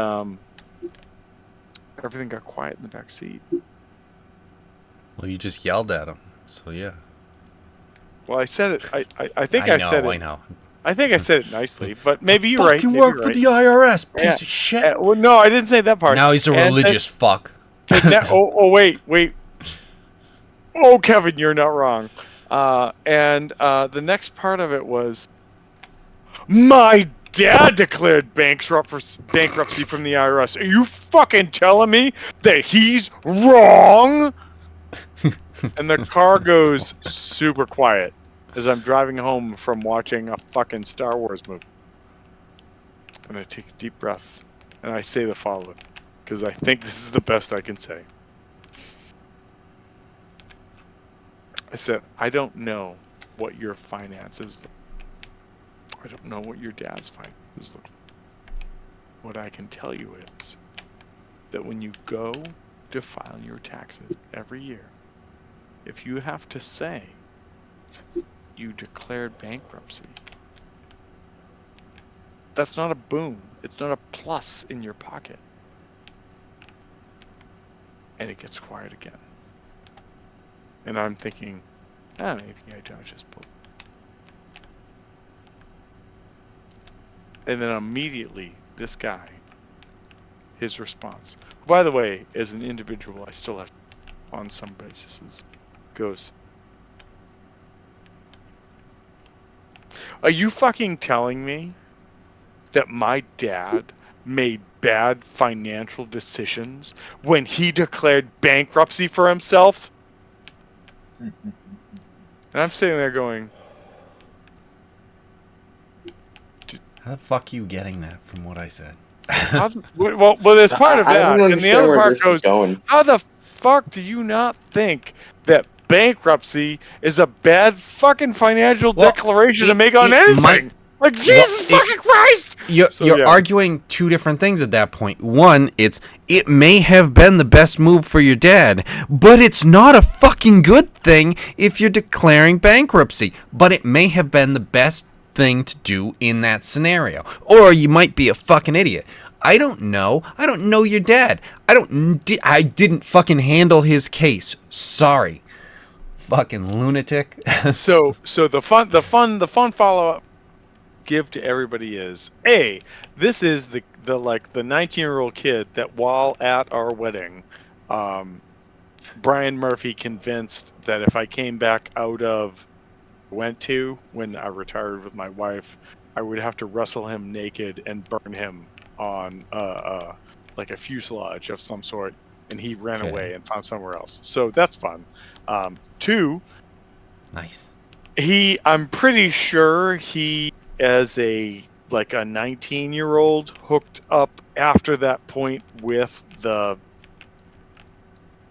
Speaker 8: everything got quiet in the back seat.
Speaker 1: Well, you just yelled at him, so yeah.
Speaker 8: Well, I said it. I think I said it.
Speaker 1: I know.
Speaker 8: I think I said it nicely, but maybe you're right.
Speaker 1: Fucking work for the IRS, piece of shit.
Speaker 8: Well, no, I didn't say that part.
Speaker 1: Now he's a religious fuck.
Speaker 8: Wait. Oh, Kevin, you're not wrong. The next part of it was, my dad declared bankruptcy from the IRS. Are you fucking telling me that he's wrong? And the car goes super quiet as I'm driving home from watching a fucking Star Wars movie. And I take a deep breath, and I say the following, because I think this is the best I can say. I said, I don't know what your finances look like. I don't know what your dad's finances look like. What I can tell you is that when you go to file your taxes every year, if you have to say you declared bankruptcy, that's not a boom. It's not a plus in your pocket. And it gets quiet again. And I'm thinking, maybe I don't just pull. And then immediately, this guy, his response, by the way, as an individual, I still have, on some basis, goes, are you fucking telling me that my dad made bad financial decisions when he declared bankruptcy for himself? And I'm sitting there going,
Speaker 1: how the fuck are you getting that from what I said?
Speaker 8: Well, there's part of
Speaker 6: I don't
Speaker 8: that, and the
Speaker 6: understand
Speaker 8: other
Speaker 6: where
Speaker 8: part
Speaker 6: this is
Speaker 8: goes,
Speaker 6: going.
Speaker 8: how the fuck do you not think that bankruptcy is a bad fucking financial
Speaker 1: Well,
Speaker 8: declaration to
Speaker 1: it-
Speaker 8: make on
Speaker 1: it might-
Speaker 8: anything? Like,
Speaker 1: Well,
Speaker 8: Jesus fucking Christ!
Speaker 1: You're,
Speaker 8: So,
Speaker 1: you're
Speaker 8: yeah.
Speaker 1: arguing two different things at that point. One, it may have been the best move for your dad, but it's not a fucking good thing if you're declaring bankruptcy. But it may have been the best thing to do in that scenario. Or you might be a fucking idiot. I don't know. I don't know your dad. I didn't fucking handle his case. Sorry. Fucking lunatic.
Speaker 8: So the fun follow up give to everybody is this is the 19-year-old kid that while at our wedding, Brian Murphy convinced that if I came back out of went to when I retired with my wife, I would have to wrestle him naked and burn him on like a fuselage of some sort, and he ran away and found somewhere else. So that's fun. Two,
Speaker 1: Nice.
Speaker 8: I'm pretty sure he, as a 19-year-old, hooked up after that point with the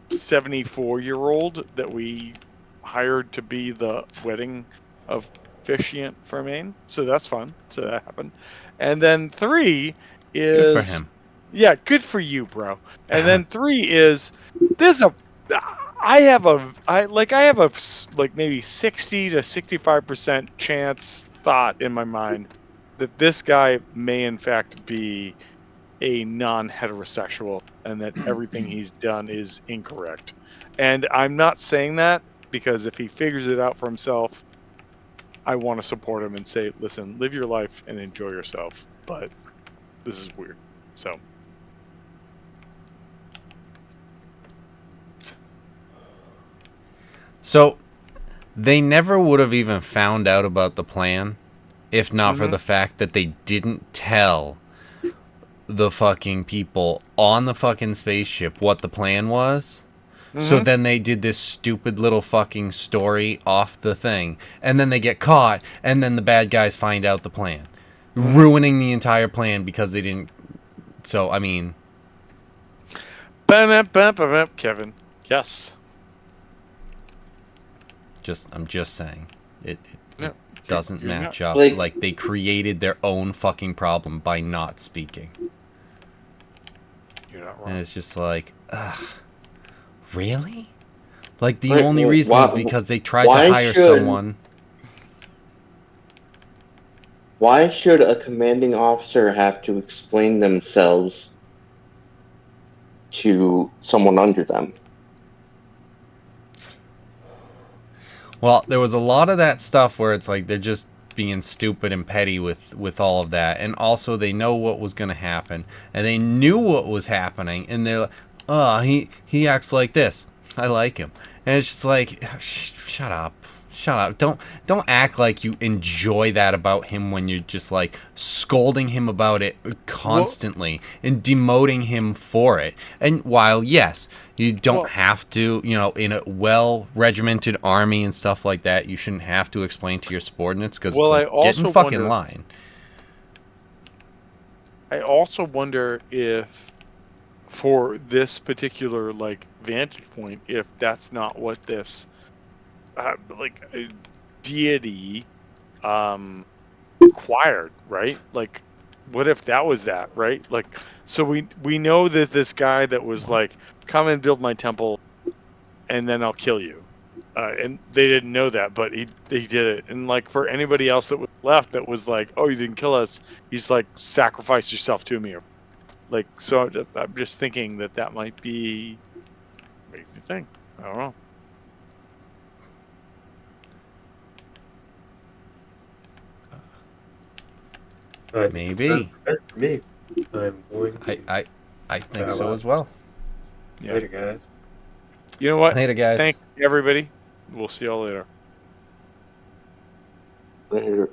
Speaker 8: 74-year-old that we hired to be the wedding officiant for Maine. So that's fun. So that happened. And then three
Speaker 1: Good for
Speaker 8: is,
Speaker 1: him.
Speaker 8: yeah, good for you, bro. And then three is there's a I have a maybe 60 to 65% chance thought in my mind that this guy may in fact be a non-heterosexual and that everything he's done is incorrect. And I'm not saying that because if he figures it out for himself, I want to support him and say, listen, live your life and enjoy yourself. But this is weird. So
Speaker 1: So, they never would have even found out about the plan if not for the fact that they didn't tell the fucking people on the fucking spaceship what the plan was. So then they did this stupid little fucking story off the thing. And then they get caught, and then the bad guys find out the plan. Ruining the entire plan because they didn't. So, I mean.
Speaker 8: Kevin. Yes.
Speaker 1: I'm just saying. It
Speaker 8: No,
Speaker 1: doesn't
Speaker 8: you're
Speaker 1: match
Speaker 8: not.
Speaker 1: up. Like, they created their own fucking problem by not speaking.
Speaker 8: You're not wrong.
Speaker 1: And it's just like, ugh. Really? Like, the only reason is because they tried to hire someone.
Speaker 6: Why should a commanding officer have to explain themselves to someone under them?
Speaker 1: Well, there was a lot of that stuff where it's like they're just being stupid and petty with all of that. And also they know what was going to happen. And they knew what was happening. And they're like, oh, he acts like this. I like him. And it's just like, shut up. Shut up. Don't act like you enjoy that about him when you're just like scolding him about it constantly and demoting him for it. And while yes, you don't have to, in a well-regimented army and stuff like that, you shouldn't have to explain to your subordinates because it's like, get in fucking line.
Speaker 8: I also wonder if for this particular vantage point, if that's not what this deity required, right? Like, what if that was that, right? Like, so we know that this guy that was like, come and build my temple, and then I'll kill you, and they didn't know that, but he did it. And like for anybody else that was left, that was like, oh, you didn't kill us, he's like, sacrifice yourself to me, or like. So I'm just thinking that might be the thing. I don't know.
Speaker 1: Maybe.
Speaker 2: For me, I'm going to.
Speaker 1: I think so as well.
Speaker 2: Yeah. Later, guys.
Speaker 8: You know what?
Speaker 1: Later, guys.
Speaker 8: Thank you, everybody. We'll see y'all later.
Speaker 6: Later.